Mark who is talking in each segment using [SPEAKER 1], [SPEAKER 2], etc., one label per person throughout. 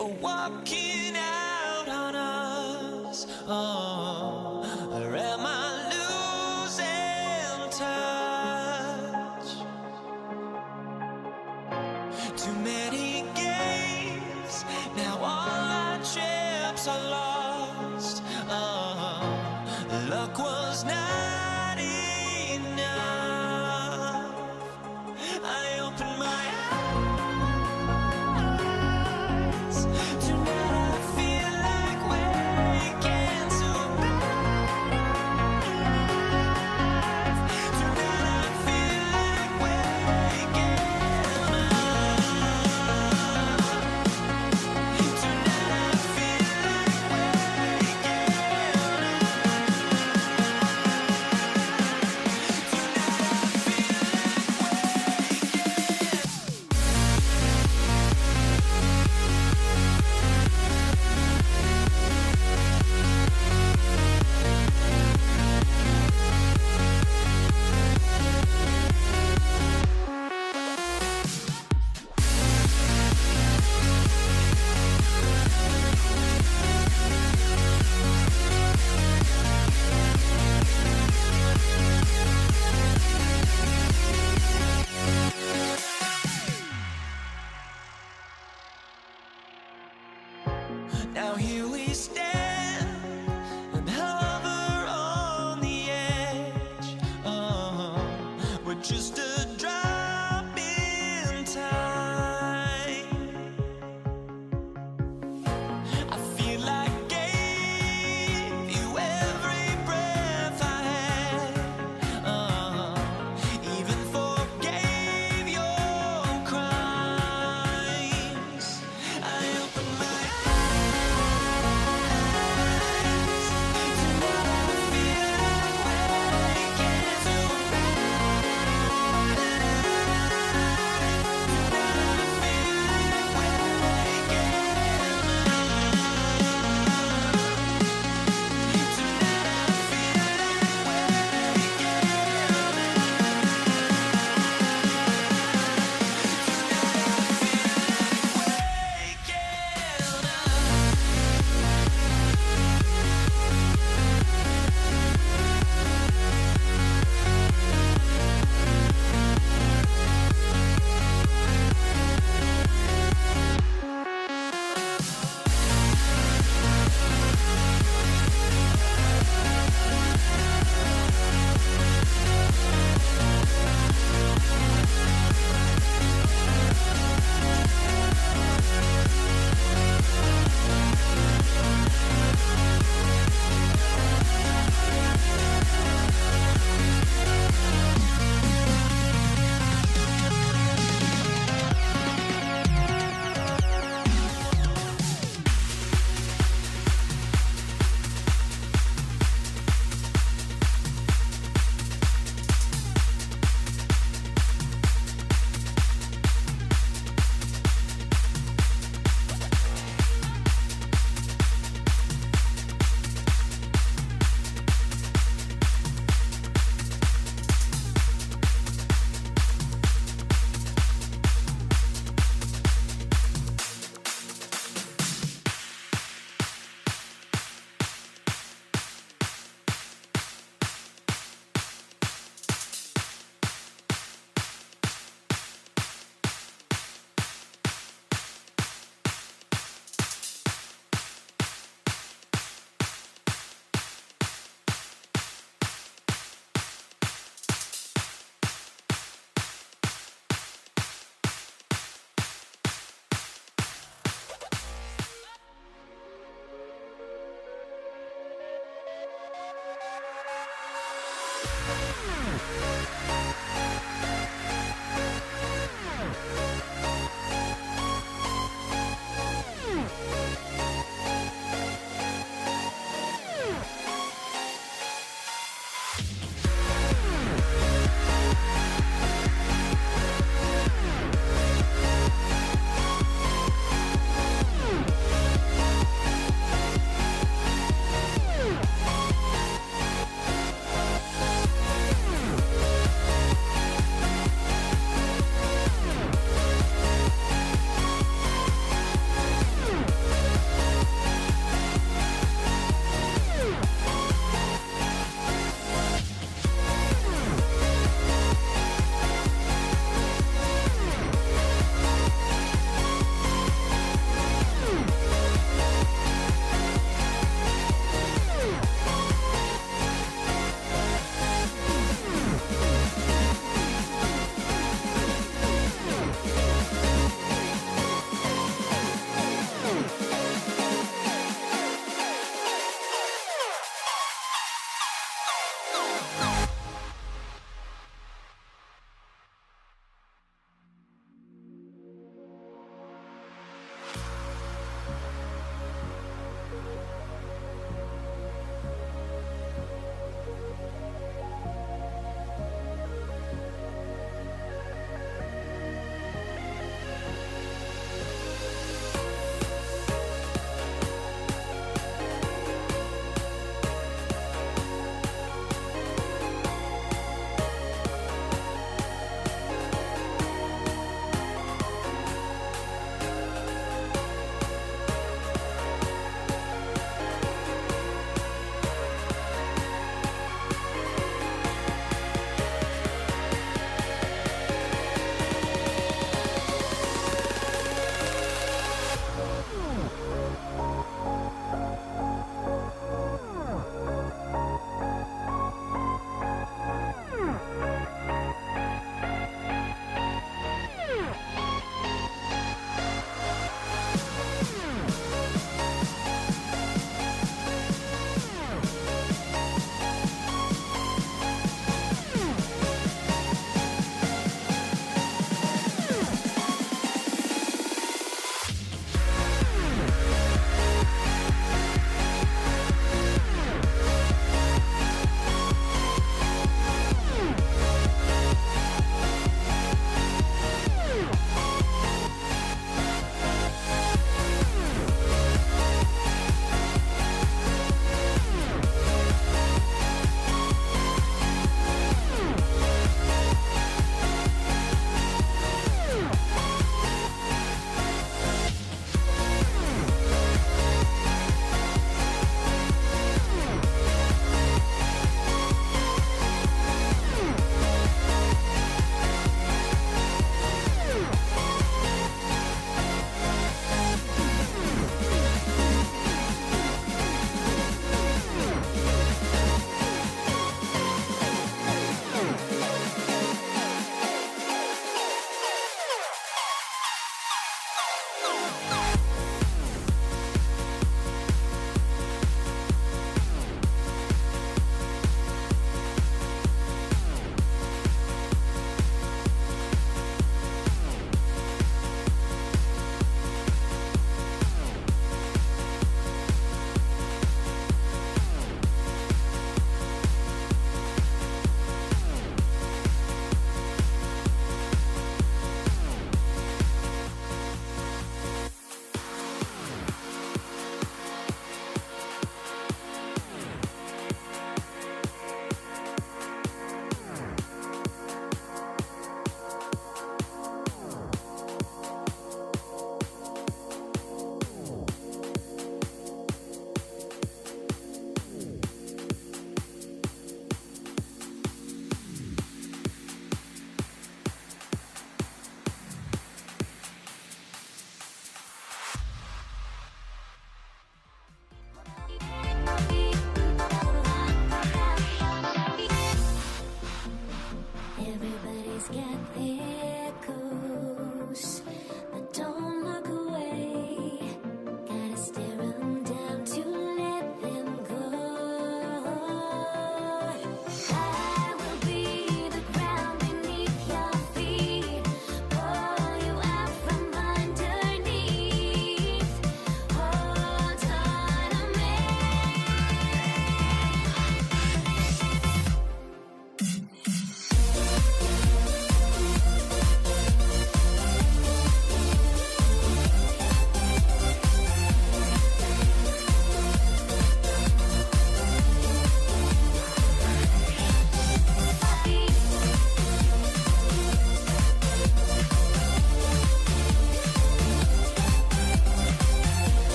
[SPEAKER 1] for walking out on us? Oh, or am I losing touch? Too many games, now all our chips are lost. Oh, luck was not enough. I opened my eyes. Tonight I feel like waking to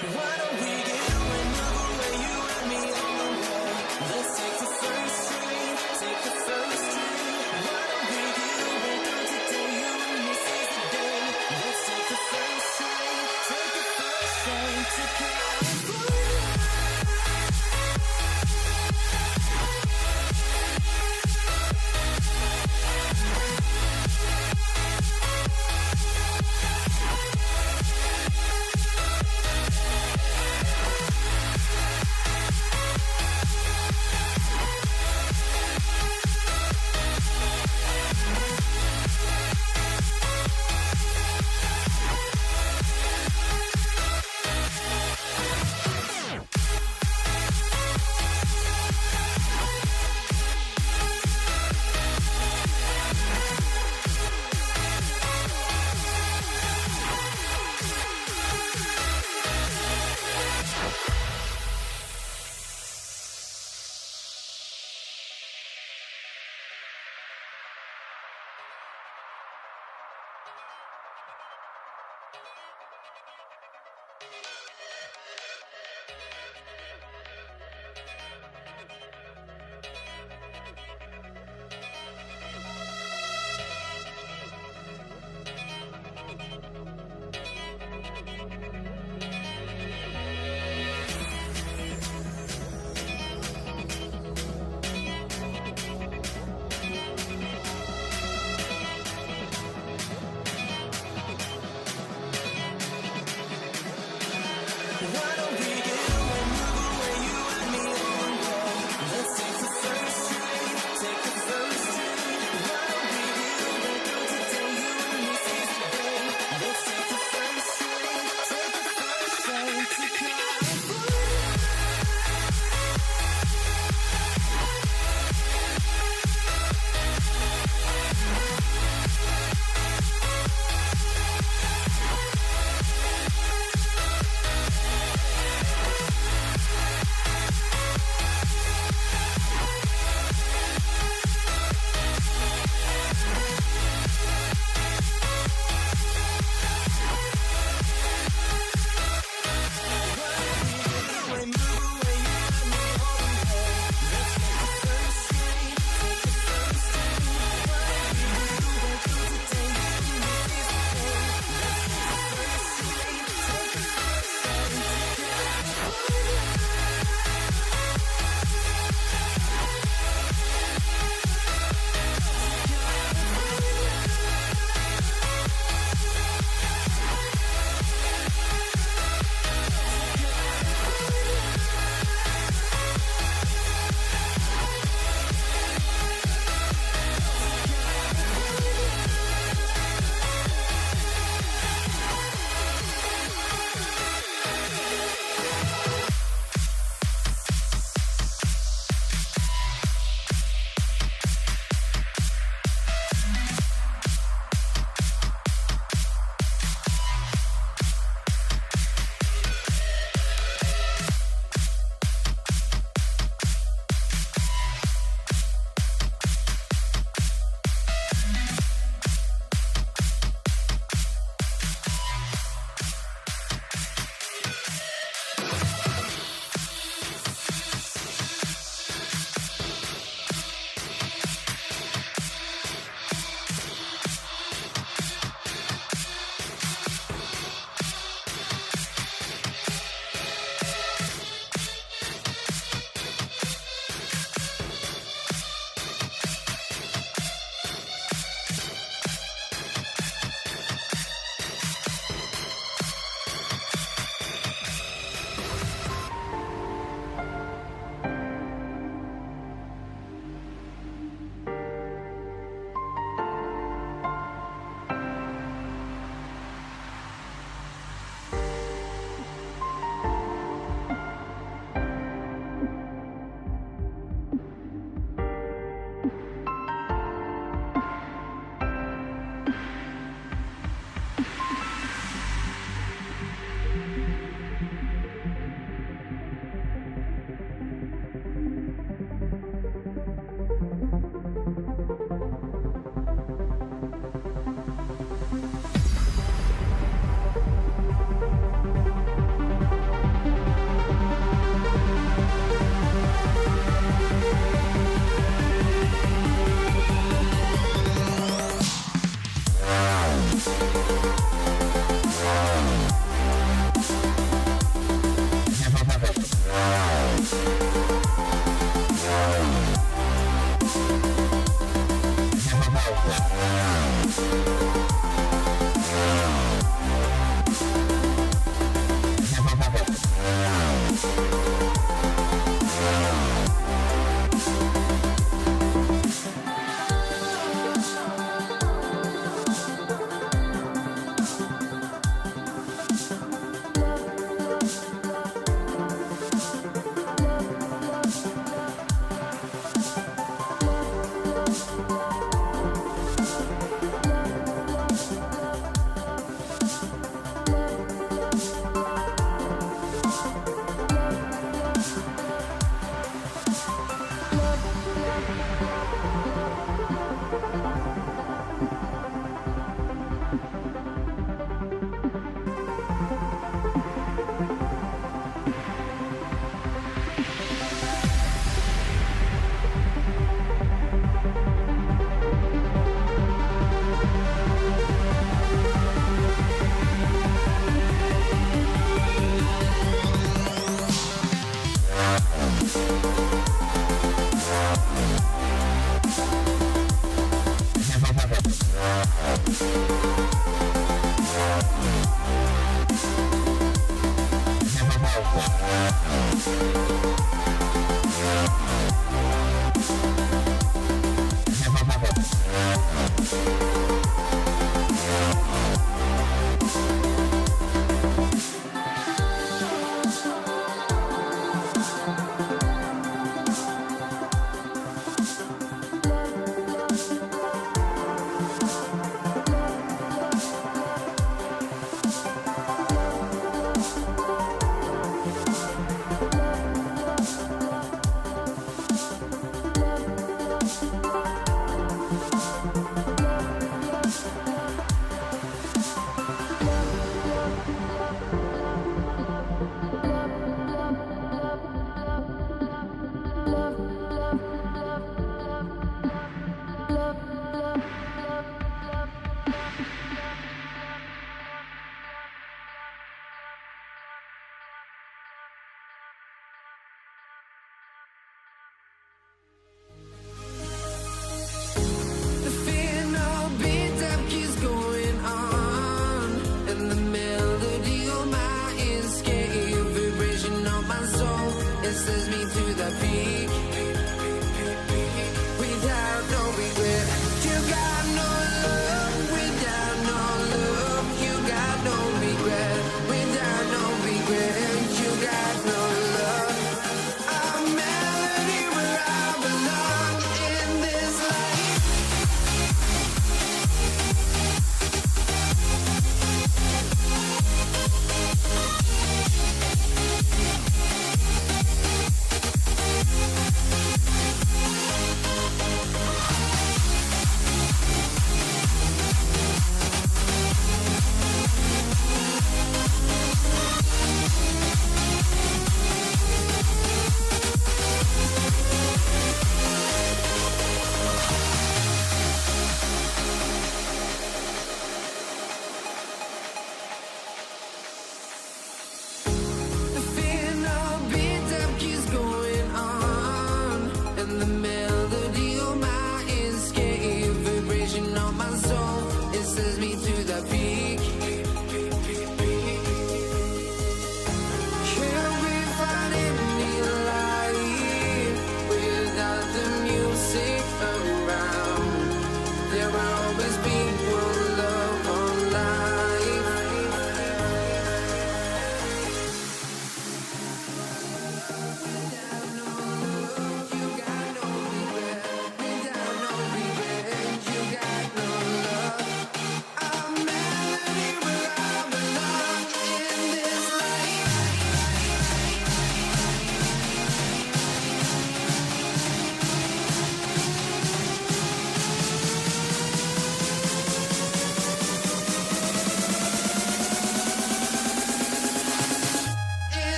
[SPEAKER 1] Why don't we get another way, you and me on the way? Let's take the first train, take the first train. Why don't we get away from today, you and me seize the day? Let's take the first train, take the first train to California.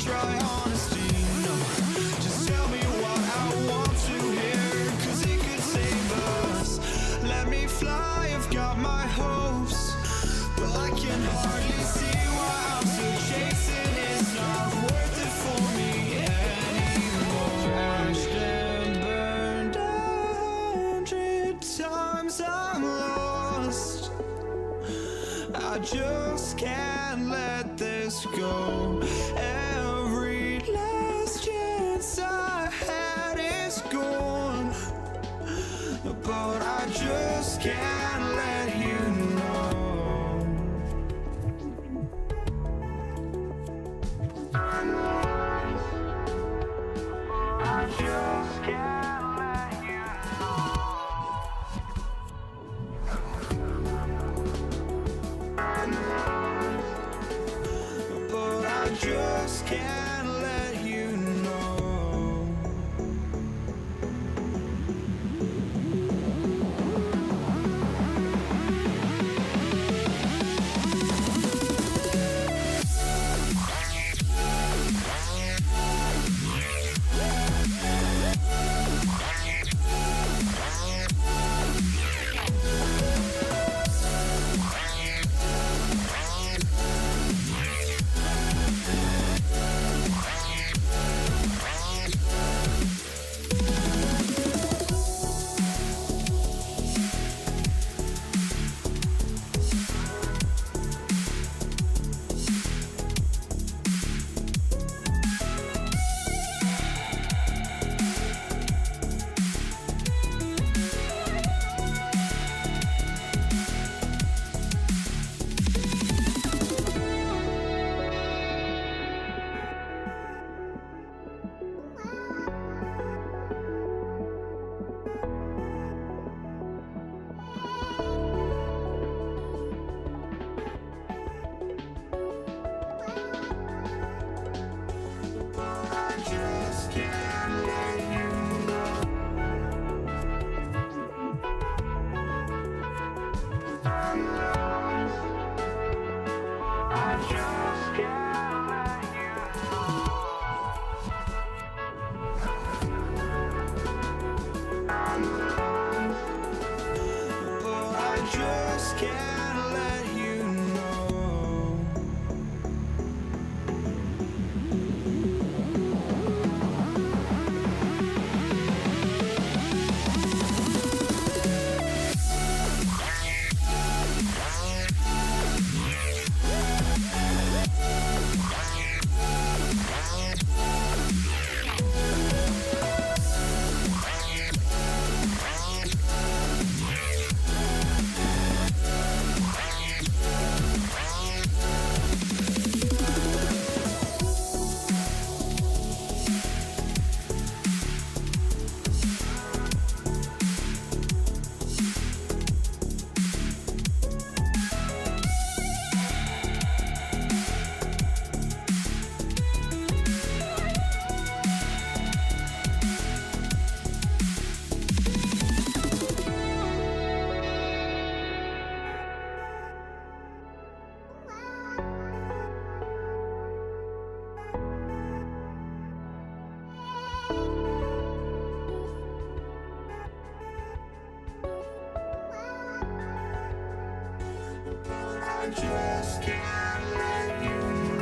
[SPEAKER 1] try honesty, no. Just tell me what I want to hear, 'cause it could save us. Let me fly, I've got my hopes, but I can hardly see why I'm still chasing. It's not worth it for me anymore. Crashed and burned 100 times, I'm lost. I just can't let this go. Every last chance I had is gone, but I just can't let you know. I just can't let you know. But I just can't let you know. Just can't let you know.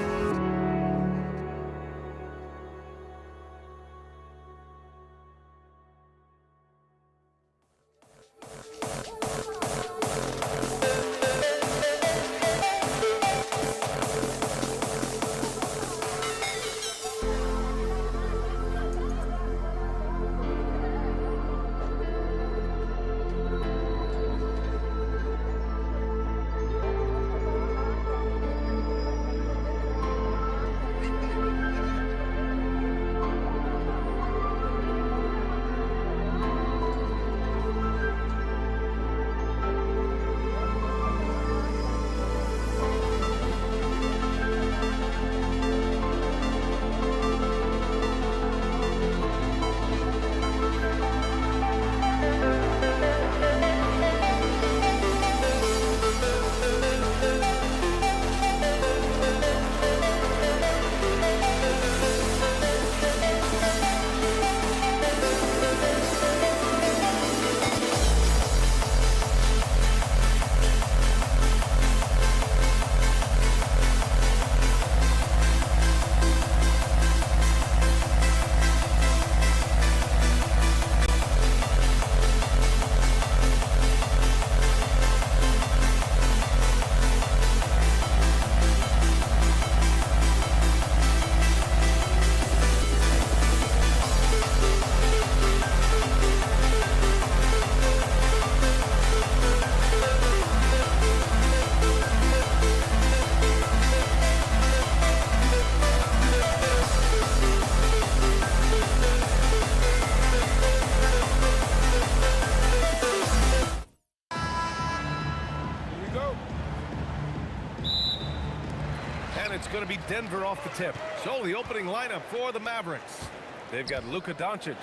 [SPEAKER 2] it's going to be Denver off the tip. So the opening lineup for the Mavericks. They've got Luka Doncic.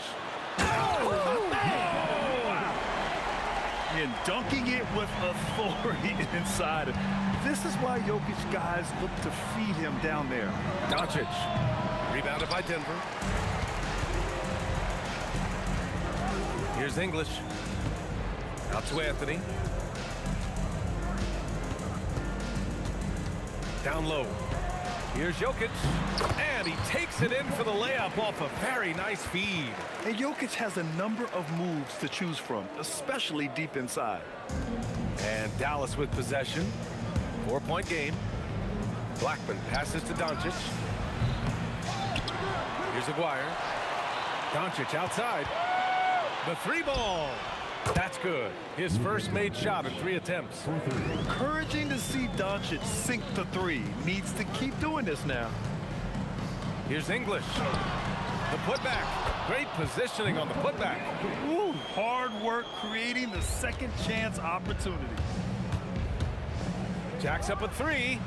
[SPEAKER 3] And dunking it with authority inside. This is why Jokic guys look to feed him down there.
[SPEAKER 2] Doncic, rebounded by Denver. Here's English. Out to Anthony. Down low. Here's Jokic. And he takes it in for the layup off a very nice feed.
[SPEAKER 3] And Jokic has a number of moves to choose from, especially deep inside.
[SPEAKER 2] And Dallas with possession. 4-point game. Blackman passes to Doncic. Here's Aguirre. Doncic outside. The three ball. That's good. His first made shot in 3 attempts.
[SPEAKER 3] Encouraging to see Doncic sink the three. Needs to keep doing this now.
[SPEAKER 2] Here's English. The putback. Great positioning on the putback.
[SPEAKER 3] Ooh, hard work creating the second chance opportunity.
[SPEAKER 2] Jacks up a 3.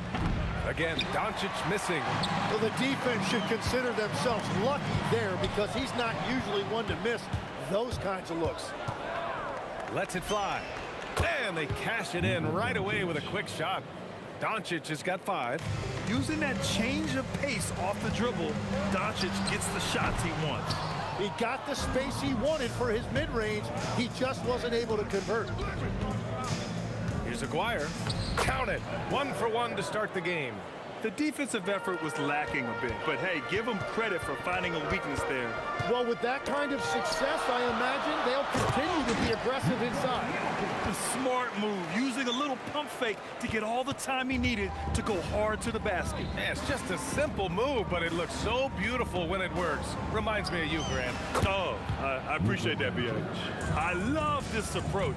[SPEAKER 2] Again, Doncic missing.
[SPEAKER 4] Well, the defense should consider themselves lucky there because he's not usually one to miss those kinds of looks.
[SPEAKER 2] Lets it fly. And they cash it in right away with a quick shot. Doncic has got 5.
[SPEAKER 3] Using that change of pace off the dribble, Doncic gets the shots he wants.
[SPEAKER 4] He got the space he wanted for his mid-range. He just wasn't able to convert.
[SPEAKER 2] Here's Aguirre. Count it. 1 for 1 to start the game.
[SPEAKER 3] The defensive effort was lacking a bit, but hey, give them credit for finding a weakness there.
[SPEAKER 4] Well, with that kind of success, I imagine they'll continue to be aggressive inside.
[SPEAKER 3] A smart move, using a little pump fake to get all the time he needed to go hard to the basket.
[SPEAKER 2] Yeah, it's just a simple move, but it looks so beautiful when it works. Reminds me of you, Grant.
[SPEAKER 3] Oh, I appreciate that, BH. I love this approach.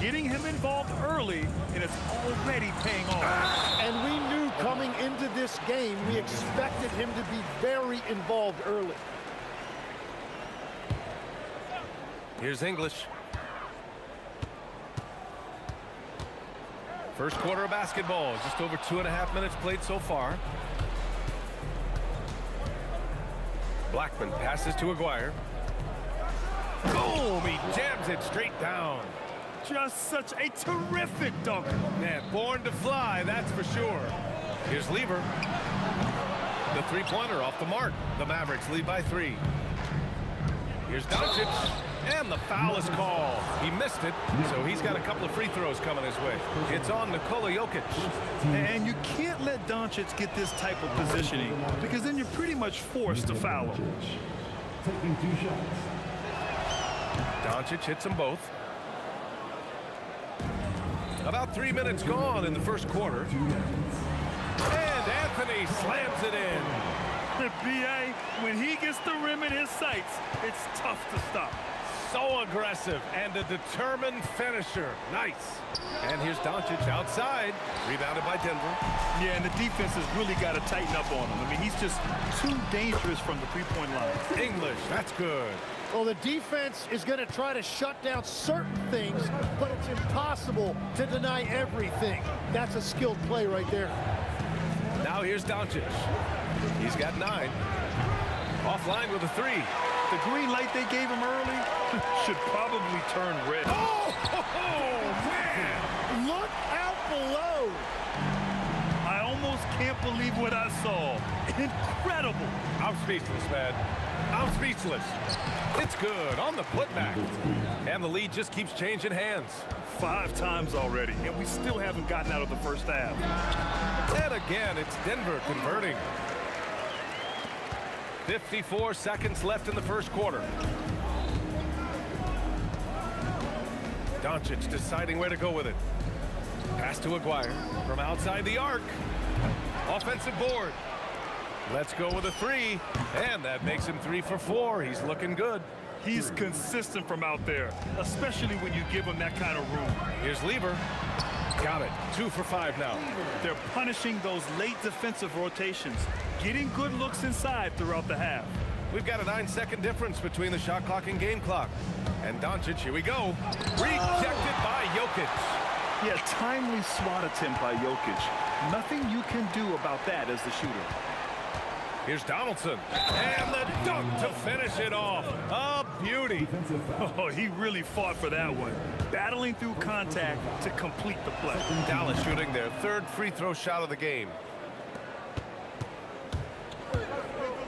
[SPEAKER 3] Getting him involved early, and it's already paying off.
[SPEAKER 4] And we knew coming into this game, we expected him to be very involved early.
[SPEAKER 2] Here's English. First quarter of basketball, just over 2.5 minutes played so far. Blackman passes to Aguirre. Boom! He jams it straight down.
[SPEAKER 3] Just such a terrific dunker.
[SPEAKER 2] Man, born to fly, that's for sure. Here's Lever. The three-pointer off the mark. The Mavericks lead by 3. Here's Doncic. And the foul is called. He missed it, so he's got a couple of free throws coming his way. It's on Nikola Jokic.
[SPEAKER 3] And you can't let Doncic get this type of positioning because then you're pretty much forced to foul him.
[SPEAKER 5] Taking 2 shots.
[SPEAKER 2] Doncic hits them both. About 3 minutes gone in the first quarter. And Anthony slams it in.
[SPEAKER 3] B.A., when he gets the rim in his sights, it's tough to stop.
[SPEAKER 2] So aggressive and a determined finisher. Nice. And here's Doncic outside. Rebounded by Denver.
[SPEAKER 3] Yeah, and the defense has really got to tighten up on him. I mean, he's just too dangerous from the three-point line.
[SPEAKER 2] English, that's good.
[SPEAKER 4] Well, the defense is going to try to shut down certain things, but it's impossible to deny everything. That's a skilled play right there.
[SPEAKER 2] Now here's Doncic. He's got 9. Offline with a 3.
[SPEAKER 3] The green light they gave him early should probably turn red.
[SPEAKER 2] Oh, man!
[SPEAKER 4] Look out below.
[SPEAKER 3] I almost can't believe what I saw. Incredible.
[SPEAKER 2] I'm speechless, man. I'm speechless. It's good on the putback. And the lead just keeps changing hands.
[SPEAKER 3] 5 times already, and we still haven't gotten out of the first half.
[SPEAKER 2] And again, it's Denver converting. 54 seconds left in the first quarter. Doncic deciding where to go with it. Pass to Aguirre from outside the arc. Offensive board. Let's go with a 3. And that makes him 3 for 4. He's looking good.
[SPEAKER 3] He's consistent from out there, especially when you give him that kind of room.
[SPEAKER 2] Here's Lever. Got it. 2 for 5 now.
[SPEAKER 3] They're punishing those late defensive rotations, getting good looks inside throughout the half.
[SPEAKER 2] We've got a 9-second difference between the shot clock and game clock. And Doncic, here we go. Rejected by Jokic.
[SPEAKER 3] Yeah, timely swat attempt by Jokic. Nothing you can do about that as the shooter.
[SPEAKER 2] Here's Donaldson, and the dunk to finish it off. A beauty.
[SPEAKER 3] Oh, he really fought for that one. Battling through contact to complete the play.
[SPEAKER 2] Dallas shooting their third free throw shot of the game.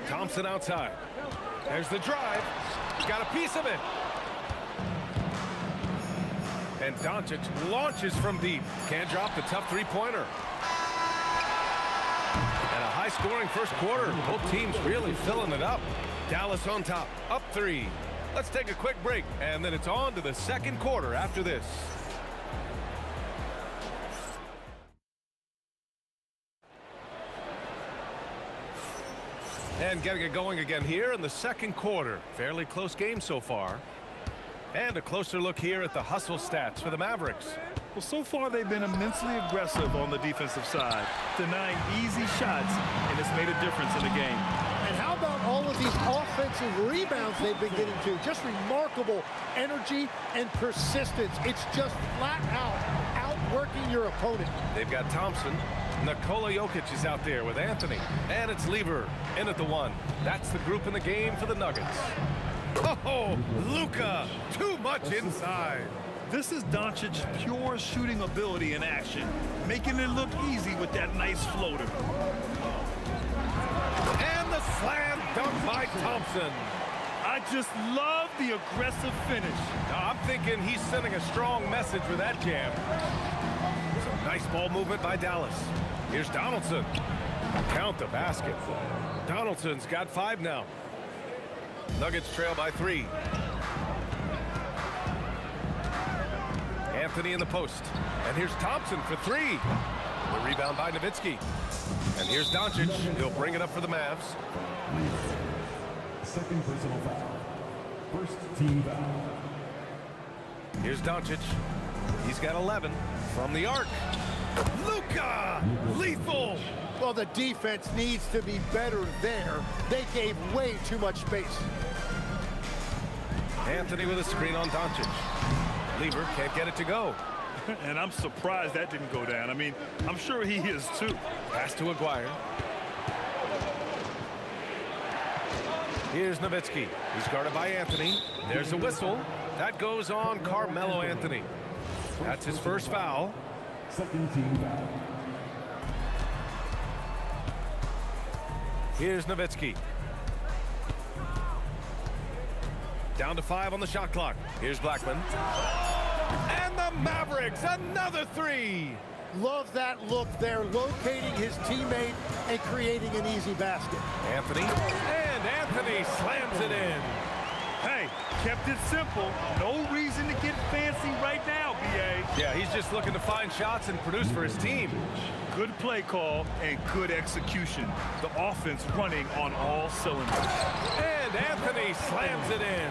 [SPEAKER 2] Thompson outside. There's the drive. Got a piece of it. And Doncic launches from deep. Can't drop the tough three-pointer. And a high-scoring first quarter. Both teams really filling it up. Dallas on top, up 3. Let's take a quick break, and then it's on to the second quarter after this. And getting it going again here in the second quarter. Fairly close game so far. And a closer look here at the hustle stats for the Mavericks.
[SPEAKER 3] Well, so far they've been immensely aggressive on the defensive side, denying easy shots, and it's made a difference in the game.
[SPEAKER 4] And how about all of these offensive rebounds they've been getting to? Just remarkable energy and persistence. It's just flat out outworking your opponent.
[SPEAKER 2] They've got Thompson. Nikola Jokic is out there with Anthony. And it's Lever in at the 1. That's the group in the game for the Nuggets. Oh, Luka, too much inside.
[SPEAKER 3] This is Doncic's pure shooting ability in action, making it look easy with that nice floater.
[SPEAKER 2] And the slam dunk by Thompson.
[SPEAKER 3] I just love the aggressive finish.
[SPEAKER 2] Now, I'm thinking he's sending a strong message with that jam. Some nice ball movement by Dallas. Here's Donaldson. Count the basket. Donaldson's got 5 now. Nuggets trail by 3. Anthony in the post. And here's Thompson for 3. The rebound by Nowitzki. And here's Doncic. He'll bring it up for the Mavs.
[SPEAKER 5] Second personal foul. First team foul.
[SPEAKER 2] Here's Doncic. He's got 11 from the arc. Luka! Lethal!
[SPEAKER 4] Well, the defense needs to be better there. They gave way too much space.
[SPEAKER 2] Anthony with a screen on Doncic. Lever can't get it to go.
[SPEAKER 3] And I'm surprised that didn't go down. I mean, I'm sure he is too.
[SPEAKER 2] Pass to Aguirre. Here's Nowitzki. He's guarded by Anthony. There's a whistle. That goes on Carmelo Anthony. That's his first foul.
[SPEAKER 5] Second team foul.
[SPEAKER 2] Here's Nowitzki. Down to 5 on the shot clock. Here's Blackman. And the Mavericks, another 3.
[SPEAKER 4] Love that look there, locating his teammate and creating an easy basket.
[SPEAKER 2] Anthony. And Anthony slams it in.
[SPEAKER 3] Hey, kept it simple. No reason to get fancy right now, B.A.
[SPEAKER 2] Yeah, he's just looking to find shots and produce for his team.
[SPEAKER 3] Good play call and good execution. The offense running on all cylinders.
[SPEAKER 2] And Anthony slams it in.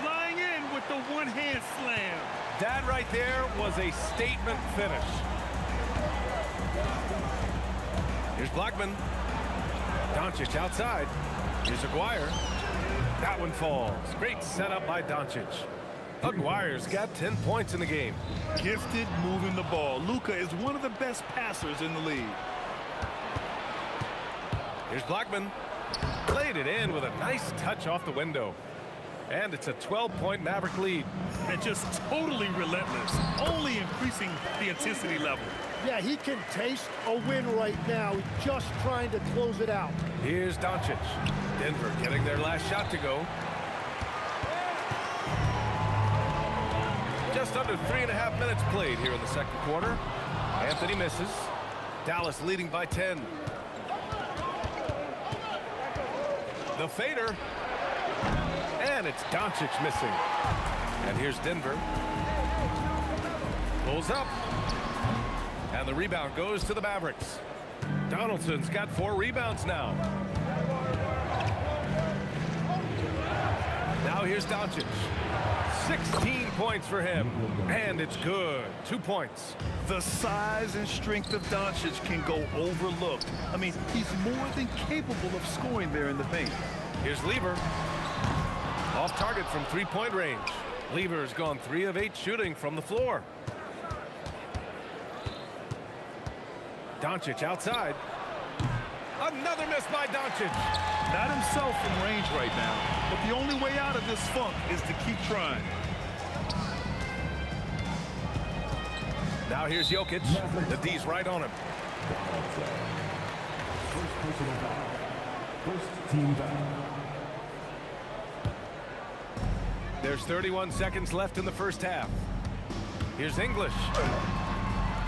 [SPEAKER 3] Flying in with the one-hand slam.
[SPEAKER 2] That right there was a statement finish. Here's Blackman. Doncic outside. Here's Aguirre. That one falls. Great setup by Doncic. Aguirre's got 10 points in the game.
[SPEAKER 3] Gifted moving the ball. Luka is one of the best passers in the league.
[SPEAKER 2] Here's Blackman. Played it in with a nice touch off the window. And it's a 12-point Maverick lead.
[SPEAKER 3] And just totally relentless, only increasing the intensity level.
[SPEAKER 4] Yeah, he can taste a win right now, just trying to close it out.
[SPEAKER 2] Here's Doncic. Denver getting their last shot to go. Just under 3.5 minutes played here in the second quarter. Anthony misses. Dallas leading by 10. The fader. And it's Doncic missing. And here's Denver. Pulls up. And the rebound goes to the Mavericks. Donaldson's got 4 rebounds now. Now here's Doncic. 16 points for him. And it's good. 2 points.
[SPEAKER 3] The size and strength of Doncic can go overlooked. I mean, he's more than capable of scoring there in the paint.
[SPEAKER 2] Here's Lever. Off target from 3-point range. Lever's gone 3 of 8 shooting from the floor. Doncic outside. Another miss by Doncic.
[SPEAKER 3] Not himself in range right now, but the only way out of this funk is to keep trying.
[SPEAKER 2] Now here's Jokic. The D's right on him.
[SPEAKER 5] First personal foul. First team foul.
[SPEAKER 2] There's 31 seconds left in the first half. Here's English.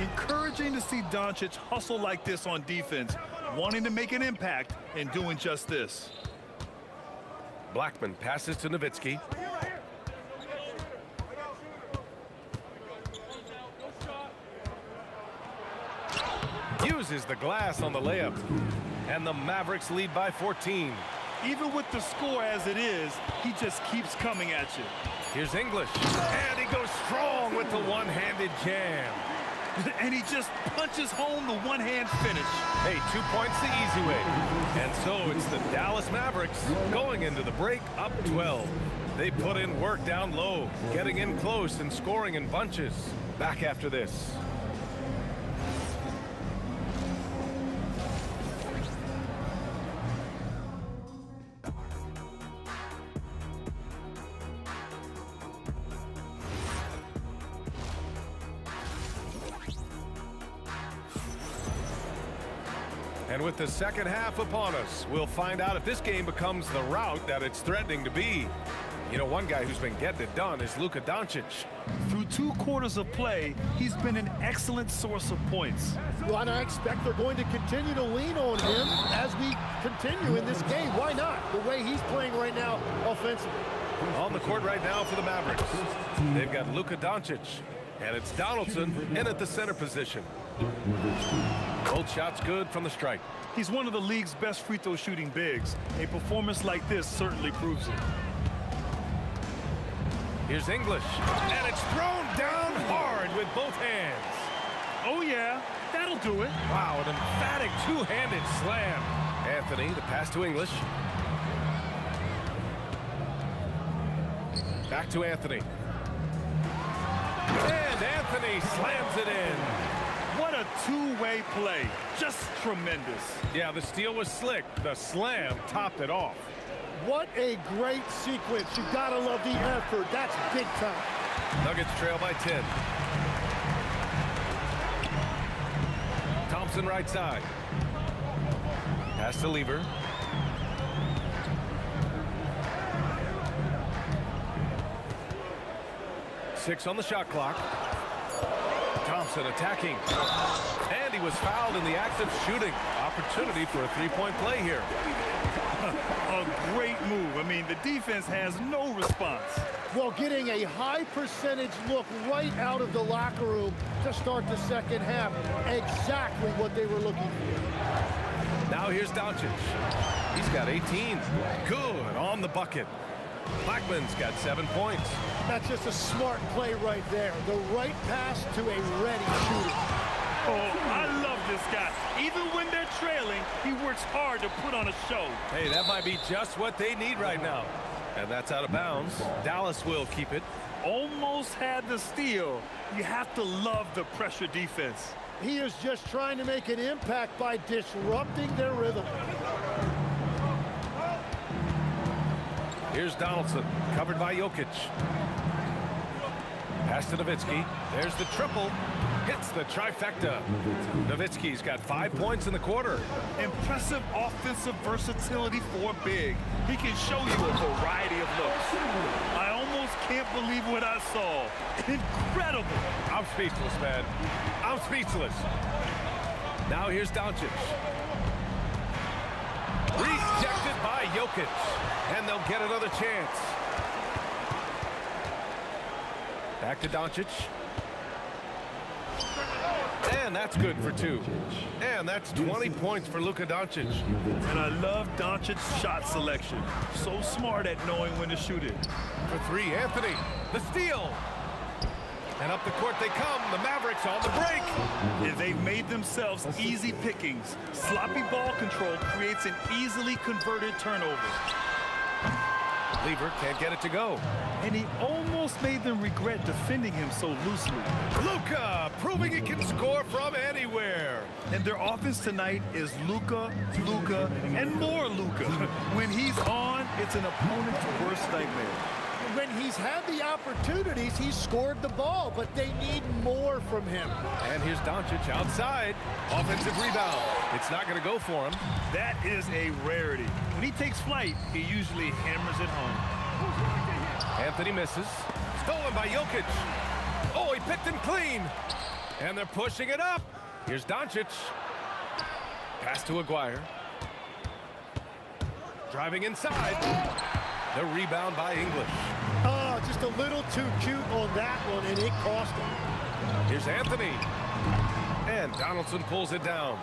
[SPEAKER 3] Encouraging to see Doncic hustle like this on defense, wanting to make an impact and doing just this.
[SPEAKER 2] Blackman passes to Nowitzki. Uses the glass on the layup. And the Mavericks lead by 14.
[SPEAKER 3] Even with the score as it is, he just keeps coming at you.
[SPEAKER 2] Here's English. And he goes strong with the one-handed jam.
[SPEAKER 3] And he just punches home the one-hand finish.
[SPEAKER 2] Hey, 2 points the easy way. And so it's the Dallas Mavericks going into the break up 12. They put in work down low, getting in close and scoring in bunches. Back after this. And with the second half upon us, we'll find out if this game becomes the rout that it's threatening to be. You know, one guy who's been getting it done is Luka Doncic.
[SPEAKER 3] Through 2 quarters of play, he's been an excellent source of points.
[SPEAKER 4] Well, and I expect they're going to continue to lean on him as we continue in this game. Why not? The way he's playing right now offensively.
[SPEAKER 2] On the court right now for the Mavericks. They've got Luka Doncic, and it's Donaldson in at the center position. Both shots good from the stripe.
[SPEAKER 3] He's one of the league's best free throw shooting bigs. A performance like this certainly proves it.
[SPEAKER 2] Here's English, and it's thrown down hard with both hands.
[SPEAKER 3] Oh yeah, that'll do it.
[SPEAKER 2] Wow, an emphatic two-handed slam. Anthony, the pass to English. Back to Anthony. And Anthony slams it in.
[SPEAKER 3] What a two-way play. Just tremendous.
[SPEAKER 2] Yeah, the steal was slick. The slam topped it off.
[SPEAKER 4] What a great sequence. You gotta love the effort. That's big time.
[SPEAKER 2] Nuggets trail by 10. Thompson right side. Pass to Lever. Six on the shot clock. Thompson attacking. And he was fouled in the act of shooting. Opportunity for a three-point play here.
[SPEAKER 3] A great move. I mean, the defense has no response.
[SPEAKER 4] Well, getting a high percentage look right out of the locker room to start the second half. Exactly what they were looking for.
[SPEAKER 2] Now here's Doncic. He's got 18. Good on the bucket. Blackman's got 7 points.
[SPEAKER 4] That's just a smart play right there. The right pass to a ready shooter.
[SPEAKER 3] Oh, I love this guy. Even when they're trailing, he works hard to put on a show.
[SPEAKER 2] Hey, that might be just what they need right now. And that's out of bounds. Dallas will keep it.
[SPEAKER 3] Almost had the steal. You have to love the pressure defense.
[SPEAKER 4] He is just trying to make an impact by disrupting their rhythm.
[SPEAKER 2] Here's Donaldson, covered by Jokic. Pass to Nowitzki. There's the triple. Hits the trifecta. Nowitzki's got 5 points in the quarter.
[SPEAKER 3] Impressive offensive versatility for big. He can show you a variety of looks. I almost can't believe what I saw. Incredible.
[SPEAKER 2] I'm speechless, man. I'm speechless. Now here's Doncic. Rejected by Jokic. And they'll get another chance. Back to Doncic. And that's good for 2. And that's 20 points for Luka Doncic.
[SPEAKER 3] And I love Doncic's shot selection. So smart at knowing when to shoot it.
[SPEAKER 2] For 3, Anthony. The steal. And up the court they come. The Mavericks on the break.
[SPEAKER 3] And they've made themselves easy pickings. Sloppy ball control creates an easily converted turnover.
[SPEAKER 2] Lever can't get it to go.
[SPEAKER 3] And he almost made them regret defending him so loosely.
[SPEAKER 2] Luka proving he can score from anywhere.
[SPEAKER 3] And their offense tonight is Luka, Luka, and more Luka. When he's on, it's an opponent's worst nightmare.
[SPEAKER 4] When he's had the opportunities, he's scored the ball, but they need more from him.
[SPEAKER 2] And here's Doncic outside. Offensive rebound. It's not going to go for him.
[SPEAKER 3] That is a rarity. When he takes flight, he usually hammers it home.
[SPEAKER 2] Anthony misses. Stolen by Jokic. Oh, he picked him clean. And they're pushing it up. Here's Doncic. Pass to Aguirre. Driving inside. The rebound by English.
[SPEAKER 4] Oh, just a little too cute on that one, and it cost him.
[SPEAKER 2] Here's Anthony. And Donaldson pulls it down.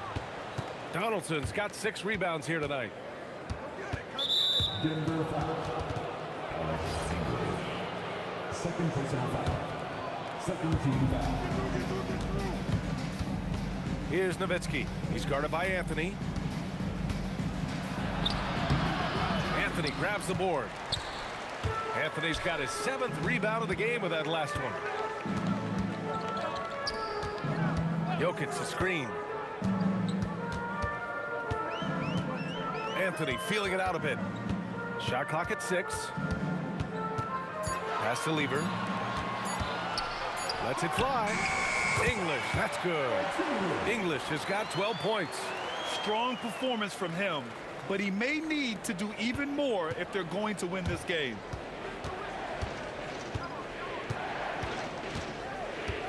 [SPEAKER 2] Donaldson's got 6 rebounds here tonight.
[SPEAKER 5] Denver foul. Alex English. Second personal foul. Second team foul.
[SPEAKER 2] Here's Nowitzki. He's guarded by Anthony. Anthony grabs the board. Anthony's got his 7th rebound of the game with that last one. Jokic the screen. Anthony feeling it out a bit. Shot clock at 6. Pass to Lever. Lets it fly. English, that's good. English has got 12 points.
[SPEAKER 3] Strong performance from him, but he may need to do even more if they're going to win this game.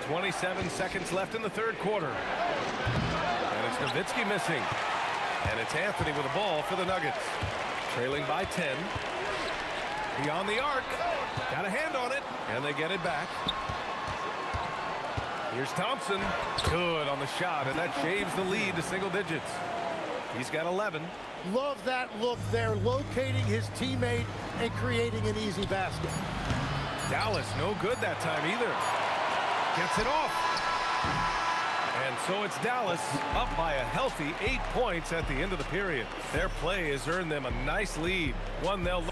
[SPEAKER 2] 27 seconds left in the third quarter. And it's Nowitzki missing. And it's Anthony with the ball for the Nuggets. Trailing by 10. Beyond the arc. Got a hand on it. And they get it back. Here's Thompson. Good on the shot. And that shaves the lead to single digits. He's got 11.
[SPEAKER 4] Love that look there, locating his teammate and creating an easy basket.
[SPEAKER 2] Dallas no good that time either. Gets it off. And so it's Dallas up by a healthy 8 points at the end of the period. Their play has earned them a nice lead. One they'll...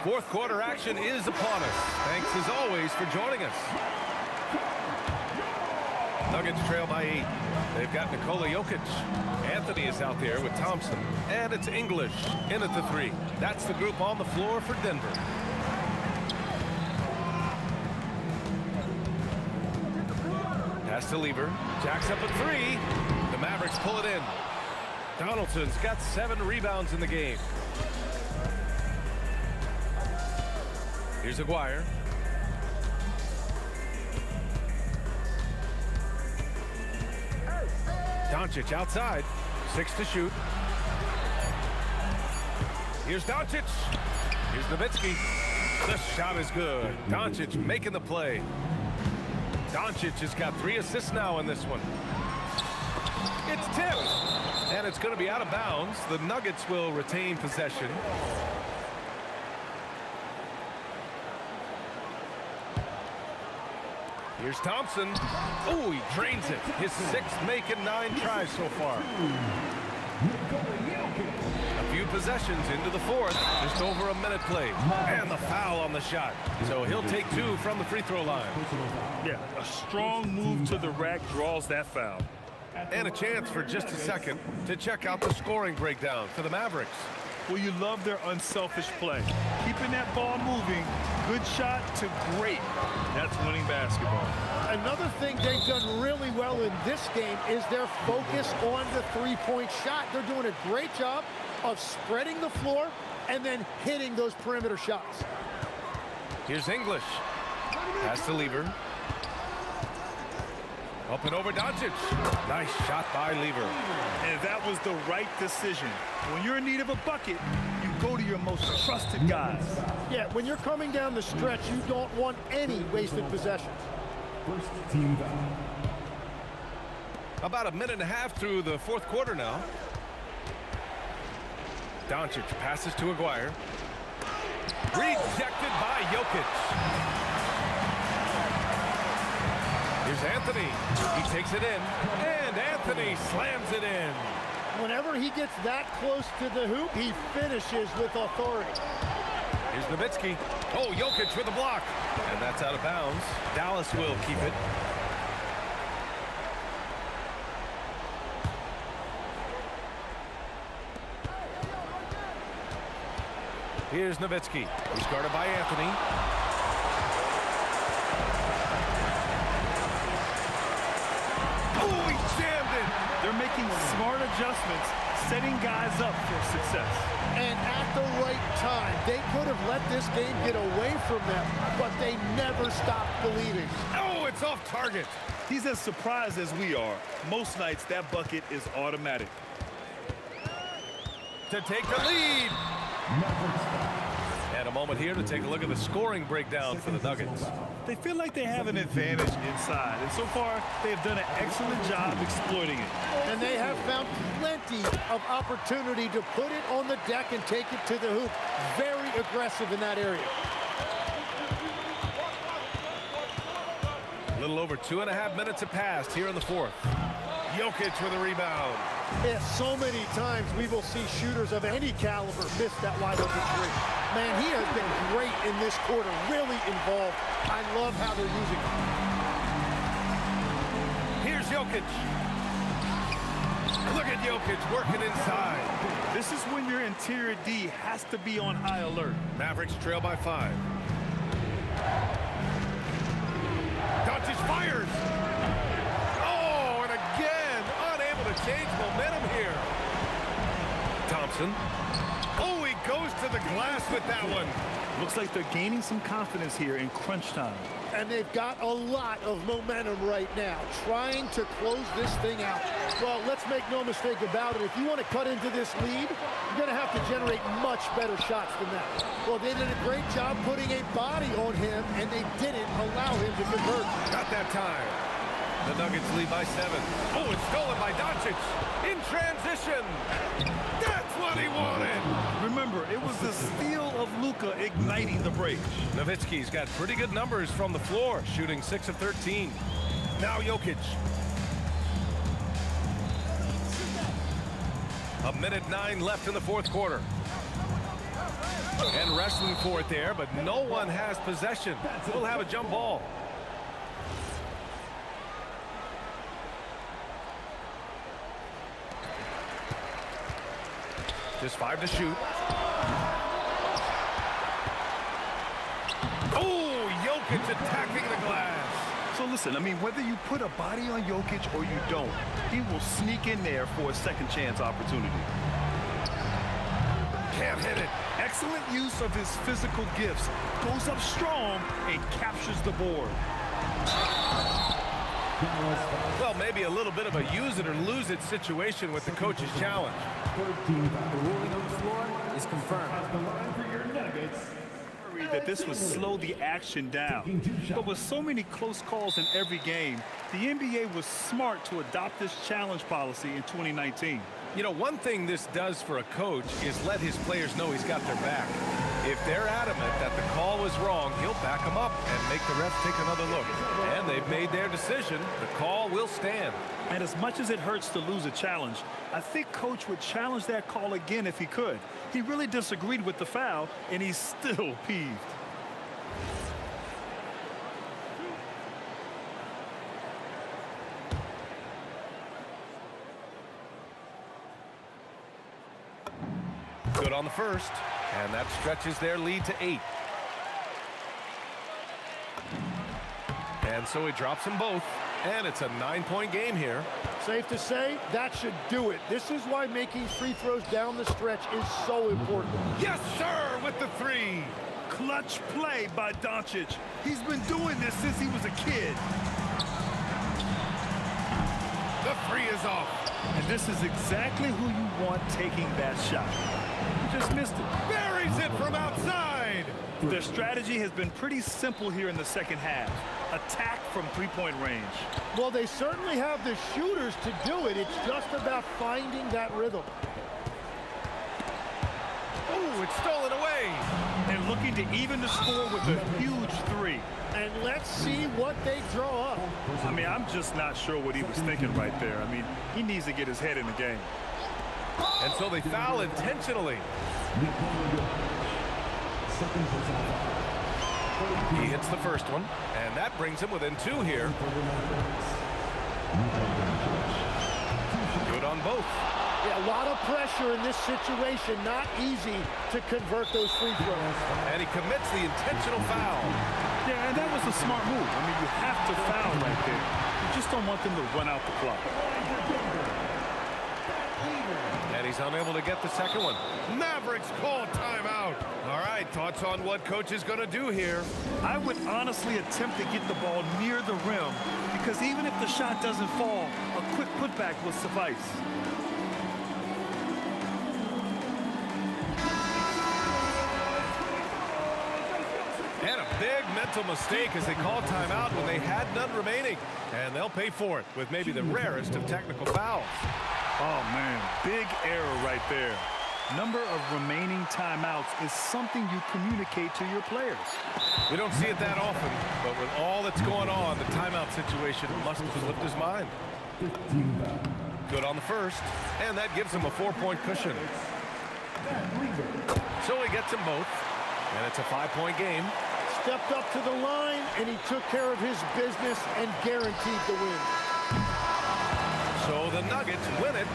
[SPEAKER 2] Fourth quarter action is upon us. Thanks as always for joining us. Nuggets trail by 8. They've got Nikola Jokic. Anthony is out there with Thompson. And it's English in at the 3. That's the group on the floor for Denver. Pass to Lever. Jacks up at 3. The Mavericks pull it in. Donaldson's got 7 rebounds in the game. Here's Aguirre. Doncic outside. 6 to shoot. Here's Doncic. Here's Nowitzki. The shot is good. Doncic making the play. Doncic has got 3 assists now in this one. It's tipped. And it's going to be out of bounds. The Nuggets will retain possession. Here's Thompson. Oh, he drains it. His 6th make and 9 tries so far. A few possessions into the 4th. Just over a minute played. And the foul on the shot. So he'll take 2 from the free throw line.
[SPEAKER 3] Yeah, a strong move to the rack draws that foul.
[SPEAKER 2] And a chance for just a second to check out the scoring breakdown for the Mavericks.
[SPEAKER 3] Well, you love their unselfish play. Keeping that ball moving, good shot to great. That's winning basketball.
[SPEAKER 4] Another thing they've done really well in this game is their focus on the three-point shot. They're doing a great job of spreading the floor and then hitting those perimeter shots.
[SPEAKER 2] Here's English. Pass to Lever. Up and over Doncic. Nice shot by Lever.
[SPEAKER 3] And that was the right decision. When you're in need of a bucket, you go to your most trusted guys.
[SPEAKER 4] Yeah, when you're coming down the stretch, you don't want any wasted possessions.
[SPEAKER 5] First team foul.
[SPEAKER 2] About a minute and a half through the 4th quarter now. Doncic passes to Aguirre. Rejected by Jokic. Here's Anthony. He takes it in. And Anthony slams it in.
[SPEAKER 4] Whenever he gets that close to the hoop, he finishes with authority.
[SPEAKER 2] Here's Nowitzki. Oh, Jokic with a block. And that's out of bounds. Dallas will keep it. Here's Nowitzki. He's guarded by Anthony. Oh, he jammed it.
[SPEAKER 3] They're making smart adjustments, setting guys up for success.
[SPEAKER 4] And at the right time, they could have let this game get away from them, but they never stopped believing.
[SPEAKER 2] Oh, it's off target.
[SPEAKER 3] He's as surprised as we are. Most nights, that bucket is automatic.
[SPEAKER 2] To take the lead. And a moment here to take a look at the scoring breakdown for the Nuggets.
[SPEAKER 3] They feel like they have an advantage inside, and so far, they have done an excellent job exploiting it.
[SPEAKER 4] And they have found plenty of opportunity to put it on the deck and take it to the hoop. Very aggressive in that area.
[SPEAKER 2] A little over 2.5 minutes have passed here in the fourth. Jokic with a rebound.
[SPEAKER 4] Yeah, so many times we will see shooters of any caliber miss that wide open three. Man, he has been great in this quarter, really involved. I love how they're using him.
[SPEAKER 2] Here's Jokic. Look at Jokic working inside.
[SPEAKER 3] This is when your interior D has to be on high alert.
[SPEAKER 2] Mavericks trail by 5. Doncic fires. Oh, and again, unable to change momentum here. Thompson. Oh, he goes to the glass with that one.
[SPEAKER 3] Looks like they're gaining some confidence here in crunch time.
[SPEAKER 4] And they've got a lot of momentum right now, trying to close this thing out. Well, let's make no mistake about it. If you want to cut into this lead, you're going to have to generate much better shots than that. Well, they did a great job putting a body on him, and they didn't allow him to convert.
[SPEAKER 2] Got that time. The Nuggets lead by 7. Oh, it's stolen by Doncic. In transition. That's what he wanted.
[SPEAKER 3] Remember, it was the steal of Luka igniting the break.
[SPEAKER 2] Nowitzki's got pretty good numbers from the floor, shooting 6 of 13. Now Jokic. 1:09 left in the fourth quarter. And wrestling for it there, but no one has possession. We'll have a jump ball. Just 5 to shoot. Oh, Jokic attacking the glass.
[SPEAKER 3] So listen, I mean, whether you put a body on Jokic or you don't, he will sneak in there for a second chance opportunity.
[SPEAKER 2] Can't hit it.
[SPEAKER 3] Excellent use of his physical gifts. Goes up strong and captures the board.
[SPEAKER 2] Well, maybe a little bit of a use it or lose it situation with the coach's challenge.
[SPEAKER 5] The ruling on the floor is confirmed. The line for your Nuggets.
[SPEAKER 3] That this would slow the action down. But with so many close calls in every game, the NBA was smart to adopt this challenge policy in 2019.
[SPEAKER 2] You know, one thing this does for a coach is let his players know he's got their back. If they're adamant that the call was wrong, he'll back them up and make the ref take another look. And they've made their decision. The call will stand.
[SPEAKER 3] And as much as it hurts to lose a challenge, I think Coach would challenge that call again if he could. He really disagreed with the foul, and he's still peeved.
[SPEAKER 2] Good on the first, and that stretches their lead to 8. And so he drops them both, and it's a 9-point game here.
[SPEAKER 4] Safe to say, that should do it. This is why making free throws down the stretch is so important.
[SPEAKER 2] Yes, sir, with the 3.
[SPEAKER 3] Clutch play by Doncic. He's been doing this since he was a kid.
[SPEAKER 2] The 3 is off.
[SPEAKER 3] And this is exactly who you want taking that shot. He just missed it.
[SPEAKER 2] Buries it from outside.
[SPEAKER 3] Their strategy has been pretty simple here in the second half. Attack from three-point range.
[SPEAKER 4] Well, they certainly have the shooters to do it. It's just about finding that rhythm.
[SPEAKER 2] Ooh, it's stolen away.
[SPEAKER 3] And looking to even the score with a huge 3.
[SPEAKER 4] And let's see what they draw up.
[SPEAKER 3] I mean, I'm just not sure what he was thinking right there. I mean, he needs to get his head in the game.
[SPEAKER 2] And so they foul intentionally.
[SPEAKER 5] Second personal foul.
[SPEAKER 2] He hits the first one, and that brings him within 2 here. Good on both.
[SPEAKER 4] Yeah, a lot of pressure in this situation. Not easy to convert those free throws.
[SPEAKER 2] And he commits the intentional foul.
[SPEAKER 3] Yeah, and that was a smart move. I mean, you have to foul right there. You just don't want them to run out the clock.
[SPEAKER 2] And he's unable to get the second one. Mavericks call timeout. All right, thoughts on what coach is going to do here?
[SPEAKER 3] I would honestly attempt to get the ball near the rim because even if the shot doesn't fall, a quick putback will suffice.
[SPEAKER 2] And a big mental mistake as they call timeout when they had none remaining. And they'll pay for it with maybe the rarest of technical fouls.
[SPEAKER 3] Oh, man, big error right there. Number of remaining timeouts is something you communicate to your players.
[SPEAKER 2] We don't see it that often, but with all that's going on, the timeout situation must have slipped his mind. Good on the first, and that gives him a 4-point cushion. So he gets them both, and it's a 5-point game.
[SPEAKER 4] Stepped up to the line, and he took care of his business and guaranteed the win.
[SPEAKER 2] So the Nuggets win it.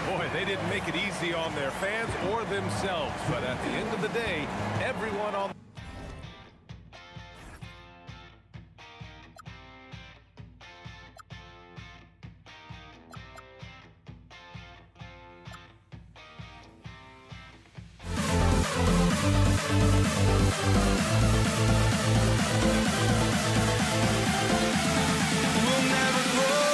[SPEAKER 2] Boy, they didn't make it easy on their fans or themselves, but at the end of the day, everyone on
[SPEAKER 1] We'll never grow.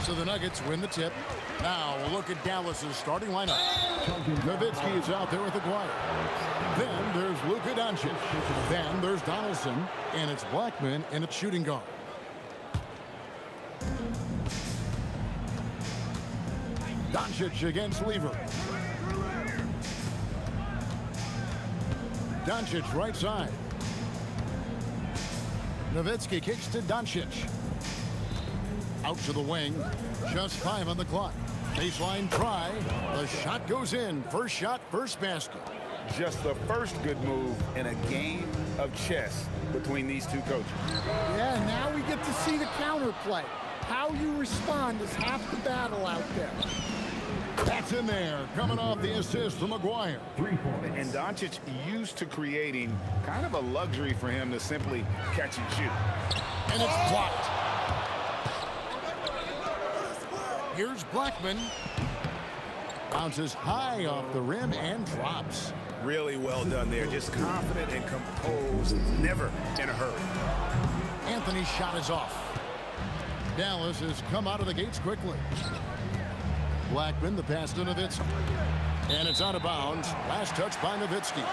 [SPEAKER 6] So the Nuggets win the tip. Now we'll look at Dallas's starting lineup. Nowitzki is out there with Aguirre. Then there's Luka Doncic. Then there's Donaldson. And it's Blackman in its shooting guard. Doncic against Lever. Doncic right side. Nowitzki kicks to Doncic. Out to the wing. Just 5 on the clock. Baseline try. The shot goes in. First shot, first basket.
[SPEAKER 7] Just the first good move in a game of chess between these two coaches.
[SPEAKER 4] Yeah, now we get to see the counterplay. How you respond is half the battle out there.
[SPEAKER 6] That's in there. Coming off the assist from Aguirre.
[SPEAKER 5] 3 points.
[SPEAKER 7] And Doncic used to creating kind of a luxury for him to simply catch and shoot.
[SPEAKER 6] And it's blocked. Here's Blackman. Bounces high off the rim and drops.
[SPEAKER 7] Really well done there. Just confident and composed. Never in a hurry.
[SPEAKER 6] Anthony's shot is off. Dallas has come out of the gates quickly. Blackman, the pass to Nowitzki. And it's out of bounds. Last touch by Nowitzki.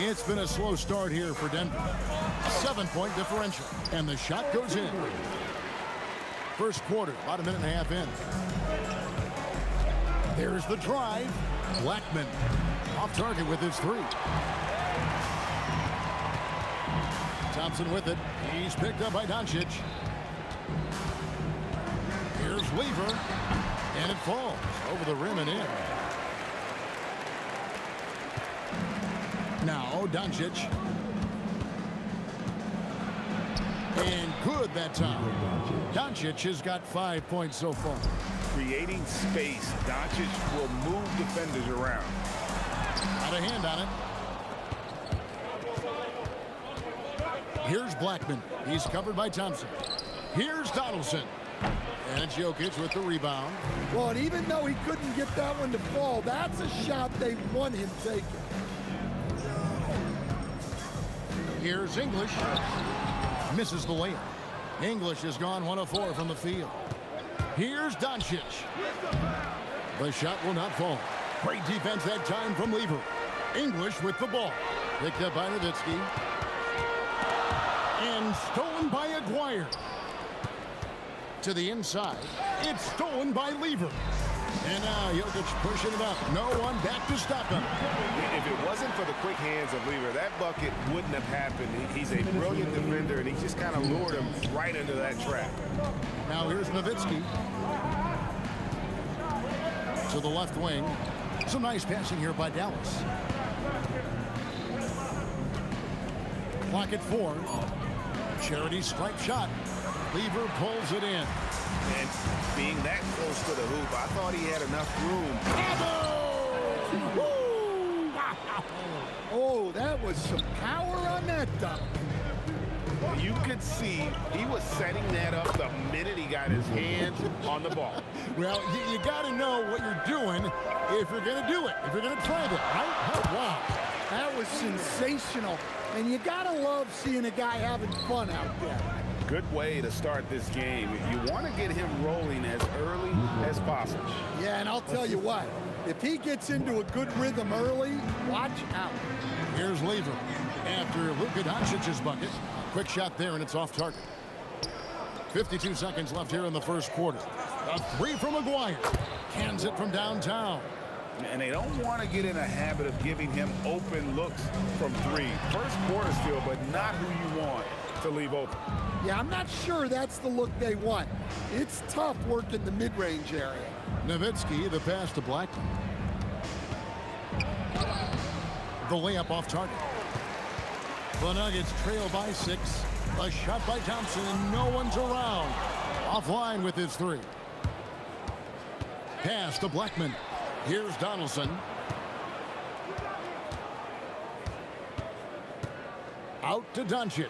[SPEAKER 6] It's been a slow start here for Denver. 7-point differential. And the shot goes in. First quarter, about a minute and a half in. There's the drive. Blackman off target with his 3. Thompson with it. He's picked up by Doncic. Here's Lever. And it falls over the rim and in. Now Doncic. And good that time. Doncic has got 5 points so far.
[SPEAKER 7] Creating space. Doncic will move defenders around.
[SPEAKER 6] Got a hand on it. Here's Blackman. He's covered by Thompson. Here's Donaldson. And it's Jokic with the rebound.
[SPEAKER 4] Well, and even though he couldn't get that one to fall, that's a shot they want him taking.
[SPEAKER 6] Here's English. Misses the layup. English has gone 1 of 4 from the field. Here's Doncic. The shot will not fall. Great defense that time from Lever. English with the ball. Picked up by Nowitzki. And stolen by Aguirre. To the inside. It's stolen by Lever. And now Jokic pushing it up. No one back to stop him.
[SPEAKER 7] If it wasn't for the quick hands of Lever, that bucket wouldn't have happened. He's a brilliant defender, and he just kind of lured him right into that trap.
[SPEAKER 6] Now here's Nowitzki. To the left wing. Some nice passing here by Dallas. Clock at 4. Charity stripe shot. Lever pulls it in.
[SPEAKER 7] And being that close to the hoop, I thought he had enough room.
[SPEAKER 4] Oh, that was some power on that dunk.
[SPEAKER 7] You could see he was setting that up the minute he got his hands on the ball.
[SPEAKER 6] Well, you got to know what you're doing if you're going to do it, if you're going to try that, right? Oh, wow.
[SPEAKER 4] That was sensational. And you got to love seeing a guy having fun out there.
[SPEAKER 7] Good way to start this game. You want to get him rolling as early as possible.
[SPEAKER 4] Yeah, and I'll tell you what, if he gets into a good rhythm early, watch out.
[SPEAKER 6] Here's Lever after Luka Doncic's bucket. Quick shot there, and it's off target. 52 seconds left here in the first quarter. A 3 from Aguirre. Cans it from downtown.
[SPEAKER 7] And they don't want to get in a habit of giving him open looks from 3. First quarter still, but not who you want to leave open.
[SPEAKER 4] Yeah, I'm not sure that's the look they want. It's tough working the mid-range area.
[SPEAKER 6] Nowitzki, the pass to Blackman. The layup off target. The Nuggets trail by 6. A shot by Thompson, and no one's around. Offline with his 3. Pass to Blackman. Here's Donaldson. Out to Doncic.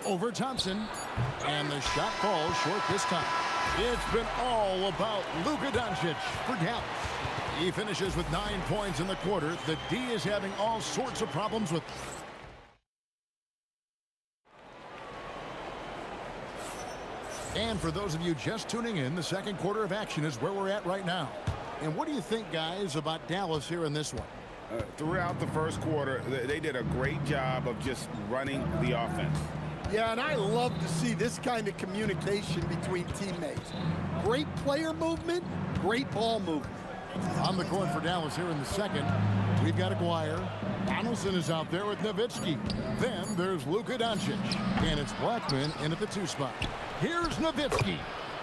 [SPEAKER 6] Over Thompson. And the shot falls short this time. It's been all about Luka Doncic for Dallas. He finishes with 9 points in the quarter. The D is having all sorts of problems with... And for those of you just tuning in, the second quarter of action is where we're at right now. And what do you think, guys, about Dallas here in this one?
[SPEAKER 7] Throughout the first quarter, they did a great job of just running the offense.
[SPEAKER 4] Yeah, and I love to see this kind of communication between teammates. Great player movement, great ball movement.
[SPEAKER 6] On the court for Dallas here in the second, we've got Aguirre. Donaldson is out there with Nowitzki. Then there's Luka Doncic. And it's Blackman in at the 2 spot. Here's Nowitzki.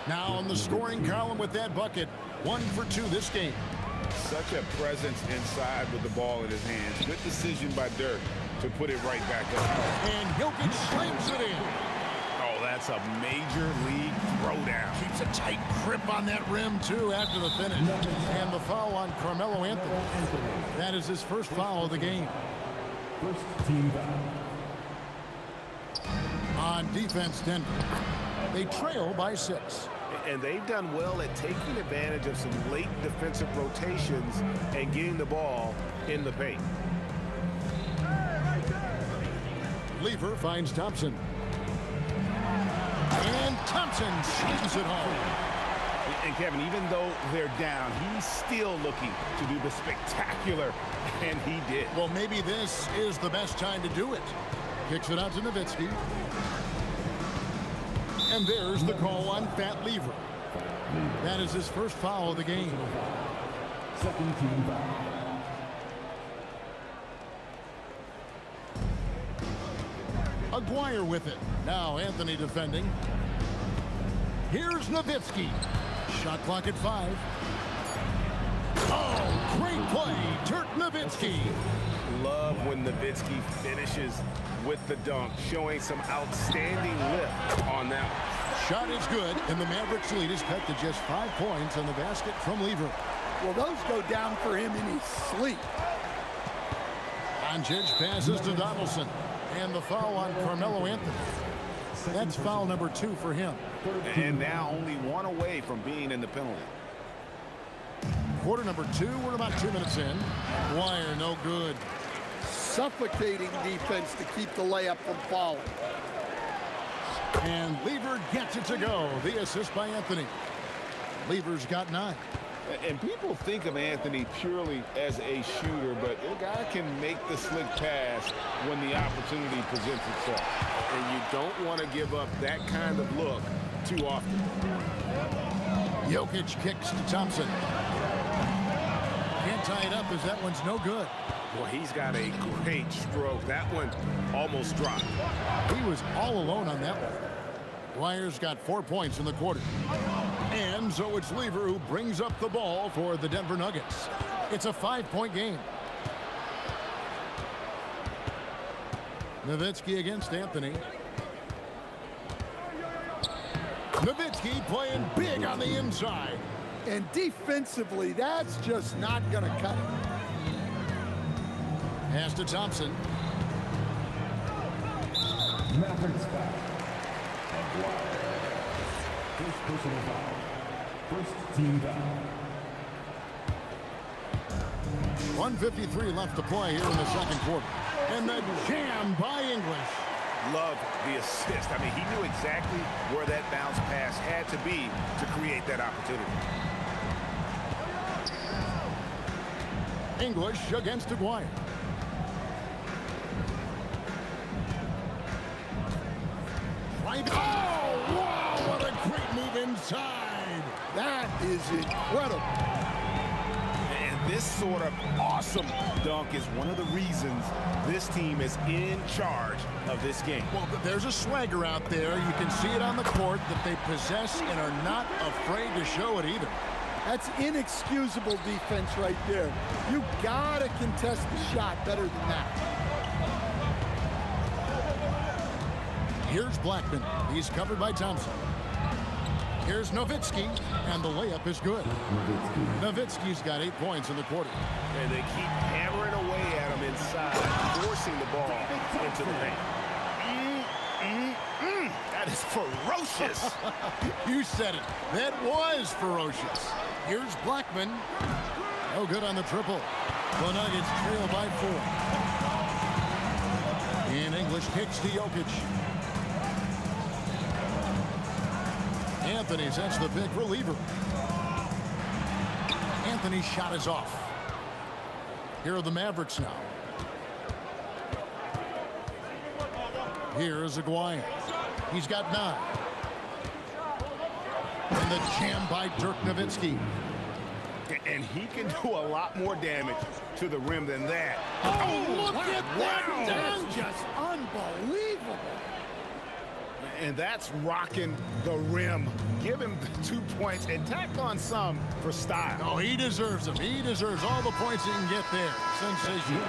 [SPEAKER 6] Now on the scoring column with that bucket. 1 for 2 this game.
[SPEAKER 7] Such a presence inside with the ball in his hands. Good decision by Dirk to put it right back up.
[SPEAKER 6] And Jokic slams it in.
[SPEAKER 7] Oh, that's a major league throwdown.
[SPEAKER 6] Keeps a tight grip on that rim, too, after the finish. And the foul on Carmelo Anthony. That is his first foul of the game.
[SPEAKER 5] First team foul.
[SPEAKER 6] On defense, Denver. They trail by 6.
[SPEAKER 2] And they've done well at taking advantage of some late defensive rotations and getting the ball in the paint.
[SPEAKER 6] Lever finds Thompson. And Thompson shoots it home.
[SPEAKER 7] And Kevin, even though they're down, he's still looking to do the spectacular, and he did.
[SPEAKER 6] Well, maybe this is the best time to do it. Kicks it out to Nowitzki. And there's the call on Fat Lever. That is his first foul of the game.
[SPEAKER 5] Second team foul.
[SPEAKER 6] Aguirre with it. Now Anthony defending. Here's Nowitzki. Shot clock at 5. Oh, great play. Dirk Nowitzki.
[SPEAKER 2] Love when Nowitzki finishes with the dunk, showing some outstanding lift on that one.
[SPEAKER 6] Shot is good, and the Mavericks lead is cut to just 5 points on the basket from Lever.
[SPEAKER 4] Well, those go down for him in his sleep.
[SPEAKER 6] Doncic passes to Donaldson. And the foul on Carmelo Anthony. That's foul number 2 for him.
[SPEAKER 7] And now only 1 away from being in the penalty.
[SPEAKER 6] Quarter number 2, we're about 2 minutes in. Wire, no good.
[SPEAKER 4] Suffocating defense to keep the layup from falling.
[SPEAKER 6] And Lever gets it to go. The assist by Anthony. Lever's got 9.
[SPEAKER 7] And people think of Anthony purely as a shooter, but a guy can make the slick pass when the opportunity presents itself.
[SPEAKER 2] And you don't want to give up that kind of look too often.
[SPEAKER 6] Jokic kicks to Thompson. Can't tie it up as that one's no good.
[SPEAKER 2] Well, he's got a great stroke. That one almost dropped.
[SPEAKER 6] He was all alone on that one. Dwyer's got 4 points in the quarter. And so it's Lever who brings up the ball for the Denver Nuggets. It's a 5-point game. Nowitzki against Anthony. Nowitzki playing big on the inside.
[SPEAKER 4] And defensively, that's just not going to cut it.
[SPEAKER 6] Pass to Thompson.
[SPEAKER 5] Mavericks foul. Aguirre. First personal foul. First team foul.
[SPEAKER 6] 1:53 left to play here in the second quarter. And the jam by English.
[SPEAKER 2] Love the assist. I mean, he knew exactly where that bounce pass had to be to create that opportunity.
[SPEAKER 6] English against Aguirre. Right. Oh, wow, what a great move inside.
[SPEAKER 4] That is incredible.
[SPEAKER 2] And this sort of awesome dunk is one of the reasons this team is in charge of this game.
[SPEAKER 6] Well, there's a swagger out there. You can see it on the court that they possess and are not afraid to show it either.
[SPEAKER 4] That's inexcusable defense right there. You gotta contest the shot better than that.
[SPEAKER 6] Here's Blackman. He's covered by Thompson. Here's Nowitzki, and the layup is good. Nowitzki's got 8 points in the quarter.
[SPEAKER 2] And they keep hammering away at him inside, forcing the ball into the paint. That is ferocious.
[SPEAKER 6] You said it. That was ferocious. Here's Blackman. No good on the triple. The Nuggets trail by 4. And English kicks to Jokic. Anthony sets the pick for Lever. Anthony's shot is off. Here are the Mavericks now. Here's Aguirre. He's got 9. And the jam by Dirk Nowitzki.
[SPEAKER 7] And he can do a lot more damage to the rim than that.
[SPEAKER 4] Oh, look at that dunk. Just unbelievable.
[SPEAKER 7] And that's rocking the rim. Give him the 2 points and tack on some for style.
[SPEAKER 6] Oh, he deserves them. He deserves all the points he can get there. Sensational.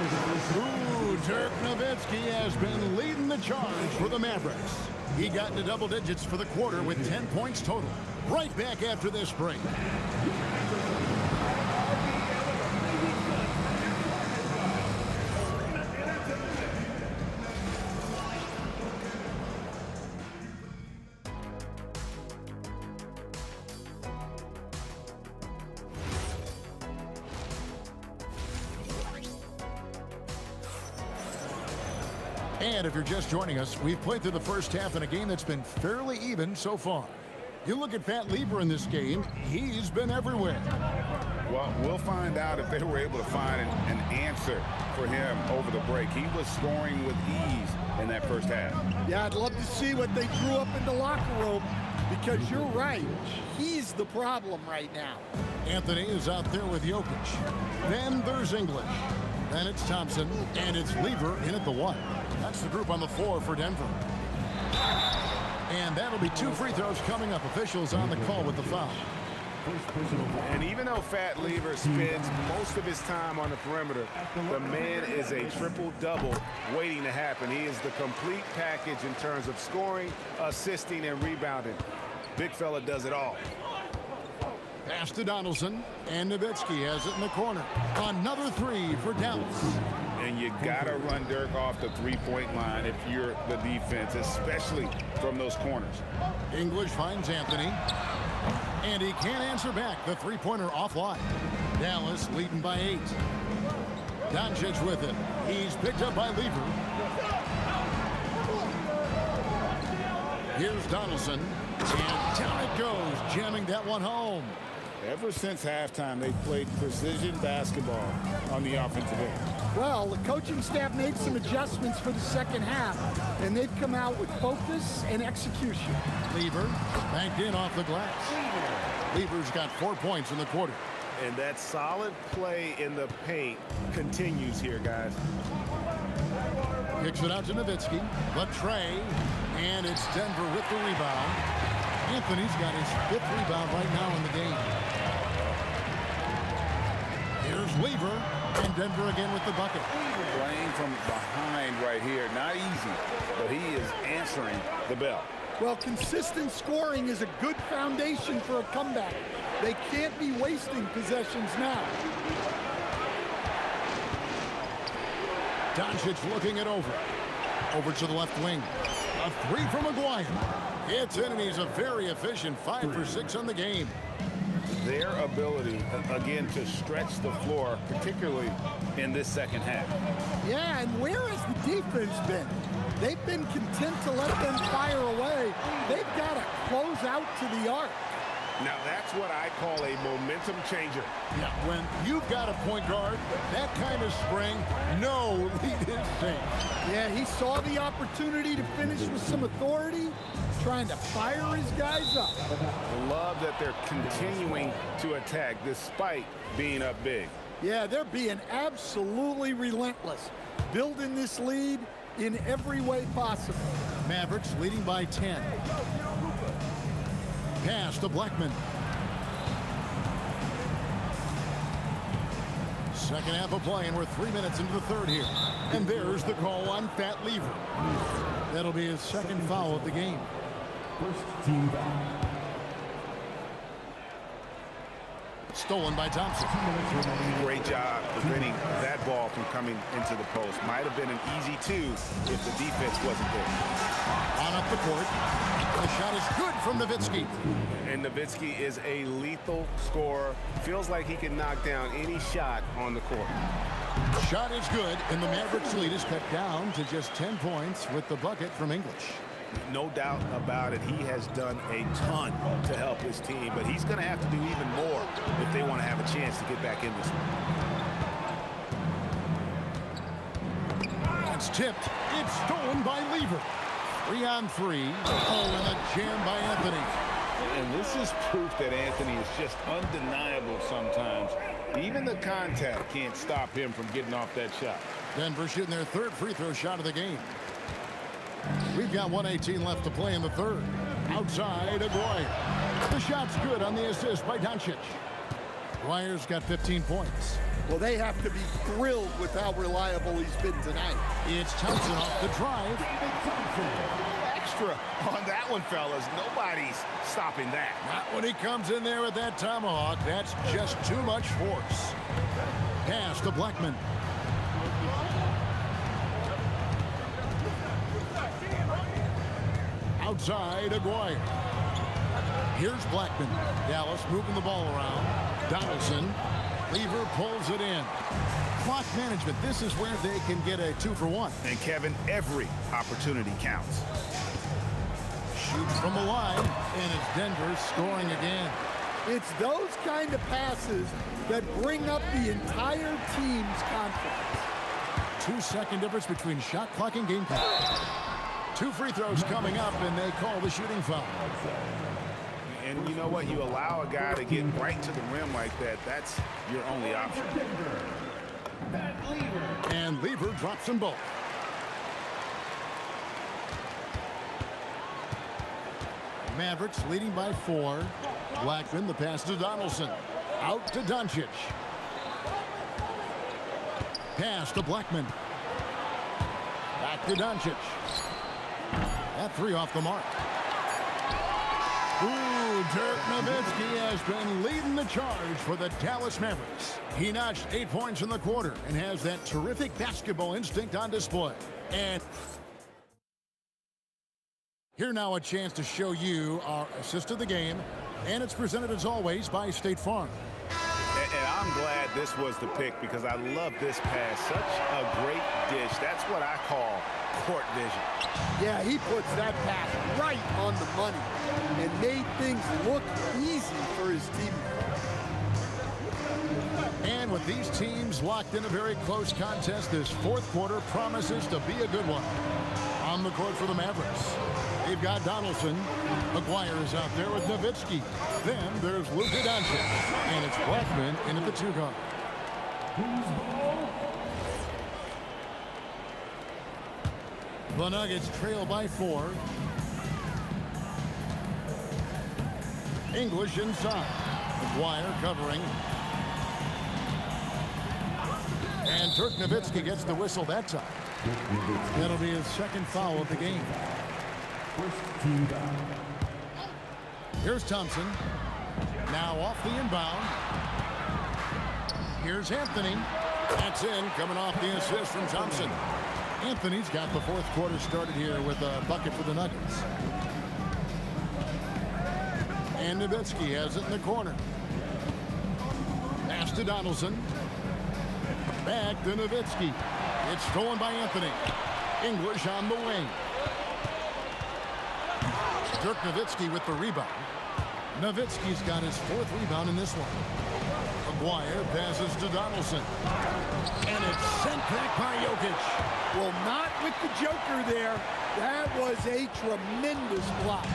[SPEAKER 6] Ooh, Dirk Nowitzki has been leading the charge for the Mavericks. He got into double digits for the quarter with 10 points total. Right back after this break. And if you're just joining us, we've played through the first half in a game that's been fairly even so far. You look at Fat Lever in this game, he's been everywhere.
[SPEAKER 7] Well, we'll find out if they were able to find an answer for him over the break. He was scoring with ease in that first half.
[SPEAKER 4] Yeah, I'd love to see what they drew up in the locker room, because you're right. He's the problem right now.
[SPEAKER 6] Anthony is out there with Jokic. Then there's English. Then it's Thompson, and it's Lever in at the 1. That's the group on the floor for Denver. And that'll be 2 free throws coming up. Officials on the call with the foul.
[SPEAKER 7] And even though Fat Lever spends most of his time on the perimeter, the man is a triple-double waiting to happen. He is the complete package in terms of scoring, assisting, and rebounding. Big fella does it all.
[SPEAKER 6] Pass to Donaldson, and Nowitzki has it in the corner. Another 3 for Dallas.
[SPEAKER 7] And you gotta run Dirk off the three-point line if you're the defense, especially from those corners.
[SPEAKER 6] English finds Anthony, and he can't answer back. The three-pointer offline. Dallas leading by 8. Doncic with it. He's picked up by Lever. Here's Donaldson, and down it goes, jamming that one home.
[SPEAKER 7] Ever since halftime, they've played precision basketball on the offensive end.
[SPEAKER 4] Well, the coaching staff made some adjustments for the second half, and they've come out with focus and execution.
[SPEAKER 6] Lever banked in off the glass. Lever's got 4 points in the quarter.
[SPEAKER 7] And that solid play in the paint continues here, guys.
[SPEAKER 6] Kicks it out to Nowitzki. The tray, and it's Denver with the rebound. Anthony's got his 5th rebound right now in the game. Here's Lever, and Denver again with the bucket.
[SPEAKER 7] Playing from behind right here. Not easy, but he is answering the bell.
[SPEAKER 4] Well, consistent scoring is a good foundation for a comeback. They can't be wasting possessions now.
[SPEAKER 6] Doncic looking it over. Over to the left wing. A 3 from Aguirre. It's in, and he's a very efficient 5 for 6 on the game.
[SPEAKER 7] Their ability, again, to stretch the floor, particularly in this second half.
[SPEAKER 4] Yeah, and where has the defense been? They've been content to let them fire away. They've got to close out to the arc.
[SPEAKER 7] Now, that's what I call a momentum changer.
[SPEAKER 6] Yeah, when you've got a point guard, that kind of spring, no lead is safe.
[SPEAKER 4] Yeah, he saw the opportunity to finish with some authority, trying to fire his guys up.
[SPEAKER 7] Love that they're continuing to attack despite being up big.
[SPEAKER 4] Yeah, they're being absolutely relentless, building this lead in every way possible.
[SPEAKER 6] Mavericks leading by 10. Pass to Blackman. Second half of play, and we're 3 minutes into the third here. And there's the call on Fat Lever. That'll be his second foul of the game.
[SPEAKER 5] First team foul.
[SPEAKER 6] Stolen by Thompson.
[SPEAKER 7] Great job preventing that ball from coming into the post. Might have been an easy 2 if the defense wasn't there.
[SPEAKER 6] On up the court. The shot is good from Nowitzki.
[SPEAKER 7] And Nowitzki is a lethal scorer. Feels like he can knock down any shot on the court.
[SPEAKER 6] Shot is good, and the Mavericks lead is cut down to just 10 points with the bucket from English.
[SPEAKER 7] No doubt about it. He has done a ton to help his team, but he's going to have to do even more if they want to have a chance to get back in this one.
[SPEAKER 6] That's tipped. It's stolen by Lever. 3-on-3. Oh, and a jam by Anthony.
[SPEAKER 8] And this is proof that Anthony is just undeniable sometimes. Even the contact can't stop him from getting off that shot.
[SPEAKER 6] Denver shooting their third free throw shot of the game. We've got 1:18 left to play in the third. Outside, Aguirre. The shot's good on the assist by Doncic. Aguirre's got 15 points.
[SPEAKER 4] Well, they have to be thrilled with how reliable he's been tonight.
[SPEAKER 6] It's Thompson off the drive.
[SPEAKER 7] Extra on that one, fellas. Nobody's stopping that.
[SPEAKER 6] Not when he comes in there with that tomahawk. That's just too much force. Pass to Blackman. Outside, Aguirre. Here's Blackman. Dallas moving the ball around. Donaldson. Lever pulls it in. Clock management. This is where they can get a 2-for-1.
[SPEAKER 7] And Kevin, every opportunity counts.
[SPEAKER 6] Shoots from the line, and it's Denver scoring again.
[SPEAKER 4] It's those kind of passes that bring up the entire team's confidence.
[SPEAKER 6] 2-second difference between shot clock and game clock. 2 free throws coming up, and they call the shooting foul.
[SPEAKER 7] And you know what? You allow a guy to get right to the rim like that. That's your only option.
[SPEAKER 6] And Lever drops them both. Mavericks leading by 4. Blackman, the pass to Donaldson. Out to Doncic. Pass to Blackman. Back to Doncic. That 3 off the mark. Ooh, Dirk Nowitzki has been leading the charge for the Dallas Mavericks. He notched 8 points in the quarter and has that terrific basketball instinct on display. And here now a chance to show you our assist of the game. And it's presented as always by State Farm.
[SPEAKER 7] And I'm glad this was the pick because I love this pass. Such a great dish. That's what I call court vision.
[SPEAKER 4] Yeah, he puts that pass right on the money and made things look easy for his team.
[SPEAKER 6] And with these teams locked in a very close contest, this fourth quarter promises to be a good one. On the court for the Mavericks, they've got Donaldson. Aguirre is out there with Nowitzki. Then there's Luka Doncic. And it's Blackman in at the 2 guard. The Nuggets trail by 4. English inside. Aguirre covering. And Dirk Nowitzki gets the whistle that time. That'll be his second foul of the game. Here's Thompson. Now off the inbound. Here's Anthony. That's in, coming off the assist from Thompson. Anthony's got the fourth quarter started here with a bucket for the Nuggets. And Nowitzki has it in the corner. Pass to Donaldson. Back to Nowitzki. It's stolen by Anthony. English on the wing. Dirk Nowitzki with the rebound. Nowitzki's got his 4th rebound in this one. Aguirre passes to Donaldson. And it's sent back by Jokic.
[SPEAKER 4] Well, not with the Joker there. That was a tremendous block.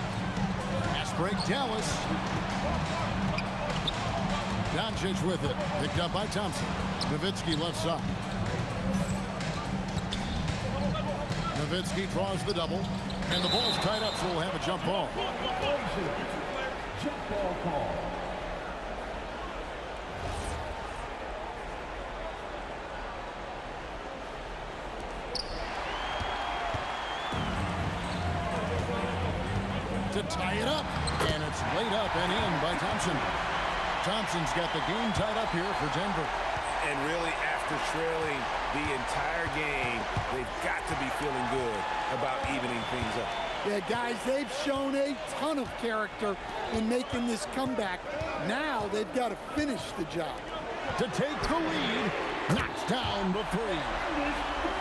[SPEAKER 6] Fast break, Dallas. Doncic with it. Picked up by Thompson. Nowitzki left side. Nowitzki draws the double. And the ball's tied up, so we'll have a jump ball.
[SPEAKER 5] Jump ball call.
[SPEAKER 6] To tie it up. And it's laid up and in by Thompson. Thompson's got the game tied up here for Denver.
[SPEAKER 7] And really, after trailing the entire game, they've got to be feeling good about evening things up.
[SPEAKER 4] Yeah, guys, they've shown a ton of character in making this comeback. Now they've got to finish the job.
[SPEAKER 6] To take the lead, knocks down the three.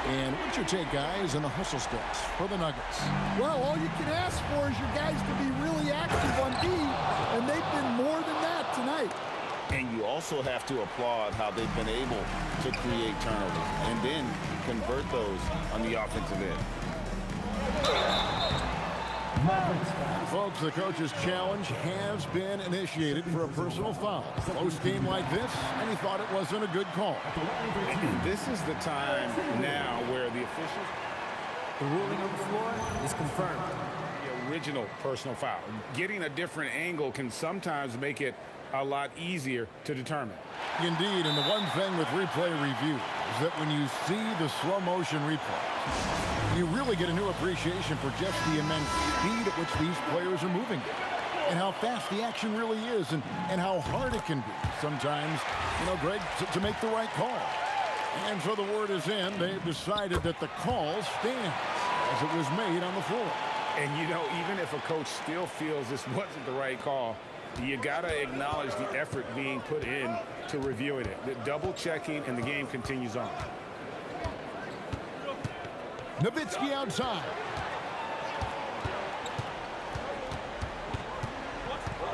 [SPEAKER 6] And what's your take, guys, in the hustle stats for the Nuggets?
[SPEAKER 4] Well, all you can ask for is your guys to be really active on D, and they've been more than that tonight.
[SPEAKER 8] And you also have to applaud how they've been able to create turnovers and then convert those on the offensive end.
[SPEAKER 6] Folks, the coach's challenge has been initiated for a personal foul. Close game like this, and he thought it wasn't a good call.
[SPEAKER 8] And this is the time now where the officials...
[SPEAKER 9] The ruling on the floor is confirmed.
[SPEAKER 8] The original personal foul. Getting a different angle can sometimes make it a lot easier to determine.
[SPEAKER 6] Indeed, and the one thing with replay review is that when you see the slow motion replay, you really get a new appreciation for just the immense speed at which these players are moving and how fast the action really is and how hard it can be sometimes, Greg, to make the right call. And so the word is in. They've decided that the call stands as it was made on the floor.
[SPEAKER 8] And, even if a coach still feels this wasn't the right call, you got to acknowledge the effort being put in to reviewing it. The double checking, and the game continues on.
[SPEAKER 6] Nowitzki outside.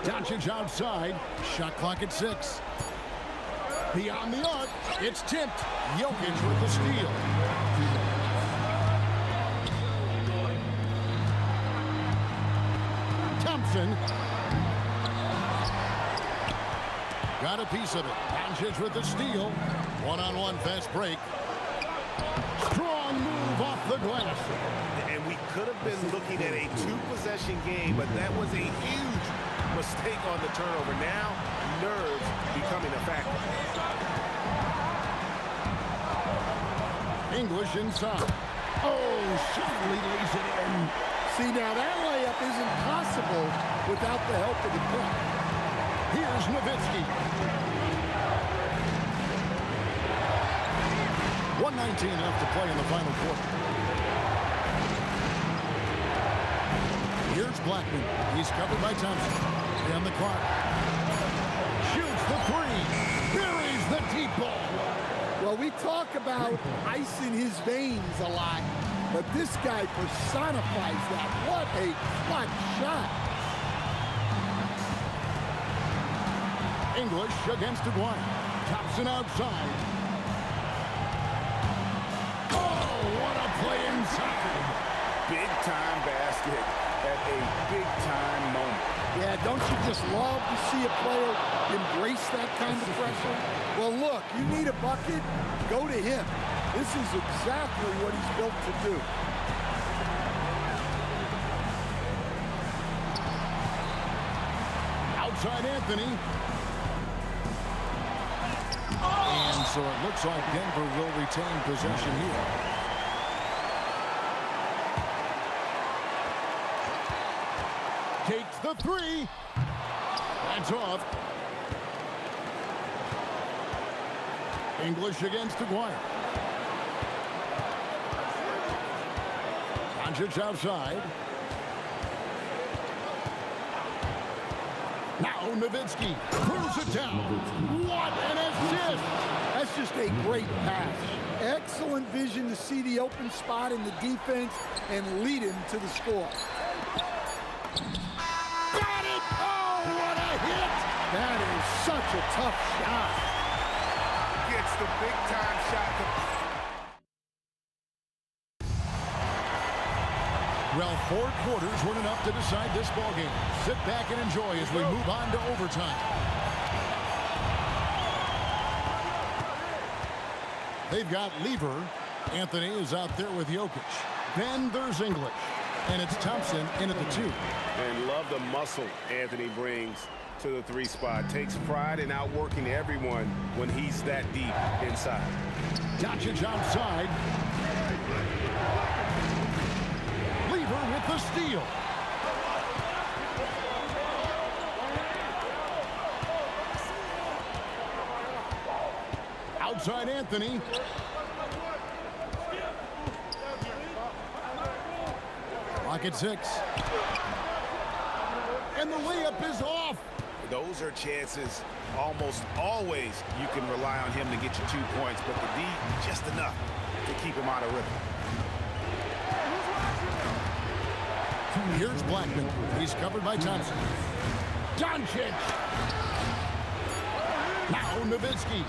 [SPEAKER 6] Doncic outside. Shot clock at 6. Beyond the arc. It's tipped. Jokic with the steal. Thompson. Got a piece of it. Doncic with the steal. One-on-one fast break. Strong move off the glass.
[SPEAKER 7] And we could have been looking at a two-possession game, but that was a huge mistake on the turnover. Now, nerves becoming a factor.
[SPEAKER 6] English inside. Oh, sharply lays it in.
[SPEAKER 4] See, now that layup isn't possible without the help of the puck.
[SPEAKER 6] Here's Nowitzki. 1:19 left to play in the final quarter. Here's Blackman. He's covered by Thompson. And the clock. Shoots the three. Buries the deep ball.
[SPEAKER 4] Well, we talk about ice in his veins a lot, but this guy personifies that. What a clutch shot.
[SPEAKER 6] English against Aguirre. Thompson outside. Oh, what a play inside.
[SPEAKER 8] Big-time basket at a big-time moment.
[SPEAKER 4] Yeah, don't you just love to see a player embrace that kind of pressure? Well, look, you need a bucket, go to him. This is exactly what he's built to do.
[SPEAKER 6] Outside Anthony. And so it looks like Denver will retain possession here. Takes the three. That's off. English against Aguirre. Doncic outside. Now Nowitzki throws it down. What an assist!
[SPEAKER 4] That's just a great pass. Excellent vision to see the open spot in the defense and lead him to the score.
[SPEAKER 6] Got it! Oh, what a hit!
[SPEAKER 4] That is such a tough shot.
[SPEAKER 7] Gets the big-time shot to...
[SPEAKER 6] Well, 4 quarters weren't enough to decide this ballgame. Sit back and enjoy as we move on to overtime. They've got Lever. Anthony is out there with Jokic. Then there's English. And it's Thompson in at the 2.
[SPEAKER 7] And love the muscle Anthony brings to the 3 spot. Takes pride in outworking everyone when he's that deep inside.
[SPEAKER 6] Doncic outside. Lever with the steal. outside Anthony. Clock at 6. And the layup is off.
[SPEAKER 7] Those are chances almost always you can rely on him to get you 2 points, but the D just enough to keep him out of rhythm.
[SPEAKER 6] Here's Blackman. He's covered by Thompson. Doncic. Now Nowitzki.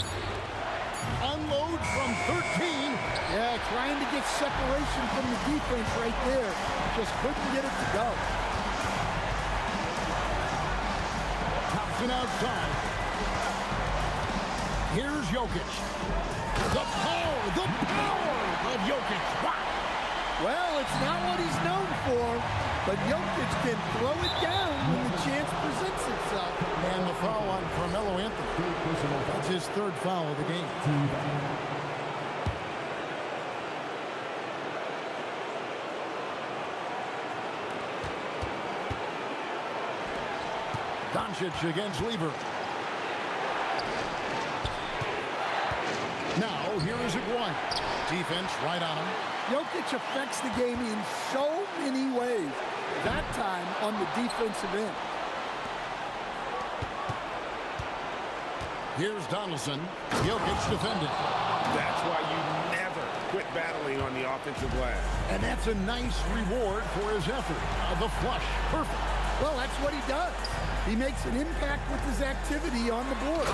[SPEAKER 6] Unloads from 13.
[SPEAKER 4] Yeah, trying to get separation from the defense right there. Just couldn't get it to go.
[SPEAKER 6] Thompson outside. Here's Jokic. The power of Jokic. Wow.
[SPEAKER 4] Well, it's not what he's known for, but Jokic can throw it down when the chance presents itself.
[SPEAKER 6] And the foul on Carmelo Anthony. That's his 3rd foul of the game. Doncic against Lever. Now, here is Iguan. Defense right on him.
[SPEAKER 4] Jokic affects the game in so many ways. That time on the defensive end.
[SPEAKER 6] Here's Donaldson. Jokic defended.
[SPEAKER 7] That's why you never quit battling on the offensive glass.
[SPEAKER 6] And that's a nice reward for his effort. The flush. Perfect.
[SPEAKER 4] Well, that's what he does. He makes an impact with his activity on the board.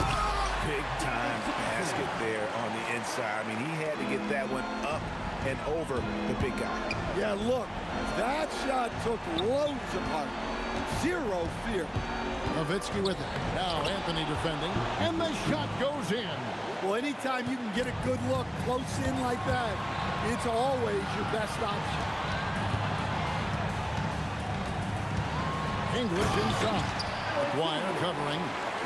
[SPEAKER 7] Big time basket there on the inside. I mean, he had to get that one up and over the big guy.
[SPEAKER 4] Yeah, look, that shot took loads apart. Zero fear.
[SPEAKER 6] Nowitzki with it. Now Anthony defending. And the shot goes in.
[SPEAKER 4] Well, anytime you can get a good look close in like that, it's always your best option.
[SPEAKER 6] English inside. Wire covering.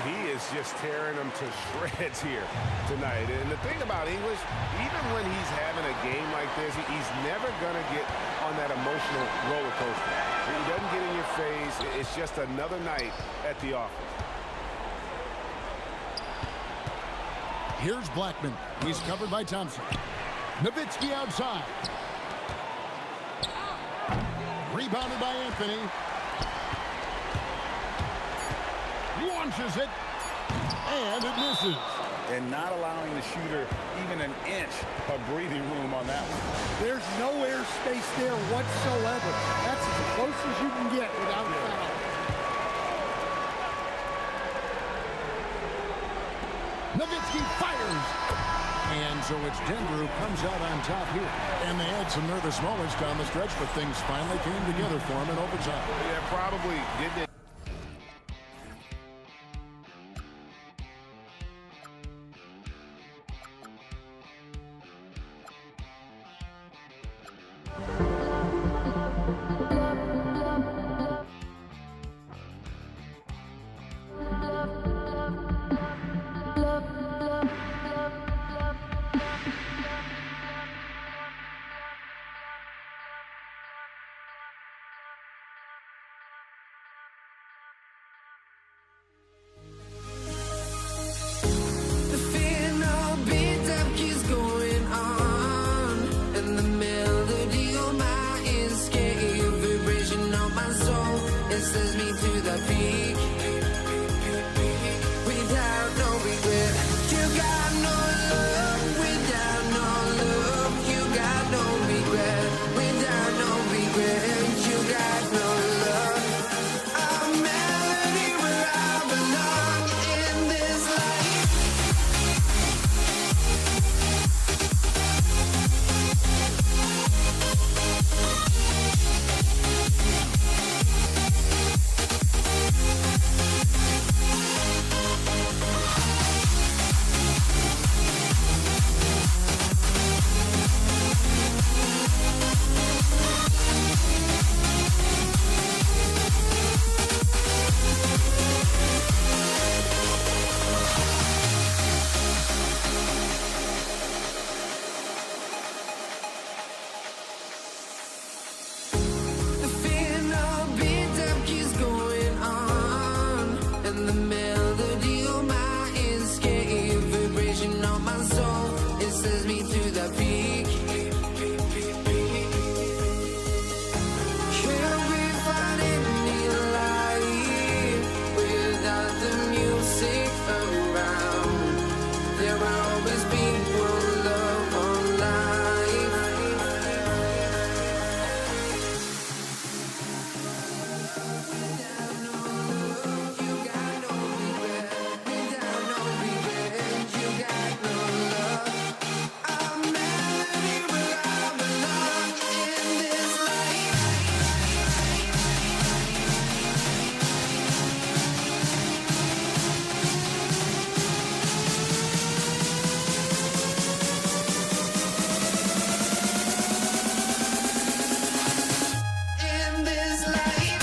[SPEAKER 7] He is just tearing them to shreds here tonight. And the thing about English, even when he's having a game like this, he's never going to get on that emotional roller coaster. He doesn't get in your face. It's just another night at the office.
[SPEAKER 6] Here's Blackman. He's covered by Thompson. Nowitzki outside. Rebounded by Anthony. Launches it. And it misses.
[SPEAKER 8] And not allowing the shooter even an inch of breathing room on that one.
[SPEAKER 4] There's no air space there whatsoever. That's as close as you can get without foul.
[SPEAKER 6] Nowitzki fires. And so it's Denver who comes out on top here. And they had some nervous moments down the stretch, but things finally came together for them in overtime.
[SPEAKER 7] Yeah, probably did it.
[SPEAKER 1] The fear no beat up keeps going on, and the melody of my pushes me to the peak. Can we find any light without the music around? There will always be one love on life. Without no love, you got no regret. Without no regret, you got no love. I'm melody where I belong in this life. In this life.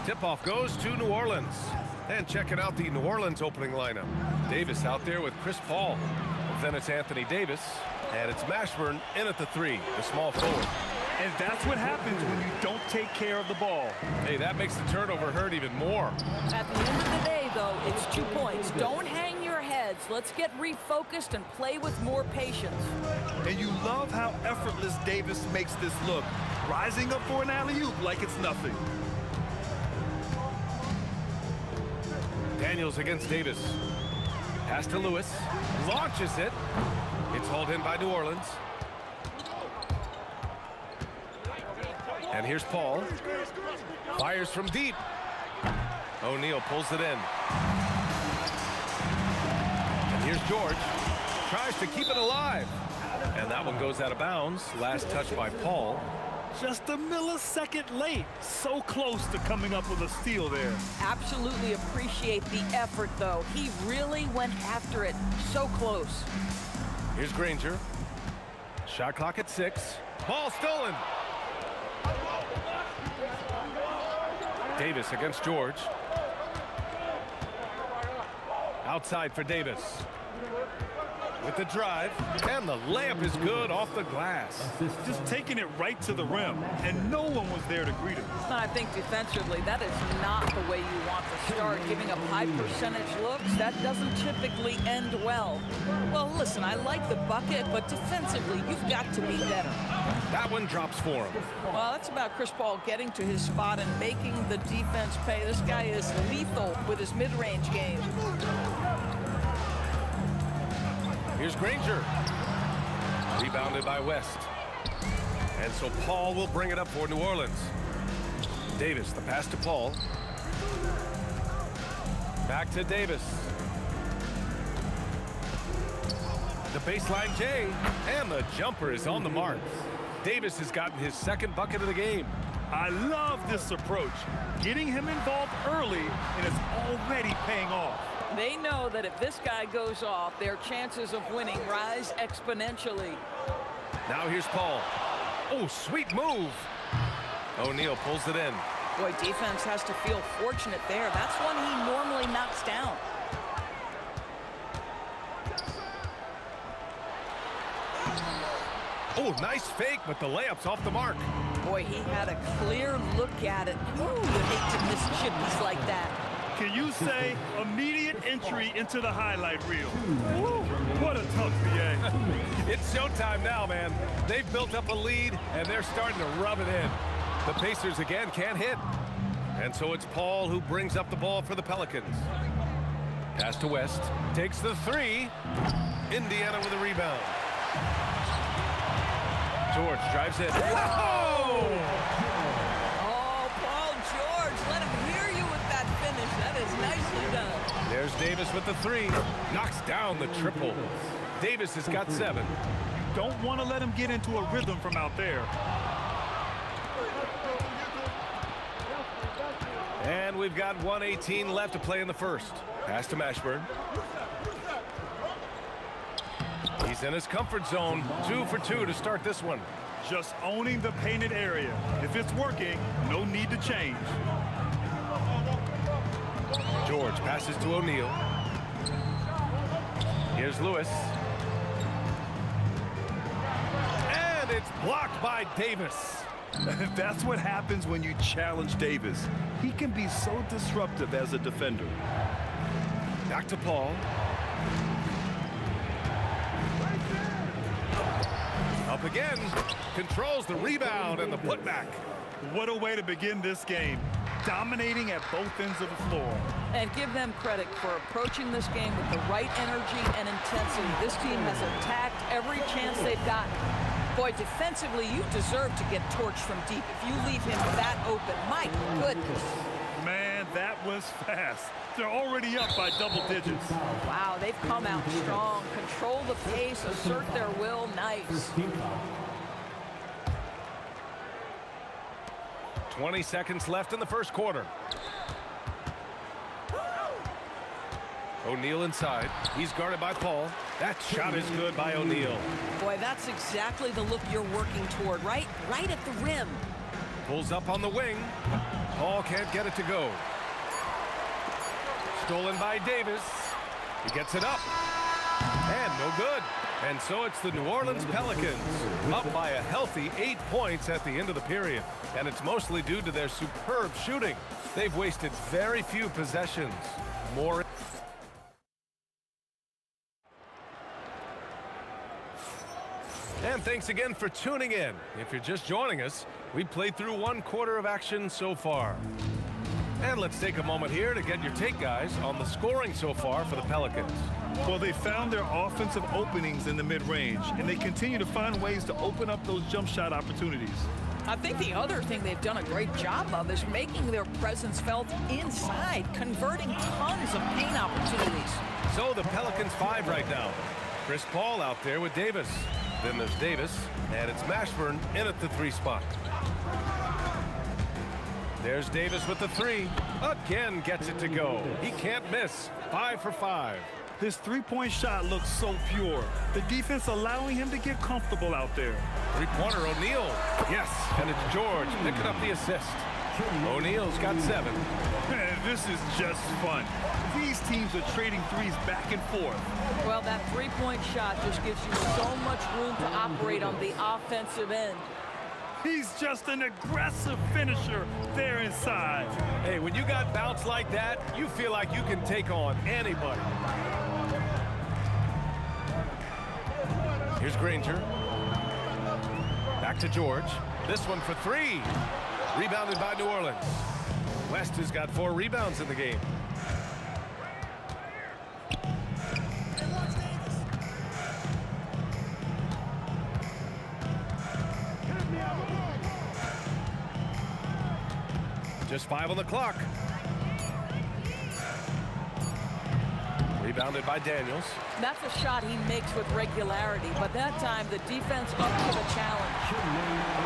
[SPEAKER 2] Tip-off goes to New Orleans. And checking out the New Orleans opening lineup. Davis out there with Chris Paul. Then it's Anthony Davis. And it's Mashburn in at the 3, the small forward.
[SPEAKER 3] And that's what happens when you don't take care of the ball.
[SPEAKER 2] Hey, that makes the turnover hurt even more.
[SPEAKER 10] At the end of the day, though, it's 2 points. Don't hang your heads. Let's get refocused and play with more patience.
[SPEAKER 3] And you love how effortless Davis makes this look. Rising up for an alley-oop like it's nothing.
[SPEAKER 2] Daniels against Davis. Pass to Lewis. Launches it. It's hauled in by New Orleans. And here's Paul. Fires from deep. O'Neal pulls it in. And here's George. Tries to keep it alive. And that one goes out of bounds. Last touch by Paul.
[SPEAKER 3] Just a millisecond late. So close to coming up with a steal there.
[SPEAKER 10] Absolutely appreciate the effort, though. He really went after it. So close.
[SPEAKER 2] Here's Granger. Shot clock at 6. Ball stolen. Davis against George. Outside for Davis. With the drive, and the layup is good off the glass.
[SPEAKER 3] Just taking it right to the rim, and no one was there to greet him.
[SPEAKER 10] I think defensively, that is not the way you want to start. Giving up high percentage looks, that doesn't typically end well. Well, listen, I like the bucket, but defensively, you've got to be better.
[SPEAKER 2] That one drops for him.
[SPEAKER 10] Well, that's about Chris Paul getting to his spot and making the defense pay. This guy is lethal with his mid-range game.
[SPEAKER 2] Here's Granger. Rebounded by West. And so Paul will bring it up for New Orleans. Davis, the pass to Paul. Back to Davis. The baseline J, and the jumper is on the mark. Davis has gotten his second bucket of the game.
[SPEAKER 3] I love this approach. Getting him involved early, and it's already paying off.
[SPEAKER 10] They know that if this guy goes off, their chances of winning rise exponentially.
[SPEAKER 2] Now here's Paul. Oh, sweet move. O'Neal pulls it in.
[SPEAKER 10] Boy, defense has to feel fortunate there. That's one he normally knocks down.
[SPEAKER 2] Oh, nice fake, but the layup's off the mark.
[SPEAKER 10] Boy, he had a clear look at it. Ooh, you hate to
[SPEAKER 3] say immediate entry into the highlight reel. Woo, what a tough PA.
[SPEAKER 2] It's showtime now, man. They've built up a lead, and they're starting to rub it in. The Pacers again can't hit. And so it's Paul who brings up the ball for the Pelicans. Pass to West. Takes the three. Indiana with a rebound. George drives in. Whoa!
[SPEAKER 10] Oh, Paul George, let him hear you with that finish. That is nicely done.
[SPEAKER 2] There's Davis with the three. Knocks down the triple. Davis has got 7.
[SPEAKER 3] Don't want to let him get into a rhythm from out there.
[SPEAKER 2] And we've got 1:18 left to play in the first. Pass to Mashburn. He's in his comfort zone. 2 for 2 to start this one.
[SPEAKER 3] Just owning the painted area. If it's working, no need to change.
[SPEAKER 2] George passes to O'Neal. Here's Lewis. And it's blocked by Davis.
[SPEAKER 3] That's what happens when you challenge Davis. He can be so disruptive as a defender.
[SPEAKER 2] Back to Paul. Up again. Controls the rebound and the putback.
[SPEAKER 3] What a way to begin this game. Dominating at both ends of the floor.
[SPEAKER 10] And give them credit for approaching this game with the right energy and intensity. This team has attacked every chance they've gotten. Boy, defensively, you deserve to get torched from deep if you leave him that open. My goodness.
[SPEAKER 3] Man, that was fast. They're already up by double digits.
[SPEAKER 10] Wow, they've come out strong. Control the pace, assert their will. Nice.
[SPEAKER 2] 20 seconds left in the first quarter. O'Neal inside. He's guarded by Paul. That shot is good by O'Neal.
[SPEAKER 10] Boy, that's exactly the look you're working toward, right? Right at the rim.
[SPEAKER 2] Pulls up on the wing. Paul can't get it to go. Stolen by Davis. He gets it up. And no good. And so it's the New Orleans Pelicans up by a healthy 8 points at the end of the period. And it's mostly due to their superb shooting. They've wasted very few possessions. More. And thanks again for tuning in. If you're just joining us, we've played through 1 quarter of action so far. And let's take a moment here to get your take, guys, on the scoring so far for the Pelicans.
[SPEAKER 3] Well, they found their offensive openings in the mid-range, and they continue to find ways to open up those jump shot opportunities.
[SPEAKER 10] I think the other thing they've done a great job of is making their presence felt inside, converting tons of paint opportunities.
[SPEAKER 2] So the Pelicans 5 right now. Chris Paul out there with Davis. Then there's Davis, and it's Mashburn in at the 3 spot. There's Davis with the 3. Again gets it to go. He can't miss. 5 for 5.
[SPEAKER 3] This three-point shot looks so pure. The defense allowing him to get comfortable out there.
[SPEAKER 2] Three-pointer O'Neal. Yes, and it's George picking up the assist. O'Neal's got 7.
[SPEAKER 3] Man, this is just fun. These teams are trading threes back and forth.
[SPEAKER 10] Well, that three-point shot just gives you so much room to operate on the offensive end.
[SPEAKER 3] He's just an aggressive finisher there inside.
[SPEAKER 2] Hey, when you got bounce like that, you feel like you can take on anybody. Here's Granger. Back to George. This one for 3. Rebounded by New Orleans. West has got 4 rebounds in the game. Just 5 on the clock. Rebounded by Daniels.
[SPEAKER 10] That's a shot he makes with regularity, but that time the defense up to the challenge.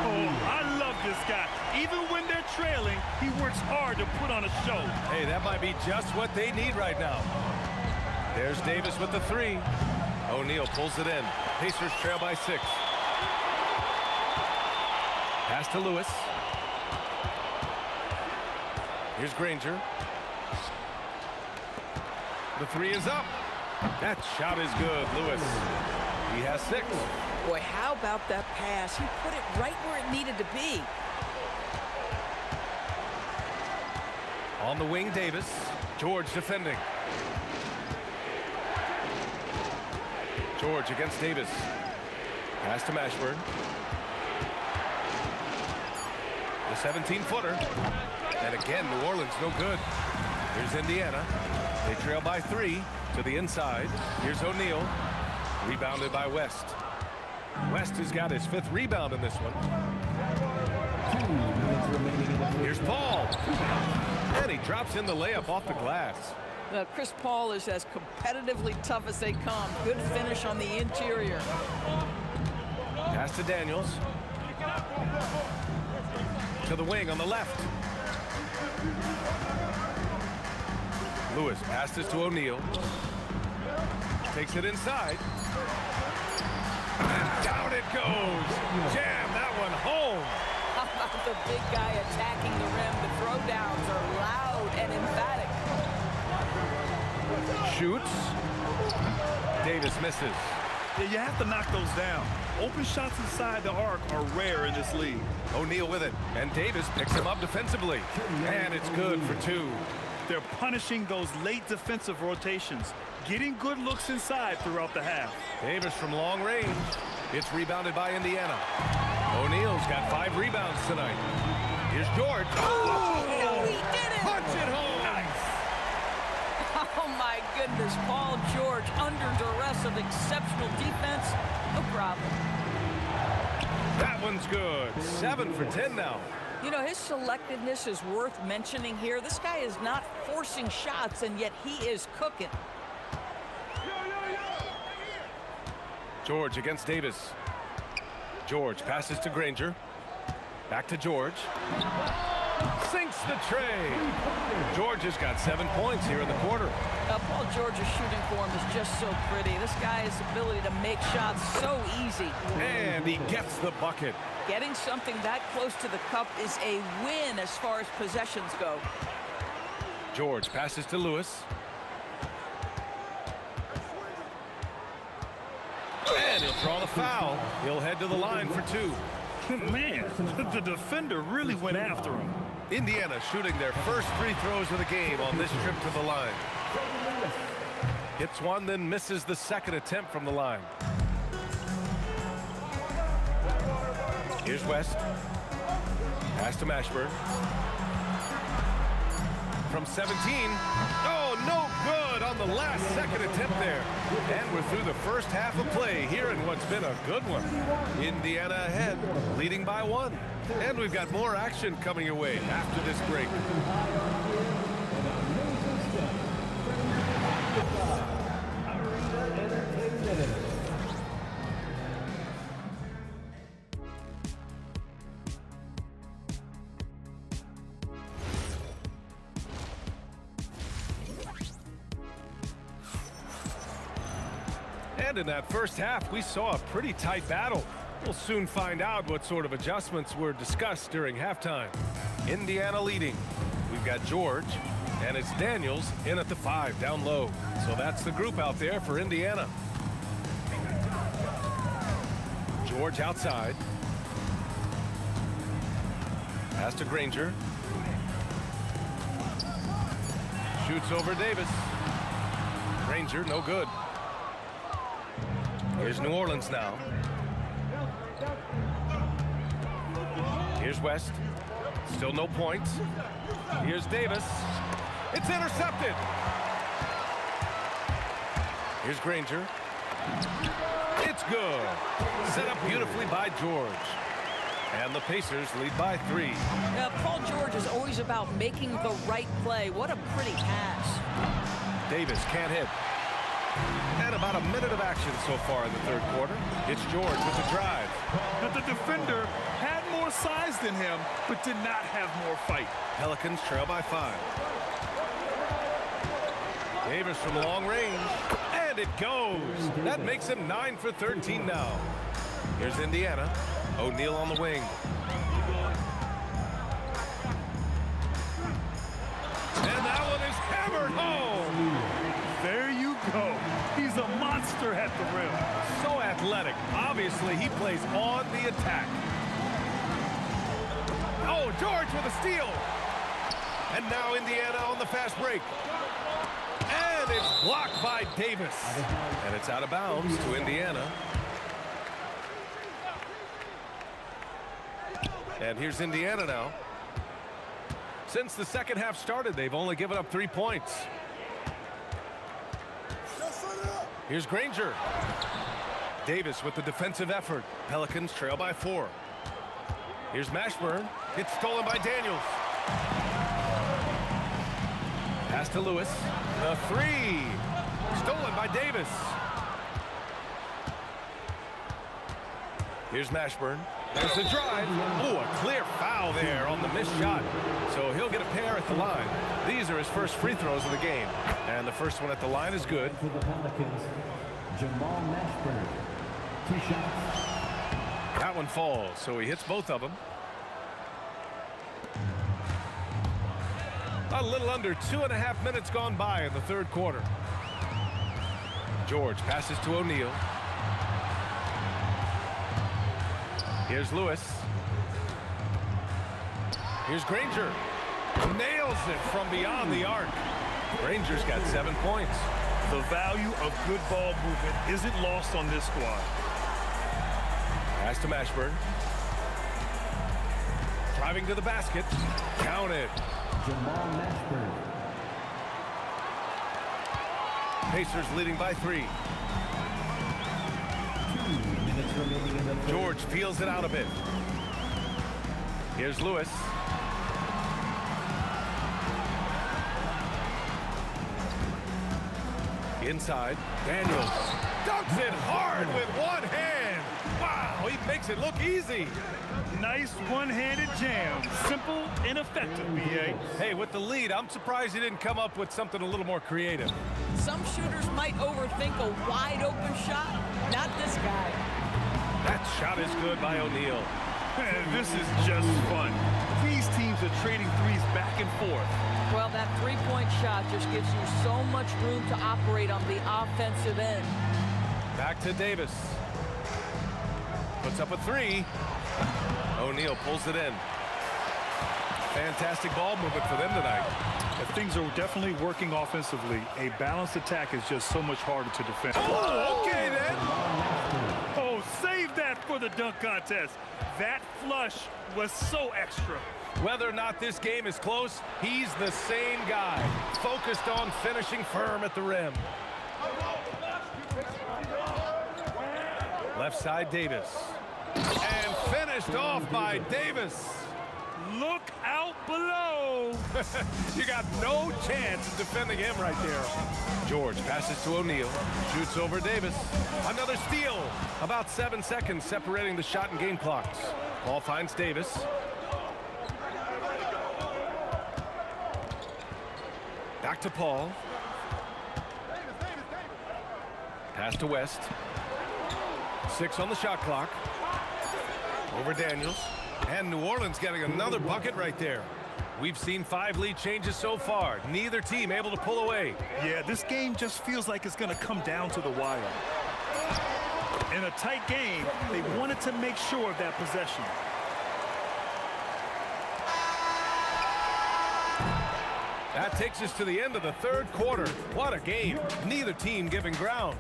[SPEAKER 3] Oh, I love this guy. Even when they're trailing, he works hard to put on a show.
[SPEAKER 2] Hey, that might be just what they need right now. There's Davis with the 3. O'Neal pulls it in. Pacers trail by 6. Pass to Lewis. Here's Granger. The 3 is up. That shot is good, Lewis. He has 6.
[SPEAKER 10] Boy, how about that pass? He put it right where it needed to be.
[SPEAKER 2] On the wing, Davis. George defending. George against Davis. Pass to Mashburn. The 17-footer. And again, New Orleans no good. Here's Indiana. They trail by 3 to the inside. Here's O'Neal. Rebounded by West. West has got his 5th rebound in this one.
[SPEAKER 5] 2 minutes remaining in the first.
[SPEAKER 2] Here's Paul. And he drops in the layup off the glass.
[SPEAKER 10] Chris Paul is as competitively tough as they come. Good finish on the interior.
[SPEAKER 2] Pass to Daniels. To the wing on the left. Lewis passes to O'Neal. Takes it inside. And down it goes. Jam that one home.
[SPEAKER 10] How about the big guy attacking the rim? The throwdowns are loud and emphatic.
[SPEAKER 2] Shoots. Davis misses.
[SPEAKER 3] Yeah, you have to knock those down. Open shots inside the arc are rare in this league.
[SPEAKER 2] O'Neal with it. And Davis picks him up defensively. And it's good for 2.
[SPEAKER 3] They're punishing those late defensive rotations, getting good looks inside throughout the half.
[SPEAKER 2] Davis from long range. It's rebounded by Indiana. O'Neal's got 5 rebounds tonight. Here's George.
[SPEAKER 10] Oh, he did it!
[SPEAKER 2] Punch it home.
[SPEAKER 3] Nice.
[SPEAKER 10] Oh, my goodness. Paul George under duress of exceptional defense. No problem.
[SPEAKER 2] That one's good. 7 for 10 now.
[SPEAKER 10] You know, his selectiveness is worth mentioning here. This guy is not forcing shots, and yet he is cooking.
[SPEAKER 2] George against Davis. George passes to Granger. Back to George. Sinks the tray. George has got 7 points here in the quarter.
[SPEAKER 10] Paul George's shooting form is just so pretty. This guy's ability to make shots so easy.
[SPEAKER 2] And he gets the bucket.
[SPEAKER 10] Getting something that close to the cup is a win as far as possessions go.
[SPEAKER 2] George passes to Lewis. And he'll draw the foul. He'll head to the line for 2.
[SPEAKER 3] Man, the defender really went after him.
[SPEAKER 2] Indiana shooting their first 3 throws of the game on this trip to the line. Hits one, then misses the 2nd attempt from the line. Here's West. Pass to Mashburn. From 17. Oh, no good on the last 2nd attempt there. And we're through the first half of play here in what's been a good one. Indiana ahead, leading by 1. And we've got more action coming your way after this break. And in that first half, we saw a pretty tight battle. We'll soon find out what sort of adjustments were discussed during halftime. Indiana leading. We've got George, and it's Daniels in at the 5, down low. So that's the group out there for Indiana. George outside. Pass to Granger. Shoots over Davis. Granger, no good. Here's New Orleans now. Here's West. Still no points. Here's Davis. It's intercepted. Here's Granger. It's good. Set up beautifully by George. And the Pacers lead by 3.
[SPEAKER 10] Paul George is always about making the right play. What a pretty pass.
[SPEAKER 2] Davis can't hit. And about a minute of action so far in the 3rd quarter. It's George with the drive.
[SPEAKER 3] But the defender had more size than him, but did not have more fight.
[SPEAKER 2] Pelicans trail by 5. Davis from long range. And it goes. That makes him 9 for 13 now. Here's Indiana. O'Neal on the wing. And that one is hammered home.
[SPEAKER 3] There you go. He's a monster at the rim.
[SPEAKER 2] So athletic. Obviously, he plays on the attack. Oh, George with a steal. And now Indiana on the fast break. And it's blocked by Davis. And it's out of bounds to Indiana. And here's Indiana now. Since the second half started, they've only given up 3 points. Here's Granger. Davis with the defensive effort. Pelicans trail by 4. Here's Mashburn. It's stolen by Daniels. Pass to Lewis. The 3. Stolen by Davis. Here's Mashburn. There's the drive. Oh, a clear foul there on the missed shot. So he'll get a pair at the line. These are his first free throws of the game. And the first one at the line is good.
[SPEAKER 5] For the Pelicans, Jamal Mashburn. 2 shots.
[SPEAKER 2] That one falls, so he hits both of them. A little under 2.5 minutes gone by in the third quarter. George passes to O'Neal. Here's Lewis. Here's Granger. Nails it from beyond the arc. Granger's got 7 points.
[SPEAKER 3] The value of good ball movement isn't lost on this squad.
[SPEAKER 2] Pass to Mashburn. Driving to the basket. Count it.
[SPEAKER 5] Jamal Mashburn.
[SPEAKER 2] Pacers leading by 3.
[SPEAKER 5] 2 minutes remaining in the third.
[SPEAKER 2] George peels it out a bit. Here's Lewis. Inside. Daniels dunks it hard with one hand. Wow, he makes it look easy.
[SPEAKER 3] Nice one-handed jam. Simple and effective, B.A.
[SPEAKER 2] Hey, with the lead, I'm surprised he didn't come up with something a little more creative.
[SPEAKER 10] Some shooters might overthink a wide open shot. Not this guy.
[SPEAKER 2] That shot is good by O'Neal.
[SPEAKER 3] Man, this is just fun. These teams are trading threes back and forth.
[SPEAKER 10] Well, that three-point shot just gives you so much room to operate on the offensive end.
[SPEAKER 2] Back to Davis. Puts up a 3. O'Neal pulls it in. Fantastic ball movement for them tonight.
[SPEAKER 3] If things are definitely working offensively, a balanced attack is just so much harder to defend.
[SPEAKER 2] Oh, okay then.
[SPEAKER 3] Oh, save that for the dunk contest. That flush was so extra.
[SPEAKER 2] Whether or not this game is close, he's the same guy. Focused on finishing firm at the rim. Left side, Davis. And finished off by Davis.
[SPEAKER 3] Look out below.
[SPEAKER 2] You got no chance of defending him right there. George passes to O'Neal. Shoots over Davis. Another steal. About 7 seconds separating the shot and game clocks. Ball finds Davis. Back to Paul. Pass to West. 6 on the shot clock. Over Daniels. And New Orleans getting another bucket right there. We've seen 5 lead changes so far. Neither team able to pull away.
[SPEAKER 3] Yeah, this game just feels like it's going to come down to the wire. In a tight game, they wanted to make sure of that possession.
[SPEAKER 2] That takes us to the end of the third quarter. What a game. Neither team giving ground.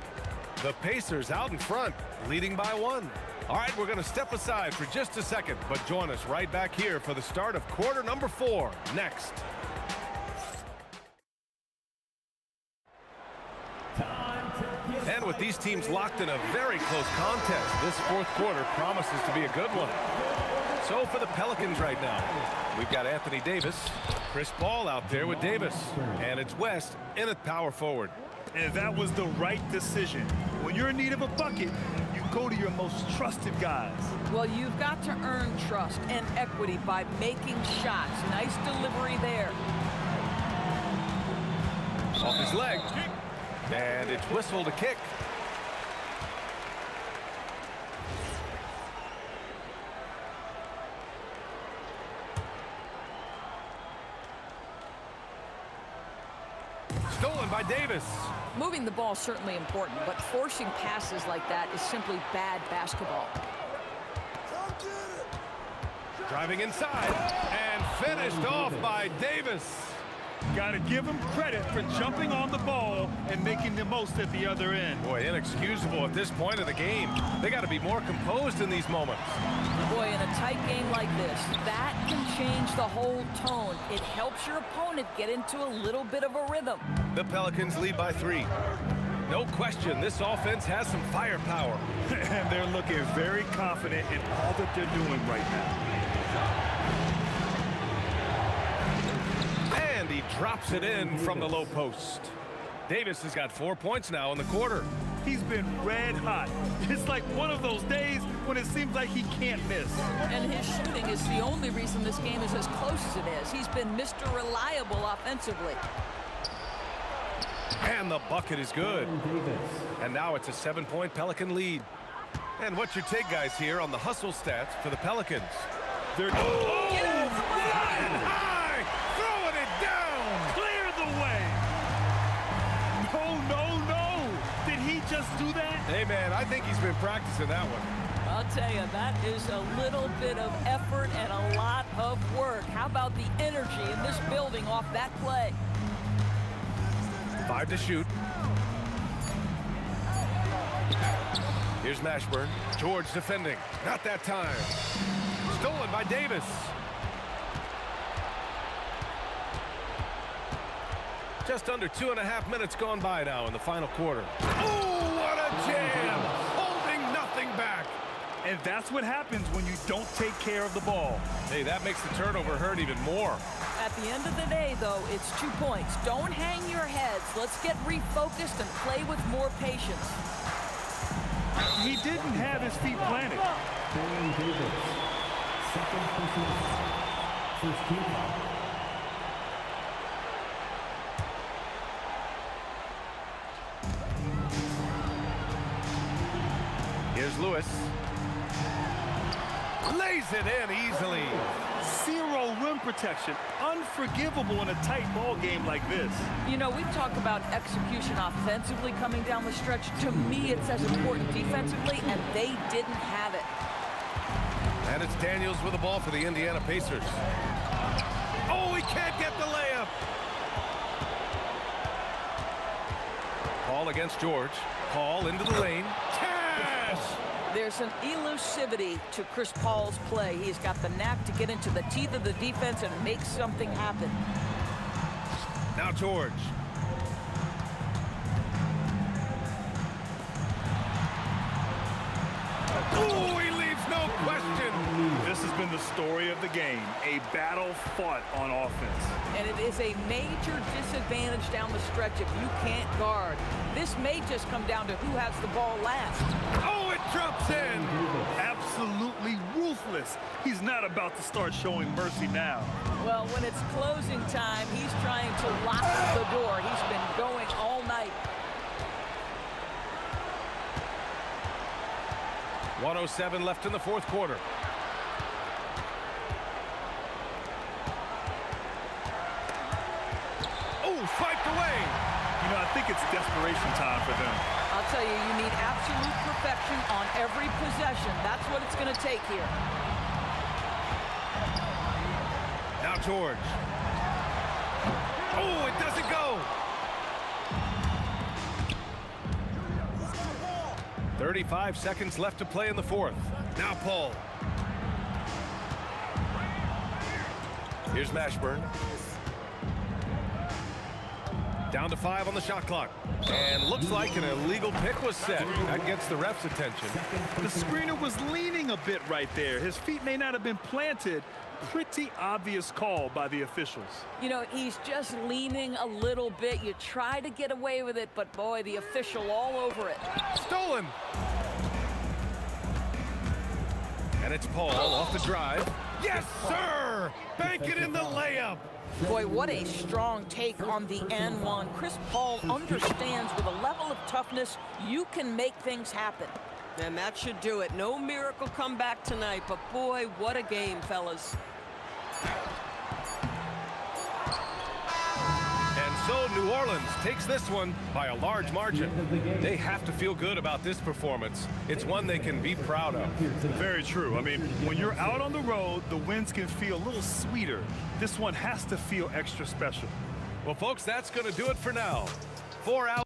[SPEAKER 2] The Pacers out in front, leading by 1. All right, we're going to step aside for just a second, but join us right back here for the start of quarter number 4 next. And with these teams locked in a very close contest, this fourth quarter promises to be a good one. So for the Pelicans right now, we've got Anthony Davis, Chris Paul out there with Davis, and it's West in at power forward.
[SPEAKER 3] And that was the right decision. When you're in need of a bucket, you go to your most trusted guys.
[SPEAKER 10] Well, you've got to earn trust and equity by making shots. Nice delivery there.
[SPEAKER 2] Off his leg. And it's whistled a kick. Stolen by Davis.
[SPEAKER 10] Moving the ball is certainly important, but forcing passes like that is simply bad basketball.
[SPEAKER 2] Driving inside and Finished off by Davis.
[SPEAKER 3] Got to give him credit for jumping on the ball and making the most at the other end.
[SPEAKER 2] Boy, inexcusable at this point of the game. They got to be more composed in these moments.
[SPEAKER 10] Boy, in a tight game like this, that can change the whole tone. It helps your opponent get into a little bit of a rhythm.
[SPEAKER 2] The Pelicans lead by 3. No question, this offense has some firepower.
[SPEAKER 3] And they're looking very confident in all that they're doing right now.
[SPEAKER 2] And he drops it in from the low post. Davis has got 4 points now in the quarter.
[SPEAKER 3] He's been red hot. It's like one of those days when it seems like he can't miss.
[SPEAKER 10] And his shooting is the only reason this game is as close as it is. He's been Mr. Reliable offensively.
[SPEAKER 2] And the bucket is good. And now it's a 7-point Pelican lead. And what's your take, guys, here on the hustle stats for the Pelicans?
[SPEAKER 3] They're
[SPEAKER 2] High! Throwing it down!
[SPEAKER 3] clear the way. No. Did he just do that?
[SPEAKER 2] Hey, man, I think he's been practicing that one.
[SPEAKER 10] I'll tell you, that is a little bit of effort and a lot of work. How about the energy in this building off that play?
[SPEAKER 2] 5 to shoot. Here's Mashburn. George defending. Not that time. Stolen by Davis. Just under 2.5 minutes gone by now in the final quarter. Oh, what a jam! Holding nothing back.
[SPEAKER 3] And that's what happens when you don't take care of the ball.
[SPEAKER 2] Hey, that makes the turnover hurt even more.
[SPEAKER 10] At the end of the day, though, it's 2 points. Don't hang your heads. Let's get refocused and play with more patience.
[SPEAKER 3] He didn't have his feet planted.
[SPEAKER 5] Damian Davis. Second personal foul. First team foul.
[SPEAKER 2] Here's Lewis. Lays it in easily.
[SPEAKER 3] Zero rim protection. Unforgivable in a tight ball game like this.
[SPEAKER 10] You know, we've talked about execution offensively coming down the stretch. To me, it's as important defensively, and they didn't have it.
[SPEAKER 2] And it's Daniels with the ball for the Indiana Pacers. Oh, he can't get the layup. Paul against George. Paul into the lane. Cash!
[SPEAKER 10] There's an elusivity to Chris Paul's play. He's got the knack to get into the teeth of the defense and make something happen.
[SPEAKER 2] Now George. Oh, he leaves no question.
[SPEAKER 3] This has been the story of the game. A battle fought on offense.
[SPEAKER 10] And it is a major disadvantage down the stretch if you can't guard. This may just come down to who has the ball last.
[SPEAKER 2] Oh, it drops in.
[SPEAKER 3] Absolutely ruthless. He's not about to start showing mercy now.
[SPEAKER 10] Well, when it's closing time, he's trying to lock the door. He's been going all night.
[SPEAKER 2] 1:07 left in the fourth quarter. Oh, swiped away.
[SPEAKER 3] You know, I think it's desperation time for them.
[SPEAKER 10] I'll tell you, you need absolute perfection on every possession. That's what it's going to take here.
[SPEAKER 2] Now George. Oh, it doesn't go. 35 seconds left to play in the fourth. Now Paul. Here's Mashburn. Down to 5 on the shot clock. And looks like an illegal pick was set. That gets the ref's attention.
[SPEAKER 3] The screener was leaning a bit right there. His feet may not have been planted. Pretty obvious call by the officials.
[SPEAKER 10] You know, he's just leaning a little bit. You try to get away with it, but boy, the official all over it.
[SPEAKER 2] Stolen. And it's Paul off the drive. Yes, sir! Bank it in the layup.
[SPEAKER 10] Boy, what a strong take on the N1. Chris Paul understands with a level of toughness, you can make things happen.
[SPEAKER 11] And that should do it. No miracle comeback tonight, but boy, what a game, fellas.
[SPEAKER 2] And so New Orleans takes this one by a large margin. They have to feel good about this performance. It's one they can be proud of.
[SPEAKER 3] Very true. I mean, when you're out on the road, the wins can feel a little sweeter. This one has to feel extra special.
[SPEAKER 2] Well, folks, that's going to do it for now. 4 out.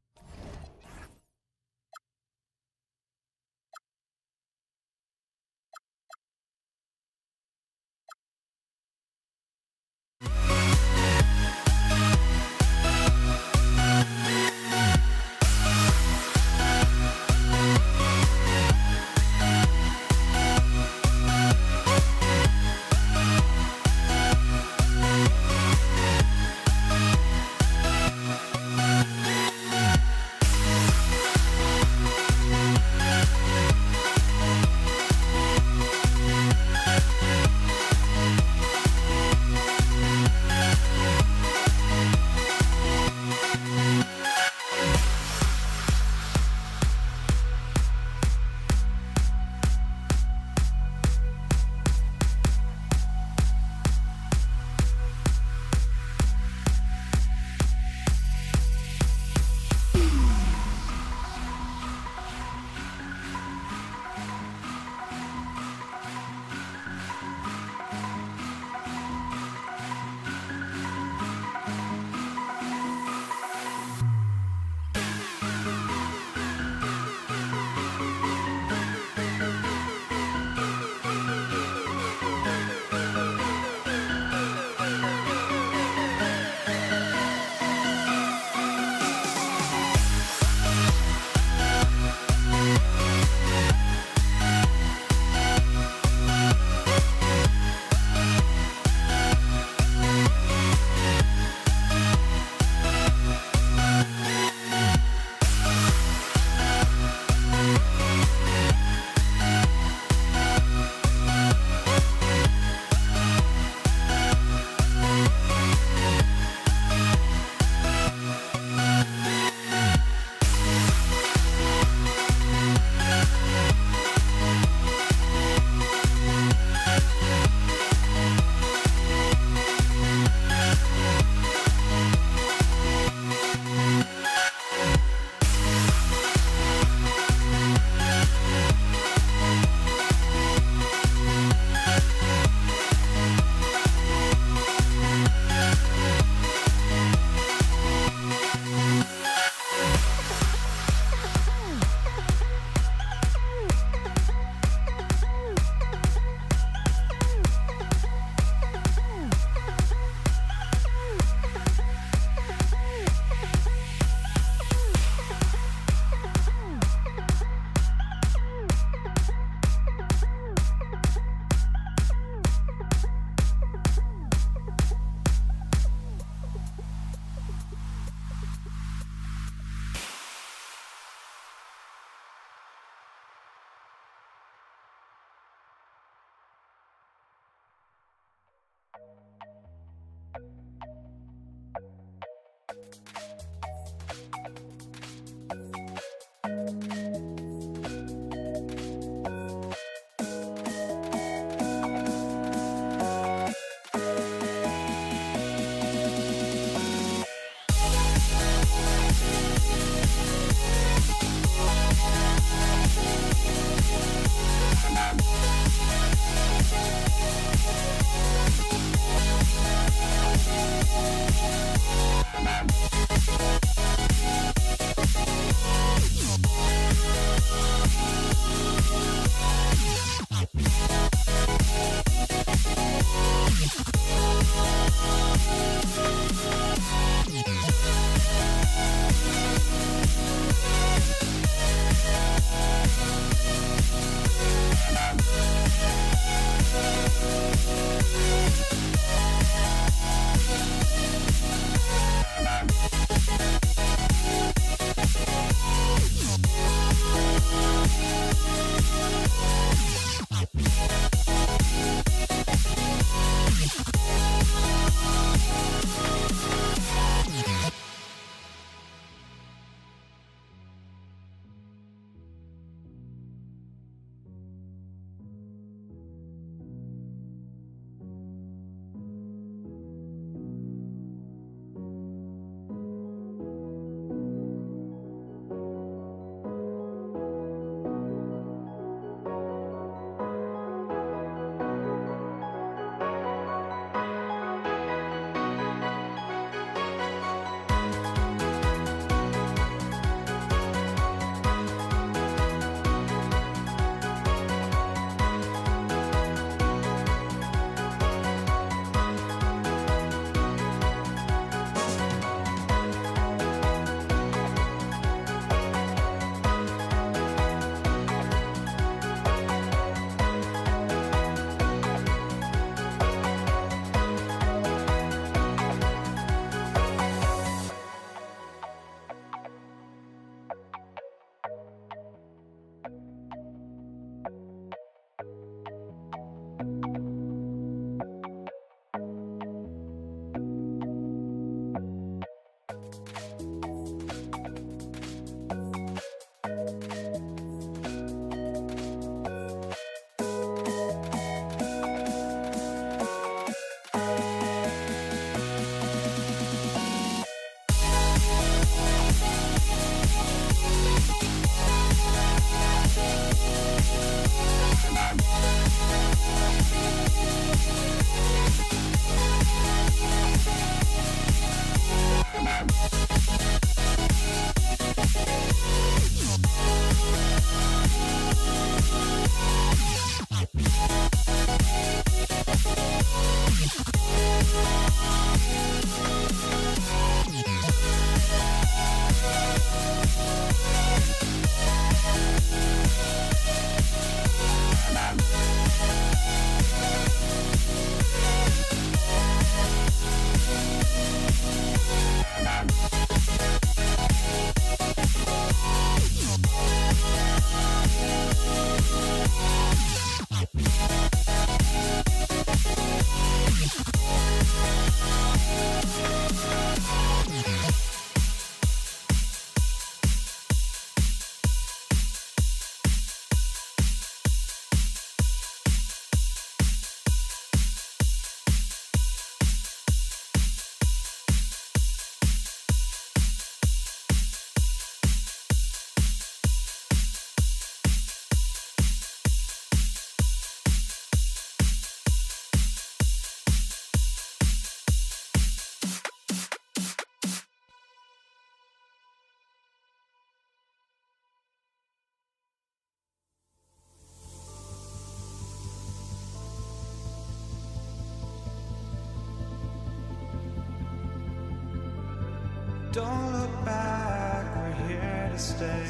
[SPEAKER 1] Don't look back, we're here to stay.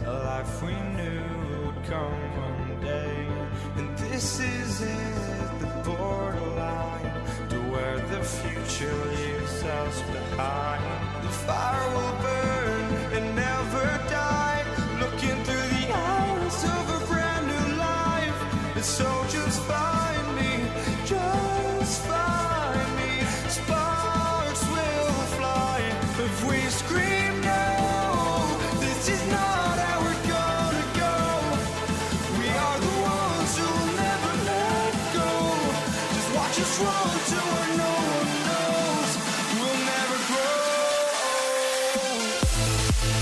[SPEAKER 1] A life we knew would come one day. And this is it, the borderline to where the future leaves us behind. The fire will burn and never die, looking through the eyes of a brand new life. And so just find me, just find me. Sparks will fly if we scream no. This is not how we're gonna go. We are the ones who will never let go. Just watch us run to where no one knows. We'll never grow. We'll never grow.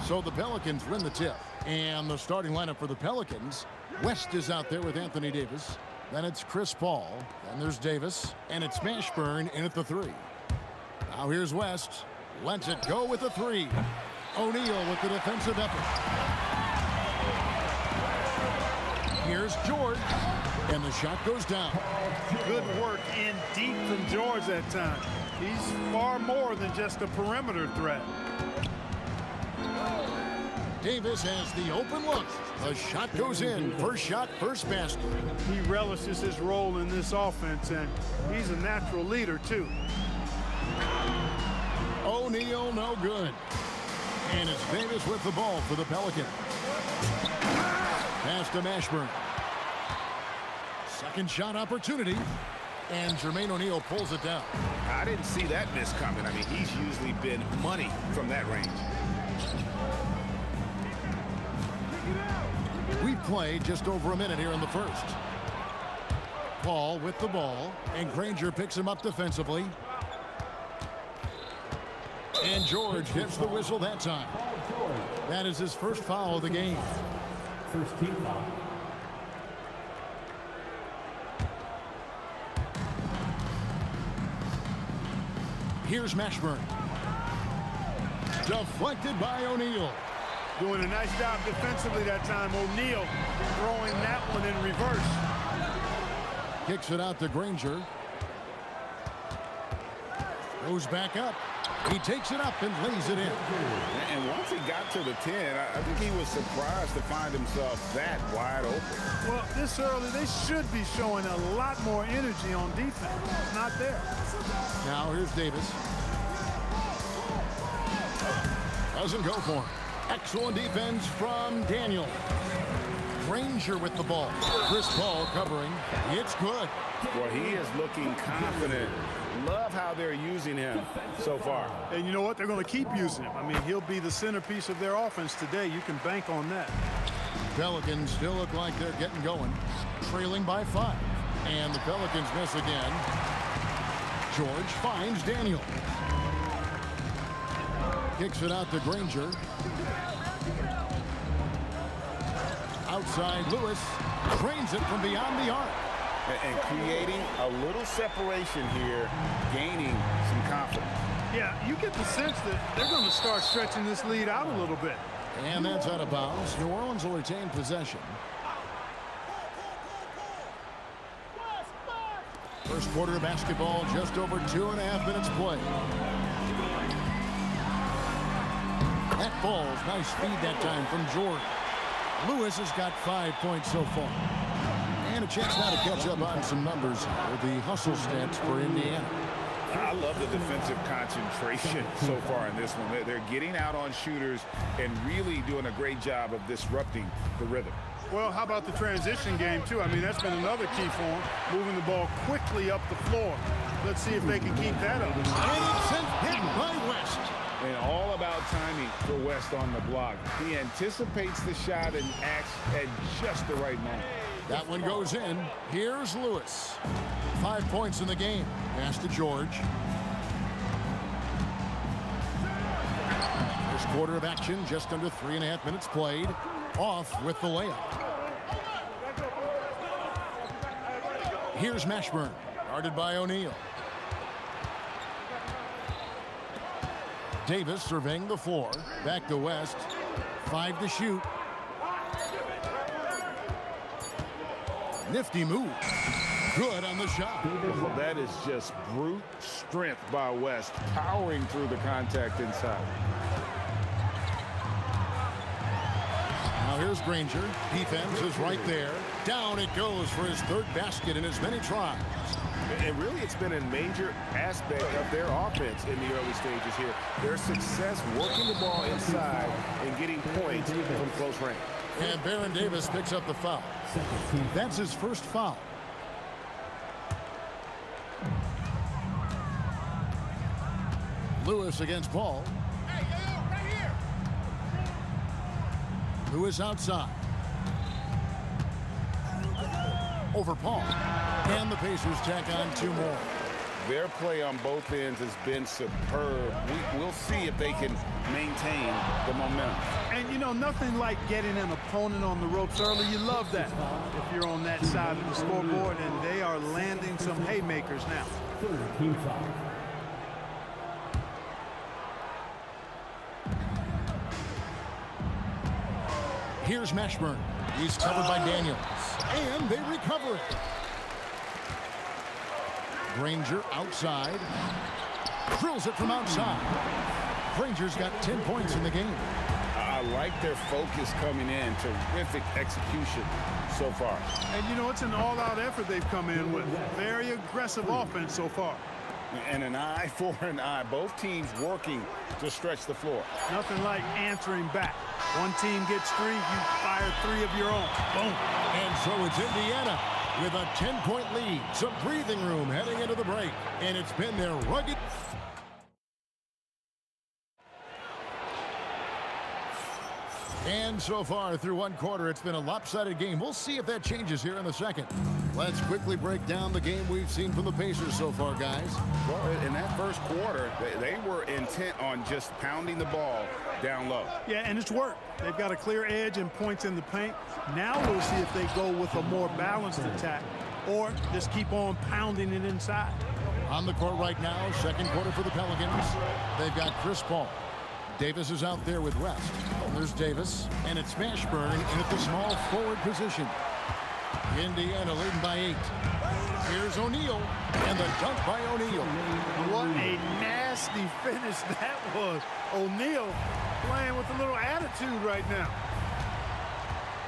[SPEAKER 6] So the Pelicans win the tip. And the starting lineup for the Pelicans, West is out there with Anthony Davis. Then it's Chris Paul. Then there's Davis. And it's Mashburn in at the 3. Now here's West. Lets it go with the 3. O'Neal with the defensive effort. Here's George. And the shot goes down.
[SPEAKER 3] Good work in deep from George that time. He's far more than just a perimeter threat.
[SPEAKER 6] Davis has the open look. The shot goes in. First shot, first basket.
[SPEAKER 3] He relishes his role in this offense, and he's a natural leader, too.
[SPEAKER 6] O'Neal, no good. And it's Davis with the ball for the Pelicans. Pass to Mashburn. Second shot opportunity. And Jermaine O'Neal pulls it down.
[SPEAKER 7] I didn't see that miss coming. I mean, he's usually been money from that range.
[SPEAKER 6] We've played just over a minute here in the first. Paul with the ball, and Granger picks him up defensively. And George gets the whistle that time. That is his first foul of the game.
[SPEAKER 5] First team foul.
[SPEAKER 6] Here's Mashburn. Deflected by O'Neal.
[SPEAKER 3] Doing a nice job defensively that time. O'Neal throwing that one in reverse.
[SPEAKER 6] Kicks it out to Granger. Goes back up. He takes it up and lays it in.
[SPEAKER 7] And once he got to the 10, I think he was surprised to find himself that wide open.
[SPEAKER 3] Well, this early, they should be showing a lot more energy on defense. It's not there.
[SPEAKER 6] Now here's Davis. Doesn't go for him. Excellent defense from Daniel. Granger with the ball. Chris Paul covering. It's good.
[SPEAKER 7] Well, he is looking confident. Love how they're using him so far.
[SPEAKER 3] And you know what? They're going to keep using him. I mean, he'll be the centerpiece of their offense today. You can bank on that.
[SPEAKER 6] Pelicans still look like they're getting going. Trailing by 5. And the Pelicans miss again. George finds Daniel. Kicks it out to Granger. Outside Lewis. Drains it from beyond the arc.
[SPEAKER 7] And creating a little separation here, gaining some confidence.
[SPEAKER 3] Yeah, you get the sense that they're going to start stretching this lead out a little bit.
[SPEAKER 6] And that's out of bounds. New Orleans will retain possession. First quarter of basketball, just over 2.5 minutes played. That falls. Nice speed that time from Jordan. Lewis has got 5 points so far. And a chance now to catch up on some numbers with the hustle stats for Indiana.
[SPEAKER 7] I love the defensive concentration so far in this one. They're getting out on shooters and really doing a great job of disrupting the rhythm.
[SPEAKER 3] Well, how about the transition game, too? I mean, that's been another key for them, moving the ball quickly up the floor. Let's see if they can keep that up.
[SPEAKER 6] And it's sent hit by West.
[SPEAKER 7] And all about
[SPEAKER 8] West on the block. He anticipates the shot and acts at just the right moment.
[SPEAKER 6] That one goes in. Here's Lewis. 5 points in the game. Pass to George. First quarter of action, just under 3.5 minutes played. Off with the layup. Here's Mashburn, guarded by O'Neal. Davis surveying the floor. Back to West. 5 to shoot. Nifty move. Good on the shot.
[SPEAKER 8] Well, that is just brute strength by West, powering through the contact inside.
[SPEAKER 6] Now here's Granger. Defense is right there. Down it goes for his third basket in as many tries.
[SPEAKER 7] And really, it's been a major aspect of their offense in the early stages here. Their success working the ball inside and getting points from close range.
[SPEAKER 6] And Baron Davis picks up the foul. That's his first foul. Lewis against Paul.
[SPEAKER 1] Right here.
[SPEAKER 6] Lewis outside. Over Paul. And the Pacers tack on 2 more.
[SPEAKER 8] Their play on both ends has been superb. We'll see if they can maintain the momentum.
[SPEAKER 3] And, you know, nothing like getting an opponent on the ropes early. You love that if you're on that side of the scoreboard, and they are landing some haymakers now.
[SPEAKER 5] Team foul.
[SPEAKER 6] Here's Mashburn. He's covered by Daniels. And they recover it. Granger outside. Drills it from outside. Granger's got 10 points in the game.
[SPEAKER 8] I like their focus coming in. Terrific execution so far.
[SPEAKER 3] And, you know, it's an all-out effort they've come in with. Very aggressive offense so far.
[SPEAKER 8] And an eye for an eye. Both teams working to stretch the floor.
[SPEAKER 3] Nothing like answering back. One team gets 3, you fire 3 of your own. Boom.
[SPEAKER 6] And so it's Indiana with a 10-point lead. Some breathing room heading into the break. And it's been their rugged... And so far through 1 quarter, it's been a lopsided game. We'll see if that changes here in the second. Let's quickly break down the game we've seen from the Pacers so far, guys.
[SPEAKER 8] Well, in that first quarter, they were intent on just pounding the ball down low.
[SPEAKER 3] Yeah, and it's worked. They've got a clear edge and points in the paint. Now we'll see if they go with a more balanced attack or just keep on pounding it inside.
[SPEAKER 6] On the court right now, second quarter for the Pelicans. They've got Chris Paul. Davis is out there with West. There's Davis, and it's Mashburn in at the small forward position. Indiana leading by 8. Here's O'Neal, and the dunk by O'Neal.
[SPEAKER 3] What a nasty finish that was. O'Neal playing with a little attitude right now.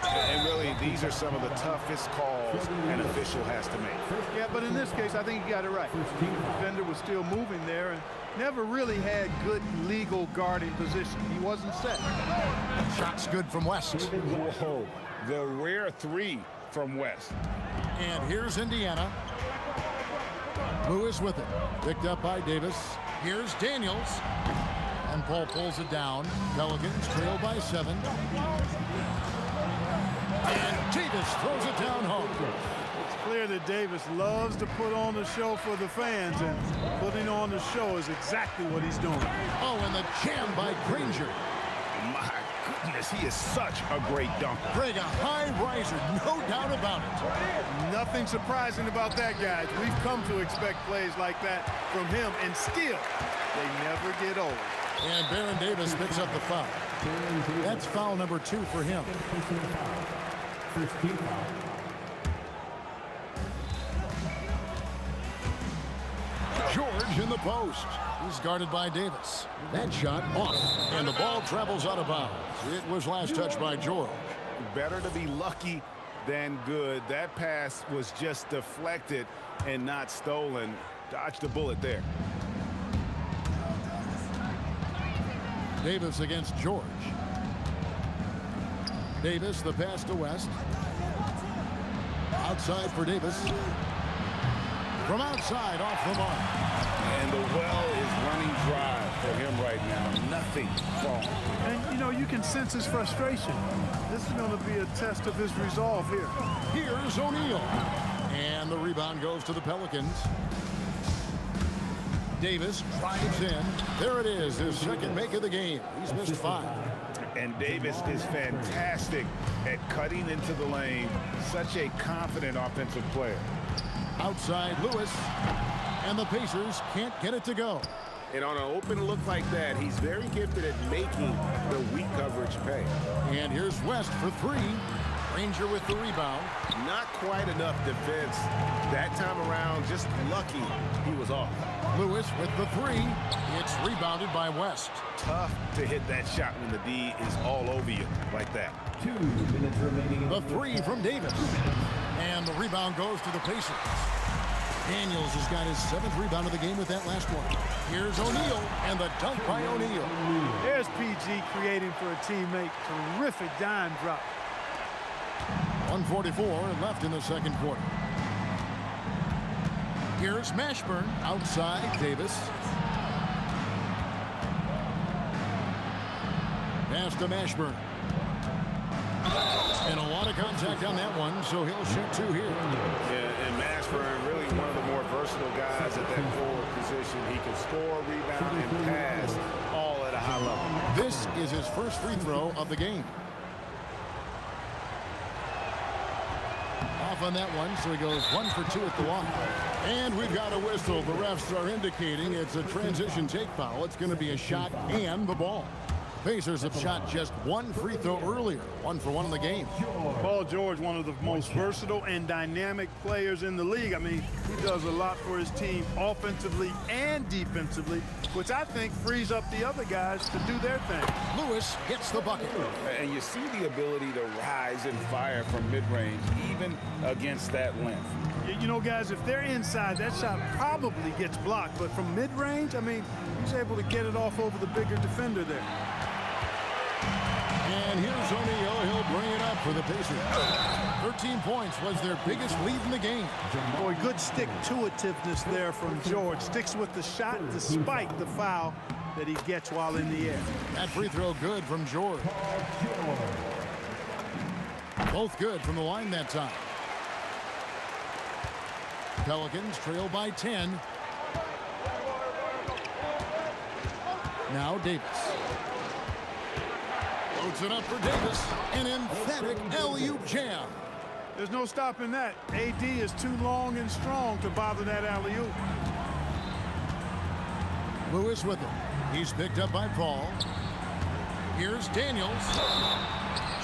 [SPEAKER 7] And really, these are some of the toughest calls an official has to make.
[SPEAKER 3] Yeah, but in this case, I think he got it right. The defender was still moving there and never really had good legal guarding position. He wasn't set.
[SPEAKER 6] Shots good from West.
[SPEAKER 8] Whoa, the rare 3 from West.
[SPEAKER 6] And here's Indiana. Lewis with it. Picked up by Davis. Here's Daniels. And Paul pulls it down. Pelicans trail by 7. And Davis throws it down home.
[SPEAKER 3] It's clear that Davis loves to put on the show for the fans, and putting on the show is exactly what he's doing.
[SPEAKER 6] Oh, and the jam by Granger.
[SPEAKER 7] My goodness, he is such a great dunker.
[SPEAKER 6] Greg, a high riser, no doubt about it.
[SPEAKER 3] Nothing surprising about that, guys. We've come to expect plays like that from him, and still, they never get old.
[SPEAKER 6] And Baron Davis picks up the foul. That's foul number 2 for him.
[SPEAKER 5] First team foul.
[SPEAKER 6] George in the post. He's guarded by Davis. That shot off, and the ball travels out of bounds. It was last touched by George.
[SPEAKER 7] Better to be lucky than good. That pass was just deflected and not stolen. Dodged a bullet there.
[SPEAKER 6] Davis against George. Davis, the pass to West. Outside for Davis. From outside, off the mark.
[SPEAKER 8] And the well is running dry for him right now.
[SPEAKER 7] nothing wrong.
[SPEAKER 3] And, you know, you can sense his frustration. This is going to be a test of his resolve here.
[SPEAKER 6] Here's O'Neal. And the rebound goes to the Pelicans. Davis drives in. There it is, his second make of the game. He's missed 5.
[SPEAKER 7] And Davis is fantastic at cutting into the lane. Such a confident offensive player.
[SPEAKER 6] Outside Lewis. And the Pacers can't get it to go.
[SPEAKER 7] And on an open look like that, he's very gifted at making the weak coverage pay.
[SPEAKER 6] And here's West for 3. Ranger with the rebound.
[SPEAKER 7] Not quite enough defense that time around. Just lucky he was off.
[SPEAKER 6] Lewis with the 3. It's rebounded by West.
[SPEAKER 7] Tough to hit that shot when the D is all over you like that.
[SPEAKER 5] 2 minutes remaining.
[SPEAKER 6] The 3 from Davis. And the rebound goes to the Pacers. Daniels has got his 7th rebound of the game with that last one. Here's O'Neal, and the dunk by O'Neal.
[SPEAKER 3] There's PG creating for a teammate. Terrific dime drop.
[SPEAKER 6] 1:44 left in the second quarter. Here's Mashburn outside Davis. Pass to Mashburn. And a lot of contact on that one, so he'll shoot 2 here.
[SPEAKER 7] Yeah, and Mashburn, really one of the more versatile guys at that forward position. He can score, rebound, and pass all at a high level.
[SPEAKER 6] This is his first free throw of the game. Off on that one, so he goes 1 for 2 at the line. And we've got a whistle. The refs are indicating it's a transition take foul. It's going to be a shot and the ball. Pacers have shot just 1 free throw earlier. 1 for 1 in the game.
[SPEAKER 3] Paul George, one of the most versatile and dynamic players in the league. I mean, he does a lot for his team offensively and defensively, which I think frees up the other guys to do their thing.
[SPEAKER 6] Lewis gets the bucket.
[SPEAKER 7] And you see the ability to rise and fire from mid-range, even against that length.
[SPEAKER 3] You know, guys, if they're inside, that shot probably gets blocked. But from mid-range, I mean, he's able to get it off over the bigger defender there.
[SPEAKER 6] And here's O'Neal. He'll bring it up for the Pacers. 13 points was their biggest lead in the game.
[SPEAKER 3] Boy, good stick-to-itiveness there from George. Sticks with the shot despite the foul that he gets while in the air.
[SPEAKER 6] That free throw good from George. Both good from the line that time. Pelicans trail by 10. Now Davis. Loads it up for Davis. An emphatic alley-oop jam.
[SPEAKER 3] There's no stopping that. AD is too long and strong to bother that alley-oop.
[SPEAKER 6] Lewis with him. He's picked up by Paul. Here's Daniels.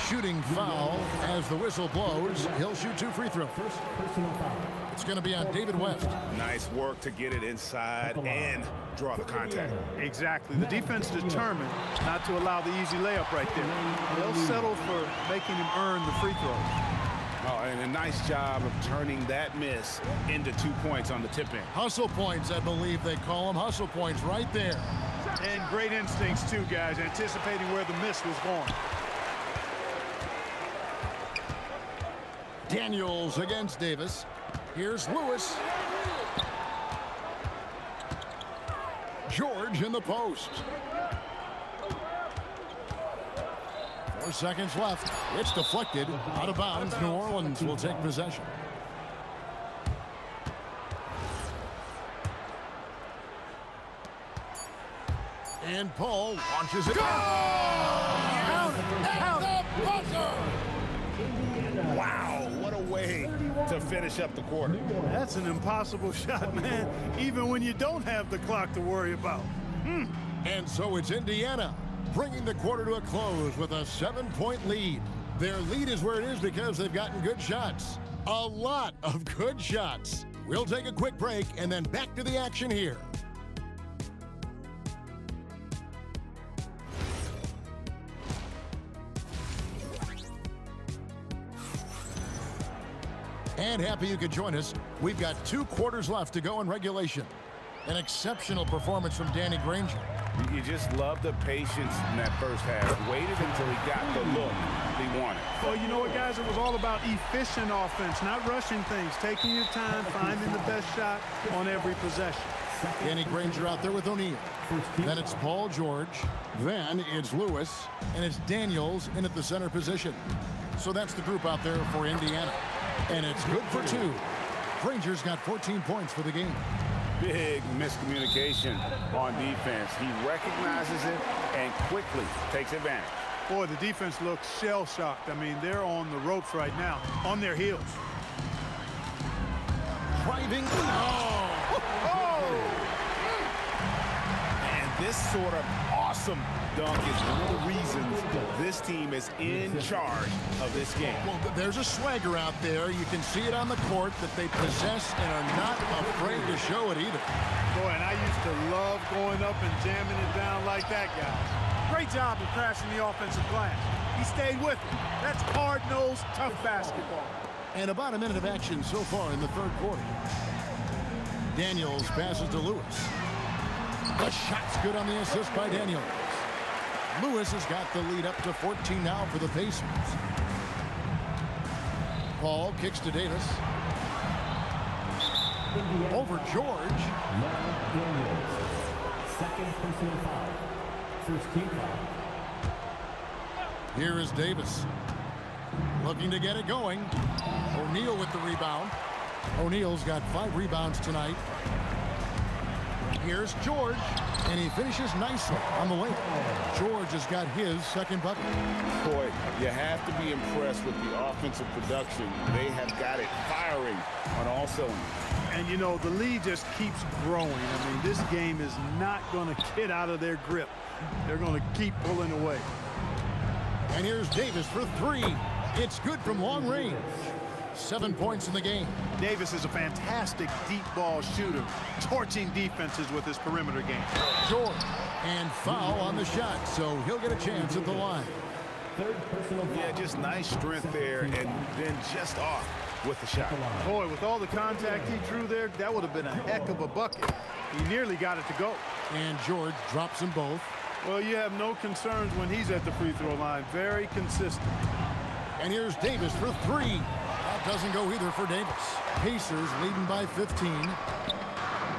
[SPEAKER 6] Shooting foul as the whistle blows. He'll shoot 2 free throws.
[SPEAKER 5] First personal foul.
[SPEAKER 6] It's going to be on David West.
[SPEAKER 7] Nice work to get it inside and draw the contact.
[SPEAKER 3] Exactly. The defense determined not to allow the easy layup right there. They'll settle for making him earn the free throw.
[SPEAKER 7] Oh, and a nice job of turning that miss into 2 points on the tip-in.
[SPEAKER 6] Hustle points, I believe they call them. Hustle points right there.
[SPEAKER 3] And great instincts, too, guys, anticipating where the miss was going.
[SPEAKER 6] Daniels against Davis. Here's Lewis. George in the post. 4 seconds left. It's deflected. Out of bounds. New Orleans will take possession. And Paul launches it. Out at the buzzer.
[SPEAKER 7] Wow, what a way to finish up the quarter.
[SPEAKER 3] That's an impossible shot, man, even when you don't have the clock to worry about.
[SPEAKER 6] And so it's Indiana bringing the quarter to a close with a 7-point lead. Their lead is where it is because they've gotten good shots. A lot of good shots. We'll take a quick break and then back to the action here. And happy you could join us. We've got 2 quarters left to go in regulation. An exceptional performance from Danny Granger.
[SPEAKER 7] You just love the patience in that first half. Waited until he got the look he wanted.
[SPEAKER 3] Well, you know what, guys? It was all about efficient offense, not rushing things, taking your time, finding the best shot on every possession.
[SPEAKER 6] Danny Granger out there with O'Neal. Then it's Paul George. Then it's Lewis. And it's Daniels in at the center position. So that's the group out there for Indiana. And it's good for 2. Granger's got 14 points for the game.
[SPEAKER 7] Big miscommunication on defense. He recognizes it and quickly takes advantage.
[SPEAKER 3] Boy, the defense looks shell-shocked. I mean, they're on the ropes right now, on their heels.
[SPEAKER 6] Driving.
[SPEAKER 7] And this sort of awesome dunk is one of the reasons this team is in charge of this game.
[SPEAKER 6] Well, there's a swagger out there. You can see it on the court that they possess and are not afraid to show it either.
[SPEAKER 3] Boy, and I used to love going up and jamming it down like that guy. Great job of crashing the offensive glass. He stayed with it. That's hard-nosed, tough basketball.
[SPEAKER 6] And about a minute of action so far in the third quarter. Daniels passes to Lewis. The shot's good on the assist by Daniels. Lewis has got the lead up to 14 now for the Pacers. Paul kicks to Davis. Over George.
[SPEAKER 5] Daniels. Second personal foul. First team foul.
[SPEAKER 6] Here is Davis. Looking to get it going. O'Neal with the rebound. O'Neal's got 5 rebounds tonight. Here's George, and he finishes nicely on the layup. George has got his second bucket.
[SPEAKER 7] Boy, you have to be impressed with the offensive production. They have got it firing on all cylinders.
[SPEAKER 3] And, you know, the lead just keeps growing. I mean, this game is not going to get out of their grip. They're going to keep pulling away.
[SPEAKER 6] And here's Davis for 3. It's good from long range. 7 points in the game.
[SPEAKER 3] Davis is a fantastic deep ball shooter, torching defenses with his perimeter game.
[SPEAKER 6] George, and foul on the shot, so he'll get a chance at the line.
[SPEAKER 5] Third personal foul.
[SPEAKER 7] Yeah, just nice strength there, and then just off with the shot.
[SPEAKER 3] Boy, with all the contact he drew there, that would have been a heck of a bucket. He nearly got it to go.
[SPEAKER 6] And George drops them both.
[SPEAKER 3] Well, you have no concerns when he's at the free throw line. Very consistent.
[SPEAKER 6] And here's Davis for 3. That doesn't go either for Davis. Pacers leading by 15.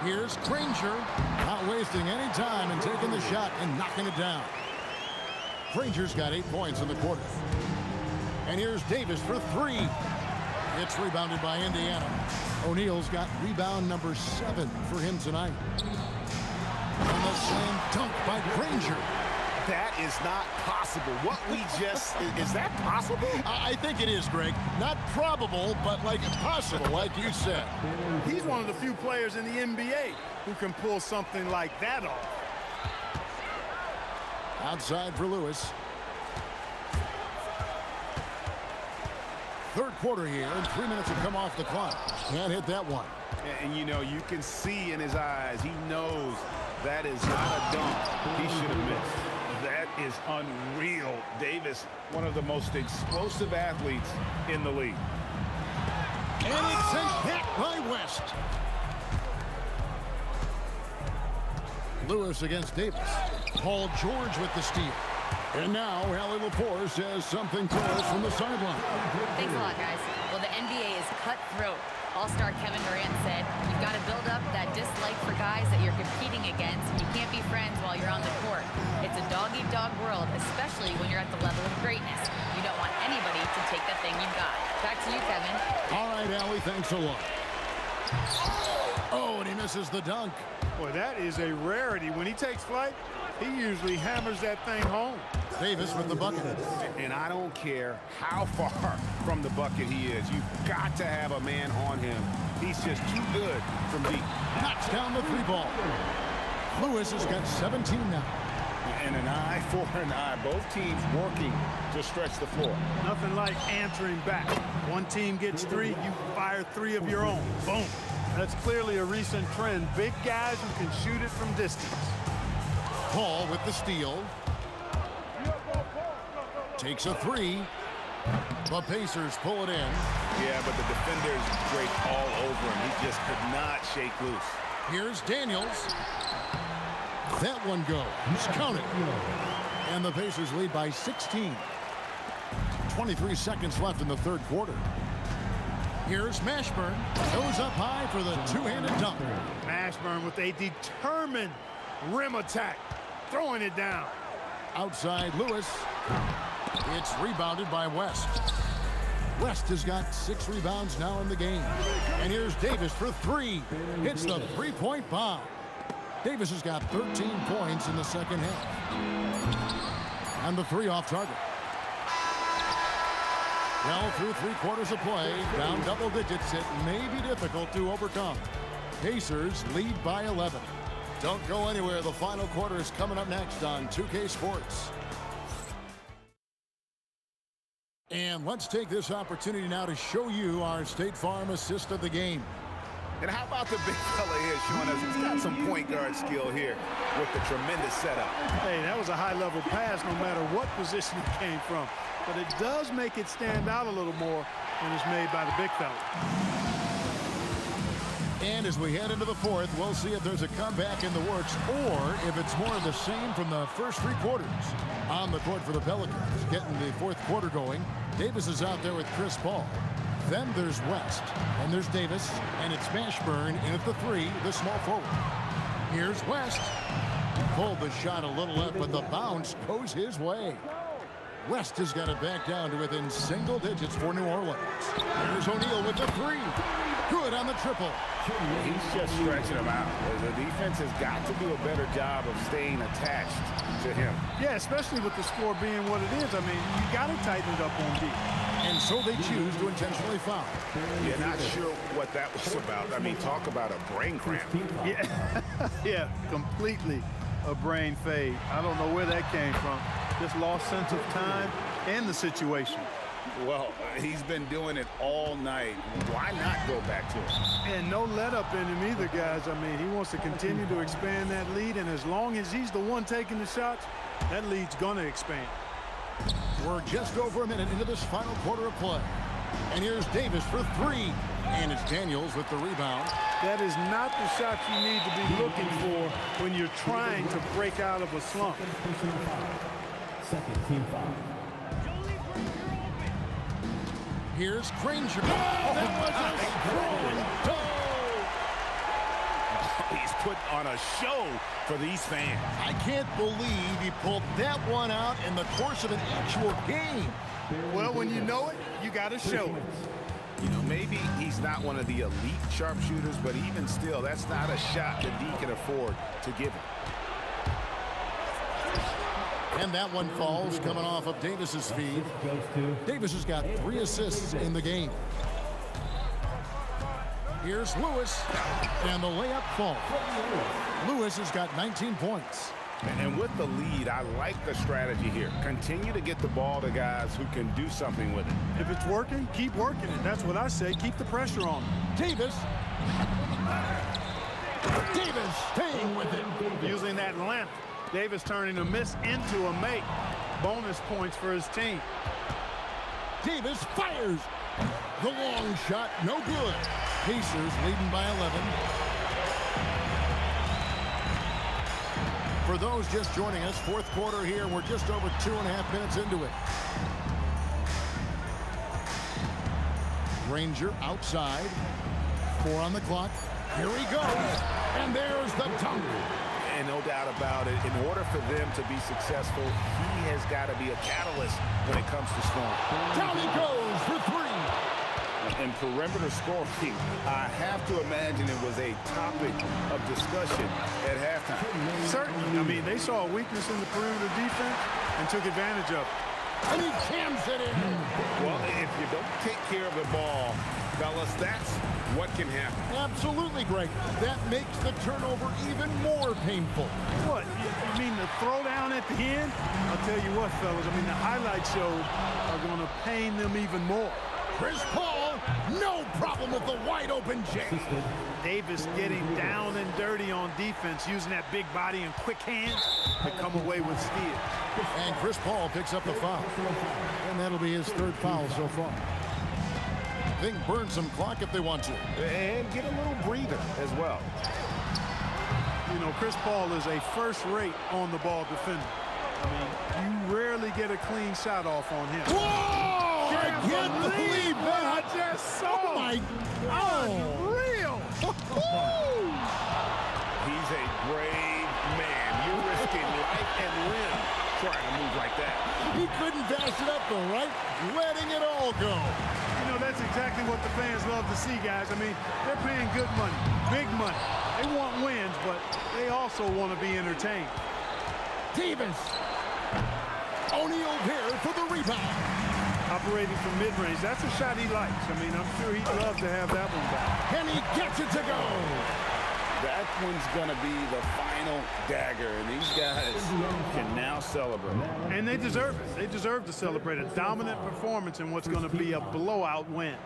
[SPEAKER 6] Here's Granger, not wasting any time and taking the shot and knocking it down. Granger's got 8 points in the quarter. And here's Davis for 3. It's rebounded by Indiana. O'Neal's got rebound number 7 for him tonight. And the slam dunk by Granger.
[SPEAKER 7] That is not possible. What we just, is that possible?
[SPEAKER 6] I think it is, Greg. Not probable, but like possible, like you said.
[SPEAKER 3] He's one of the few players in the NBA who can pull something like that off.
[SPEAKER 6] Outside for Lewis. Third quarter here, and 3 minutes have come off the clock. Can't hit that one.
[SPEAKER 7] And you know, you can see in his eyes, he knows that is not a dunk he should have missed. That is unreal. Davis, one of the most explosive athletes in the league.
[SPEAKER 6] And it's a hit by West. Lewis against Davis. Paul George with the steal. And now, Allie Lepore says something to us from the sideline.
[SPEAKER 12] Thanks a lot, guys. Well, the NBA is cutthroat. All-star Kevin Durant said, you've got to build up that dislike for guys that you're competing against. You can't be friends while you're on the court. It's a dog-eat-dog world, especially when you're at the level of greatness. You don't want anybody to take that thing you've got. Back to you, Kevin.
[SPEAKER 6] All right, Allie, thanks a lot. Oh, and he misses the dunk.
[SPEAKER 3] Boy, that is a rarity. When he takes flight, he usually hammers that thing home.
[SPEAKER 6] Davis with the bucket.
[SPEAKER 7] And I don't care how far from the bucket he is. You've got to have a man on him. He's just too good from deep.
[SPEAKER 6] Knocks down the 3 ball. Lewis has got 17 now.
[SPEAKER 7] And an eye for an eye. Both teams working to stretch the floor.
[SPEAKER 3] Nothing like answering back. One team gets 3, you fire 3 of your own. Boom. That's clearly a recent trend. Big guys who can shoot it from distance.
[SPEAKER 6] Paul with the steal. Takes a 3. The Pacers pull it in.
[SPEAKER 7] Yeah, but the defenders break all over him. He just could not shake loose.
[SPEAKER 6] Here's Daniels. That one goes. Count it. And the Pacers lead by 16. 23 seconds left in the third quarter. Here's Mashburn. Goes up high for the two-handed dunk.
[SPEAKER 3] Mashburn with a determined rim attack. Throwing it down.
[SPEAKER 6] Outside Lewis. It's rebounded by West. West has got 6 rebounds now in the game. And here's Davis for 3. Hits the three-point bomb. Davis has got 13 points in the second half. And the 3 off target. Well, through 3 quarters of play, down double digits, it may be difficult to overcome. Pacers lead by 11. Don't go anywhere. The final quarter is coming up next on 2K Sports. And let's take this opportunity now to show you our State Farm assist of the game.
[SPEAKER 7] And how about the big fella here showing us he's got some point guard skill here with the tremendous setup.
[SPEAKER 3] Hey, that was a high-level pass no matter what position it came from. But it does make it stand out a little more when it's made by the big fella.
[SPEAKER 6] And as we head into the fourth, we'll see if there's a comeback in the works or if it's more of the same from the first 3 quarters. On the court for the Pelicans, getting the fourth quarter going. Davis is out there with Chris Paul. Then there's West, and there's Davis, and it's Mashburn in at the 3, the small forward. Here's West. Pulled the shot a little up, but the bounce goes his way. West has got it back down to within single digits for New Orleans. Here's O'Neal with the 3. Good on the triple.
[SPEAKER 7] He's just stretching him out. The defense has got to do a better job of staying attached to him.
[SPEAKER 3] Yeah, especially with the score being what it is. I mean, you got to tighten it up on D.
[SPEAKER 6] And so they choose to intentionally foul.
[SPEAKER 7] You're not sure what that was about. I mean, talk about a brain cramp.
[SPEAKER 3] Yeah, yeah, completely a brain fade. I don't know where that came from. Just lost sense of time and the situation.
[SPEAKER 7] Well, he's been doing it all night. Why not go back to it?
[SPEAKER 3] And no let up in him either, guys. I mean, he wants to continue to expand that lead, and as long as he's the one taking the shots, that lead's going to expand.
[SPEAKER 6] We're just over a minute into this final quarter of play. And here's Davis for 3. And it's Daniels with the rebound.
[SPEAKER 3] That is not the shot you need to be looking for when you're trying to break out of a slump.
[SPEAKER 5] Second team foul.
[SPEAKER 6] Here's Granger. That was a strong goal.
[SPEAKER 7] He's put on a show for these fans.
[SPEAKER 6] I can't believe he pulled that one out in the course of an actual game.
[SPEAKER 3] Well, when you know it, you got to show it.
[SPEAKER 7] You know, maybe he's not one of the elite sharpshooters, but even still, that's not a shot that D can afford to give him.
[SPEAKER 6] And that one falls coming off of Davis's feed. Davis has got 3 assists in the game. Here's Lewis, and the layup falls. Lewis has got 19 points.
[SPEAKER 7] And with the lead, I like the strategy here. Continue to get the ball to guys who can do something with it.
[SPEAKER 3] If it's working, keep working it. That's what I say. Keep the pressure on.
[SPEAKER 6] Davis staying with it.
[SPEAKER 3] Using that length. Davis turning a miss into a make. Bonus points for his team.
[SPEAKER 6] Davis fires. The long shot, no good. Pacers leading by 11. For those just joining us, fourth quarter here. We're just over 2.5 minutes into it. Granger outside. 4 on the clock. Here he goes. And there's the dunk.
[SPEAKER 7] And no doubt about it, in order for them to be successful, he has got to be a catalyst when it comes to scoring.
[SPEAKER 6] Down he goes for 3.
[SPEAKER 7] In perimeter scoring, I have to imagine it was a topic of discussion at halftime.
[SPEAKER 3] Certainly. I mean, they saw a weakness in the perimeter defense and took advantage of it.
[SPEAKER 6] And he jams it in.
[SPEAKER 7] Well, if you don't take care of the ball, fellas, that's what can happen.
[SPEAKER 6] Absolutely, Greg. That makes the turnover even more painful.
[SPEAKER 3] What? You mean the throwdown at the end? I'll tell you what, fellas. I mean, the highlight shows are going to pain them even more.
[SPEAKER 6] Chris Paul, no problem with the wide-open jam.
[SPEAKER 3] Davis getting down and dirty on defense, using that big body and quick hands to come away with steals.
[SPEAKER 6] And Chris Paul picks up the foul. And that'll be his 3rd foul so far. They can burn some clock if they want to.
[SPEAKER 7] And get a little breather as well.
[SPEAKER 3] You know, Chris Paul is a first-rate on-the-ball defender. I mean, you rarely get a clean shot off on him.
[SPEAKER 6] Whoa! I can't believe that.
[SPEAKER 3] I just saw.
[SPEAKER 6] Oh, my. Oh.
[SPEAKER 3] Real.
[SPEAKER 8] He's a brave man. You're risking life and limb trying to move like that.
[SPEAKER 6] He couldn't pass it up, though, right? Letting it all go.
[SPEAKER 3] You know, that's exactly what the fans love to see, guys. I mean, they're paying good money, big money. They want wins, but they also want to be entertained.
[SPEAKER 6] Davis. O'Neal there for the rebound.
[SPEAKER 3] Operating from mid-range, that's a shot he likes. I mean, I'm sure he'd love to have that one back.
[SPEAKER 6] And he gets it to go.
[SPEAKER 8] That one's going to be the final dagger, and these guys can now celebrate.
[SPEAKER 3] And they deserve it. They deserve to celebrate a dominant performance in what's going to be a blowout win.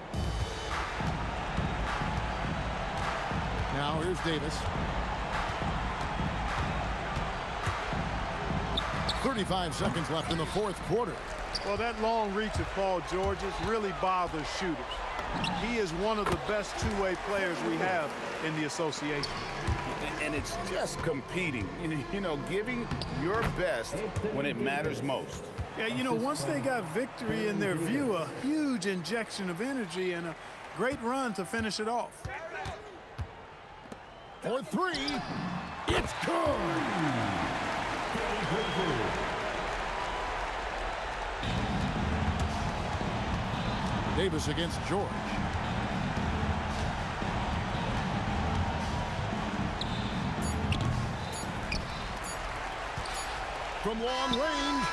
[SPEAKER 6] Now here's Davis. 35 seconds left in the fourth quarter.
[SPEAKER 3] Well, that long reach of Paul George's really bothers shooters. He is one of the best two-way players we have in the association.
[SPEAKER 8] And it's just competing, you know, giving your best when it matters most.
[SPEAKER 3] Yeah, you know, once they got victory in their view, a huge injection of energy and a great run to finish it off.
[SPEAKER 6] For three, it's good. Davis against George. From long range.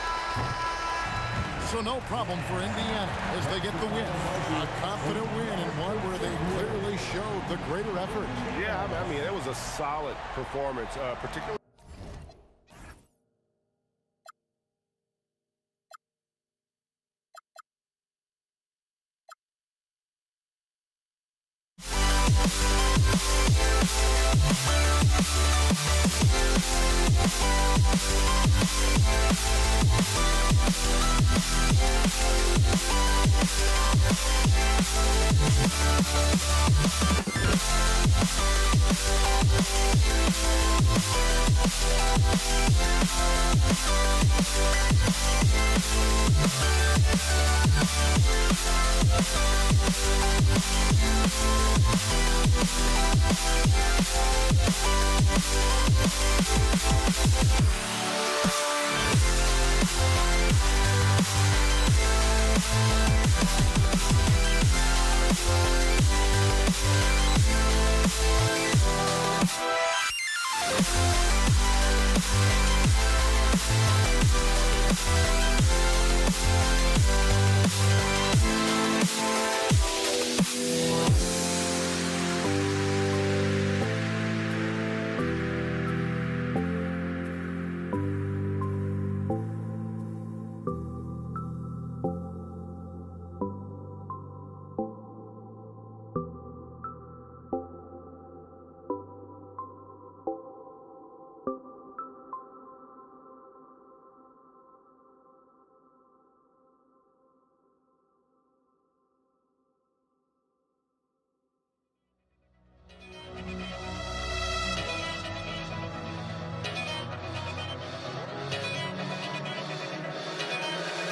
[SPEAKER 6] So no problem for Indiana as they get the win. A confident win and one where they clearly showed the greater effort.
[SPEAKER 7] Yeah, I mean, it was a solid performance, particularly.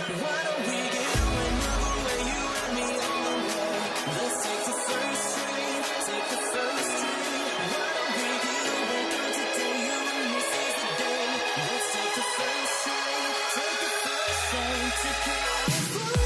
[SPEAKER 1] Why don't we get another way you and me on? Let's take the first string, take the first string. Why don't we get over today? You and me is the day. Let's take the first string, take the first string to California.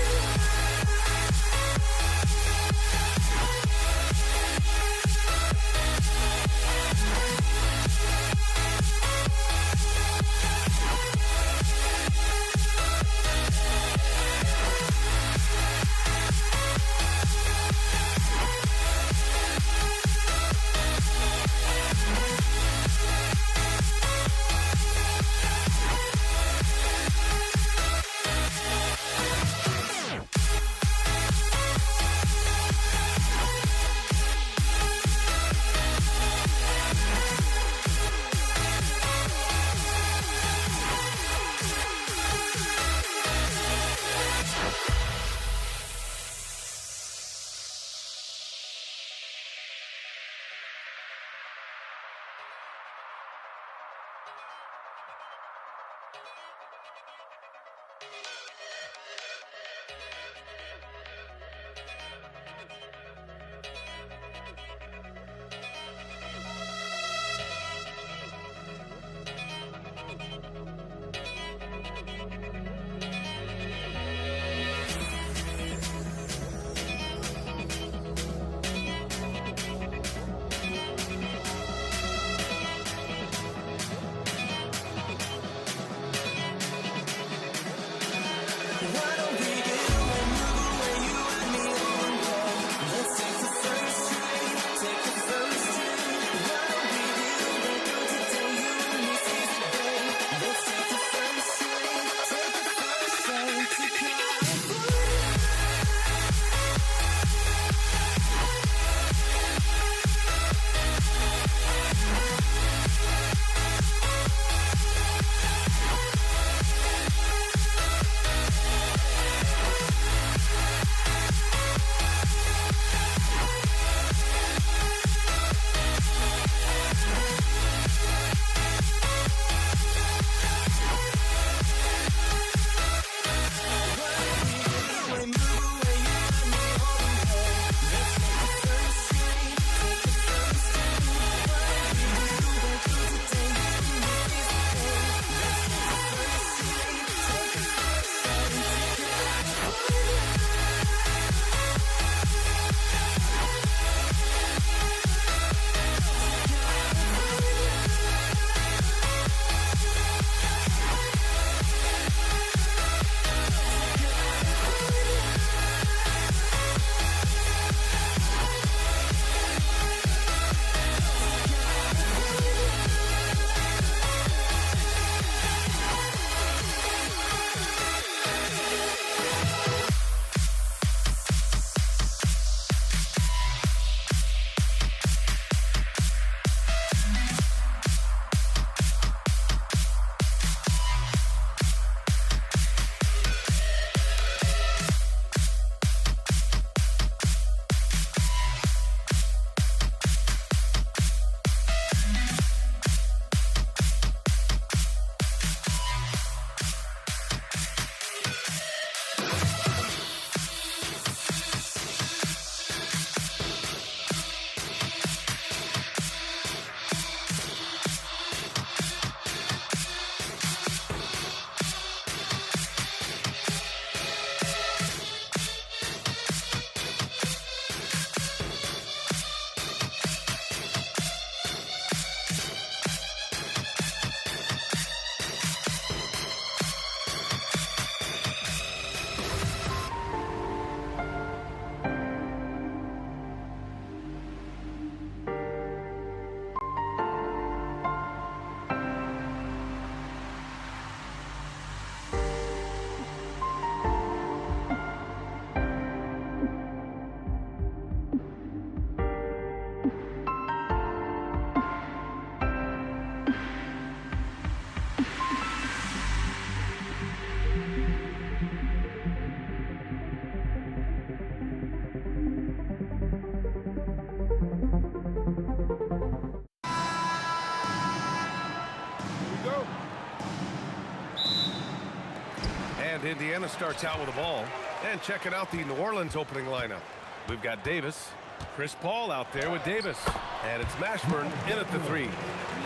[SPEAKER 2] And Indiana starts out with the ball. And checking out the New Orleans opening lineup. We've got Davis. Chris Paul out there with Davis. And it's Mashburn in at the 3.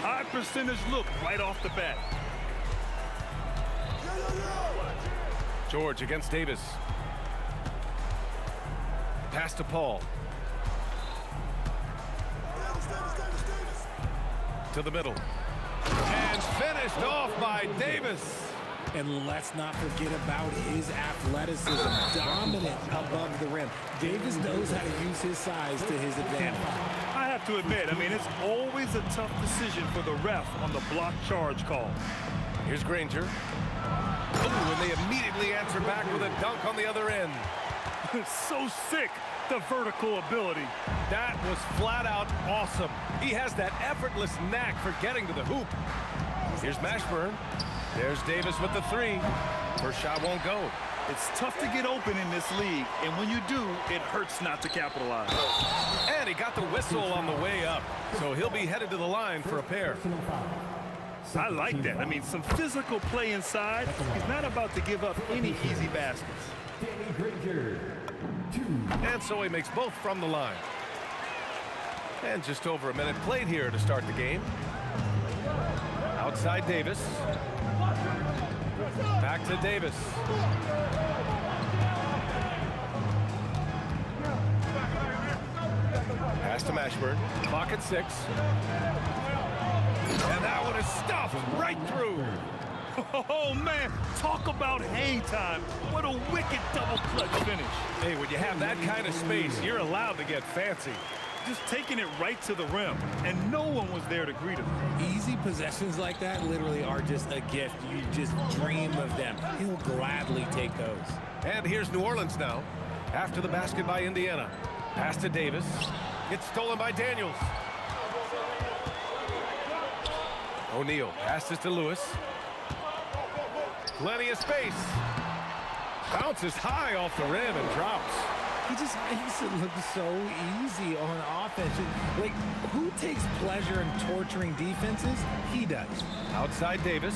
[SPEAKER 3] High percentage look right off the bat.
[SPEAKER 2] George against Davis. Pass to Paul. To the middle. And finished off by Davis.
[SPEAKER 13] And let's not forget about his athleticism, dominant above the rim. Davis knows how to use his size to his advantage.
[SPEAKER 3] I have to admit, it's always a tough decision for the ref on the block charge call.
[SPEAKER 2] Here's Granger. Ooh, and they immediately answer back with a dunk on the other end.
[SPEAKER 3] So sick, the vertical ability.
[SPEAKER 2] That was flat out awesome. He has that effortless knack for getting to the hoop. Here's Mashburn. There's Davis with the 3. First shot won't go.
[SPEAKER 3] It's tough to get open in this league, and when you do, it hurts not to capitalize.
[SPEAKER 2] And he got the whistle on the way up, so he'll be headed to the line for a pair.
[SPEAKER 3] I like that. Some physical play inside. He's not about to give up any easy baskets.
[SPEAKER 2] And so he makes both from the line. And just over a minute played here to start the game. Outside Davis. Back to Davis. Pass to Mashburn. Clock at 6. And that one is stuffed right through.
[SPEAKER 3] Oh, man, talk about hang time. What a wicked double clutch finish.
[SPEAKER 2] Hey, when you have that kind of space, you're allowed to get fancy.
[SPEAKER 3] Just taking it right to the rim, and no one was there to greet him.
[SPEAKER 13] Easy possessions like that literally are just a gift. You just dream of them. He'll gladly take those.
[SPEAKER 2] And here's New Orleans now. After the basket by Indiana. Pass to Davis. It's stolen by Daniels. O'Neal passes to Lewis. Plenty of space. Bounces high off the rim and drops.
[SPEAKER 13] He just makes it look so easy on offense. Like, who takes pleasure in torturing defenses? He does.
[SPEAKER 2] Outside Davis.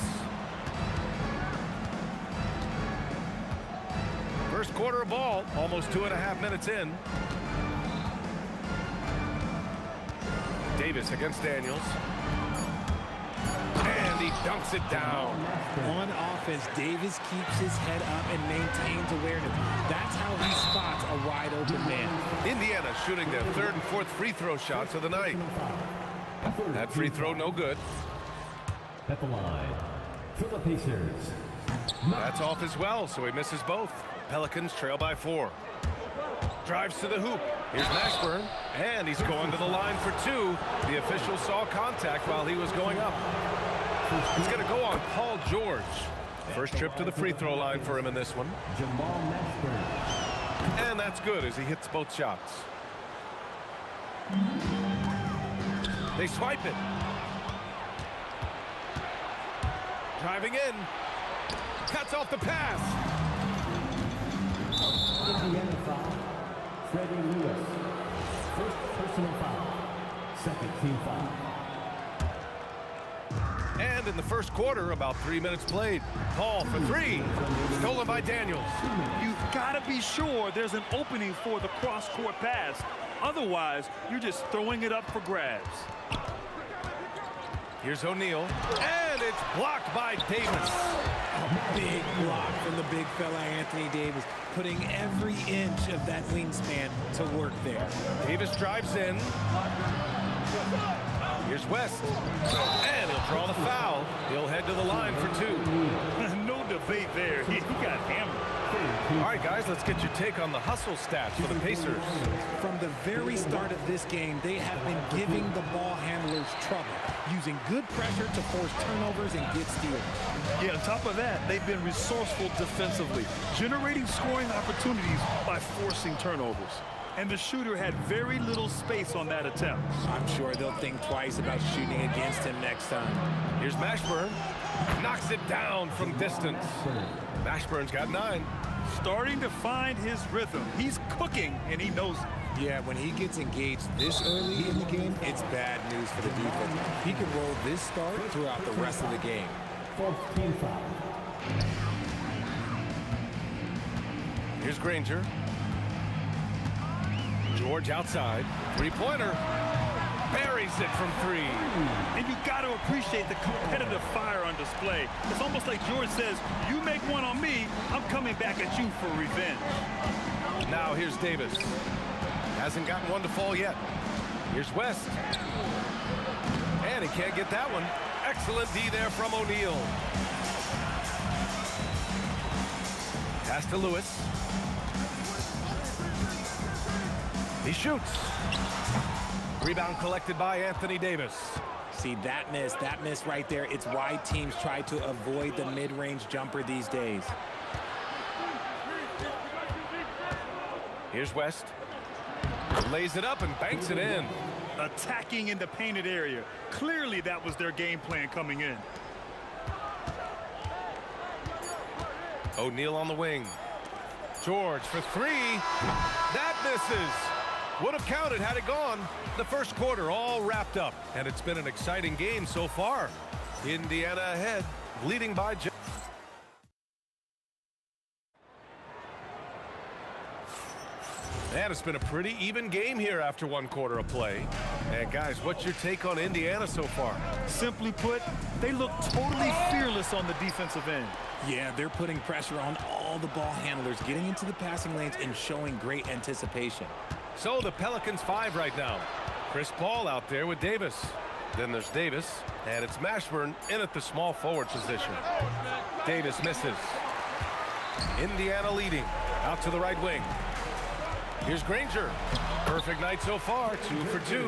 [SPEAKER 2] First quarter of ball, almost 2.5 minutes in. Davis against Daniels. And he dunks it down.
[SPEAKER 13] On offense, Davis keeps his head up and maintains awareness. That's how he spots a wide open man.
[SPEAKER 2] Indiana shooting their 3rd and 4th free throw shots of the night. That free throw no good.
[SPEAKER 5] At the line for the Pacers.
[SPEAKER 2] That's off as well, so he misses both. Pelicans trail by 4. Drives to the hoop. Here's Mashburn, and he's going to the line for 2. The official saw contact while he was going up. He's going to go on Paul George. First trip to the free throw line for him in this one. And that's good as he hits both shots. They swipe it. Driving in. Cuts off the pass.
[SPEAKER 5] Indiana foul. Freddie Lewis. First personal foul. Second team foul.
[SPEAKER 2] And in the first quarter, about 3 minutes played. Paul for 3. Stolen by Daniels.
[SPEAKER 3] You've got to be sure there's an opening for the cross-court pass. Otherwise, you're just throwing it up for grabs.
[SPEAKER 2] Here's O'Neal. And it's blocked by Davis.
[SPEAKER 13] A big block from the big fella Anthony Davis, putting every inch of that wingspan to work there.
[SPEAKER 2] Davis drives in. Here's West. And he'll draw the foul. He'll head to the line for 2.
[SPEAKER 3] No debate there. He got hammered.
[SPEAKER 2] All right, guys, let's get your take on the hustle stats for the Pacers.
[SPEAKER 13] From the very start of this game, they have been giving the ball handlers trouble, using good pressure to force turnovers and get steals.
[SPEAKER 3] Yeah, on top of that, they've been resourceful defensively, generating scoring opportunities by forcing turnovers. And the shooter had very little space on that attempt.
[SPEAKER 13] I'm sure they'll think twice about shooting against him next time.
[SPEAKER 2] Here's Mashburn. Knocks it down from distance. Mashburn's got 9.
[SPEAKER 3] Starting to find his rhythm. He's cooking, and he knows it.
[SPEAKER 13] Yeah, when he gets engaged this early in the game, it's bad news for the defense. He can roll this start throughout the rest of the game.
[SPEAKER 5] Fourth team foul.
[SPEAKER 2] Here's Granger. George outside. Three-pointer. Buries it from three.
[SPEAKER 3] And you got to appreciate the competitive fire on display. It's almost like George says, you make one on me, I'm coming back at you for revenge.
[SPEAKER 2] Now here's Davis. Hasn't gotten one to fall yet. Here's West. And he can't get that one. Excellent D there from O'Neal. Pass to Lewis. He shoots. Rebound collected by Anthony Davis.
[SPEAKER 13] See, that miss right there, it's why teams try to avoid the mid-range jumper these days.
[SPEAKER 2] Here's West. Lays it up and banks it in.
[SPEAKER 3] Attacking in the painted area. Clearly that was their game plan coming in.
[SPEAKER 2] O'Neal on the wing. George for three. That misses. Would have counted had it gone. The first quarter all wrapped up, and it's been an exciting game so far. Indiana ahead, leading by just. And it's been a pretty even game here after one quarter of play. And guys, what's your take on Indiana so far?
[SPEAKER 3] Simply put, they look totally fearless on the defensive end.
[SPEAKER 13] Yeah, they're putting pressure on all the ball handlers, getting into the passing lanes and showing great anticipation.
[SPEAKER 2] So the Pelicans 5 right now. Chris Paul out there with Davis. Then there's Davis, and it's Mashburn in at the small forward position. Davis misses. Indiana leading. Out to the right wing. Here's Granger. Perfect night so far, 2 for 2.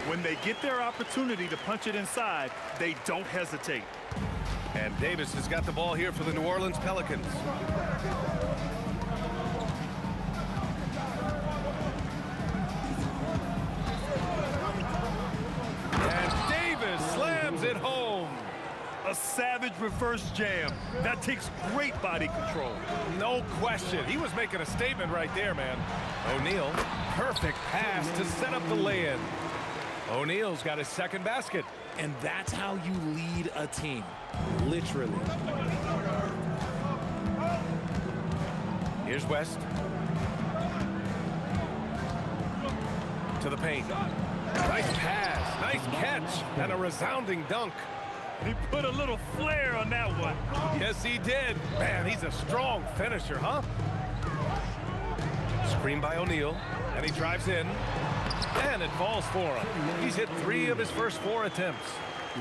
[SPEAKER 3] When they get their opportunity to punch it inside, they don't hesitate.
[SPEAKER 2] And Davis has got the ball here for the New Orleans Pelicans. And Davis slams it home.
[SPEAKER 3] A savage reverse jam. That takes great body control.
[SPEAKER 2] No question. He was making a statement right there, man. O'Neal, perfect pass to set up the lay-in. O'Neal's got his second basket.
[SPEAKER 13] And that's how you lead a team, literally.
[SPEAKER 2] Here's West. To the paint. Nice pass, nice catch, and a resounding dunk.
[SPEAKER 3] He put a little flair on that one.
[SPEAKER 2] Yes, he did. Man, he's a strong finisher, huh? Screen by O'Neal, and he drives in, and it falls for him. He's hit 3 of his first 4 attempts.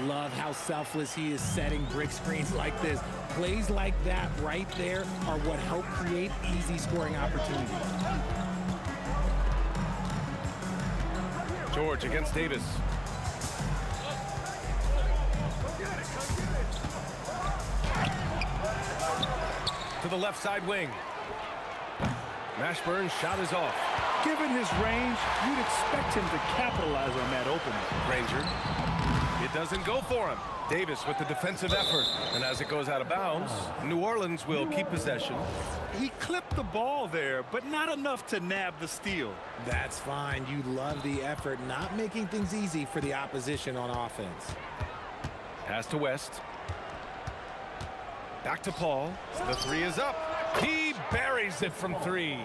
[SPEAKER 13] Love how selfless he is setting brick screens like this. Plays like that right there are what help create easy scoring opportunities.
[SPEAKER 2] George against Davis. To the left side wing. Mashburn's shot is off.
[SPEAKER 3] Given his range, you'd expect him to capitalize on that opening.
[SPEAKER 2] Granger. It doesn't go for him. Davis with the defensive effort. And as it goes out of bounds, New Orleans will keep possession.
[SPEAKER 3] He clipped the ball there, but not enough to nab the steal.
[SPEAKER 13] That's fine. You love the effort, not making things easy for the opposition on offense.
[SPEAKER 2] Pass to West. Back to Paul. The 3 is up. He buries it from 3.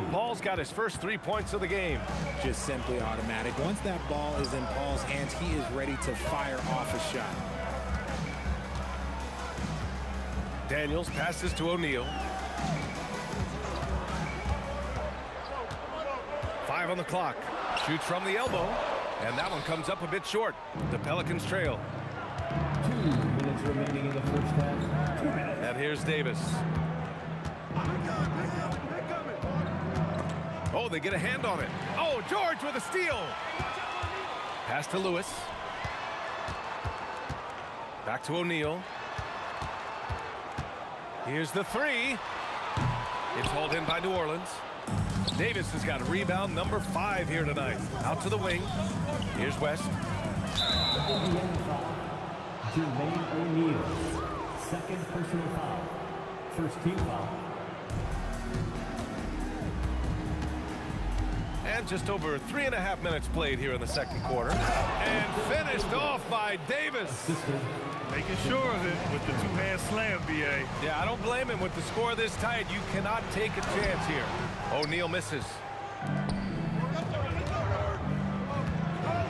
[SPEAKER 2] Paul's got his first 3 points of the game.
[SPEAKER 13] Just simply automatic. Once that ball is in Paul's hands, he is ready to fire off a shot.
[SPEAKER 2] Daniels passes to O'Neal. 5 on the clock. Shoots from the elbow. And that one comes up a bit short. The Pelicans trail.
[SPEAKER 5] 2 minutes remaining in the first half. 2 minutes.
[SPEAKER 2] And here's Davis. Oh, they get a hand on it. Oh, George with a steal. Pass to Lewis. Back to O'Neal. Here's the 3. It's hauled in by New Orleans. Davis has got rebound number 5 here tonight. Out to the wing. Here's West.
[SPEAKER 5] Jermaine O'Neal. Second personal foul. First team foul.
[SPEAKER 2] And just over 3.5 minutes played here in the second quarter. And finished off by Davis.
[SPEAKER 3] Making sure of it with the two-hand slam, B.A.
[SPEAKER 2] Yeah, I don't blame him. With the score this tight, you cannot take a chance here. O'Neal misses.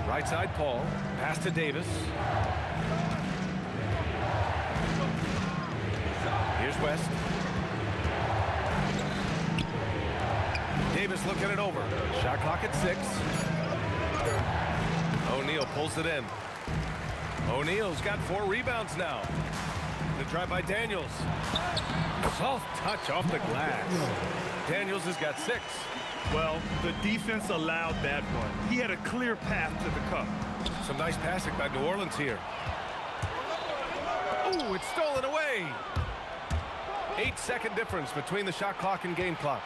[SPEAKER 2] Right side, Paul. Pass to Davis. Here's West. Davis looking it over. Shot clock at 6. O'Neal pulls it in. O'Neal's got 4 rebounds now. The drive by Daniels. Soft touch off the glass. Daniels has got 6.
[SPEAKER 3] Well, the defense allowed that one. He had a clear path to the cup.
[SPEAKER 2] Some nice passing by New Orleans here. Ooh, it's stolen away. 8-second difference between the shot clock and game clock.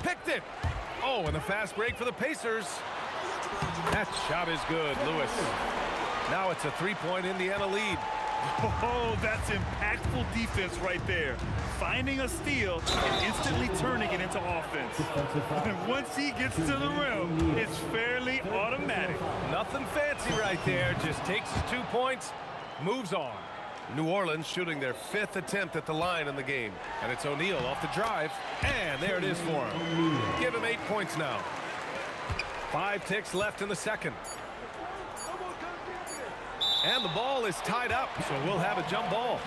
[SPEAKER 2] Picked it. Oh, and the fast break for the Pacers. That shot is good, Lewis. Now it's a 3-point Indiana lead.
[SPEAKER 3] Oh, that's impactful defense right there. Finding a steal and instantly turning it into offense. And once he gets to the rim, it's fairly automatic.
[SPEAKER 2] Nothing fancy right there. Just takes his 2 points, moves on. New Orleans shooting their 5th attempt at the line in the game. And it's O'Neal off the drive. And there it is for him. Give him 8 points now. 5 ticks left in the second. And the ball is tied up, so we'll have a jump ball.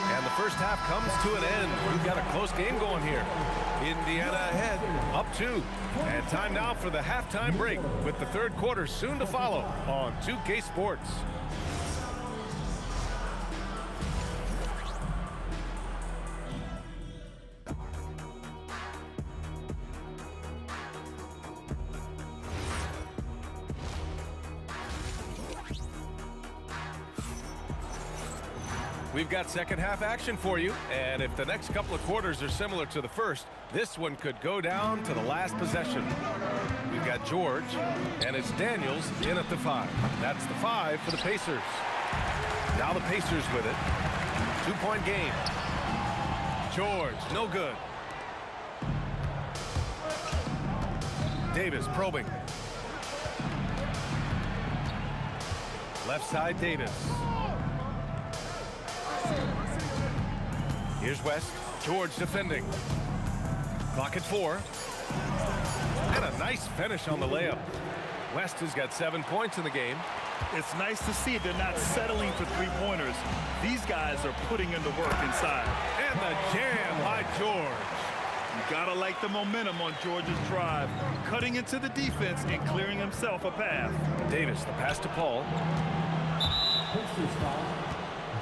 [SPEAKER 2] And the first half comes to an end. We've got a close game going here. Indiana ahead, up 2. And time now for the halftime break, with the third quarter soon to follow on 2K Sports. We've got second half action for you, and if the next couple of quarters are similar to the first, this one could go down to the last possession. We've got George, and it's Daniels in at the 5. That's the 5 for the Pacers. Now the Pacers with it. 2-point game. George, no good. Davis probing. Left side, Davis. Here's West. George defending. Clock at 4. And a nice finish on the layup. West has got 7 points in the game.
[SPEAKER 3] It's nice to see they're not settling for three-pointers. These guys are putting in the work inside.
[SPEAKER 2] And the jam by George.
[SPEAKER 3] You gotta like the momentum on George's drive, cutting into the defense and clearing himself a path.
[SPEAKER 2] Davis, the pass to Paul.
[SPEAKER 5] Pacers foul,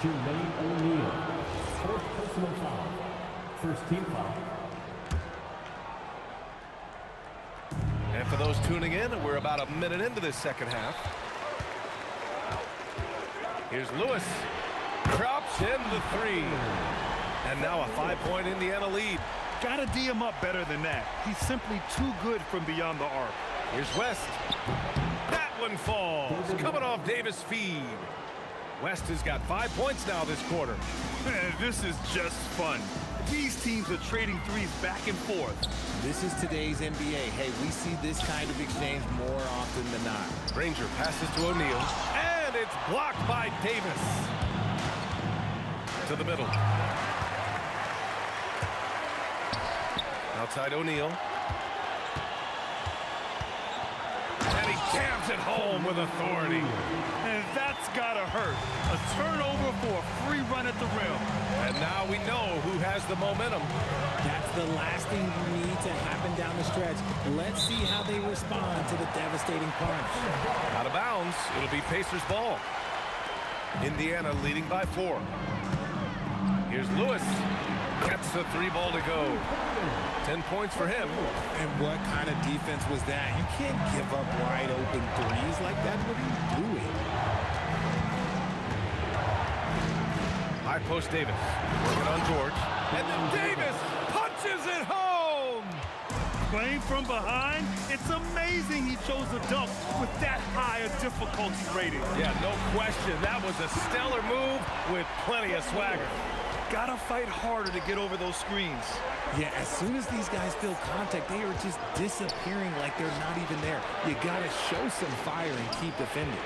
[SPEAKER 5] Jermaine O'Neal. 4th personal foul. First team foul.
[SPEAKER 2] And for those tuning in, we're about a minute into this second half. Here's Lewis. Drops in the 3. And now a 5-point Indiana lead.
[SPEAKER 3] Gotta D him up better than that. He's simply too good from beyond the arc.
[SPEAKER 2] Here's West. That one falls. Coming off Davis' feed. West has got 5 points now this quarter.
[SPEAKER 3] Man, this is just fun. These teams are trading threes back and forth.
[SPEAKER 9] This is today's NBA. Hey, we see this kind of exchange more often than not.
[SPEAKER 2] Granger passes to O'Neal. And it's blocked by Davis. To the middle. Outside O'Neal. And he jams it home with authority.
[SPEAKER 3] And that's gotta hurt. A turnover for a free run at the rim.
[SPEAKER 2] And now we know who has the momentum.
[SPEAKER 13] That's the last thing you need to happen down the stretch. Let's see how they respond to the devastating punch.
[SPEAKER 2] Out of bounds, it'll be Pacers ball. Indiana leading by 4. Here's Lewis. Gets the 3 ball to go. 10 points for him.
[SPEAKER 13] And what kind of defense was that? You can't give up wide open threes like that. What are you doing?
[SPEAKER 2] High post Davis. Working on George. And then Davis punches it home.
[SPEAKER 3] Playing from behind, it's amazing he chose a dunk with that high a difficulty rating.
[SPEAKER 2] Yeah, no question. That was a stellar move with plenty of swagger.
[SPEAKER 3] Gotta fight harder to get over those screens.
[SPEAKER 13] Yeah, as soon as these guys feel contact, they are just disappearing like they're not even there. You got to show some fire and keep defending.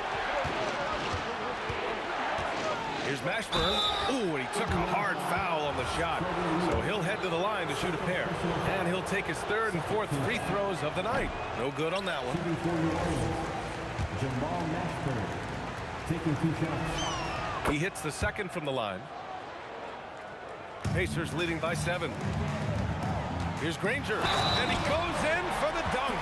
[SPEAKER 2] Here's Mashburn. Ooh, and he took a hard foul on the shot. So he'll head to the line to shoot a pair. And he'll take his third and fourth free throws of the night. No good on that one.
[SPEAKER 5] Jamal Mashburn taking 2 shots.
[SPEAKER 2] He hits the second from the line. Pacers leading by 7. Here's Granger, and he goes in for the dunk.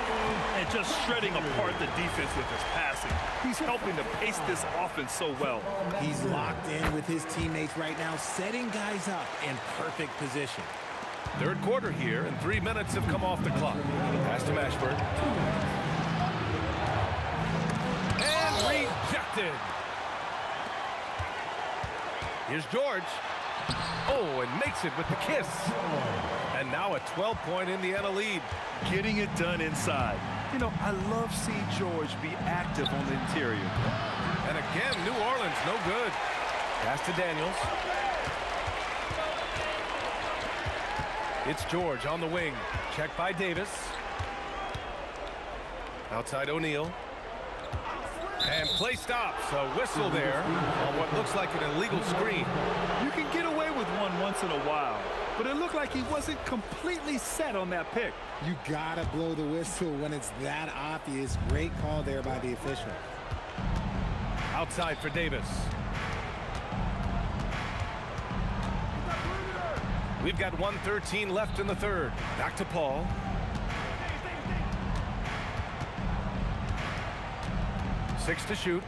[SPEAKER 3] And just shredding apart the defense with his passing. He's helping to pace this offense so well.
[SPEAKER 13] He's locked in with his teammates right now, setting guys up in perfect position.
[SPEAKER 2] Third quarter here, and 3 minutes have come off the clock. Pass to Mashburn. And rejected. Here's George. Oh, and makes it with the kiss. And now a 12-point Indiana lead.
[SPEAKER 3] Getting it done inside. You know, I love seeing George be active on the interior.
[SPEAKER 2] And again, New Orleans, no good. Pass to Daniels. It's George on the wing. Checked by Davis. Outside O'Neal. And play stops. A whistle there on what looks like an illegal screen.
[SPEAKER 3] You can get away with one once in a while, but it looked like he wasn't completely set on that pick.
[SPEAKER 13] You gotta blow the whistle when it's that obvious. Great call there by the official.
[SPEAKER 2] Outside for Davis. We've got 1:13 left in the third. Back to Paul. Six to shoot.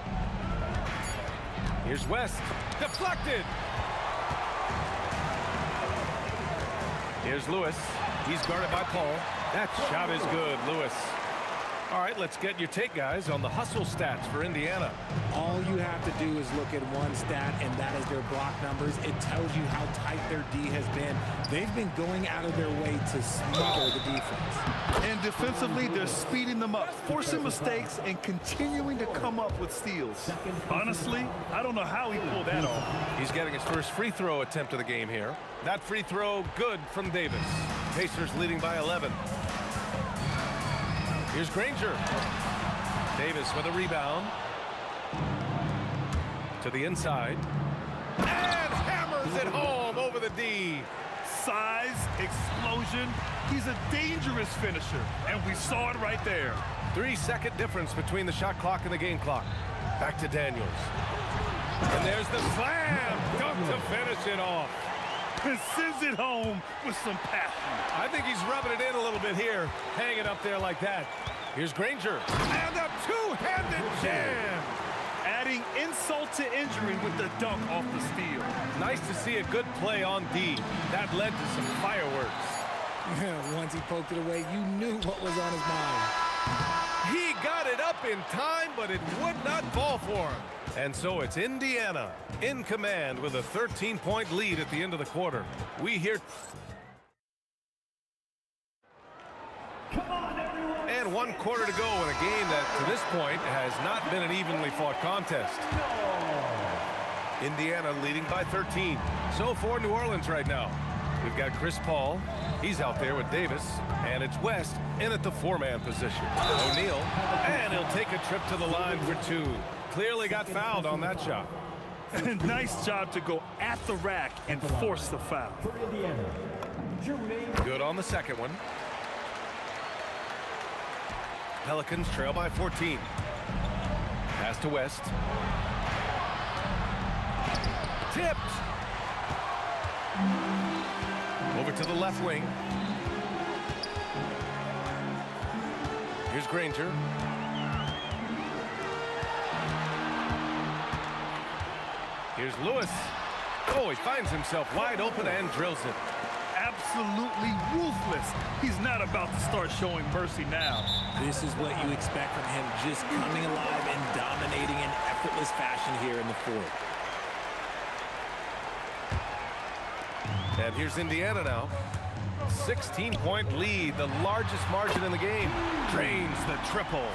[SPEAKER 2] Here's West. Deflected. Here's Lewis. He's guarded by Paul. That shot is good, Lewis. All right, let's get your take, guys, on the hustle stats for Indiana.
[SPEAKER 13] All you have to do is look at one stat, and that is their block numbers. It tells you how tight their D has been. They've been going out of their way to smother the defense.
[SPEAKER 3] And defensively, they're speeding them up, forcing mistakes, and continuing to come up with steals. Honestly, I don't know how he pulled that off.
[SPEAKER 2] He's getting his first free throw attempt of the game here. That free throw good from Davis. Pacers leading by 11. Here's Granger. Davis with a rebound. To the inside. And hammers it home over the D.
[SPEAKER 3] Size, explosion. He's a dangerous finisher, and we saw it right there.
[SPEAKER 2] 3-second difference between the shot clock and the game clock. Back to Daniels. And there's the slam. Dunk to finish it off.
[SPEAKER 3] And sends it home with some passion.
[SPEAKER 2] I think he's rubbing it in a little bit here. Hang it up there like that. Here's Granger. And a two-handed jam.
[SPEAKER 3] Adding insult to injury with the dunk off the steal.
[SPEAKER 2] Nice to see a good play on D. That led to some fireworks.
[SPEAKER 13] Once he poked it away, you knew what was on his mind.
[SPEAKER 2] He got it up in time, but it would not fall for him. And so it's Indiana in command with a 13-point lead at the end of the quarter. We hear... And 1 quarter to go in a game that, to this point, has not been an evenly fought contest. Indiana leading by 13. So for New Orleans right now, we've got Chris Paul. He's out there with Davis. And it's West in at the 4-man position. O'Neal. And he'll take a trip to the line for 2. Clearly got fouled on that shot.
[SPEAKER 3] Nice job to go at the rack and force the foul.
[SPEAKER 2] Good on the second one. Pelicans trail by 14. Pass to West. Tipped. Over to the left wing. Here's Granger. Here's Lewis. Oh, he finds himself wide open and drills it.
[SPEAKER 3] Absolutely ruthless. He's not about to start showing mercy now.
[SPEAKER 13] This is what you expect from him, just coming alive and dominating in effortless fashion here in the fourth.
[SPEAKER 2] And here's Indiana now. 16-point lead, the largest margin in the game. Drains the triple.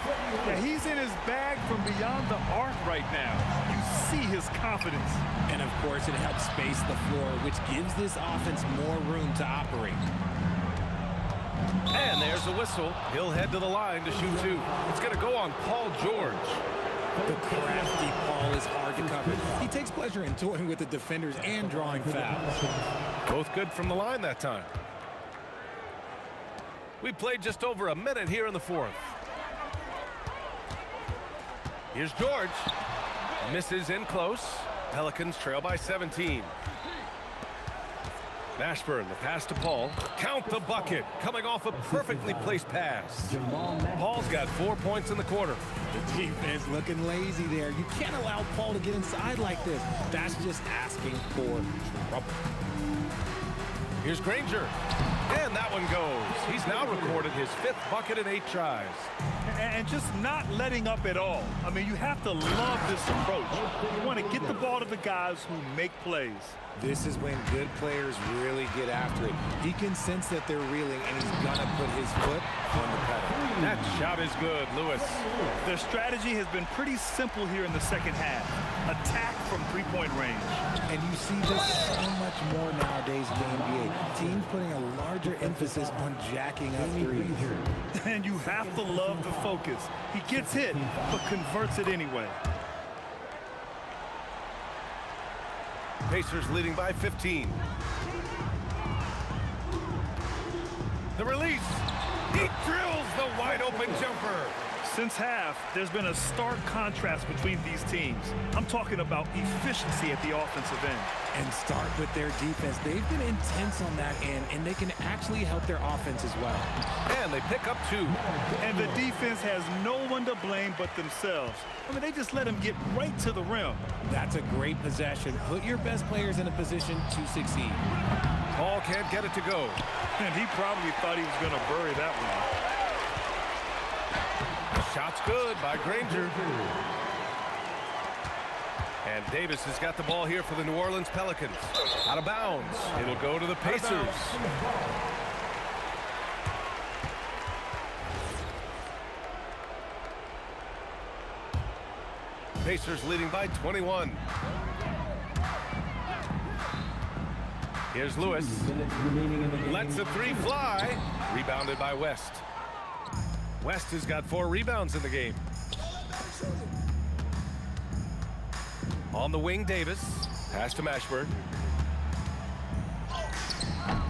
[SPEAKER 3] Yeah, he's in his bag from beyond the arc right now. You see his confidence.
[SPEAKER 13] And, of course, it helps space the floor, which gives this offense more room to operate.
[SPEAKER 2] And there's the whistle. He'll head to the line to shoot two. It's going to go on Paul George.
[SPEAKER 13] The crafty Paul is hard to cover. He takes pleasure in toying with the defenders and drawing fouls.
[SPEAKER 2] Both good from the line that time. We played just over a minute here in the fourth. Here's George. Misses in close. Pelicans trail by 17. Mashburn, the pass to Paul. Count the bucket. Coming off a perfectly placed pass. Paul's got 4 points in the quarter.
[SPEAKER 13] The defense looking lazy there. You can't allow Paul to get inside like this. That's just asking for trouble.
[SPEAKER 2] Here's Granger. And that one goes. He's now recorded his 5th bucket in 8 tries.
[SPEAKER 3] And just not letting up at all. I mean, you have to love this approach. You want to get the ball to the guys who make plays.
[SPEAKER 13] This is when good players really get after it. He can sense that they're reeling, and he's going to put his foot on the pedal.
[SPEAKER 2] That shot is good, Lewis.
[SPEAKER 3] Their strategy has been pretty simple here in the second half. Attack from three-point range.
[SPEAKER 13] And you see this so much more nowadays in the NBA. Teams putting a larger emphasis on jacking up threes.
[SPEAKER 3] And you have to love the focus. He gets hit, but converts it anyway.
[SPEAKER 2] Pacers leading by 15. The release. He drills the wide open jumper.
[SPEAKER 3] Since half, there's been a stark contrast between these teams. I'm talking about efficiency at the offensive end.
[SPEAKER 13] And start with their defense. They've been intense on that end, and they can actually help their offense as well.
[SPEAKER 2] And they pick up 2.
[SPEAKER 3] And the defense has no one to blame but themselves. I mean, they just let him get right to the rim.
[SPEAKER 13] That's a great possession. Put your best players in a position to succeed.
[SPEAKER 2] Paul can't get it to go.
[SPEAKER 3] And he probably thought he was going to bury that one.
[SPEAKER 2] Shot's good by Granger. And Davis has got the ball here for the New Orleans Pelicans. Out of bounds. It'll go to the Pacers. Pacers leading by 21. Here's Lewis. Lets the 3 fly. Rebounded by West. West has got 4 rebounds in the game. On the wing, Davis. Pass to Mashburn.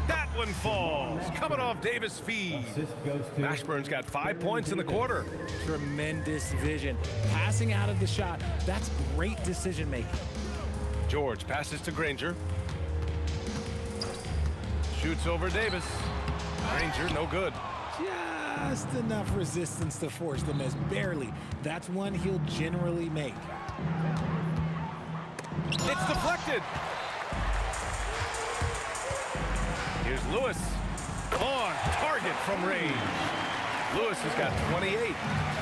[SPEAKER 2] That one falls. Coming off Davis' feed. Mashburn's got 5 points in the quarter.
[SPEAKER 13] Tremendous vision. Passing out of the shot. That's great decision making.
[SPEAKER 2] George passes to Granger. Shoots over Davis. Granger, no good.
[SPEAKER 13] Just enough resistance to force the miss. Barely. That's one he'll generally make.
[SPEAKER 2] It's deflected. Here's Lewis. On target from range. Lewis has got 28.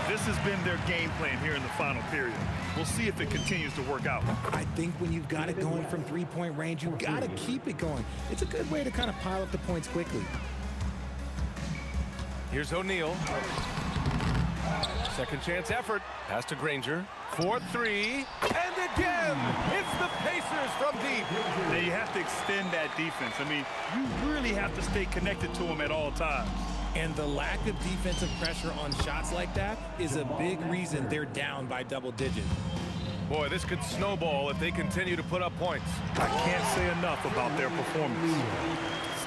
[SPEAKER 3] This has been their game plan here in the final period. We'll see if it continues to work out.
[SPEAKER 13] I think when you've got it going from three-point range, you've got to keep it going. It's a good way to kind of pile up the points quickly.
[SPEAKER 2] Here's O'Neal. Second chance effort. Pass to Granger. 4-3. And again, it's the Pacers from deep.
[SPEAKER 3] Now you have to extend that defense. I mean, you really have to stay connected to them at all times.
[SPEAKER 13] And the lack of defensive pressure on shots like that is a big reason they're down by double digits.
[SPEAKER 2] Boy, this could snowball if they continue to put up points.
[SPEAKER 3] I can't say enough about their performance.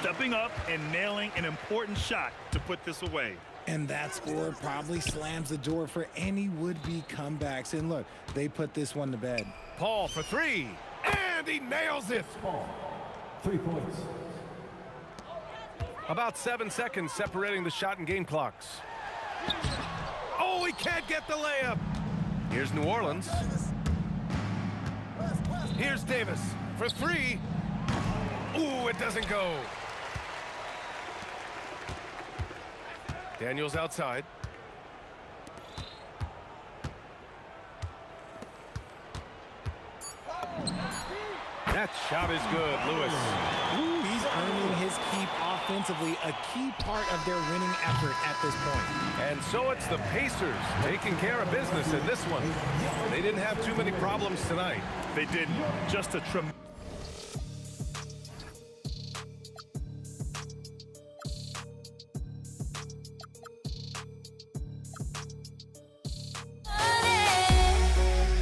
[SPEAKER 3] Stepping up and nailing an important shot to put this away.
[SPEAKER 13] And that score probably slams the door for any would-be comebacks. And look, they put this one to bed.
[SPEAKER 2] Paul for 3, and he nails it.
[SPEAKER 5] Paul, 3 points.
[SPEAKER 2] About 7 seconds separating the shot and game clocks. Oh, he can't get the layup. Here's New Orleans. Here's Davis for 3. Ooh, it doesn't go. Daniels outside. That shot is good, Lewis.
[SPEAKER 13] Ooh, he's earning his keep offensively a key part of their winning effort at this point.
[SPEAKER 2] And so it's the Pacers taking care of business in this one. They didn't have too many problems tonight.
[SPEAKER 3] They didn't. Just a tremendous.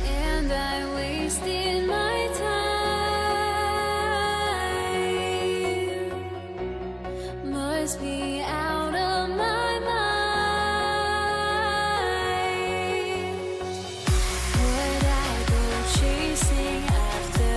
[SPEAKER 1] And I wasted my time. Must be out of my mind. Would I go chasing after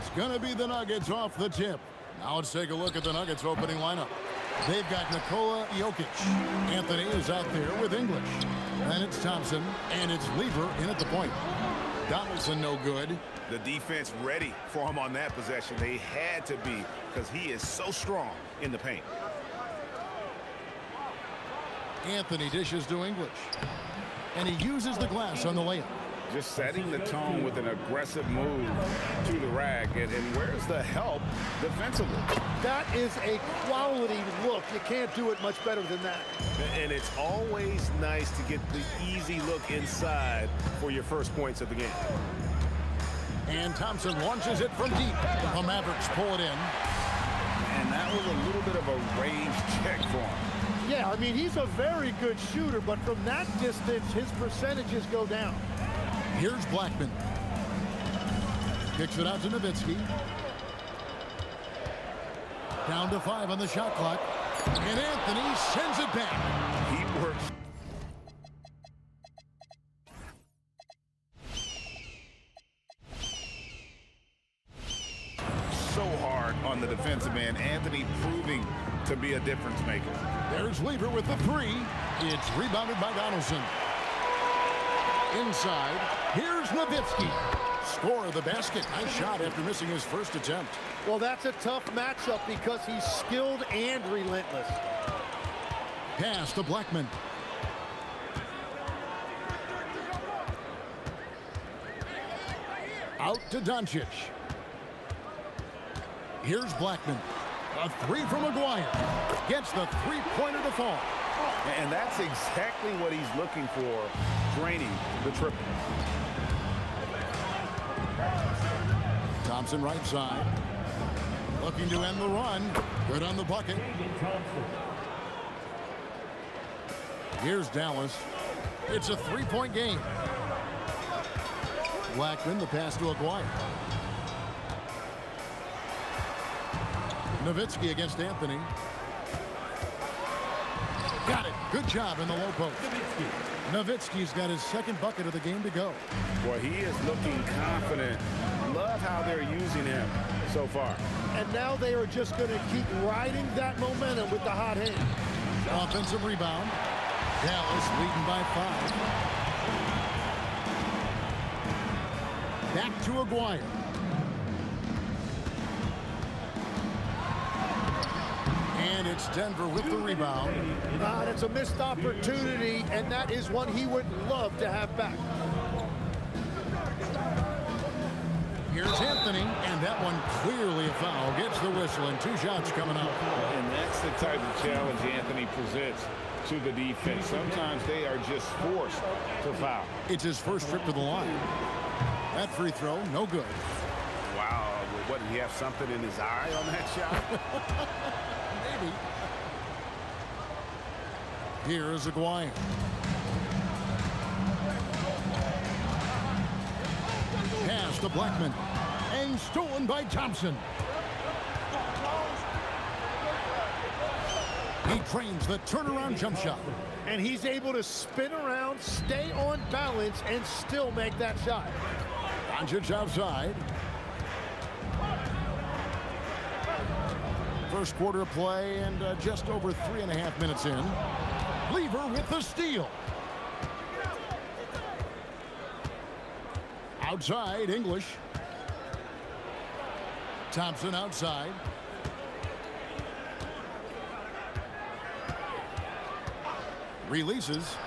[SPEAKER 6] It's going to be the Nuggets off the tip. Now let's take a look at the Nuggets opening lineup. They've got Nikola Jokic. Anthony is out there with English. And it's Thompson, and it's Lever in at the point. Donaldson no good.
[SPEAKER 7] The defense ready for him on that possession. They had to be, because he is so strong in the paint.
[SPEAKER 6] Anthony dishes to English. And he uses the glass on the layup.
[SPEAKER 8] Just setting the tone with an aggressive move to the rack. And where's the help defensively?
[SPEAKER 4] That is a quality look. You can't do it much better than that.
[SPEAKER 7] And it's always nice to get the easy look inside for your first points of the game.
[SPEAKER 6] And Thompson launches it from deep. The Mavericks pull it in.
[SPEAKER 8] And that was a little bit of a range check for him.
[SPEAKER 4] Yeah, I mean, he's a very good shooter, but from that distance, his percentages go down.
[SPEAKER 6] Here's Blackman. Kicks it out to Nowitzki. Down to 5 on the shot clock. And Anthony sends it back.
[SPEAKER 7] He works. So hard on the defensive end. Anthony proving to be a difference maker.
[SPEAKER 6] There's Lever with the 3. It's rebounded by Donaldson. Inside, here's Nowitzki. Score of the basket. Nice shot after missing his first attempt.
[SPEAKER 4] Well, that's a tough matchup because he's skilled and relentless.
[SPEAKER 6] Pass to Blackman. Out to Doncic. Here's Blackman. A 3 from McGuire. Gets the three-pointer to fall.
[SPEAKER 7] And that's exactly what he's looking for, draining the triple.
[SPEAKER 6] Thompson right side. Looking to end the run. Good on the bucket. Here's Dallas. It's a 3-point game. Blackman, the pass to Aguirre. Nowitzki against Anthony. Got it. Good job in the low post. Nowitzki's got his second bucket of the game to go.
[SPEAKER 8] Boy, he is looking confident. Love how they're using him so far.
[SPEAKER 4] And now they are just going to keep riding that momentum with the hot hand.
[SPEAKER 6] Offensive rebound. Dallas leading by 5. Back to Aguirre. And it's Denver with the rebound.
[SPEAKER 4] That's a missed opportunity, and that is one he would love to have back.
[SPEAKER 6] Here's Anthony, and that one clearly a foul. Gets the whistle, and 2 shots coming out.
[SPEAKER 8] And that's the type of challenge Anthony presents to the defense. Sometimes they are just forced to foul.
[SPEAKER 6] It's his first trip to the line. That free throw, no good.
[SPEAKER 7] Wow, what, did he have something in his eye on that shot?
[SPEAKER 6] Maybe. Here's Aguirre. Pass to Blackman. And stolen by Thompson. He trains the turnaround jump shot.
[SPEAKER 4] And he's able to spin around, stay on balance, and still make that shot.
[SPEAKER 6] Doncic outside. First quarter of play and just over 3.5 minutes in. Lever with the steal. Outside, English. Thompson outside. Releases.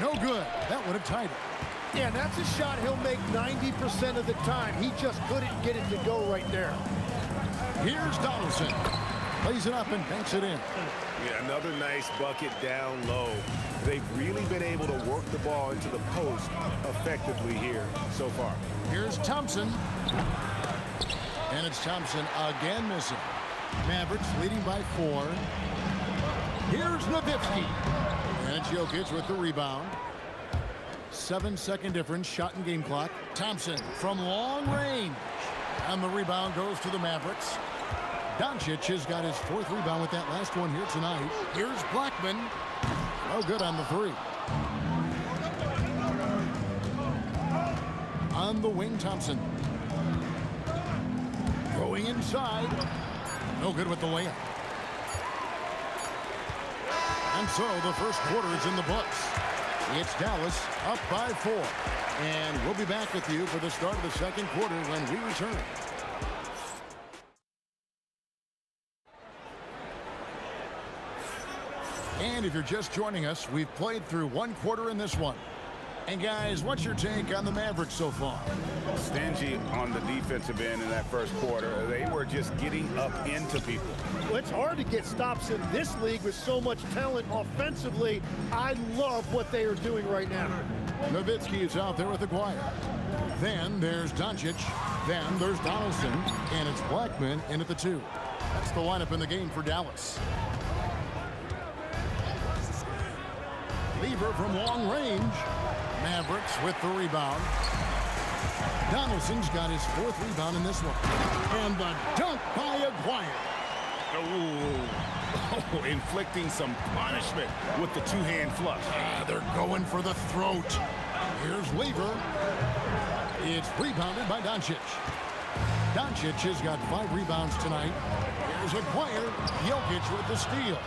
[SPEAKER 6] No good. That would have tied it.
[SPEAKER 4] Yeah, that's a shot he'll make 90% of the time. He just couldn't get it to go right there.
[SPEAKER 6] Here's Donaldson. Plays it up and banks it in.
[SPEAKER 7] Yeah, another nice bucket down low. They've really been able to work the ball into the post effectively here so far.
[SPEAKER 6] Here's Thompson. And it's Thompson again missing. Mavericks leading by 4. Here's Nowitzki. And it's Jokic with the rebound. 7-second difference, shot and game clock. Thompson from long range. And the rebound goes to the Mavericks. Doncic has got his 4th rebound with that last one here tonight. Here's Blackman. No good on the 3. On the wing, Thompson. inside. No good with the layup. And so the first quarter is in the books. It's Dallas up by 4. And we'll be back with you for the start of the second quarter when we return. And if you're just joining us, we've played through one quarter in this one. And guys, what's your take on the Mavericks so far?
[SPEAKER 8] Stingy on the defensive end in that first quarter. They were just getting up into people.
[SPEAKER 4] Well, it's hard to get stops in this league with so much talent offensively. I love what they are doing right now.
[SPEAKER 6] Nowitzki is out there with Aguirre. Then there's Doncic. Then there's Donaldson. And it's Blackman in at the 2. That's the lineup in the game for Dallas. Lever from long range. Mavericks with the rebound. Donaldson's got his 4th rebound in this one. And the dunk by Aguirre.
[SPEAKER 8] Oh, inflicting some punishment with the two-hand flush.
[SPEAKER 6] They're going for the throat. Here's Lever. It's rebounded by Doncic. Doncic has got 5 rebounds tonight. Here's Aguirre. Jokic with the steal.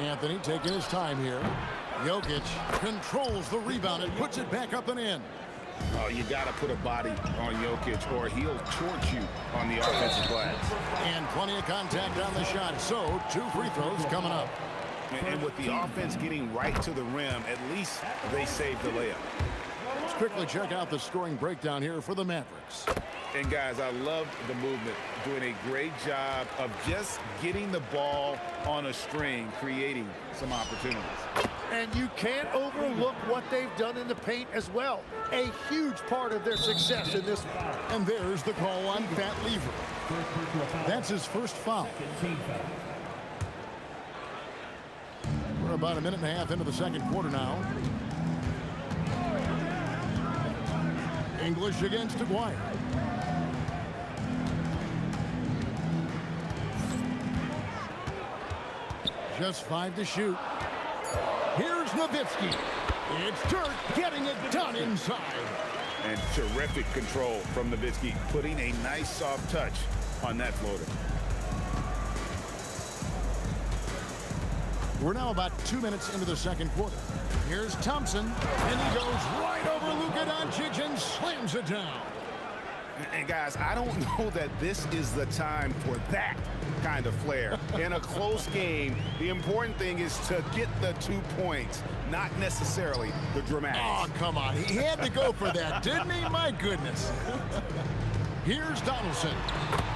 [SPEAKER 6] Anthony taking his time here. Jokic controls the rebound and puts it back up and in.
[SPEAKER 8] Oh, you got to put a body on Jokic or he'll torch you on the offensive glass.
[SPEAKER 6] And plenty of contact on the shot. So 2 free throws coming up.
[SPEAKER 8] And with the offense getting right to the rim, at least they saved the layup.
[SPEAKER 6] Let's quickly check out the scoring breakdown here for the Mavericks.
[SPEAKER 8] And guys, I love the movement, doing a great job of just getting the ball on a string, creating some opportunities.
[SPEAKER 4] And you can't overlook what they've done in the paint as well. A huge part of their success in this one.
[SPEAKER 6] And there's the call on Fat Lever. That's his first foul. We're about a minute and a half into the second quarter now. English against Aguirre. Just 5 to shoot. Here's Nowitzki. It's Dirk getting it done inside.
[SPEAKER 8] And terrific control from Nowitzki, putting a nice soft touch on that floater.
[SPEAKER 6] We're now about 2 minutes into the second quarter. Here's Thompson, and he goes right over Luka Doncic and slams it down.
[SPEAKER 8] And guys, I don't know that this is the time for that kind of flair. In a close game, the important thing is to get the 2 points, not necessarily the dramatics.
[SPEAKER 6] Oh, come on. He had to go for that, didn't he? My goodness. Here's Donaldson.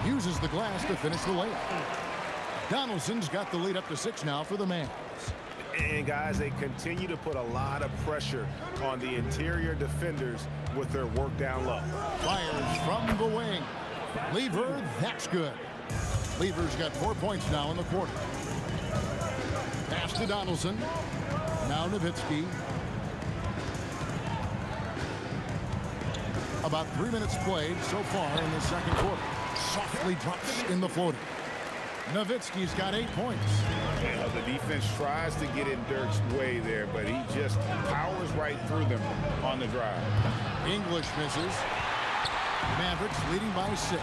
[SPEAKER 6] Uses the glass to finish the layup. Donaldson's got the lead up to 6 now for the Mavs.
[SPEAKER 8] And guys, they continue to put a lot of pressure on the interior defenders with their work down low.
[SPEAKER 6] Fires from the wing. Lever, that's good. Lever's got 4 points now in the quarter. Pass to Donaldson. Now Nowitzki. About 3 minutes played so far in the second quarter. Softly drops in the floater. Nowitzki's got 8 points.
[SPEAKER 8] Yeah, the defense tries to get in Dirk's way there, but he just powers right through them on the drive.
[SPEAKER 6] English misses. Mavericks leading by 6.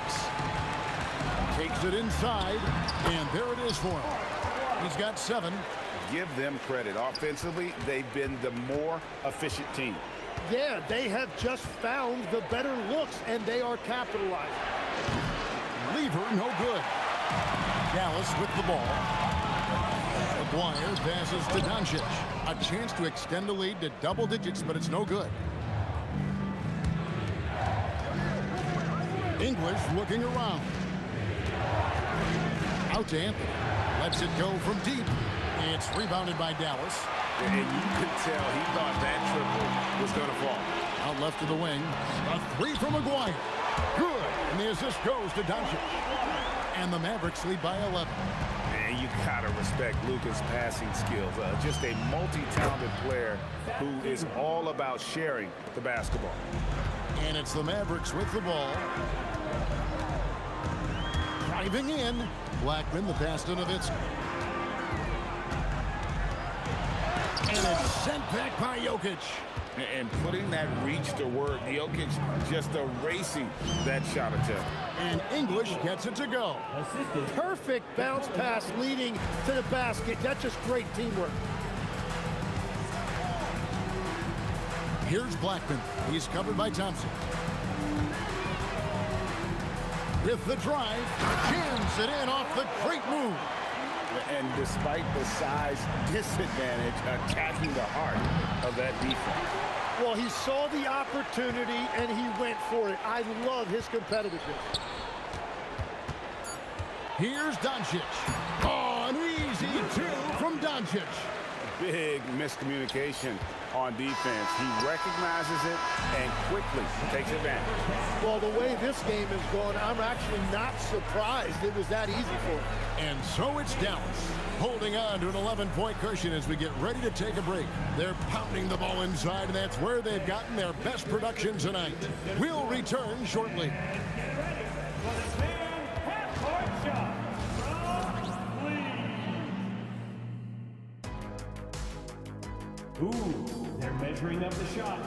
[SPEAKER 6] Takes it inside, and there it is for him. He's got 7.
[SPEAKER 8] Give them credit. Offensively, they've been the more efficient team.
[SPEAKER 4] Yeah, they have just found the better looks, and they are capitalizing.
[SPEAKER 6] Lever, no good. Dallas with the ball. Aguirre passes to Doncic. A chance to extend the lead to double digits, but it's no good. English looking around. Out to Anthony. Lets it go from deep. It's rebounded by Dallas.
[SPEAKER 8] And you could tell he thought that triple was going to fall.
[SPEAKER 6] Out left to the wing. A 3 from Aguirre. Good. And the assist goes to Doncic. And the Mavericks lead by 11.
[SPEAKER 8] And you got to respect Luka's passing skills. Just a multi-talented player who is all about sharing the basketball.
[SPEAKER 6] And it's the Mavericks with the ball. Driving in. Blackman, the pass to Nowitzki. And it's sent back by Jokic.
[SPEAKER 7] And putting that reach to work, Jokic just erasing that shot attempt.
[SPEAKER 6] And English gets it to go.
[SPEAKER 4] Perfect bounce pass leading to the basket. That's just great teamwork.
[SPEAKER 6] Here's Blackman. He's covered by Thompson. With the drive, jams it in off the great move.
[SPEAKER 7] And despite the size disadvantage, attacking the heart of that defense.
[SPEAKER 4] Well, he saw the opportunity and he went for it. I love his competitiveness.
[SPEAKER 6] Here's Doncic. Oh, an easy two from Doncic.
[SPEAKER 7] Big miscommunication on defense. He recognizes it and quickly takes advantage.
[SPEAKER 4] Well, the way this game is going, I'm actually not surprised it was that easy for him.
[SPEAKER 6] And so it's Dallas, holding on to an 11-point cushion as we get ready to take a break. They're pounding the ball inside, and that's where they've gotten their best production tonight. We'll return shortly.
[SPEAKER 5] Ooh, they're measuring up the shot.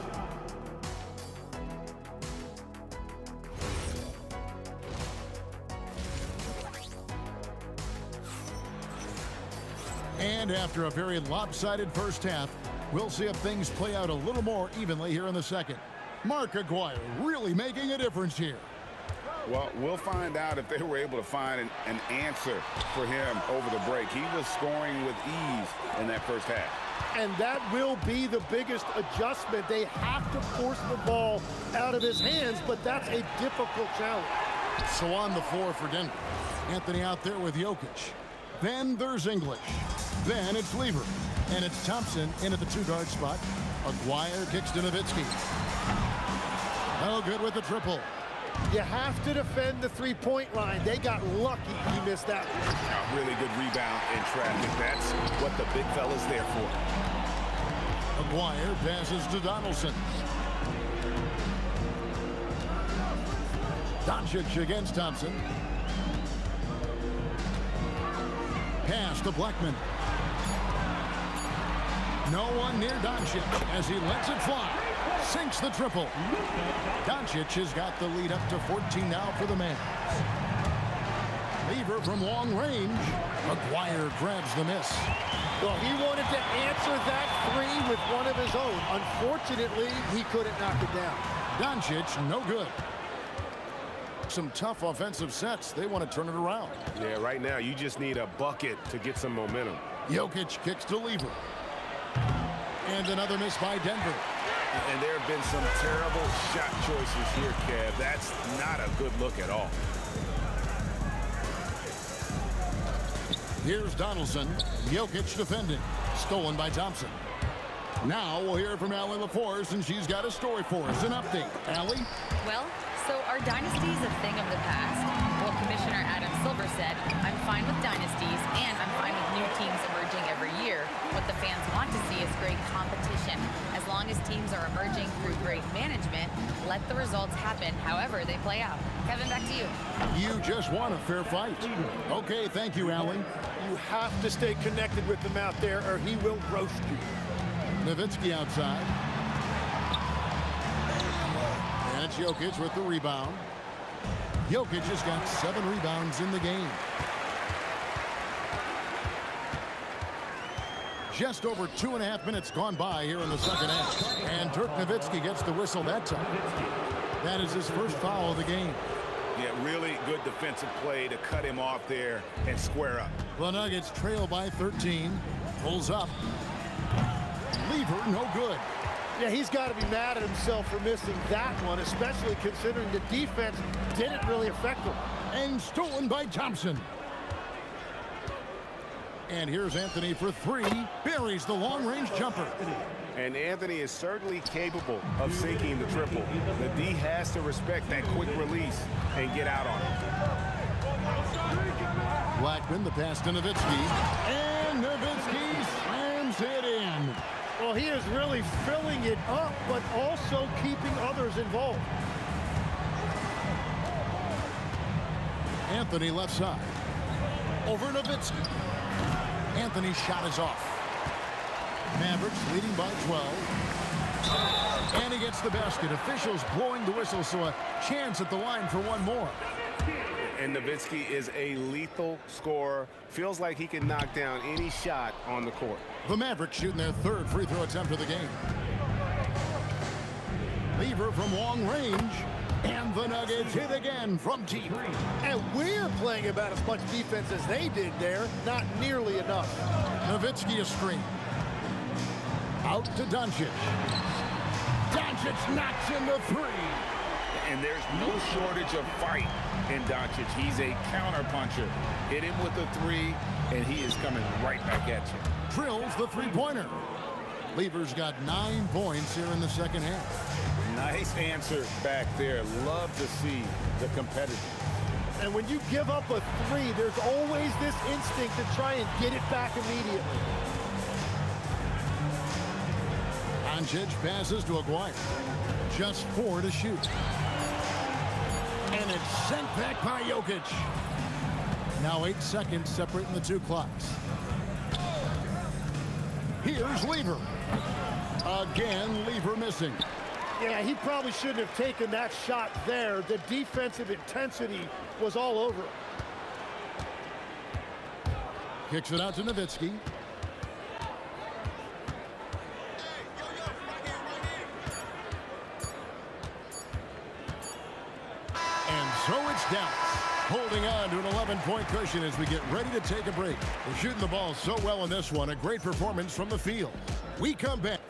[SPEAKER 6] And after a very lopsided first half, we'll see if things play out a little more evenly here in the second. Mark Aguirre really making a difference here.
[SPEAKER 7] Well, we'll find out if they were able to find an answer for him over the break. He was scoring with ease in that first half.
[SPEAKER 4] And that will be the biggest adjustment. They have to force the ball out of his hands, but that's a difficult challenge.
[SPEAKER 6] So on the floor for Denver, Anthony out there with Jokic. Then there's English. Then it's Lever. And it's Thompson in at the two-guard spot. Aguirre kicks to Nowitzki. No good with the triple.
[SPEAKER 4] You have to defend the three-point line. They got lucky he missed that one.
[SPEAKER 7] A really good rebound in traffic. That's what the big fella's there for.
[SPEAKER 6] Aguirre passes to Donaldson. Doncic against Thompson. Pass to Blackman. No one near Doncic as he lets it fly. Sinks the triple. Doncic has got the lead up to 14 now for the Mavs. Lever from long range. Aguirre grabs the miss.
[SPEAKER 4] Well, he wanted to answer that three with one of his own. Unfortunately, he couldn't knock it down.
[SPEAKER 6] Doncic, no good. Some tough offensive sets. They want to turn it around.
[SPEAKER 8] Yeah, right now you just need a bucket to get some momentum.
[SPEAKER 6] Jokic kicks to Lever. And another miss by Denver.
[SPEAKER 8] And there have been some terrible shot choices here, Kev. That's not a good look at all.
[SPEAKER 6] Here's Donaldson. Jokic defending. Stolen by Thompson. Now we'll hear from Allie LaForce, and she's got a story for us. An update. Allie?
[SPEAKER 12] Well, so are dynasties a thing of the past? Well, Commissioner Adam Silver said, I'm fine with dynasties, and I'm fine with new teams emerging every year. What the fans want to see is great competition. As long as teams are emerging through great management, let the results happen however they play out. Kevin, back to you.
[SPEAKER 6] You just want a fair fight. Okay, thank you, Allie.
[SPEAKER 4] You have to stay connected with him out there or he will roast you.
[SPEAKER 6] Nowitzki outside. And it's Jokic with the rebound. Jokic has got 7 rebounds in the game. Just over 2.5 minutes gone by here in the second half. And Dirk Nowitzki gets the whistle that time. That is his first foul of the game.
[SPEAKER 7] Yeah, really good defensive play to cut him off there and square up.
[SPEAKER 6] The Nuggets trail by 13. Pulls up. Lever, no good.
[SPEAKER 4] Yeah, he's got to be mad at himself for missing that one, especially considering the defense didn't really affect him.
[SPEAKER 6] And stolen by Thompson. And here's Anthony for 3. Buries the long-range jumper.
[SPEAKER 8] And Anthony is certainly capable of sinking the triple. The D has to respect that quick release and get out on it.
[SPEAKER 6] Blackman, the pass to Nowitzki. And Nowitzki slams it in.
[SPEAKER 4] Well, he is really filling it up, but also keeping others involved.
[SPEAKER 6] Anthony left side. Over Nowitzki. Anthony's shot is off. Mavericks leading by 12. And he gets the basket. Officials blowing the whistle, so a chance at the line for one more.
[SPEAKER 7] And Nowitzki is a lethal scorer. Feels like he can knock down any shot on the court.
[SPEAKER 6] The Mavericks shooting their third free throw attempt of the game. Lever from long range. And the Nuggets hit again from deep.
[SPEAKER 4] And we're playing about as much defense as they did there. Not nearly enough.
[SPEAKER 6] Nowitzki a screen. Out to Doncic. Doncic knocks in the three.
[SPEAKER 8] And there's no shortage of fight in Doncic. He's a counterpuncher. Hit him with the three, and he is coming right back at you.
[SPEAKER 6] Drills the three-pointer. Lever's got 9 points here in the second half.
[SPEAKER 7] Nice answer back there. Love to see the competitor.
[SPEAKER 4] And when you give up a three, there's always this instinct to try and get it back immediately.
[SPEAKER 6] Doncic passes to Aguirre. Just 4 to shoot. And it's sent back by Jokic. Now 8 seconds separating the two clocks. Here's Lever. Again, Lever missing.
[SPEAKER 4] Yeah, he probably shouldn't have taken that shot there. The defensive intensity was all over him.
[SPEAKER 6] Kicks it out to Nowitzki. And so it's Dallas, holding on to an 11-point cushion as we get ready to take a break. They're shooting the ball so well in this one. A great performance from the field. We come back.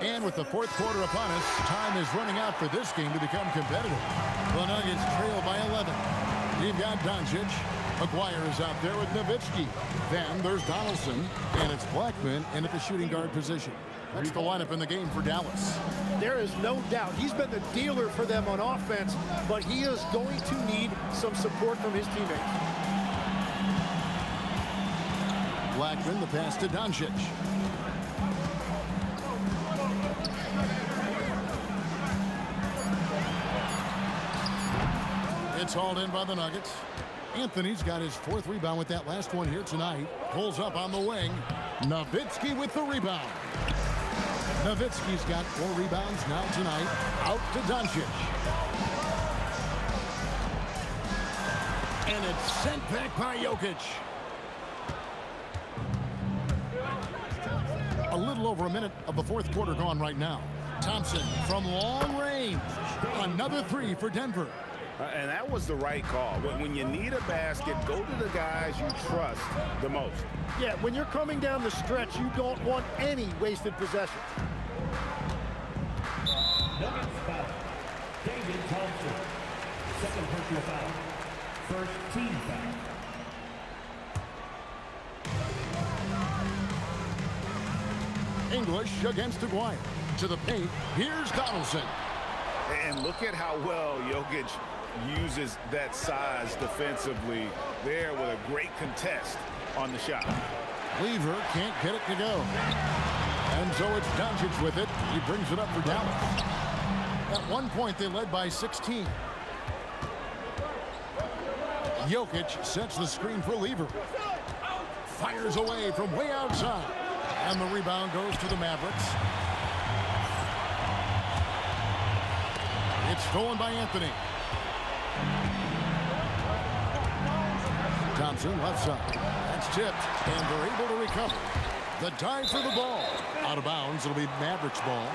[SPEAKER 6] And with the fourth quarter upon us, time is running out for this game to become competitive. The Nuggets trail by 11. You've got Doncic. Aguirre is out there with Nowitzki. Then there's Donaldson, and it's Blackman in at the shooting guard position. That's the lineup in the game for Dallas.
[SPEAKER 4] There is no doubt he's been the dealer for them on offense, but he is going to need some support from his teammates.
[SPEAKER 6] Blackman, the pass to Doncic. It's hauled in by the Nuggets. Anthony's got his 4th rebound with that last one here tonight. Pulls up on the wing. Nowitzki with the rebound. Nowitzki's got 4 rebounds now tonight. Out to Doncic. And it's sent back by Jokic. A little over a minute of the fourth quarter gone right now. Thompson from long range. Another 3 for Denver.
[SPEAKER 7] And that was the right call. When you need a basket, go to the guys you trust the most.
[SPEAKER 4] Yeah, when you're coming down the stretch, you don't want any wasted possessions.
[SPEAKER 5] Nuggets foul. David Thompson. Second personal foul. First team foul.
[SPEAKER 6] English against Aguirre. To the paint. Here's Donaldson.
[SPEAKER 7] And look at how well Jokic uses that size defensively there with a great contest on the shot.
[SPEAKER 6] Lever can't get it to go. And so it's Doncic with it. He brings it up for Dallas. At one point, they led by 16. Jokic sets the screen for Lever. Fires away from way outside. And the rebound goes to the Mavericks. It's stolen by Anthony. Thompson left side. That's tipped, and they're able to recover. The dive for the ball. Out of bounds. It'll be Mavericks ball.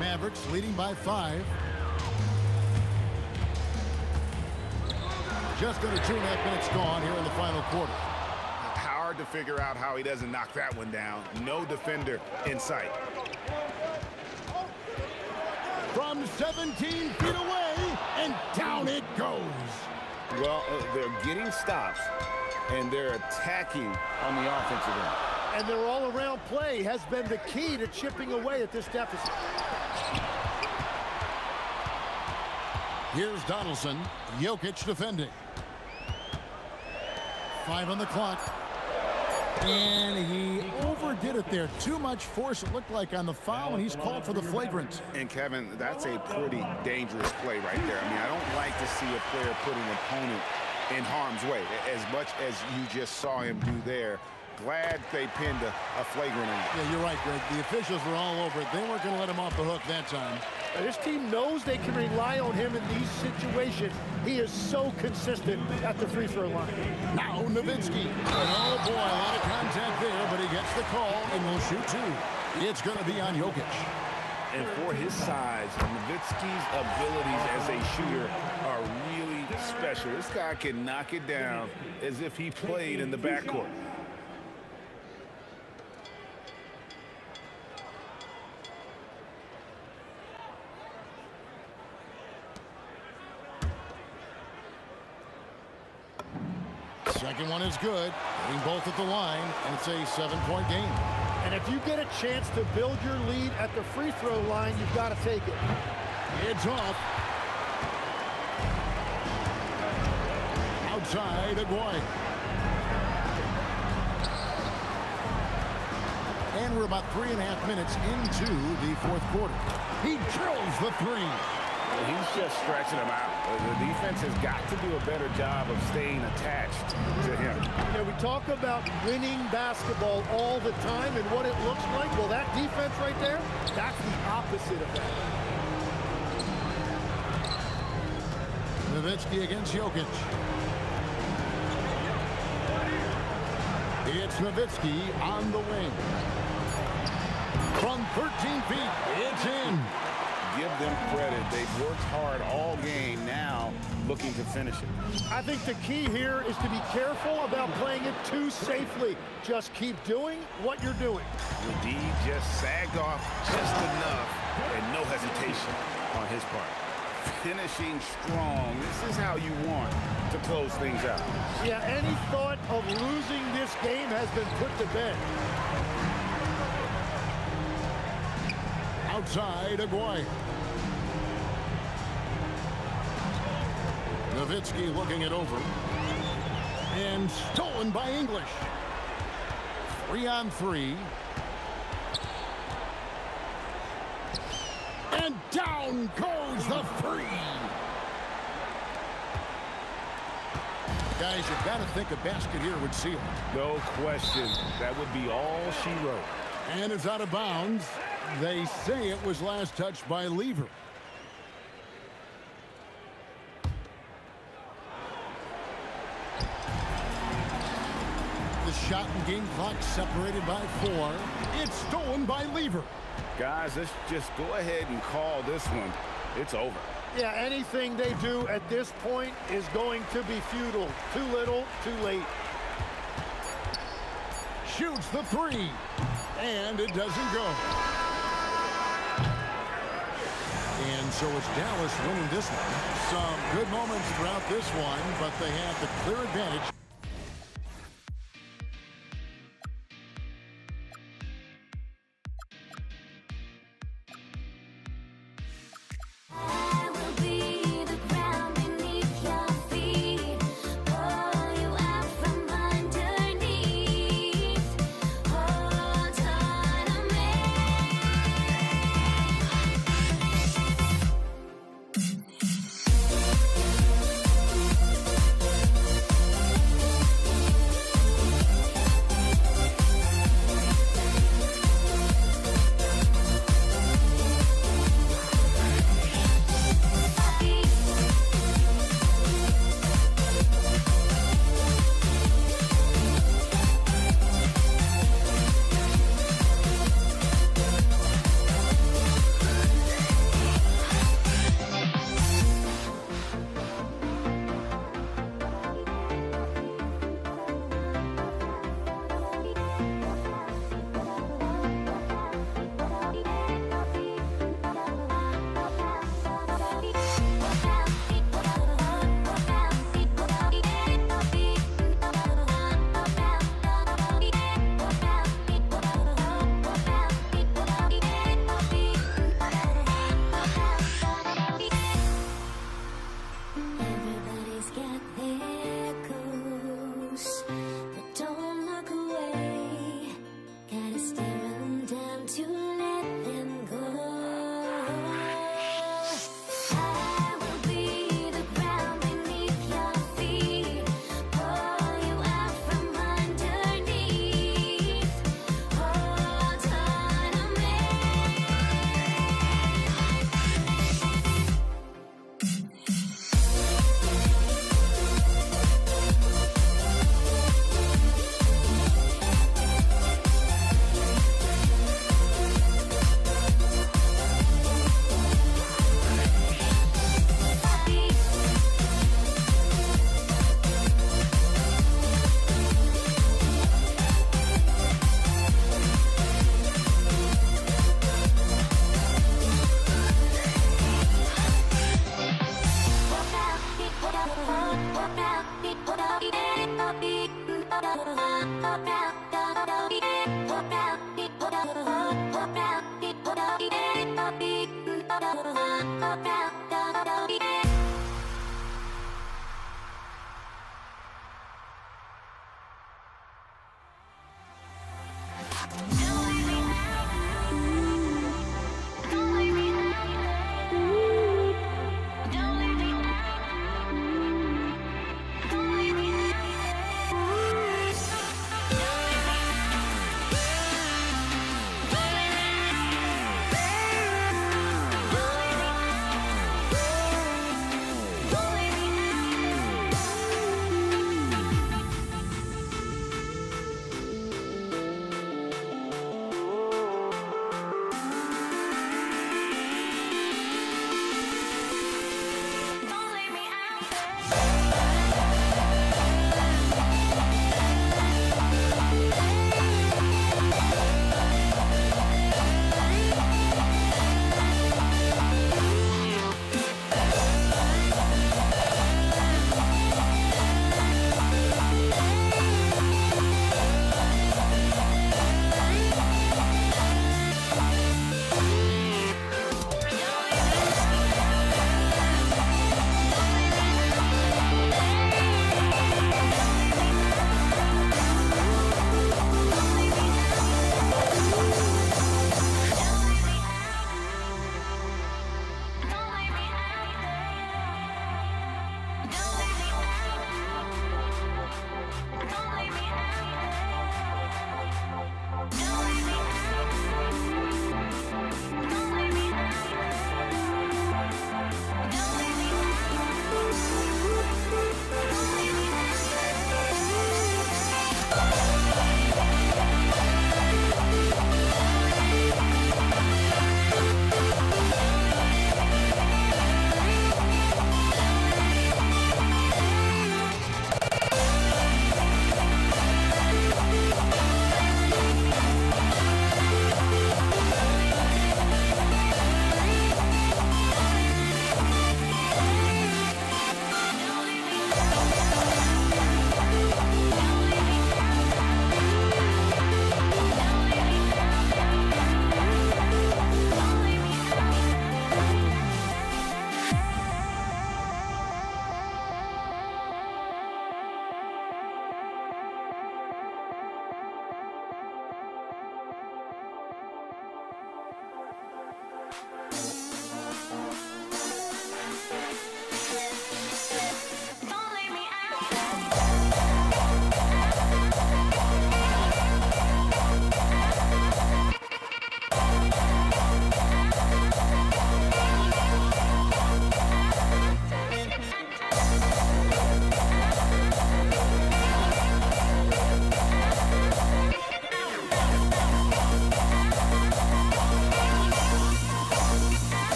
[SPEAKER 6] Mavericks leading by 5. Just under 2.5 minutes gone here in the final quarter.
[SPEAKER 7] Hard to figure out how he doesn't knock that one down. No defender in sight.
[SPEAKER 6] From 17 feet away, and down it goes.
[SPEAKER 7] Well, they're getting stops, and they're attacking on the offensive end.
[SPEAKER 4] And their all-around play has been the key to chipping away at this deficit.
[SPEAKER 6] Here's Donaldson. Jokic defending. 5 on the clock. And he overdid it there. Too much force, it looked like, on the foul, and he's called for the flagrant.
[SPEAKER 7] And, Kevin, that's a pretty dangerous play right there. I mean, I don't like to see a player put an opponent in harm's way, as much as you just saw him do there. Glad they pinned a flagrant on.
[SPEAKER 6] Yeah, you're right, Greg. The officials were all over it. They weren't going to let him off the hook that time.
[SPEAKER 4] This team knows they can rely on him in these situations. He is so consistent at the free throw line.
[SPEAKER 6] Now Nowitzki. Oh, boy, a lot of contact there, but he gets the call and will shoot two. It's going to be on Jokic.
[SPEAKER 7] And for his size, Nowitzki's abilities as a shooter are really special. This guy can knock it down as if he played in the backcourt.
[SPEAKER 6] Second one is good. Hitting both at the line, and it's a 7-point game.
[SPEAKER 4] And if you get a chance to build your lead at the free throw line, you've got to take it.
[SPEAKER 6] It's off. Outside, Aguay. And we're about 3.5 minutes into the fourth quarter. He drills the three.
[SPEAKER 7] He's just stretching them out. The defense has got to do a better job of staying attached to him.
[SPEAKER 4] You know, we talk about winning basketball all the time and what it looks like. Well, that defense right there, that's the opposite of that.
[SPEAKER 6] Nowitzki against Jokic. It's Nowitzki on the wing. From 13 feet, it's in.
[SPEAKER 7] Give them credit. They've worked hard all game, now looking to finish it.
[SPEAKER 4] I think the key here is to be careful about playing it too safely. Just keep doing what you're doing.
[SPEAKER 7] The D just sagged off just enough and no hesitation on his part. Finishing strong. This is how you want to close things out.
[SPEAKER 4] Yeah, any thought of losing this game has been put to bed.
[SPEAKER 6] Outside, Aguay. Nowitzki looking it over. And stolen by English. 3-on-3. And down goes the three. Guys, you've got to think a basket here would seal it.
[SPEAKER 7] No question. That would be all she wrote.
[SPEAKER 6] And it's out of bounds. They say it was last touched by Lever. The shot and game clock separated by 4. It's stolen by Lever.
[SPEAKER 7] Guys, let's just go ahead and call this one. It's over.
[SPEAKER 4] Yeah, anything they do at this point is going to be futile. Too little, too late.
[SPEAKER 6] Shoots the three. And it doesn't go. And so it's Dallas winning this one. Some good moments throughout this one, but they have the clear advantage.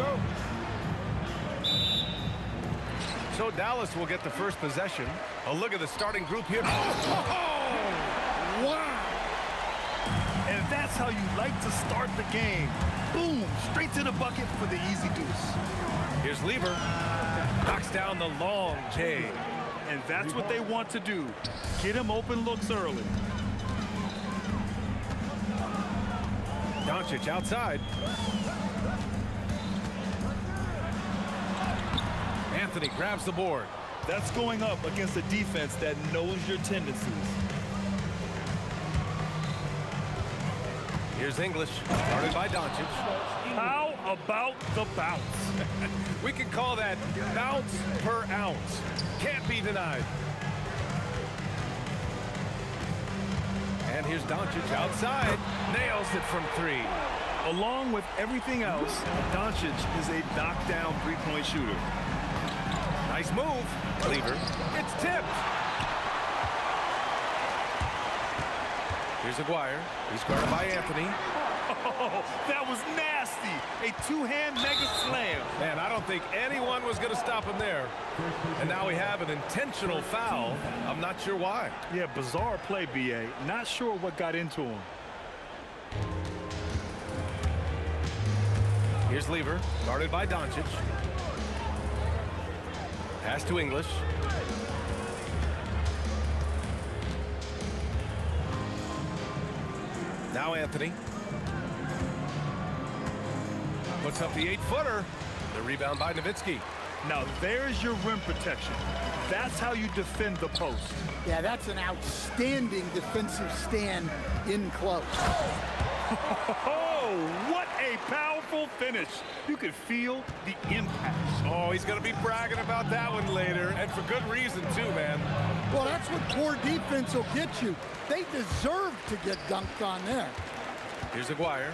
[SPEAKER 3] go.
[SPEAKER 2] So Dallas will get the first possession. A look at the starting group here.
[SPEAKER 3] Wow. And that's how you like to start the game. Boom, straight to the bucket for the easy deuce.
[SPEAKER 2] Here's Lever. Knocks down the long J.
[SPEAKER 3] And that's what they want to do. Get him open looks early.
[SPEAKER 2] Doncic outside. Anthony grabs the board.
[SPEAKER 3] That's going up against a defense that knows your tendencies.
[SPEAKER 2] Here's English, guarded by Doncic.
[SPEAKER 3] How about the bounce?
[SPEAKER 2] We can call that bounce per ounce. Can't be denied. And here's Doncic outside. Nails it from three.
[SPEAKER 3] Along with everything else, Doncic is a knockdown three-point shooter.
[SPEAKER 2] Nice move. Lever. It's tipped. Here's Aguirre. He's guarded by Anthony.
[SPEAKER 3] Oh, that was nasty. A two-hand mega slam.
[SPEAKER 2] Man, I don't think anyone was going to stop him there. And now we have an intentional foul. I'm not sure why.
[SPEAKER 3] Yeah, bizarre play, B.A. Not sure what got into him.
[SPEAKER 2] Here's Lever, guarded by Doncic. Pass to English. Now Anthony. Puts up the 8-footer. The rebound by Nowitzki.
[SPEAKER 3] Now there's your rim protection. That's how you defend the post.
[SPEAKER 4] Yeah, that's an outstanding defensive stand in close.
[SPEAKER 3] Oh, what a powerful finish. You could feel the impact.
[SPEAKER 2] Oh, he's going to be bragging about that one later, and for good reason too, man.
[SPEAKER 4] Well, that's what poor defense will get you. They deserve to get dunked on there.
[SPEAKER 2] Here's Aguirre.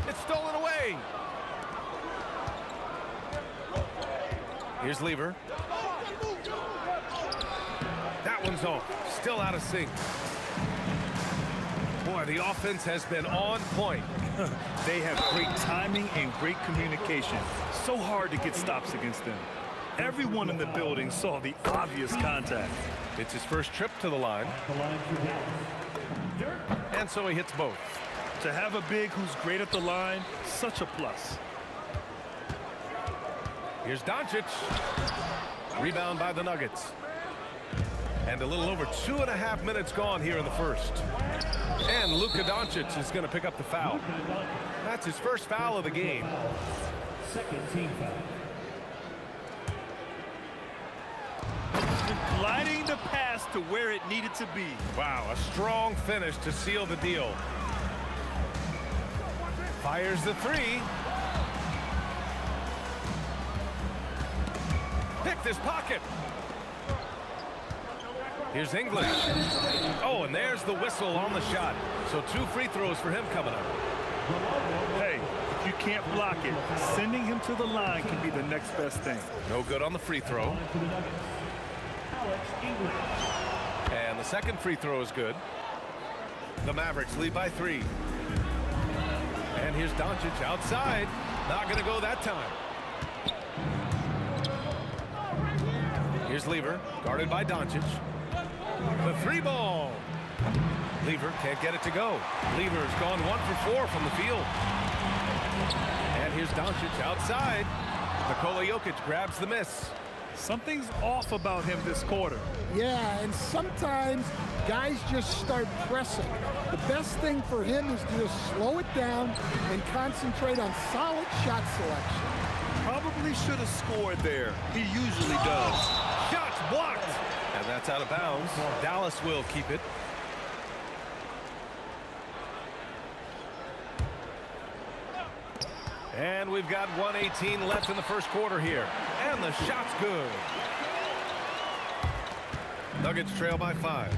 [SPEAKER 2] It's stolen away. Here's Lever. That one's off. Still out of sync. Boy, the offense has been on point.
[SPEAKER 3] They have great timing and great communication. So hard to get stops against them. Everyone in the building saw the obvious contact.
[SPEAKER 2] It's his first trip to the line. And so he hits both.
[SPEAKER 3] To have a big who's great at the line, such a plus.
[SPEAKER 2] Here's Doncic. Rebound by the Nuggets. And a little over 2.5 minutes gone here in the first. And Luka Doncic is going to pick up the foul. That's his first foul of the game.
[SPEAKER 5] Second team foul.
[SPEAKER 3] Gliding the pass to where it needed to be.
[SPEAKER 2] Wow, a strong finish to seal the deal. Fires the three. Picked his pocket. Here's English. Oh, and there's the whistle on the shot. So 2 free throws for him coming up.
[SPEAKER 3] Hey, if you can't block it, sending him to the line can be the next best thing.
[SPEAKER 2] No good on the free throw. And the second free throw is good. The Mavericks lead by 3. And here's Doncic outside. Not going to go that time. Here's Lever, guarded by Doncic. The 3-ball. Lever can't get it to go. Lever's gone 1 for 4 from the field. And here's Doncic outside. Nikola Jokic grabs the miss.
[SPEAKER 3] Something's off about him this quarter.
[SPEAKER 4] Yeah, and sometimes guys just start pressing. The best thing for him is to just slow it down and concentrate on solid shot selection.
[SPEAKER 3] Probably should have scored there. He usually does.
[SPEAKER 2] Shots blocked. And that's out of bounds. Dallas will keep it. And we've got 1:18 left in the first quarter here. And the shot's good. Nuggets trail by 5.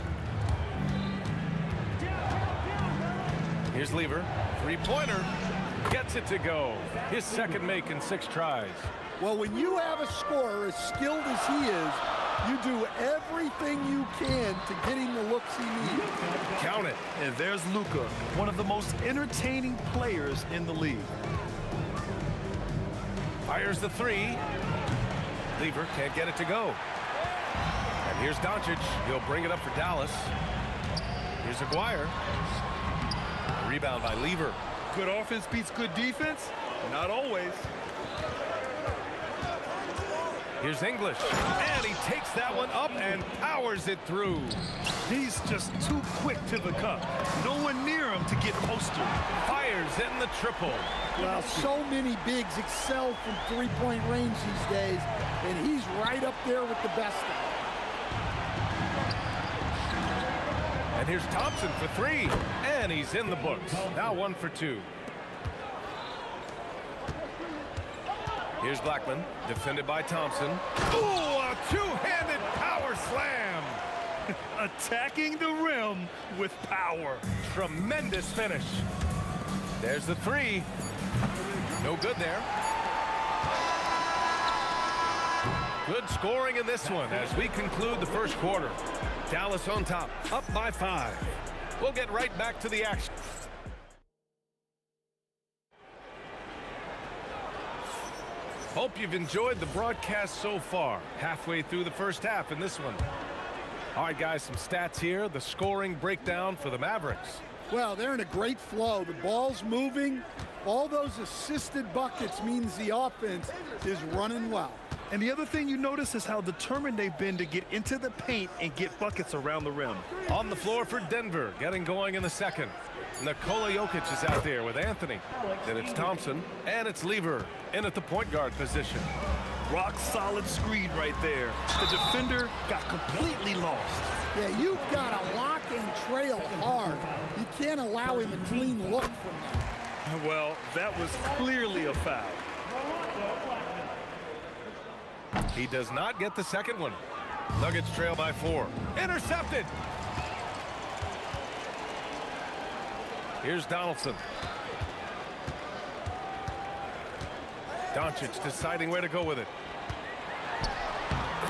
[SPEAKER 2] Here's Lever. 3-pointer. Gets it to go. His second make in 6 tries.
[SPEAKER 4] Well, when you have a scorer as skilled as he is, you do everything you can to get him the looks he needs.
[SPEAKER 2] Count it.
[SPEAKER 3] And there's Luka, one of the most entertaining players in the league.
[SPEAKER 2] Fires the three. Lever can't get it to go. And here's Doncic. He'll bring it up for Dallas. Here's Aguirre. A rebound by Lever.
[SPEAKER 3] Good offense beats good defense? Not always.
[SPEAKER 2] Here's English. And he takes that one up and powers it through.
[SPEAKER 3] He's just too quick to the cup. No one near him to get posted.
[SPEAKER 2] Fires in the triple.
[SPEAKER 4] Well, so many bigs excel from three-point range these days, and he's right up there with the best of them.
[SPEAKER 2] And here's Thompson for three. And he's in the books. Now 1 for 2. Here's Blackman, defended by Thompson. Ooh, a two-handed power slam.
[SPEAKER 3] Attacking the rim with power.
[SPEAKER 2] Tremendous finish. There's the three. No good there. Good scoring in this one as we conclude the first quarter. Dallas on top, up by 5. We'll get right back to the action. Hope you've enjoyed the broadcast so far. Halfway through the first half in this one. All right, guys, some stats here. The scoring breakdown for the Mavericks.
[SPEAKER 4] Well, they're in a great flow. The ball's moving. All those assisted buckets means the offense is running well.
[SPEAKER 3] And the other thing you notice is how determined they've been to get into the paint and get buckets around the rim.
[SPEAKER 2] On the floor for Denver, getting going in the second. Nikola Jokic is out there with Anthony. Then it's Thompson, and it's Lever in at the point guard position.
[SPEAKER 3] Rock solid screen right there. The defender got completely lost.
[SPEAKER 4] Yeah, you've got to lock and trail hard. You can't allow him a clean look from that.
[SPEAKER 3] Well, that was clearly a foul.
[SPEAKER 2] He does not get the second one. Nuggets trail by 4. Intercepted. Here's Donaldson. Doncic deciding where to go with it.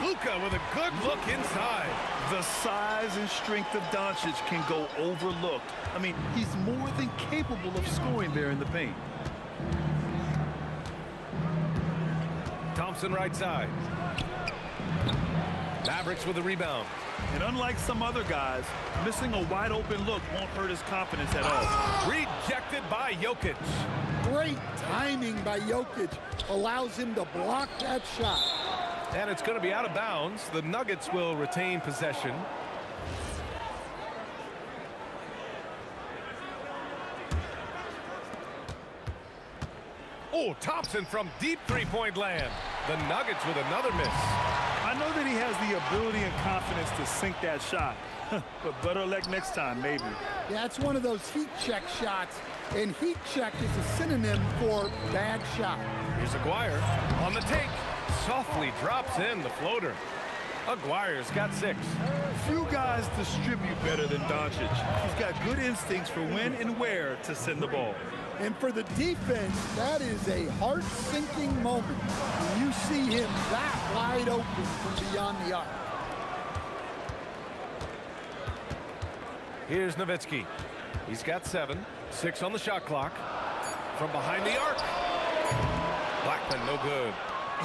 [SPEAKER 2] Luka with a good look inside.
[SPEAKER 3] The size and strength of Doncic can go overlooked. I mean, he's more than capable of scoring there in the paint.
[SPEAKER 2] Thompson right side. Mavericks with a rebound.
[SPEAKER 3] And unlike some other guys, missing a wide open look won't hurt his confidence at all.
[SPEAKER 2] Rejected by Jokic.
[SPEAKER 4] Great timing by Jokic allows him to block that shot.
[SPEAKER 2] And it's going to be out of bounds. The Nuggets will retain possession. Oh, Thompson from deep three-point land. The Nuggets with another miss.
[SPEAKER 3] I know that he has the ability and confidence to sink that shot, but better luck next time, maybe.
[SPEAKER 4] Yeah, it's one of those heat check shots, and heat check is a synonym for bad shot.
[SPEAKER 2] Here's Aguirre on the take. Softly drops in the floater. Aguirre's got 6.
[SPEAKER 3] Few guys distribute better than Doncic. He's got good instincts for when and where to send the ball.
[SPEAKER 4] And for the defense, that is a heart-sinking moment when you see him that wide open from beyond the arc.
[SPEAKER 2] Here's Nowitzki. He's got 7. 6 on the shot clock. From behind the arc. Blackman, no good.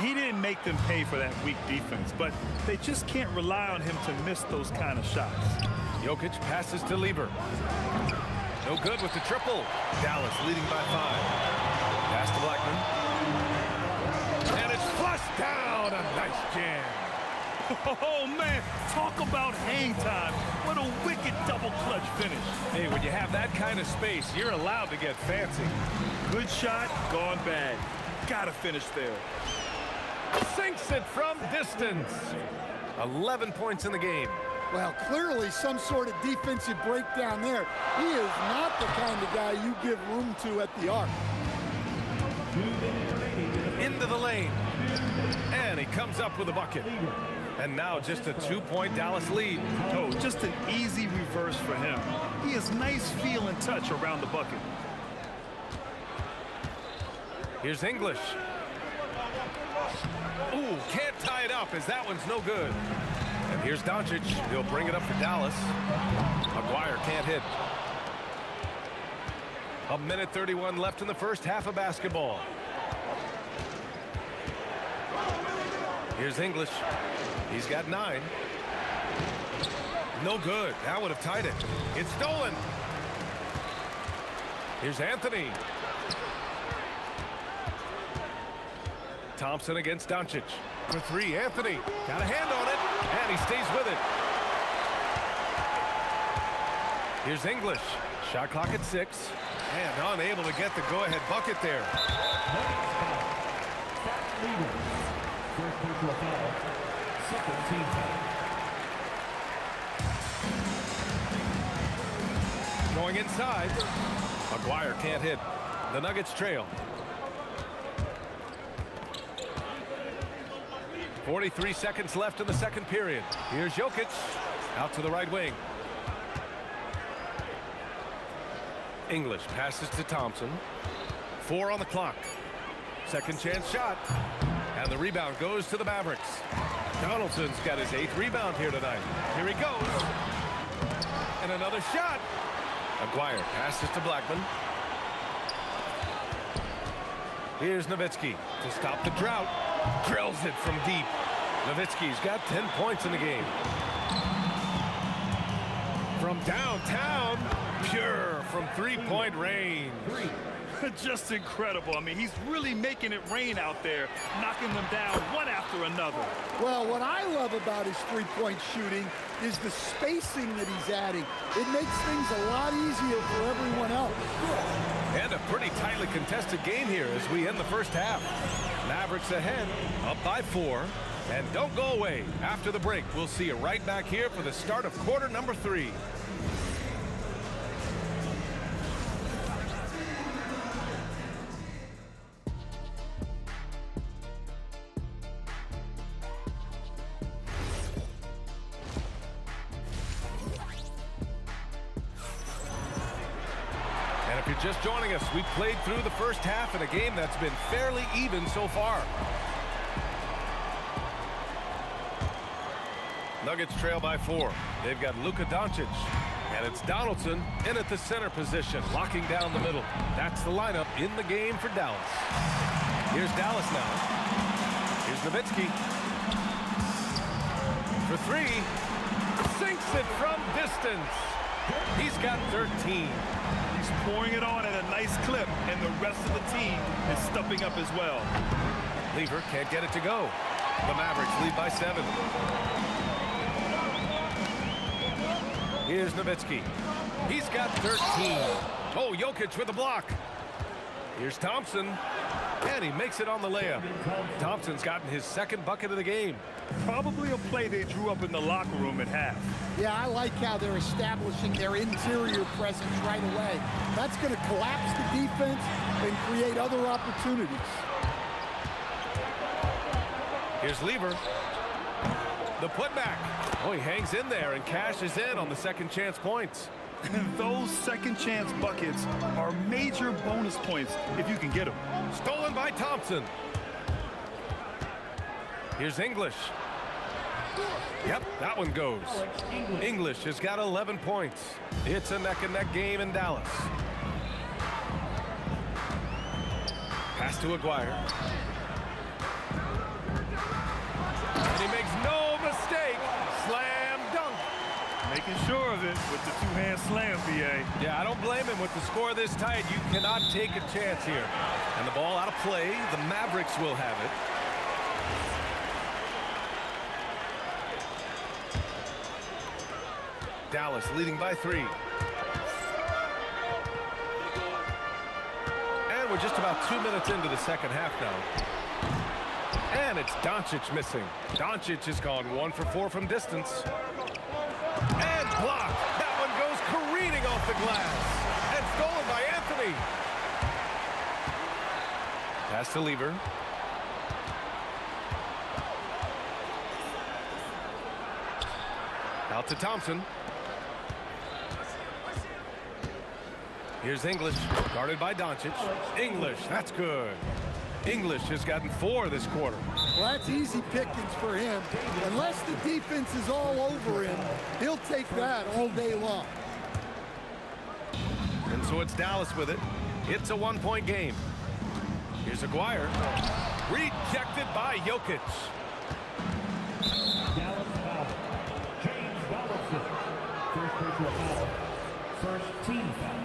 [SPEAKER 3] He didn't make them pay for that weak defense, but they just can't rely on him to miss those kind of shots.
[SPEAKER 2] Jokic passes to Lever. No good with the triple. Dallas leading by 5. Pass to Blackman. And it's flushed down. A nice jam.
[SPEAKER 3] Oh, man, talk about hang time. What a wicked double clutch finish.
[SPEAKER 2] Hey, when you have that kind of space, you're allowed to get fancy.
[SPEAKER 3] Good shot, gone bad. Gotta finish there.
[SPEAKER 2] Sinks it from distance. 11 points in the game.
[SPEAKER 4] Well, clearly some sort of defensive breakdown there. He is not the kind of guy you give room to at the arc.
[SPEAKER 2] Into the lane. And he comes up with a bucket. And now just a 2-point Dallas lead.
[SPEAKER 3] Oh, just an easy reverse for him. He has nice feel and touch around the bucket.
[SPEAKER 2] Here's English. Ooh, can't tie it up as that one's no good. And here's Doncic. He'll bring it up for Dallas. Aguirre can't hit. 1:31 left in the first half of basketball. Here's English. He's got 9. No good. That would have tied it. It's stolen. Here's Anthony. Thompson against Doncic. For 3, Anthony. Got a hand on it, and he stays with it. Here's English. Shot clock at 6. And unable to get the go-ahead bucket there.
[SPEAKER 5] First personal foul. Second team foul.
[SPEAKER 2] Going inside. Maguire can't hit. The Nuggets trail. 43 seconds left in the second period. Here's Jokic. Out to the right wing. English passes to Thompson. 4 on the clock. Second chance shot. And the rebound goes to the Mavericks. Donaldson's got his 8th rebound here tonight. Here he goes. And another shot. Maguire passes to Blackman. Here's Nowitzki to stop the drought. Drills it from deep. Nowitzki's got 10 points in the game. From downtown, pure from three-point range.
[SPEAKER 3] Just incredible. I mean, he's really making it rain out there, knocking them down one after another.
[SPEAKER 4] Well, what I love about his three-point shooting is the spacing that he's adding. It makes things a lot easier for everyone else.
[SPEAKER 2] And a pretty tightly contested game here as we end the first half. Mavericks ahead, up by 4. And don't go away. After the break, we'll see you right back here for the start of quarter number 3. And if you're just joining us, we've played through the first half in a game that's been fairly even so far. Nuggets trail by 4. They've got Luka Doncic. And it's Donaldson in at the center position, locking down the middle. That's the lineup in the game for Dallas. Here's Dallas now. Here's Nowitzki. For 3. Sinks it from distance. He's got 13.
[SPEAKER 3] He's pouring it on at a nice clip, and the rest of the team is stepping up as well.
[SPEAKER 2] Lever can't get it to go. The Mavericks lead by 7. Here's Nowitzki. He's got 13. Oh, Jokic with the block. Here's Thompson. And he makes it on the layup. Thompson's gotten his 2nd bucket of the game.
[SPEAKER 3] Probably a play they drew up in the locker room at half.
[SPEAKER 4] Yeah, I like how they're establishing their interior presence right away. That's going to collapse the defense and create other opportunities.
[SPEAKER 2] Here's Lever. The putback. Oh, he hangs in there and cashes in on the second chance points.
[SPEAKER 3] And those second chance buckets are major bonus points if you can get them.
[SPEAKER 2] Stolen by Thompson. Here's English. Yep, that one goes. English has got 11 points. It's a neck-and-neck game in Dallas. Pass to Aguirre. And he makes no mistake. Slam dunk.
[SPEAKER 3] Making sure of it with the two-hand slam, VA.
[SPEAKER 2] Yeah, I don't blame him. With the score this tight, you cannot take a chance here. And the ball out of play. The Mavericks will have it. Dallas leading by 3. And we're just about 2 minutes into the second half now. And it's Doncic missing. Doncic has gone 1 for 4 from distance. And blocked. That one goes careening off the glass. And stolen by Anthony. Pass to Lever. Out to Thompson. Here's English, guarded by Doncic. English, that's good. English has gotten 4 this quarter.
[SPEAKER 4] Well, that's easy pickings for him. Unless the defense is all over him, he'll take that all day long.
[SPEAKER 2] And so it's Dallas with it. It's a 1-point game. Here's Here's Aguirre. Rejected by Jokic.
[SPEAKER 5] Dallas foul. James Donaldson. First personal foul. First team foul.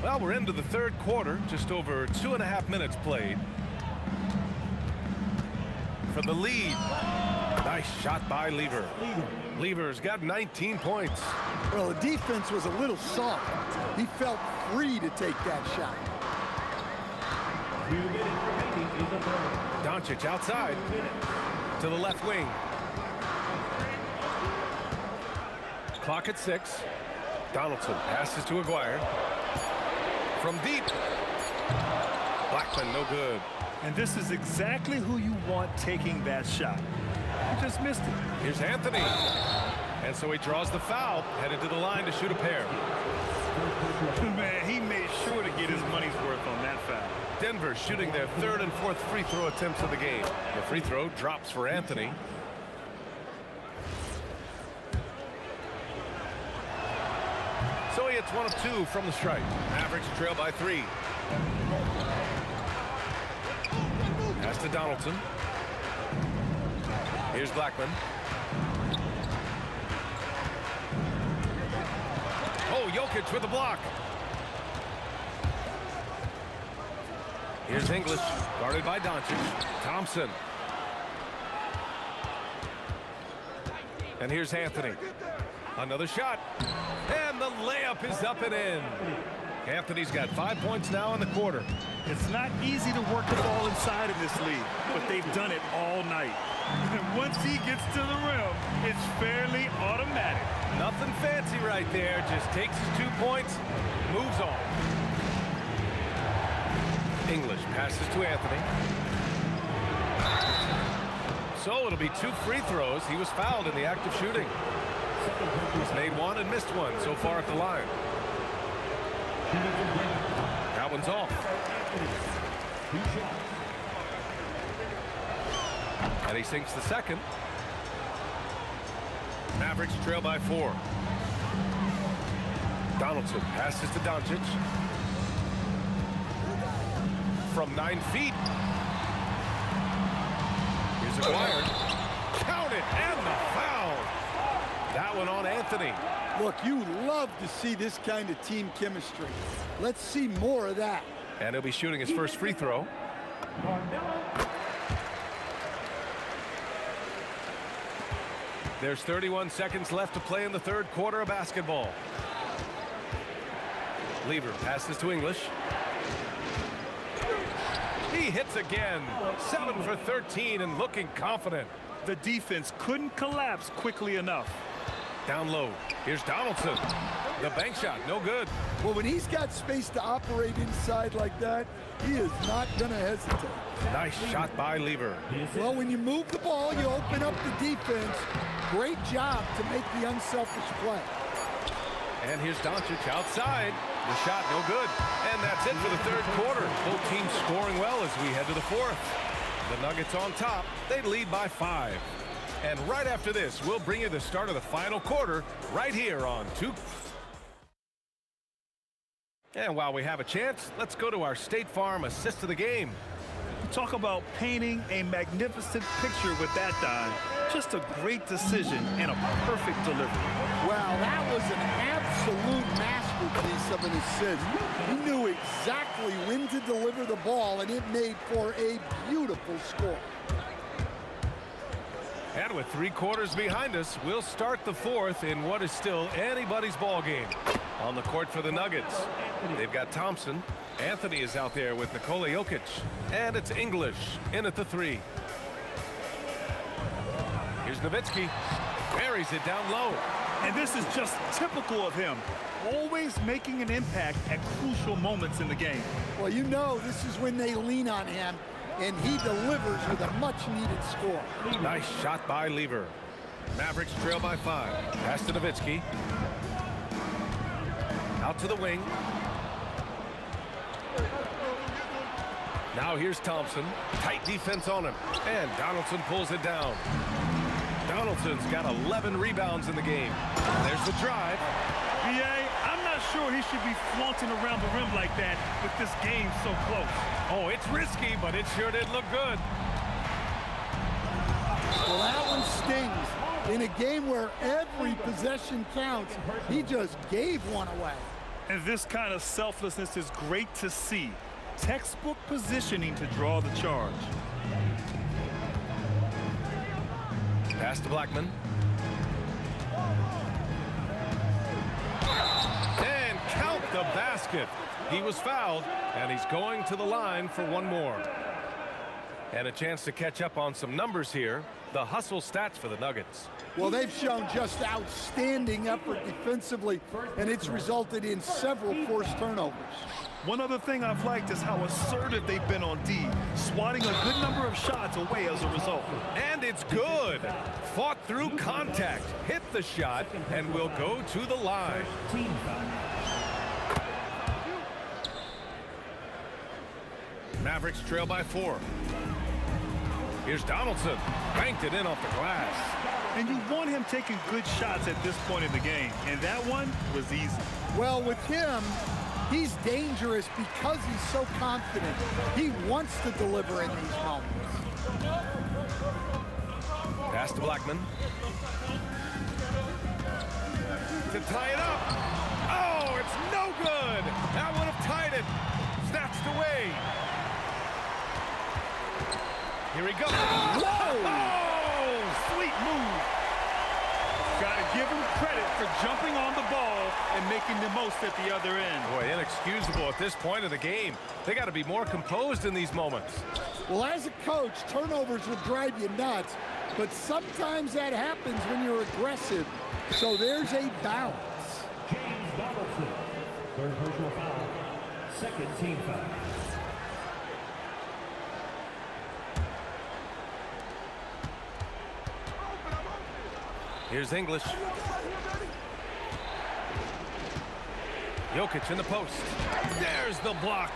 [SPEAKER 2] Well, we're into the third quarter. Just over 2.5 minutes played. For the lead. Nice shot by Lever. Lever's got 19 points.
[SPEAKER 4] Well, the defense was a little soft. He felt free to take that shot.
[SPEAKER 5] 2 minutes remaining in the third.
[SPEAKER 2] Doncic outside to the left wing. Clock at 6. Donaldson passes to Aguirre. From deep. Blackman, no good.
[SPEAKER 3] And this is exactly who you want taking that shot. He just missed it.
[SPEAKER 2] Here's Anthony. And so he draws the foul, headed to the line to shoot a pair.
[SPEAKER 3] Man, he made sure to get his money's worth on that foul.
[SPEAKER 2] Denver shooting their third and fourth free throw attempts of the game. The free throw drops for Anthony. So he hits 1 of 2 from the stripe. Mavericks trail by 3. Pass to Donaldson. Here's Blackman. Oh, Jokic with the block. Here's English, guarded by Doncic. Thompson. And here's Anthony. Another shot. And the layup is up and in. Anthony's got 5 points now in the quarter.
[SPEAKER 3] It's not easy to work the ball inside in this league, but they've done it all night. And once he gets to the rim, it's fairly automatic.
[SPEAKER 2] Nothing fancy right there. Just takes his 2 points, moves on. English passes to Anthony. So it'll be 2 free throws. He was fouled in the act of shooting. He's made 1 and missed 1 so far at the line. That one's off. And he sinks the second. Mavericks trail by 4. Donaldson passes to Doncic. From 9 feet. Here's Aguirre. Count it, and the foul. That one on Anthony.
[SPEAKER 4] Look, you love to see this kind of team chemistry. Let's see more of that.
[SPEAKER 2] And he'll be shooting his first free throw. There's 31 seconds left to play in the third quarter of basketball. Lever passes to English. He hits again. 7 for 13 and looking confident.
[SPEAKER 3] The defense couldn't collapse quickly enough.
[SPEAKER 2] Down low. Here's Donaldson. The bank shot, no good.
[SPEAKER 4] Well, when he's got space to operate inside like that, he is not going to hesitate.
[SPEAKER 2] Nice shot by Lever.
[SPEAKER 4] Well, when you move the ball, you open up the defense. Great job to make the unselfish play.
[SPEAKER 2] And here's Doncic outside. The shot, no good. And that's it for the third quarter. Both teams scoring well as we head to the fourth. The Nuggets on top. They lead by 5. And right after this, we'll bring you the start of the final quarter right here on 2. And while we have a chance, let's go to our State Farm assist of the game.
[SPEAKER 3] Talk about painting a magnificent picture with that, Don. Just a great decision and a perfect delivery.
[SPEAKER 4] Wow, that was an absolute masterpiece of an assist. He knew exactly when to deliver the ball, and it made for a beautiful score.
[SPEAKER 2] And with 3 quarters behind us, we'll start the fourth in what is still anybody's ball game. On the court for the Nuggets, they've got Thompson. Anthony is out there with Nikola Jokic. And it's English in at the 3. Here's Nowitzki. Buries it down low.
[SPEAKER 3] And this is just typical of him. Always making an impact at crucial moments in the game.
[SPEAKER 4] Well, you know this is when they lean on him, and he delivers with a much-needed score.
[SPEAKER 2] Nice shot by Lever. Mavericks trail by 5. Pass to Nowitzki. Out to the wing. Now here's Thompson. Tight defense on him. And Donaldson pulls it down. Donaldson's got 11 rebounds in the game. There's the drive.
[SPEAKER 3] B.A., I'm not
[SPEAKER 14] sure he should be flaunting around the rim like that with this game so close.
[SPEAKER 2] Oh, it's risky, but it sure did look good.
[SPEAKER 4] Well, that one stings. In a game where every possession counts, he just gave one away.
[SPEAKER 14] And this kind of selflessness is great to see. Textbook positioning to draw the charge.
[SPEAKER 2] Pass to Blackman. And count the basket. He was fouled, and he's going to the line for one more. And a chance to catch up on some numbers here. The hustle stats for the Nuggets.
[SPEAKER 4] Well, they've shown just outstanding effort defensively, and it's resulted in several forced turnovers.
[SPEAKER 14] One other thing I've liked is how assertive they've been on D, swatting a good number of shots away as a result.
[SPEAKER 2] And it's good. Fought through contact, hit the shot, and will go to the line. Mavericks trail by 4. Here's Donaldson. Banked it in off the glass.
[SPEAKER 14] And you want him taking good shots at this point in the game, and that one was easy.
[SPEAKER 4] Well, with him, he's dangerous because he's so confident. He wants to deliver in these moments.
[SPEAKER 2] Pass to Blackman. To tie it up. Oh, it's no good. That would have tied it. Snatched away. Here he goes.
[SPEAKER 14] Whoa! Oh, sweet move. Got to give him credit for jumping on the ball and making the most at the other end.
[SPEAKER 2] Boy, inexcusable at this point of the game. They got to be more composed in these moments.
[SPEAKER 4] Well, as a coach, turnovers will drive you nuts, but sometimes that happens when you're aggressive. So there's a balance.
[SPEAKER 5] James Donaldson, third personal foul, second team foul.
[SPEAKER 2] Here's English. Jokic in the post. There's the block.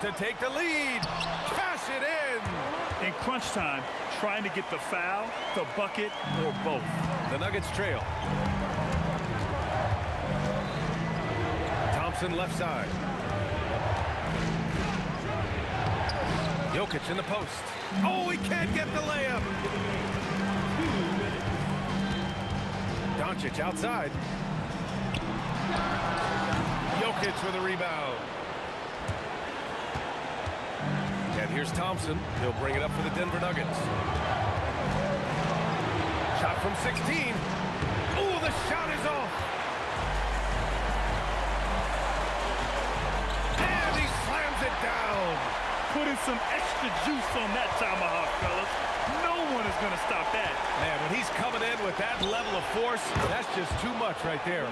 [SPEAKER 2] To take the lead. Cash it in.
[SPEAKER 14] In crunch time, trying to get the foul, the bucket, or both.
[SPEAKER 2] The Nuggets trail. Thompson left side. Jokic in the post. Oh, he can't get the layup. Doncic outside. Jokic with a rebound. And here's Thompson. He'll bring it up for the Denver Nuggets. Shot from 16. Oh, the shot is off. And he slams it down.
[SPEAKER 14] Putting some extra juice on that tomahawk, fellas. No one is going to stop that.
[SPEAKER 2] Man, when he's coming in with that level of force, that's just too much right there.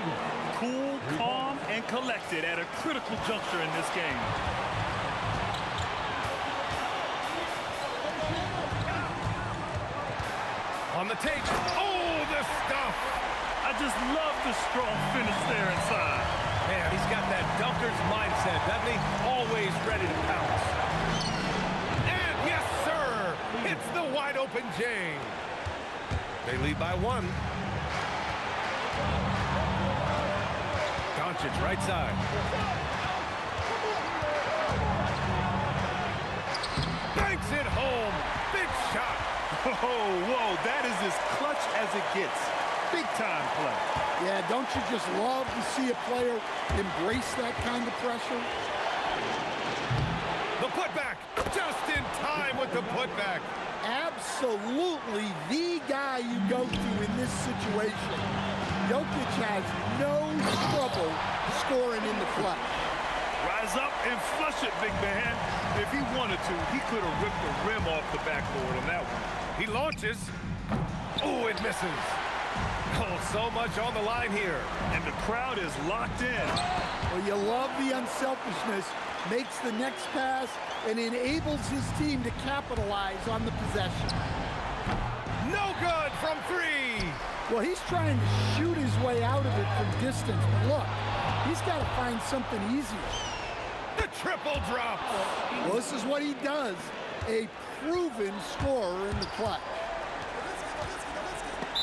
[SPEAKER 14] Cool, calm, and collected at a critical juncture in this game.
[SPEAKER 2] On the tape. Oh, the stuff.
[SPEAKER 14] I just love the strong finish there inside.
[SPEAKER 2] Man, he's got that dunker's mindset, doesn't he? Always ready to pounce. And yes, sir, it's the wide open Jane. They lead by 1. Doncic right side. Banks it home. Big shot.
[SPEAKER 14] Whoa, that is as clutch as it gets. Big time play.
[SPEAKER 4] Yeah, don't you just love to see a player embrace that kind of pressure?
[SPEAKER 2] The putback, just in time with the putback.
[SPEAKER 4] Absolutely the guy you go to in this situation. Jokic has no trouble scoring in the clutch.
[SPEAKER 14] Rise up and flush it, big man. If he wanted to, he could have ripped the rim off the backboard on that one.
[SPEAKER 2] He launches. Oh, it misses. Oh, so much on the line here.
[SPEAKER 14] And the crowd is locked in.
[SPEAKER 4] Well, you love the unselfishness. Makes the next pass and enables his team to capitalize on the possession.
[SPEAKER 2] No good from 3.
[SPEAKER 4] Well, he's trying to shoot his way out of it from distance. But look, he's got to find something easier.
[SPEAKER 2] The triple drop.
[SPEAKER 4] Well, this is what he does. A proven scorer in the clutch.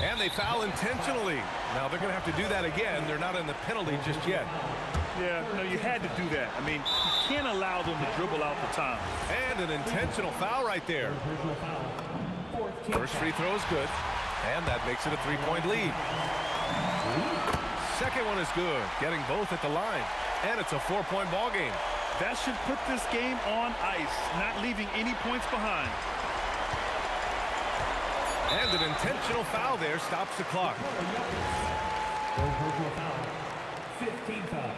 [SPEAKER 2] And they foul intentionally. Now they're going to have to do that again. They're not in the penalty just yet.
[SPEAKER 14] Yeah, no, you had to do that. I mean, you can't allow them to dribble out the time.
[SPEAKER 2] And an intentional foul right there. First free throw is good. And that makes it a 3-point lead. Second one is good, getting both at the line. And it's a 4-point ball game.
[SPEAKER 14] That should put this game on ice, not leaving any points behind.
[SPEAKER 2] And an intentional foul there stops the clock.
[SPEAKER 5] 15 foul.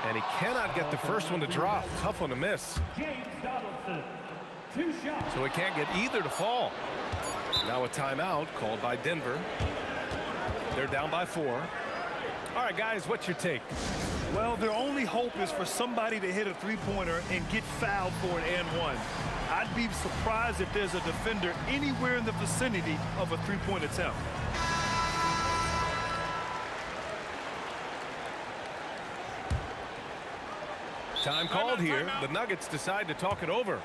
[SPEAKER 2] And he cannot get the first one to drop. Tough one to miss. So he can't get either to fall. Now a timeout called by Denver. They're down by 4. All right, guys, what's your take?
[SPEAKER 14] Well, their only hope is for somebody to hit a three-pointer and get fouled for an and one. I'd be surprised if there's a defender anywhere in the vicinity of a three-point attempt.
[SPEAKER 2] Time called here. The Nuggets decide to talk it over.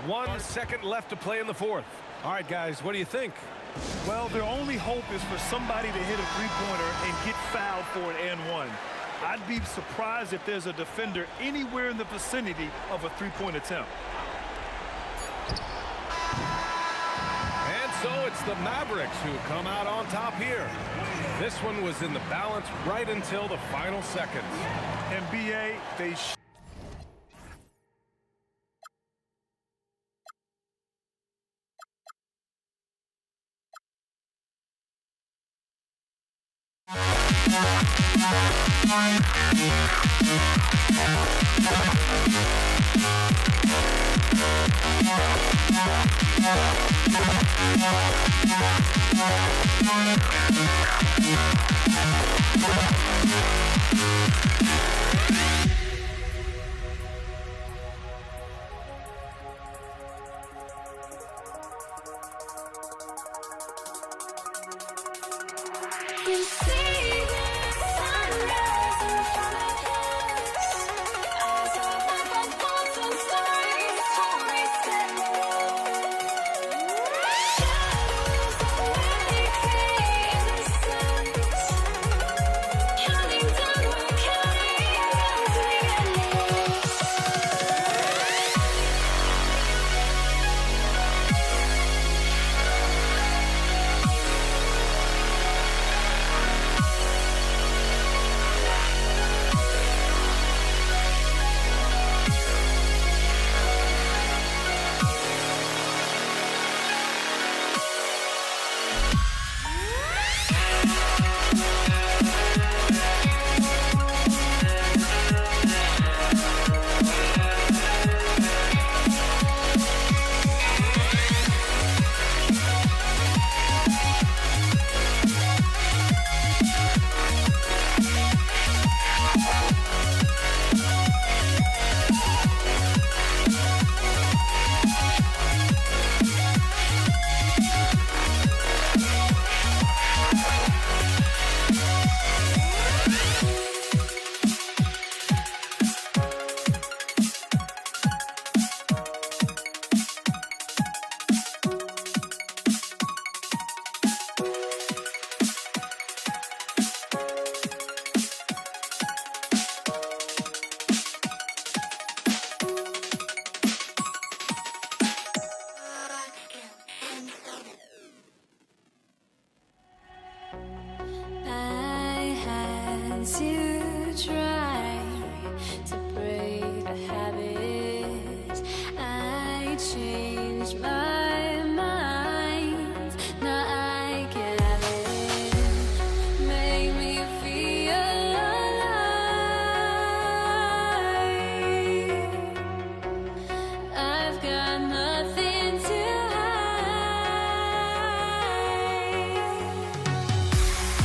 [SPEAKER 2] 1 second left to play in the fourth. All right, guys, what do you think?
[SPEAKER 14] Well, their only hope is for somebody to hit a three-pointer and get fouled for an and one. I'd be surprised if there's a defender anywhere in the vicinity of a three-point attempt.
[SPEAKER 2] And so it's the Mavericks who come out on top here. This one was in the balance right until the final seconds.
[SPEAKER 14] NBA, they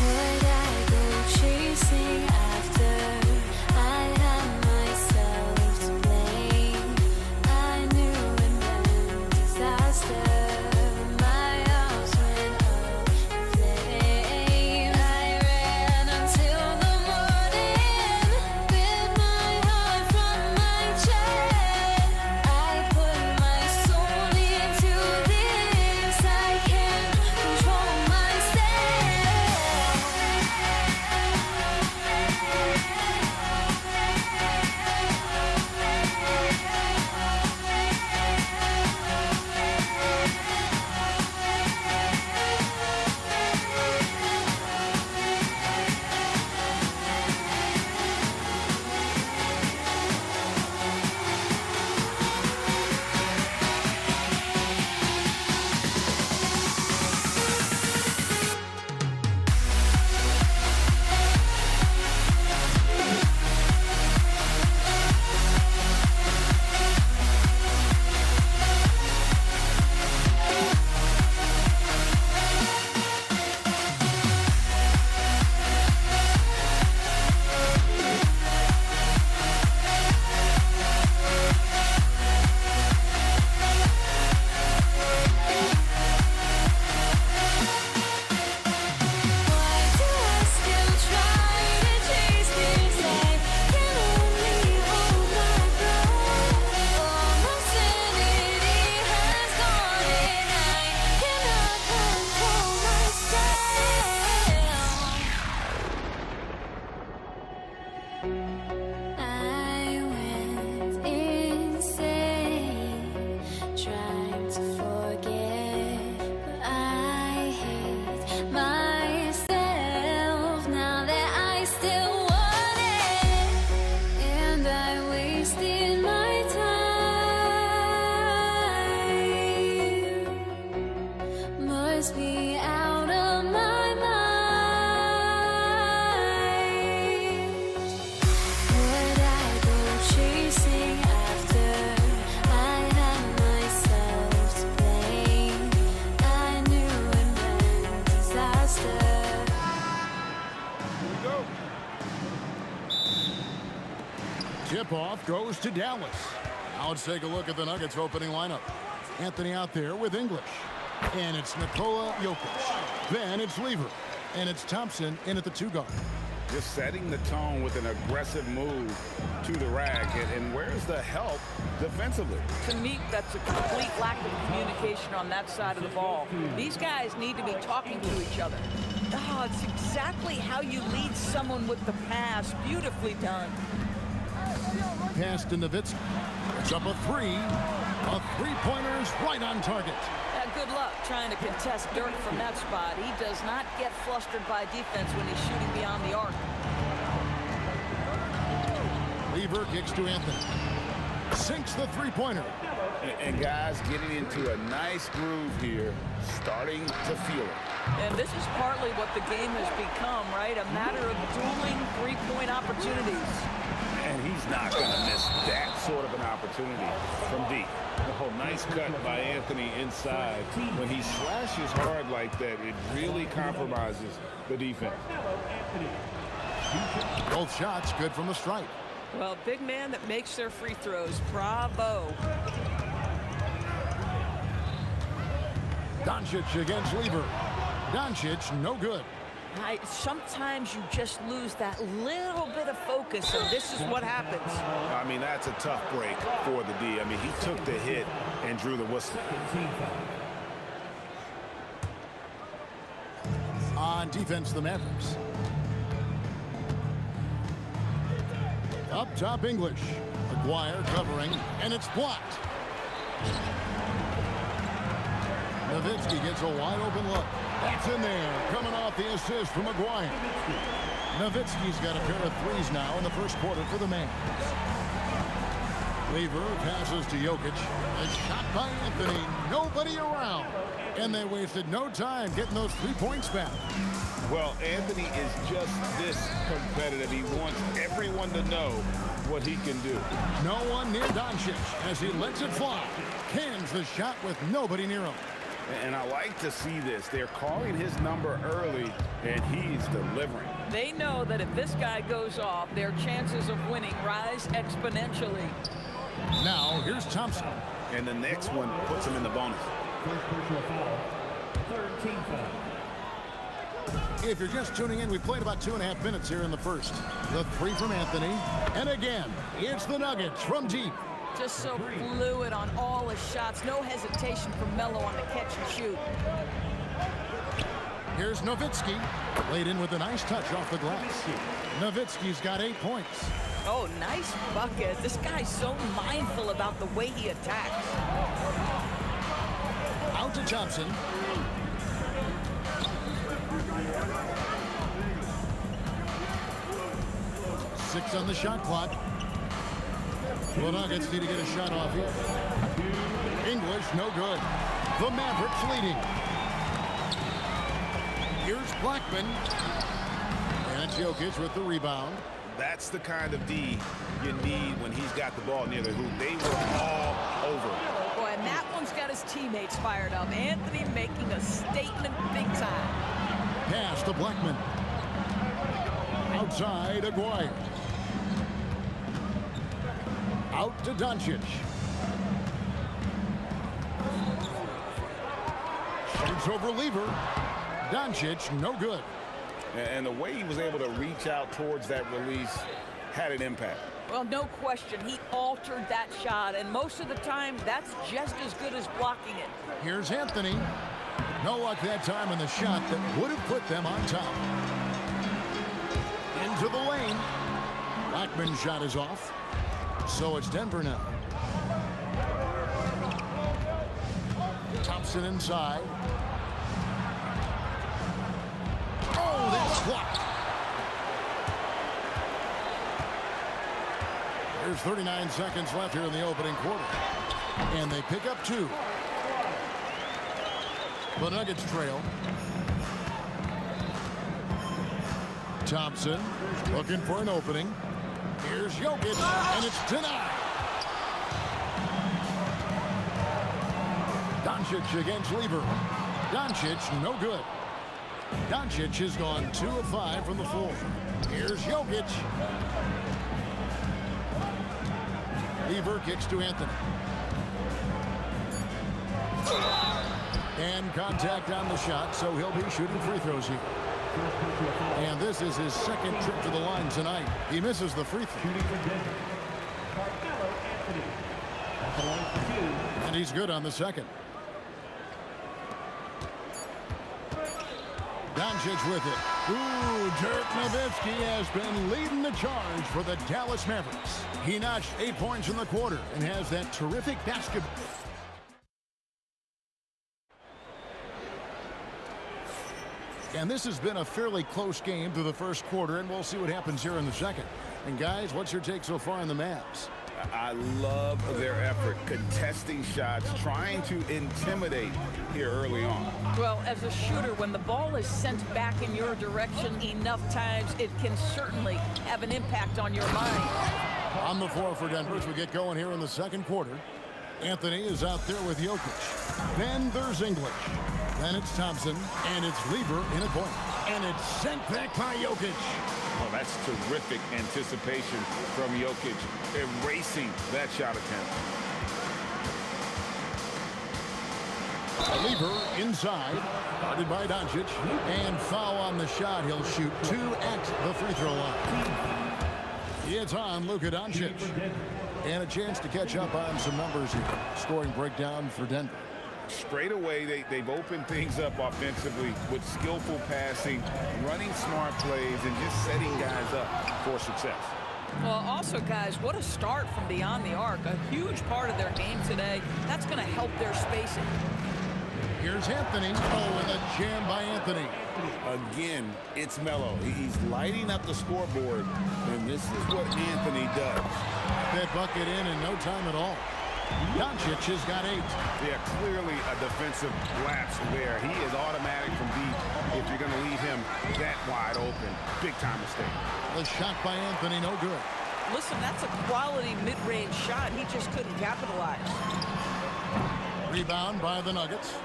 [SPEAKER 1] Would I go chasing after
[SPEAKER 6] Tip-off goes to Dallas. Now let's take a look at the Nuggets opening lineup. Anthony out there with English. And it's Nikola Jokic. Then it's Lever. And it's Thompson in at the 2 guard.
[SPEAKER 8] Just setting the tone with an aggressive move to the rack. And where's the help defensively?
[SPEAKER 10] To me, that's a complete lack of communication on that side of the ball. These guys need to be talking to each other. Oh, it's exactly how you lead someone with the pass. Beautifully done.
[SPEAKER 6] Pass to Nowitzki. It's up a 3. A three-pointer is right on target.
[SPEAKER 10] Good luck trying to contest Dirk from that spot. He does not get flustered by defense when he's shooting beyond the arc.
[SPEAKER 6] Lever kicks to Anthony. Sinks the three-pointer.
[SPEAKER 8] And guys getting into a nice groove here, starting to feel it.
[SPEAKER 10] And this is partly what the game has become, right? A matter of dueling three-point opportunities.
[SPEAKER 8] And he's not going to miss that sort of an opportunity from deep. Oh, nice cut by Anthony inside. When he slashes hard like that, it really compromises the defense.
[SPEAKER 6] Both shots good from the stripe.
[SPEAKER 10] Well, big man that makes their free throws. Bravo.
[SPEAKER 6] Doncic against Lever. Doncic, no good.
[SPEAKER 10] Sometimes you just lose that little bit of focus, and this is what happens.
[SPEAKER 8] I mean, that's a tough break for the D. I mean, he took the hit and drew the whistle.
[SPEAKER 6] On defense, the Mavericks. Up top, English. McGuire covering, and it's blocked. Nowitzki gets a wide open look. That's in there, coming off the assist from McGuire. Nowitzki's got a pair of threes now in the first quarter for the Mavs. Lever passes to Jokic. A shot by Anthony. Nobody around. And they wasted no time getting those 3 points back.
[SPEAKER 8] Well, Anthony is just this competitive. He wants everyone to know what he can do.
[SPEAKER 6] No one near Doncic as he lets it fly. Cans the shot with nobody near him.
[SPEAKER 8] And I like to see this. They're calling his number early, and he's delivering.
[SPEAKER 10] They know that if this guy goes off, their chances of winning rise exponentially.
[SPEAKER 6] Now, here's Thompson.
[SPEAKER 8] And the next one puts him in the bonus.
[SPEAKER 5] First personal foul. Third team foul.
[SPEAKER 6] If you're just tuning in, we played about 2.5 minutes here in the first. The 3 from Anthony. And again, it's the Nuggets from deep.
[SPEAKER 10] Just so fluid on all his shots. No hesitation from Melo on the catch and shoot.
[SPEAKER 6] Here's Nowitzki. Laid in with a nice touch off the glass. Nowitzki's got 8 points.
[SPEAKER 10] Oh, nice bucket. This guy's so mindful about the way he attacks.
[SPEAKER 6] Out to Thompson. Six on the shot clock. The Nuggets need to get a shot off here. English, no good. The Mavericks leading. Here's Blackman. And Jokic with the rebound.
[SPEAKER 8] That's the kind of D you need when he's got the ball near the hoop. They were all over.
[SPEAKER 10] Boy, and that one's got his teammates fired up. Anthony making a statement big time.
[SPEAKER 6] Pass to Blackman. Outside, Aguirre. Out to Doncic. Shoots over Lever. Doncic, no good.
[SPEAKER 8] And the way he was able to reach out towards that release had an impact.
[SPEAKER 10] Well, no question. He altered that shot, and most of the time, that's just as good as blocking it.
[SPEAKER 6] Here's Anthony. No luck that time on the shot that would have put them on top. Into the lane. Blackman's shot is off. So it's Denver now. Thompson inside. Oh, that's blocked. There's 39 seconds left here in the opening quarter. And they pick up 2. The Nuggets trail. Thompson looking for an opening. Here's Jokic, and it's denied. Doncic against Lever. Doncic, no good. Doncic has gone 2 of 5 from the floor. Here's Jokic. Lever kicks to Anthony. And contact on the shot, so he'll be shooting free throws here. And this is his second trip to the line tonight. He misses the free throw. And he's good on the second. Doncic with it. Ooh, Dirk Nowitzki has been leading the charge for the Dallas Mavericks. He notched 8 points in the quarter and has that terrific basketball. And this has been a fairly close game through the first quarter, and we'll see what happens here in the second. And guys, what's your take so far on the Mavs?
[SPEAKER 8] I love their effort, contesting shots, trying to intimidate here early on.
[SPEAKER 10] Well, as a shooter, when the ball is sent back in your direction enough times, it can certainly have an impact on your mind.
[SPEAKER 6] On the floor for Denver as we get going here in the second quarter. Anthony is out there with Jokic. Then there's English. Then it's Thompson, and it's Lever in a point. And it's sent back by Jokic.
[SPEAKER 8] Oh, that's terrific anticipation from Jokic, erasing that shot attempt.
[SPEAKER 6] Lever inside, guarded by Doncic, and foul on the shot. He'll shoot 2 at the free throw line. It's on Luka Doncic. And a chance to catch up on some numbers here. Scoring breakdown for Denver.
[SPEAKER 8] Straight away, they've opened things up offensively with skillful passing, running smart plays, and just setting guys up for success.
[SPEAKER 10] Well, also, guys, what a start from beyond the arc. A huge part of their game today. That's going to help their spacing.
[SPEAKER 6] Here's Anthony. Oh, and a jam by Anthony.
[SPEAKER 8] Again, it's Melo. He's lighting up the scoreboard, and this is what Anthony does.
[SPEAKER 6] That bucket in no time at all. Doncic has got 8.
[SPEAKER 8] Yeah, clearly a defensive lapse there. He is automatic from deep if you're going to leave him that wide open. Big time mistake.
[SPEAKER 6] The shot by Anthony, no good.
[SPEAKER 10] Listen, that's a quality mid-range shot. He just couldn't capitalize.
[SPEAKER 6] Rebound by the Nuggets.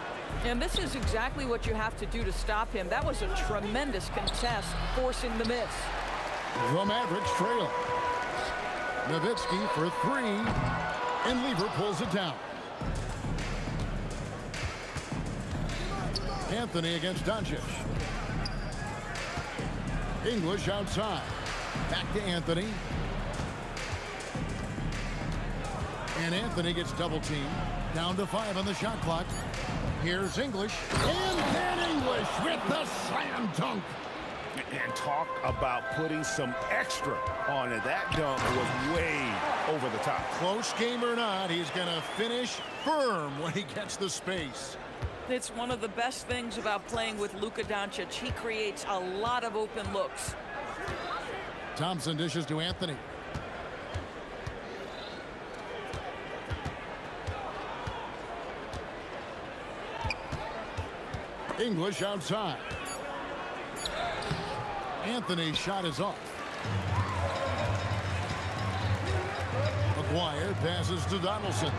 [SPEAKER 10] And this is exactly what you have to do to stop him. That was a tremendous contest, forcing the miss.
[SPEAKER 6] The Mavericks trail. Nowitzki for 3. And Lever pulls it down. Anthony against Doncic. English outside. Back to Anthony. And Anthony gets double teamed. Down to 5 on the shot clock. Here's English. And then English with the slam dunk.
[SPEAKER 8] And talk about putting some extra on it. That dunk was way over the top.
[SPEAKER 6] Close game or not, he's going to finish firm when he gets the space.
[SPEAKER 10] It's one of the best things about playing with Luka Doncic. He creates a lot of open looks.
[SPEAKER 6] Thompson dishes to Anthony. English outside. Anthony's shot is off. McGuire passes to Donaldson.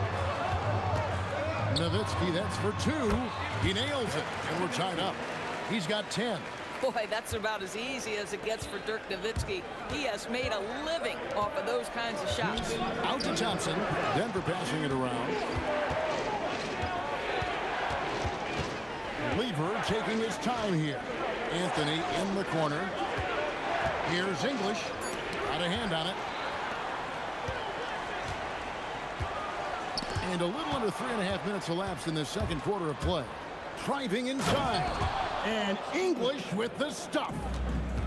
[SPEAKER 6] Nowitzki, that's for 2. He nails it, and we're tied up. He's got 10.
[SPEAKER 10] Boy, that's about as easy as it gets for Dirk Nowitzki. He has made a living off of those kinds of shots.
[SPEAKER 6] Out to Thompson. Denver passing it around. Lever taking his time here. Anthony in the corner. Here's English. Got a hand on it. And a little under 3.5 minutes elapsed in the second quarter of play. Driving inside. And English with the stuff.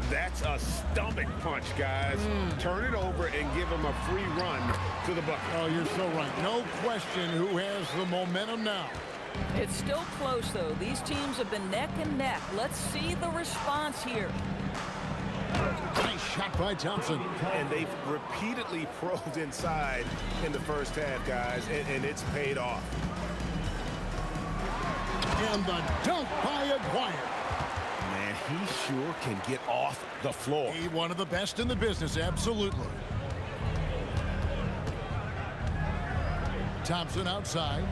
[SPEAKER 8] That's a stomach punch, guys. Turn it over and give him a free run to the bucket.
[SPEAKER 6] Oh, you're so right. No question who has the momentum now.
[SPEAKER 10] It's still close, though. These teams have been neck and neck. Let's see the response here.
[SPEAKER 6] Nice shot by Thompson.
[SPEAKER 8] And they've repeatedly probed inside in the first half, guys, and it's paid off.
[SPEAKER 6] And the dunk by Aguirre.
[SPEAKER 8] Man, he sure can get off the floor.
[SPEAKER 6] He's one of the best in the business, absolutely. Thompson outside.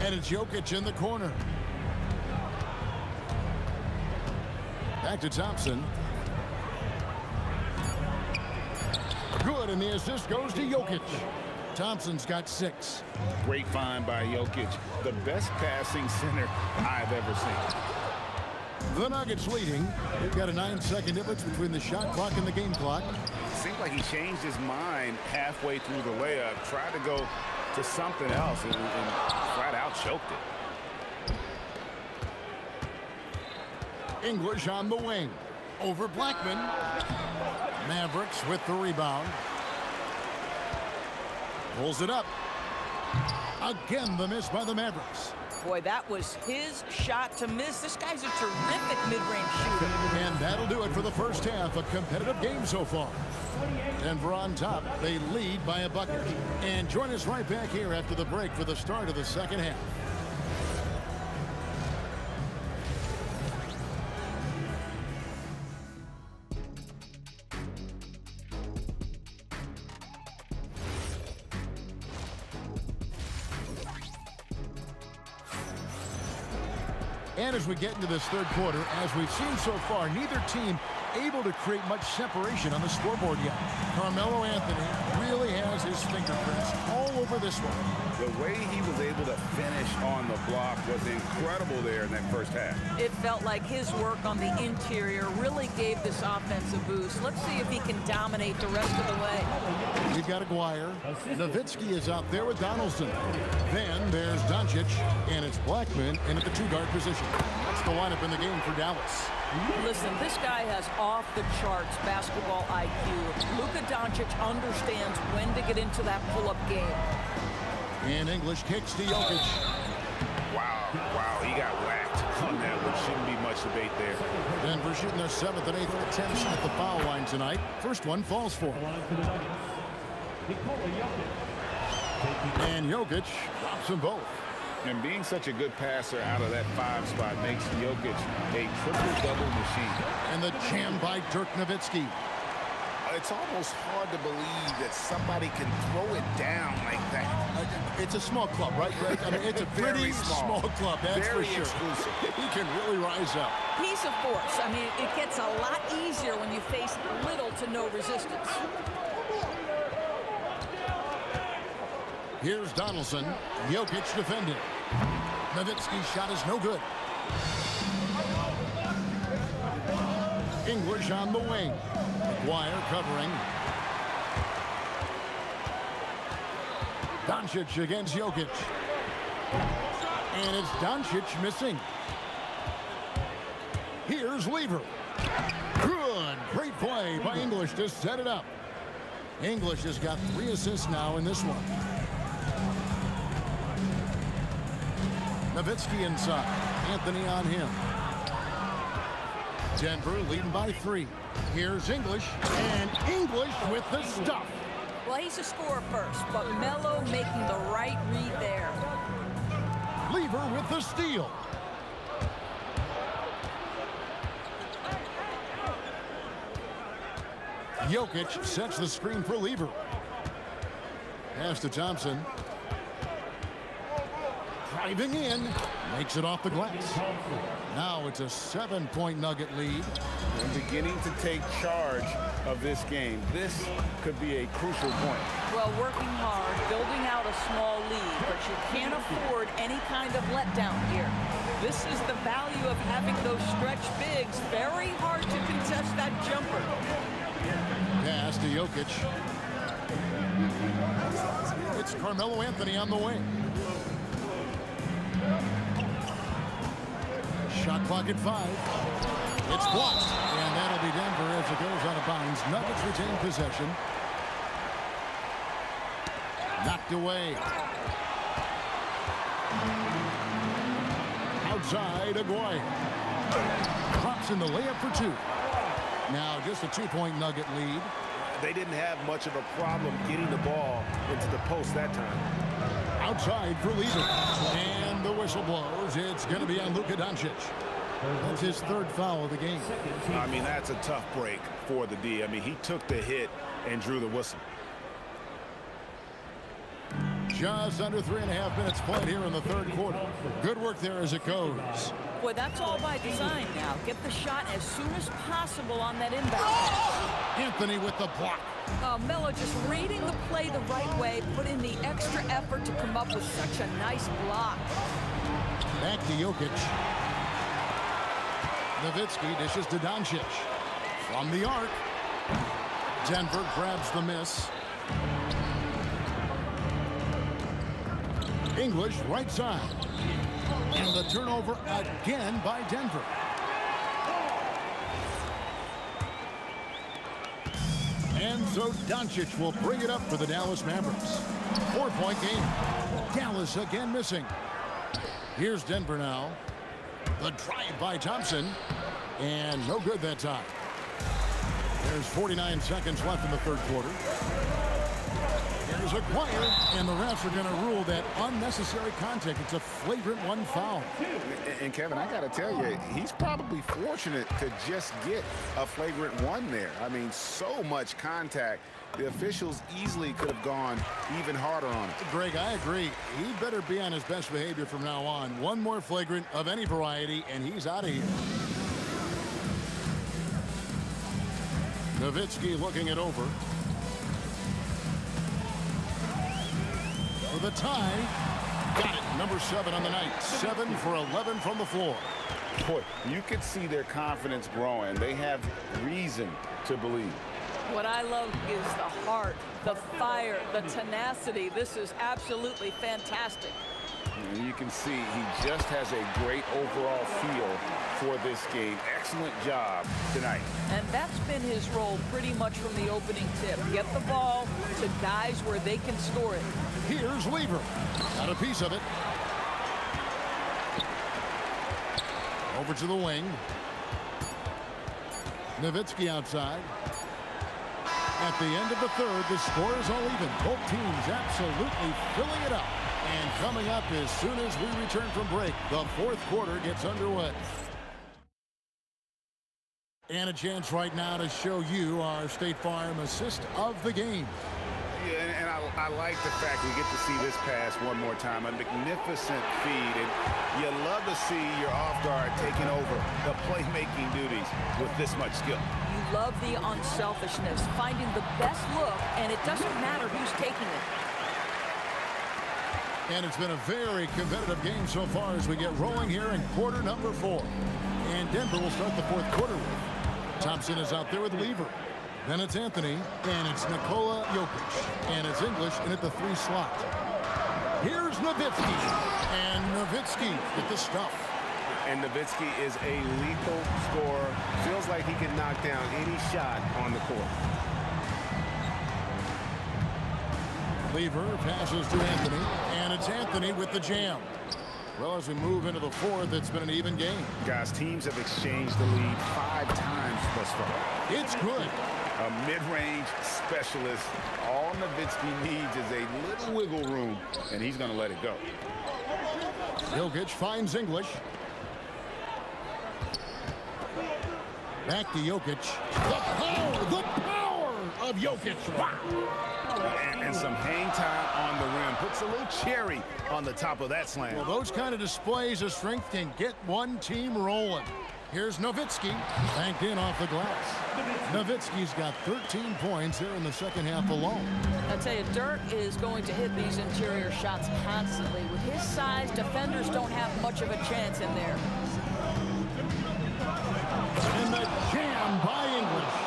[SPEAKER 6] And it's Jokic in the corner. Back to Thompson. Good and the assist goes to Jokic. Thompson's got 6.
[SPEAKER 7] Great find by Jokic. The best passing center I've ever seen.
[SPEAKER 6] The Nuggets leading. They've got a 9-second difference between the shot clock and the game clock.
[SPEAKER 7] Seemed like he changed his mind halfway through the layup, tried to go to something else, and flat out choked it.
[SPEAKER 6] English on the wing. Over Blackman. Mavericks with the rebound. Pulls it up. Again, the miss by the Mavericks.
[SPEAKER 10] Boy, that was his shot to miss. This guy's a terrific mid-range shooter.
[SPEAKER 6] And that'll do it for the first half. A competitive game so far. Denver on top. They lead by a bucket. And join us right back here after the break for the start of the second half. And as we get into this third quarter, as we've seen so far, neither team able to create much separation on the scoreboard yet. Carmelo Anthony really has his fingerprints all over this one.
[SPEAKER 7] The way he was able to finish on the block was incredible there in that first half.
[SPEAKER 10] It felt like his work on the interior really gave this offense a boost. Let's see if he can dominate the rest of the way.
[SPEAKER 6] We've got Aguirre. Nowitzki is out there with Donaldson. Then there's Doncic, and it's Blackman in at the 2-guard position. That's the lineup in the game for Dallas.
[SPEAKER 10] Listen, this guy has off-the-charts basketball IQ. Luka Doncic understands when to get into that pull-up game.
[SPEAKER 6] And English kicks to Jokic.
[SPEAKER 7] Wow, he got whacked on that one. Shouldn't be much debate there.
[SPEAKER 6] Denver shooting their 7th and 8th attempts at the foul line tonight. First one falls for him. And Jokic drops them both.
[SPEAKER 7] And being such a good passer out of that 5 spot makes Jokic a triple-double machine.
[SPEAKER 6] And the jam by Dirk Nowitzki.
[SPEAKER 7] It's almost hard to believe that somebody can throw it down like that.
[SPEAKER 6] It's a small club, right, Greg? I mean, it's a pretty small club, that's
[SPEAKER 7] very
[SPEAKER 6] for sure.
[SPEAKER 7] Exclusive.
[SPEAKER 6] He can really rise up.
[SPEAKER 10] Piece of force. I mean, it gets a lot easier when you face little to no resistance.
[SPEAKER 6] Here's Donaldson. Jokic defending. Nowitzki's shot is no good. English on the wing. Aguirre covering. Doncic against Jokic. And it's Doncic missing. Here's Lever. Good. Great play by English to set it up. English has got 3 assists now in this one. Nowitzki inside. Anthony on him. Denver leading by 3. Here's English. And English with the stuff.
[SPEAKER 10] Well, he's a scorer first, but Melo making the right read there.
[SPEAKER 6] Lever with the steal. Jokic sets the screen for Lever. Pass to Thompson. Driving in. Makes it off the glass. Now it's a 7-point Nugget lead.
[SPEAKER 7] And beginning to take charge of this game. This could be a crucial point.
[SPEAKER 10] Well, working hard, building out a small lead, but you can't afford any kind of letdown here. This is the value of having those stretch bigs. Very hard to contest that jumper.
[SPEAKER 6] Pass to Jokic. It's Carmelo Anthony on the wing. Shot clock at 5. It's blocked. And that'll be Denver as it goes out of bounds. Nuggets retain possession. Knocked away. Outside, Aguirre. Drops in the layup for 2. Now just a 2-point Nugget lead.
[SPEAKER 7] They didn't have much of a problem getting the ball into the post that time.
[SPEAKER 6] Outside for Lever. And the whistle blows. It's going to be on Luka Doncic. That's his 3rd foul of the game.
[SPEAKER 7] I mean, that's a tough break for the D. I mean, he took the hit and drew the whistle.
[SPEAKER 6] Just under 3.5 minutes played here in the 3rd quarter. Good work there as it goes.
[SPEAKER 10] Boy, that's all by design now. Get the shot as soon as possible on that inbound pass.
[SPEAKER 6] Anthony with the block.
[SPEAKER 10] Melo just reading the play the right way, put in the extra effort to come up with such a nice block.
[SPEAKER 6] Back to Jokic. Nowitzki dishes to Doncic. From the arc. Denver grabs the miss. English right side. And the turnover again by Denver. And so Doncic will bring it up for the Dallas Mavericks. 4-point game. Dallas again missing. Here's Denver now. The drive by Thompson. And no good that time. There's 49 seconds left in the third quarter. There's a choir, and the refs are going to rule that unnecessary contact. It's a flagrant one foul.
[SPEAKER 8] And Kevin, I got to tell you, he's probably fortunate to just get a flagrant one there. I mean, so much contact. The officials easily could have gone even harder on it.
[SPEAKER 6] Greg, I agree. He better be on his best behavior from now on. One more flagrant of any variety, and he's out of here. Nowitzki looking it over. For the tie. Got it. Number 7 on the night. 7 for 11 from the floor.
[SPEAKER 8] Boy, you could see their confidence growing. They have reason to believe.
[SPEAKER 10] What I love is the heart, the fire, the tenacity. This is absolutely fantastic.
[SPEAKER 8] And you can see he just has a great overall feel for this game. Excellent job tonight.
[SPEAKER 10] And that's been his role pretty much from the opening tip. Get the ball to guys where they can score it.
[SPEAKER 6] Here's Weaver. Got a piece of it. Over to the wing. Nowitzki outside. At the end of the third, the score is all even. Both teams absolutely filling it up. And coming up as soon as we return from break, the fourth quarter gets underway. And a chance right now to show you our State Farm assist of the game.
[SPEAKER 8] Yeah, and I like the fact we get to see this pass one more time. A magnificent feed, and you love to see your off guard taking over the playmaking duties with this much skill.
[SPEAKER 10] You love the unselfishness, finding the best look, and it doesn't matter who's taking it.
[SPEAKER 6] And it's been a very competitive game so far as we get rolling here in quarter number 4. And Denver will start the fourth quarter with. Thompson is out there with Lever. Then it's Anthony, and it's Nikola Jokic. And it's English in at the 3 slot. Here's Nowitzki. And Nowitzki with the stuff.
[SPEAKER 8] And Nowitzki is a lethal scorer. Feels like he can knock down any shot on the court.
[SPEAKER 6] Lever passes to Anthony, and it's Anthony with the jam. Well, as we move into the fourth, it's been an even game.
[SPEAKER 8] Guys, teams have exchanged the lead 5 times thus far.
[SPEAKER 6] It's good.
[SPEAKER 8] A mid-range specialist. All Nowitzki needs is a little wiggle room, and he's going to let it go.
[SPEAKER 6] Jokic finds English. Back to Jokic. The power of Jokic. Wow.
[SPEAKER 8] And some hang time on the rim. Puts a little cherry on the top of that slam.
[SPEAKER 6] Well, those kind of displays of strength can get one team rolling. Here's Nowitzki, banked in off the glass. Nowitzki's got 13 points here in the second half alone.
[SPEAKER 10] I tell you, Dirk is going to hit these interior shots constantly. With his size, defenders don't have much of a chance in there.
[SPEAKER 6] And the jam by English.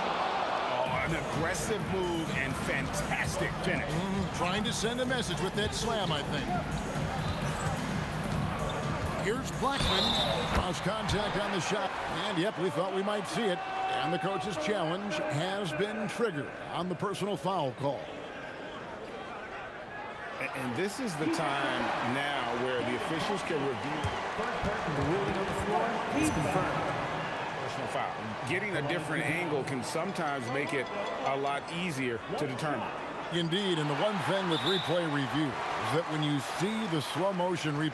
[SPEAKER 8] An aggressive move and fantastic finish.
[SPEAKER 6] Trying to send a message with that slam, I think. Here's Blackman. Cross contact on the shot. And yep, we thought we might see it. And the coach's challenge has been triggered on the personal foul call.
[SPEAKER 8] And this is the time now where the officials can review
[SPEAKER 9] the ruling on the floor. It's confirmed.
[SPEAKER 8] Personal foul. Getting a different angle can sometimes make it a lot easier to determine.
[SPEAKER 6] Indeed, and the one thing with replay review is that when you see the slow motion replays,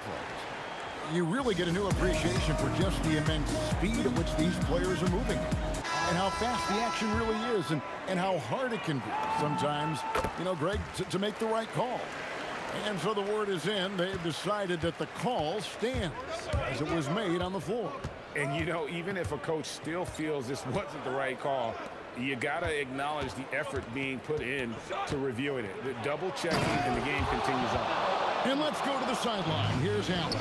[SPEAKER 6] you really get a new appreciation for just the immense speed at which these players are moving and how fast the action really is and how hard it can be sometimes, you know, Greg, to make the right call. And so the word is in. They've decided that the call stands as it was made on the floor.
[SPEAKER 7] And, you know, even if a coach still feels this wasn't the right call, you got to acknowledge the effort being put in to reviewing it. The double checking, and the game continues on.
[SPEAKER 6] And let's go to the sideline. Here's Allen.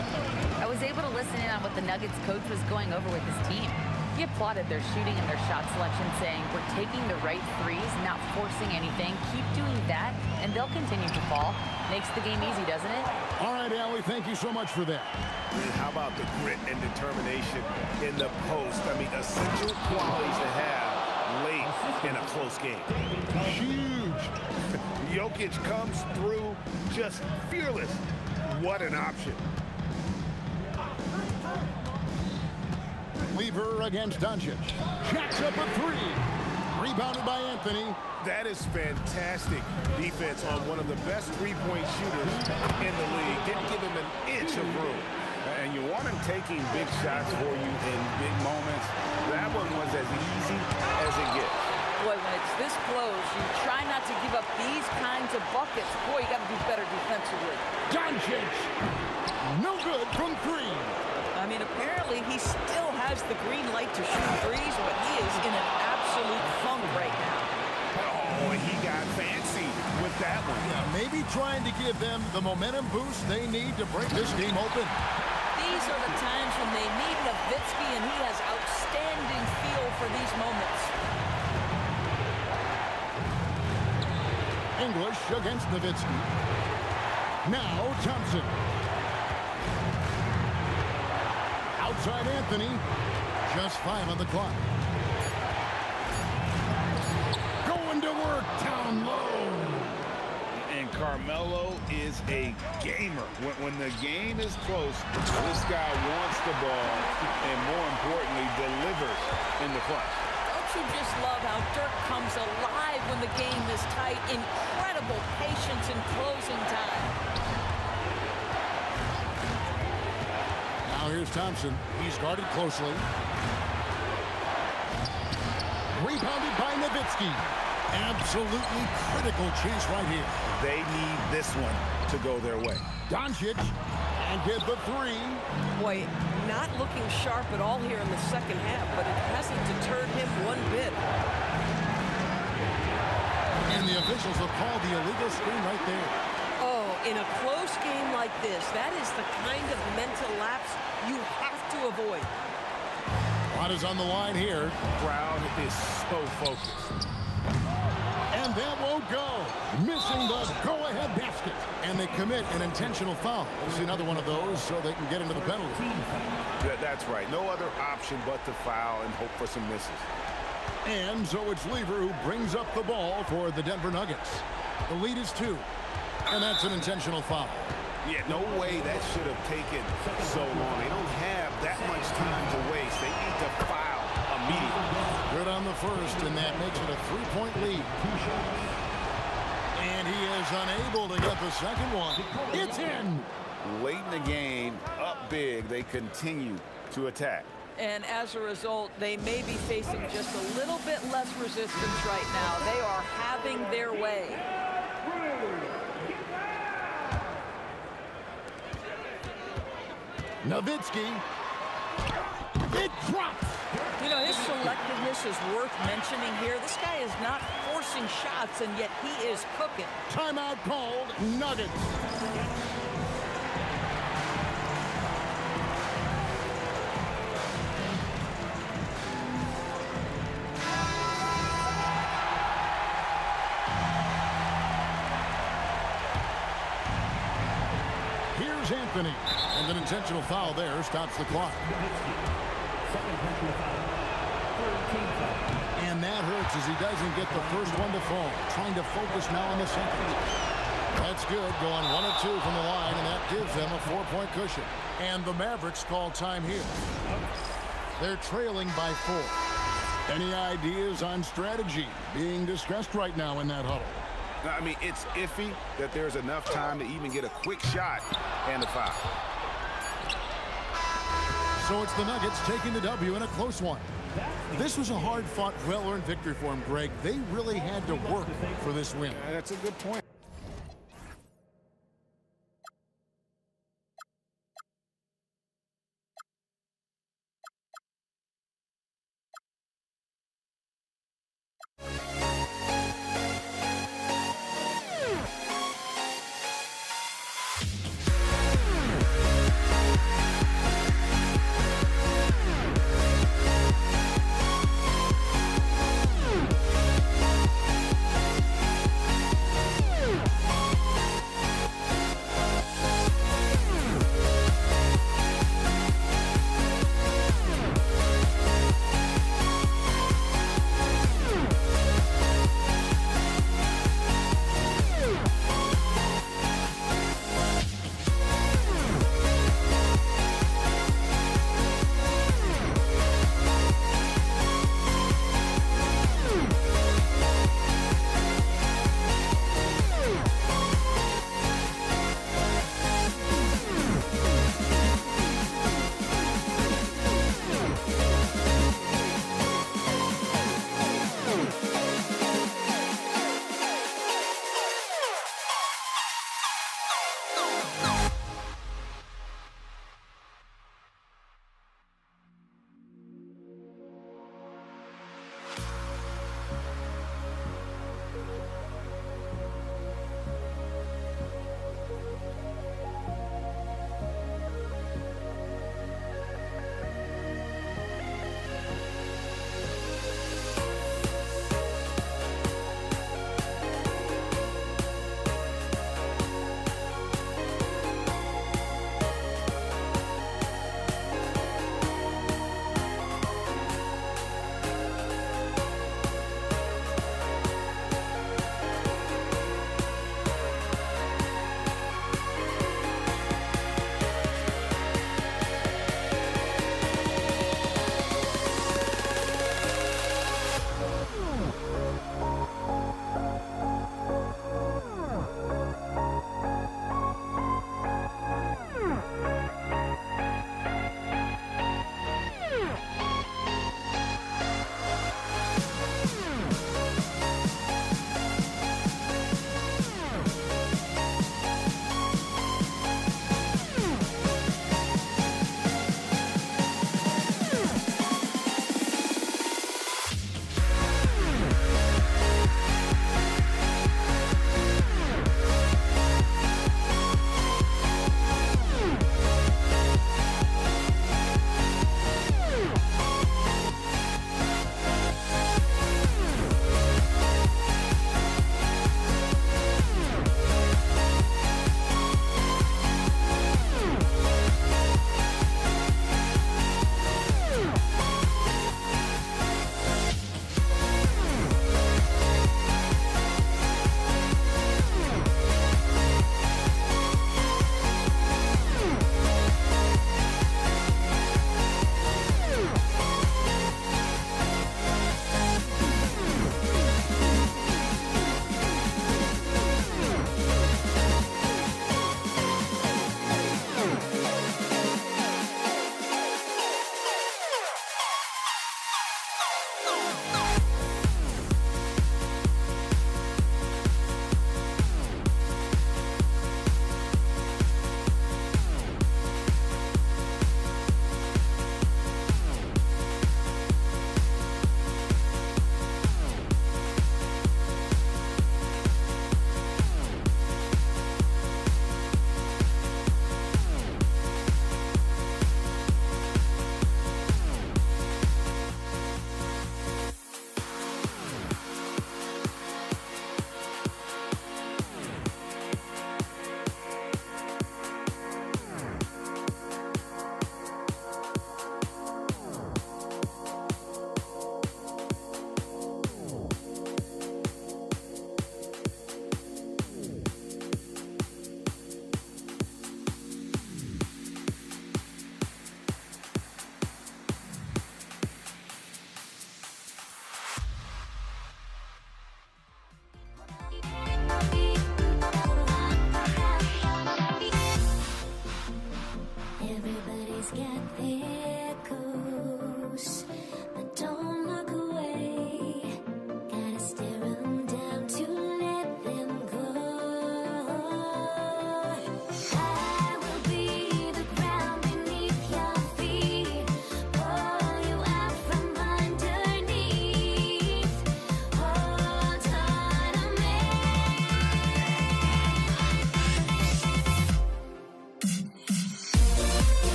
[SPEAKER 12] I was able to listen in on what the Nuggets coach was going over with his team. He applauded their shooting and their shot selection, saying, we're taking the right threes, not forcing anything. Keep doing that, and they'll continue to fall. Makes the game easy, doesn't it?
[SPEAKER 6] All right, Allie, thank you so much for that.
[SPEAKER 8] And how about the grit and determination in the post? I mean, essential qualities to have late in a close game.
[SPEAKER 3] Huge.
[SPEAKER 8] Jokic comes through just fearless. What an option.
[SPEAKER 6] Lever against Doncic. Jacks up a three. Rebounded by Anthony.
[SPEAKER 8] That is fantastic defense on one of the best three-point shooters in the league. Didn't give him an inch of room.
[SPEAKER 7] And you want him taking big shots for you in big moments. That one was as easy as it gets.
[SPEAKER 10] Boy, when it's this close, you try not to give up these kinds of buckets. Boy, you got to do better defensively.
[SPEAKER 6] Doncic. No good from three.
[SPEAKER 10] I mean, apparently he still has the green light to shoot threes, but he is in an absolute funk right now.
[SPEAKER 8] Oh, he got fancy with that one.
[SPEAKER 6] Yeah, maybe trying to give them the momentum boost they need to break this game open.
[SPEAKER 10] These are the times when they need Nowitzki, and he has outstanding feel for these moments.
[SPEAKER 6] English against Nowitzki. Now Thompson. Outside Anthony. Just 5 on the clock. Going to work down low.
[SPEAKER 7] And Carmelo is a gamer. When the game is close, this guy wants the ball and, more importantly, delivers in the clutch.
[SPEAKER 10] Don't you just love how Dirk comes alive when the game is tight? Incredible patience in closing time.
[SPEAKER 6] Now here's Thompson. He's guarded closely. Rebounded by Nowitzki. Absolutely critical chase right here.
[SPEAKER 8] They need this one to go their way.
[SPEAKER 6] Doncic and get the three.
[SPEAKER 11] Boy, not looking sharp at all here in the second half, but it hasn't deterred him one bit.
[SPEAKER 6] And the officials have called the illegal screen right there.
[SPEAKER 11] Oh, in a close game like this, that is the kind of mental lapse you have to avoid.
[SPEAKER 6] What is on the line here?
[SPEAKER 8] Crowd is so focused.
[SPEAKER 6] And that won't go. Missing the go-ahead basket. And they commit an intentional foul. We'll see another one of those so they can get into the penalty.
[SPEAKER 8] That's right. No other option but to foul and hope for some misses.
[SPEAKER 6] And so it's Lever who brings up the ball for the Denver Nuggets. The lead is 2. And that's an intentional foul.
[SPEAKER 8] Yeah, no way that should have taken so long. They don't have that much time to waste. They need to foul immediately.
[SPEAKER 6] Good on the first, and that makes it a 3-point lead. And he is unable to get the second one. It's in.
[SPEAKER 7] Late in the game, up big, they continue to attack.
[SPEAKER 10] And as a result, they may be facing just a little bit less resistance right now. They are having their way.
[SPEAKER 6] Nowitzki. It drops.
[SPEAKER 10] You know, his selectiveness is worth mentioning here. This guy is not forcing shots, and yet he is cooking.
[SPEAKER 6] Timeout called. Nuggets. Here's Anthony. And an intentional foul there stops the clock. And that hurts as he doesn't get the first one to fall. Trying to focus now on the second. That's good. Going 1 of 2 from the line, and that gives them a 4-point cushion. And the Mavericks call time here. They're trailing by 4. Any ideas on strategy being discussed right now in that huddle?
[SPEAKER 8] I mean, it's iffy that there's enough time to even get a quick shot and a foul.
[SPEAKER 6] So it's the Nuggets taking the W in a close one. This was a hard-fought, well-earned victory for them, Greg. They really had to work for this win.
[SPEAKER 7] That's a good point.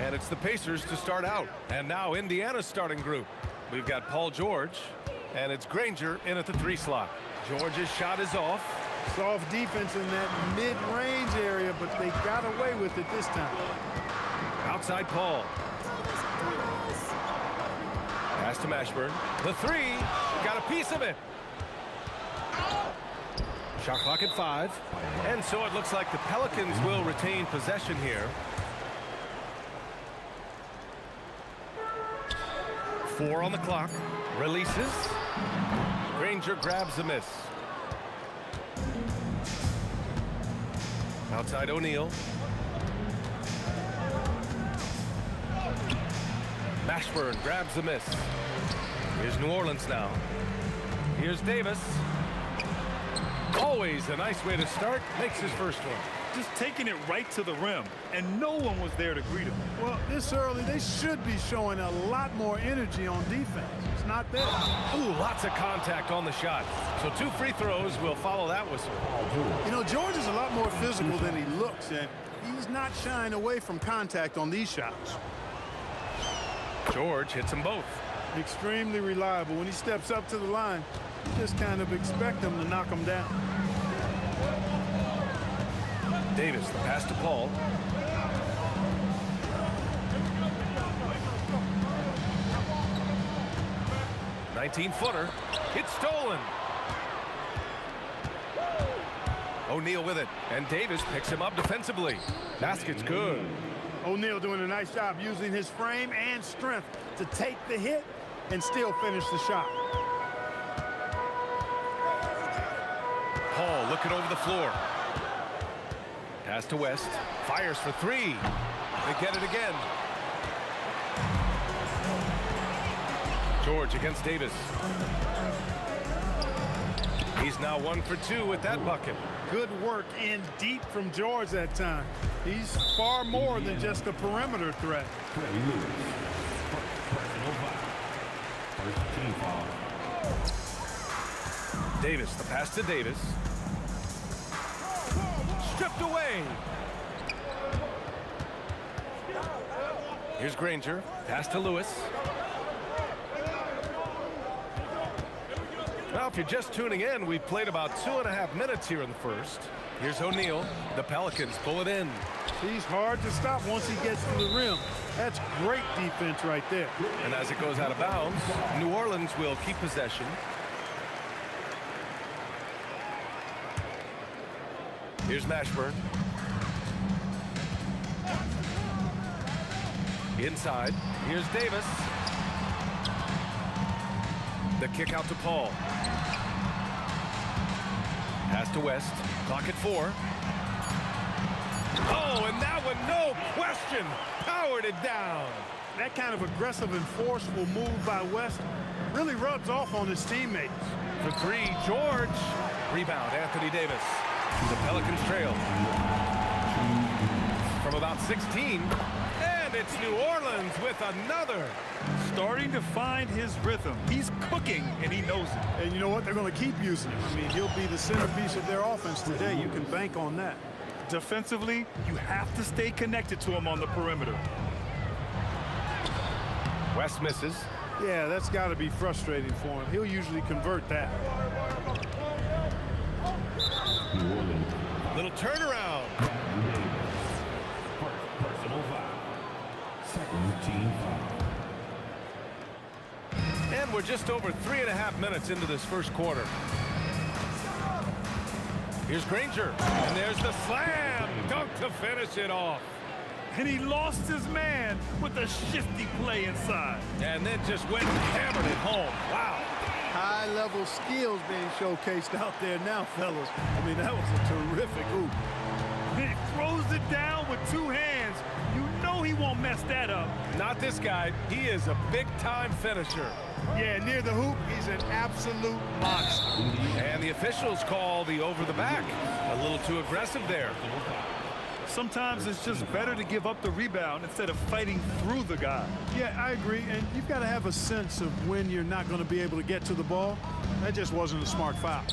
[SPEAKER 2] And it's the Pacers to start out. And now Indiana's starting group. We've got Paul George, and it's Granger in at the 3 slot. George's shot is off.
[SPEAKER 3] Soft defense in that mid-range area, but they got away with it this time.
[SPEAKER 2] Outside Paul. Pass to Mashburn. The 3. Got a piece of it. Shot clock at 5. And so it looks like the Pelicans will retain possession here. 4 on the clock. Releases. Granger grabs a miss. Outside O'Neal. Mashburn grabs the miss. Here's New Orleans now. Here's Davis. Always a nice way to start. Makes his first one.
[SPEAKER 14] Just taking it right to the rim, and no one was there to greet him.
[SPEAKER 3] Well, this early, they should be showing a lot more energy on defense. It's not there.
[SPEAKER 2] Ooh, lots of contact on the shot. So 2 free throws will follow that whistle.
[SPEAKER 3] You know, George is a lot more physical than he looks, and he's not shying away from contact on these shots.
[SPEAKER 2] George hits them both.
[SPEAKER 3] Extremely reliable. When he steps up to the line, you just kind of expect him to knock him down.
[SPEAKER 2] Davis, the pass to Paul. "19-footer. It's stolen. O'Neal with it, and Davis picks him up defensively. Basket's good.
[SPEAKER 3] O'Neal doing a nice job using his frame and strength to take the hit and still finish the shot.
[SPEAKER 2] Paul looking over the floor. Pass to West. Fires for 3. They get it again. George against Davis. He's now 1 for 2 with that bucket.
[SPEAKER 3] Good work in deep from George that time. He's far more than just a perimeter threat.
[SPEAKER 2] Davis, the pass to Davis. Stripped away. Here's Granger. Pass to Lewis. Now, if you're just tuning in, we've played about 2.5 minutes here in the first. Here's O'Neal. The Pelicans pull it in.
[SPEAKER 3] He's hard to stop once he gets to the rim. That's great defense right there.
[SPEAKER 2] And as it goes out of bounds, New Orleans will keep possession. Here's Mashburn. Inside. Here's Davis. The kick out to Paul. Pass to West. Clock at 4. Oh, and that one, no question, powered it down.
[SPEAKER 3] That kind of aggressive and forceful move by West really rubs off on his teammates.
[SPEAKER 2] For 3, George. Rebound, Anthony Davis. The Pelicans trail from about 16. And it's New Orleans with another.
[SPEAKER 14] Starting to find his rhythm. He's cooking, and he knows it.
[SPEAKER 3] And you know what? They're going to keep using him. I mean, he'll be the centerpiece of their offense today. You can bank on that.
[SPEAKER 14] Defensively, you have to stay connected to him on the perimeter.
[SPEAKER 2] West misses.
[SPEAKER 3] Yeah, that's got to be frustrating for him. He'll usually convert that.
[SPEAKER 2] Little turnaround.
[SPEAKER 5] Personal foul. Second team foul.
[SPEAKER 2] And we're just over 3.5 minutes into this first quarter. Here's Granger. And there's the slam. Dunk to finish it off.
[SPEAKER 14] And he lost his man with a shifty play inside.
[SPEAKER 2] And then just went and hammered it home. Wow.
[SPEAKER 3] High-level skills being showcased out there now, fellas. I mean, that was a terrific hoop.
[SPEAKER 14] He throws it down with 2 hands. You know he won't mess that up.
[SPEAKER 2] Not this guy. He is a big-time finisher.
[SPEAKER 3] Yeah, near the hoop, he's an absolute monster.
[SPEAKER 2] And the officials call the over the back. A little too aggressive there.
[SPEAKER 14] Sometimes it's just better to give up the rebound instead of fighting through the guy.
[SPEAKER 3] Yeah, I agree. And you've got to have a sense of when you're not going to be able to get to the ball. That just wasn't a smart foul.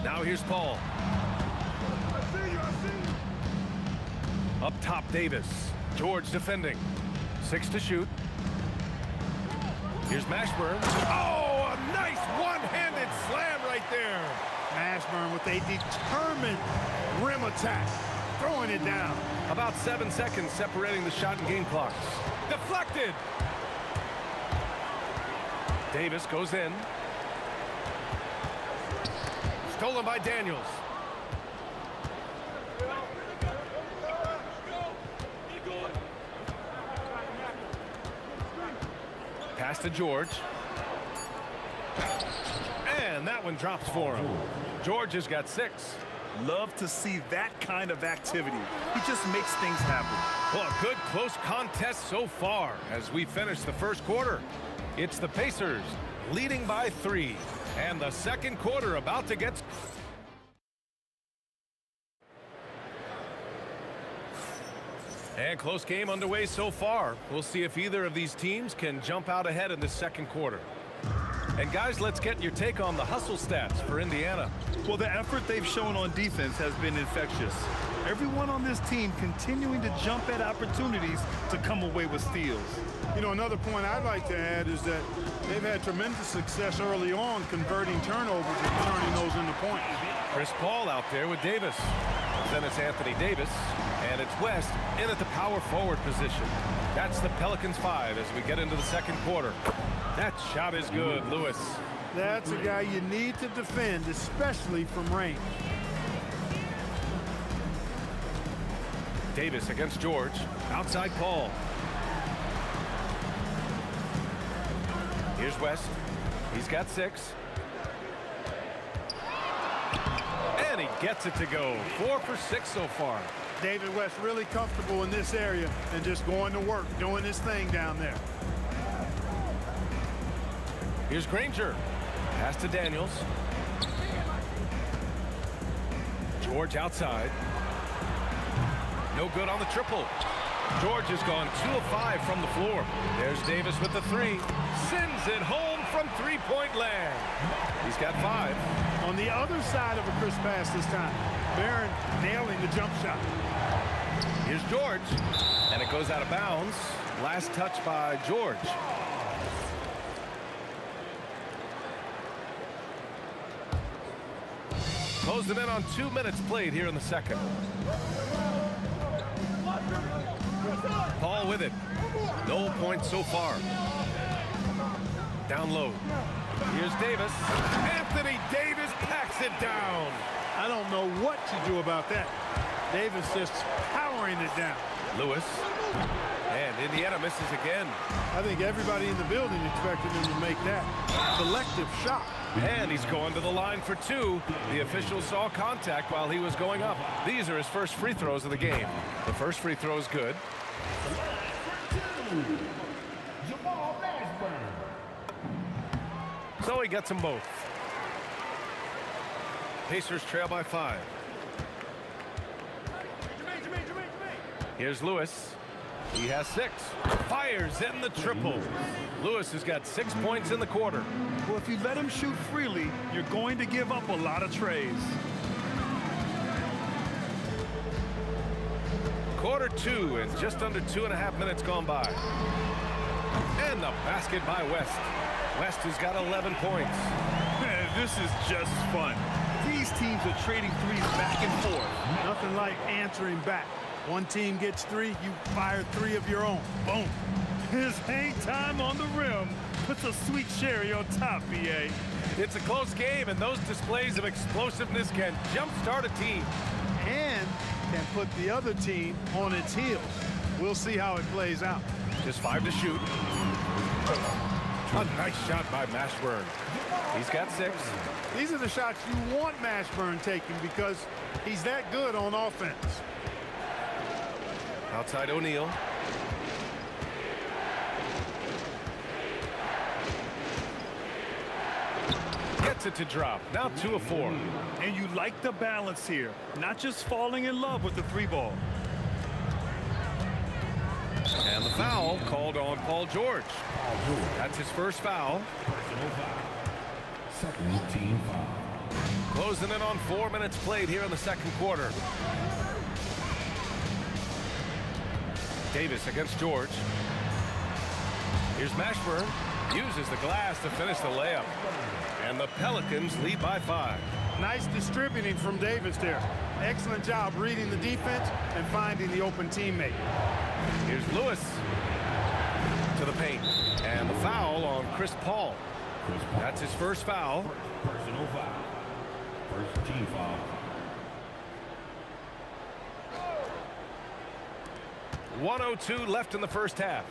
[SPEAKER 2] Now here's Paul. Up top, Davis. George defending. 6 to shoot. Here's Mashburn. Oh, a nice one-handed slam right there.
[SPEAKER 3] Mashburn with a determined rim attack, throwing it down.
[SPEAKER 2] About 7 seconds separating the shot and game clocks. Deflected. Davis goes in. Stolen by Daniels. Pass to George. And that one drops for him. George has got 6.
[SPEAKER 14] Love to see that kind of activity. He just makes things happen.
[SPEAKER 2] Well, a good close contest so far as we finish the first quarter. It's the Pacers leading by 3. And the second quarter about to get... And close game underway so far. We'll see if either of these teams can jump out ahead in the second quarter. And guys, let's get your take on the hustle stats for Indiana.
[SPEAKER 14] Well, the effort they've shown on defense has been infectious. Everyone on this team continuing to jump at opportunities to come away with steals.
[SPEAKER 3] You know, another point I'd like to add is that they've had tremendous success early on converting turnovers and turning those into points.
[SPEAKER 2] Chris Paul out there with Davis. Then it's Anthony Davis, and it's West in at the power forward position. That's the Pelicans 5 as we get into the second quarter. That shot is good, Lewis.
[SPEAKER 3] That's a guy you need to defend, especially from range.
[SPEAKER 2] Davis against George. Outside Paul. Here's West. He's got 6. And he gets it to go. 4 for 6 so far.
[SPEAKER 3] David West really comfortable in this area and just going to work, doing his thing down there.
[SPEAKER 2] Here's Granger. Pass to Daniels. George outside. No good on the triple. George has gone 2 of 5 from the floor. There's Davis with the 3. Sends it home from three-point land. He's got 5.
[SPEAKER 3] On the other side of a crisp pass this time. Barron nailing the jump shot.
[SPEAKER 2] Here's George. And it goes out of bounds. Last touch by George. Closed it in on 2 minutes played here in the second. Paul with it. No points so far. Down low. Here's Davis. Anthony Davis packs it down.
[SPEAKER 3] I don't know what to do about that. Davis just powering it down.
[SPEAKER 2] Lewis. And Indiana misses again.
[SPEAKER 3] I think everybody in the building expected him to make that collective shot.
[SPEAKER 2] And he's going to the line for 2. The official saw contact while he was going up. These are his first free throws of the game. The first free throw is good. So he gets them both. Pacers trail by 5. Here's Lewis. He has 6. Fires in the triple. Lewis has got 6 points in the quarter.
[SPEAKER 14] Well, if you let him shoot freely, you're going to give up a lot of trays.
[SPEAKER 2] Quarter 2 and just under 2.5 minutes gone by. And the basket by West. West has got 11 points.
[SPEAKER 14] Man, this is just fun. These teams are trading threes back and forth.
[SPEAKER 3] Nothing like answering back. One team gets 3, you fire 3 of your own. Boom.
[SPEAKER 14] His hang time on the rim puts a sweet cherry on top, BA.
[SPEAKER 2] It's a close game, and those displays of explosiveness can jumpstart a team.
[SPEAKER 3] And can put the other team on its heels. We'll see how it plays out.
[SPEAKER 2] Just 5 to shoot. A nice shot by Mashburn. He's got 6.
[SPEAKER 3] These are the shots you want Mashburn taking because he's that good on offense.
[SPEAKER 2] Outside O'Neal. Gets it to drop. Now 2 of 4.
[SPEAKER 14] And you like the balance here. Not just falling in love with the 3 ball.
[SPEAKER 2] And the foul called on Paul George. That's his first foul.
[SPEAKER 5] Second team foul.
[SPEAKER 2] Closing in on 4 minutes played here in the second quarter. Davis against George. Here's Mashburn. Uses the glass to finish the layup. And the Pelicans lead by 5.
[SPEAKER 3] Nice distributing from Davis there. Excellent job reading the defense and finding the open teammate.
[SPEAKER 2] Here's Lewis to the paint. And the foul on Chris Paul. That's his first foul.
[SPEAKER 5] Personal foul. First team foul.
[SPEAKER 2] 1:02 left in the first half.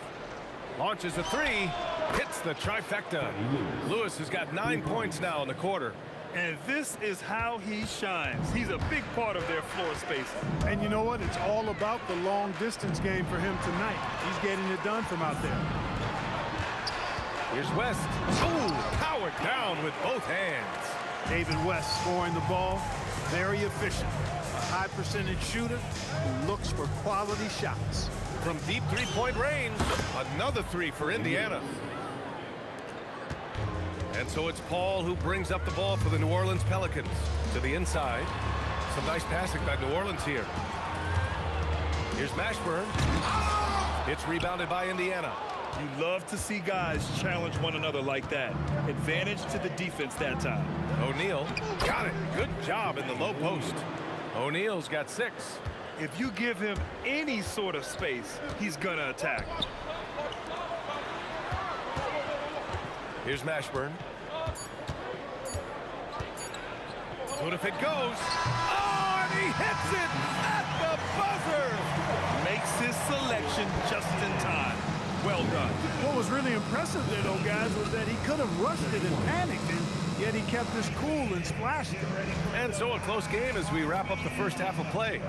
[SPEAKER 2] Launches a 3. Hits the trifecta. Lewis has got 9 points now in the quarter.
[SPEAKER 14] And this is how he shines. He's a big part of their floor space.
[SPEAKER 3] And you know what? It's all about the long distance game for him tonight. He's getting it done from out there.
[SPEAKER 2] Here's West. Oh, powered down with both hands.
[SPEAKER 3] David West scoring the ball. Very efficient. A high percentage shooter who looks for quality shots.
[SPEAKER 2] From deep three-point range, another 3 for Indiana. And so it's Paul who brings up the ball for the New Orleans Pelicans. To the inside. Some nice passing by New Orleans here. Here's Mashburn. It's rebounded by Indiana.
[SPEAKER 14] You love to see guys challenge one another like that. Advantage to the defense that time.
[SPEAKER 2] O'Neal got it. Good job in the low post. O'Neal's got 6.
[SPEAKER 14] If you give him any sort of space, he's gonna attack.
[SPEAKER 2] Here's Mashburn. What if it goes? Oh, and he hits it at the buzzer.
[SPEAKER 14] Makes his selection just in time. Well done.
[SPEAKER 3] What was really impressive there, though, guys, was that he could have rushed it and panicked, and yet he kept his cool and splashed it.
[SPEAKER 2] And so a close game as we wrap up the first half of play.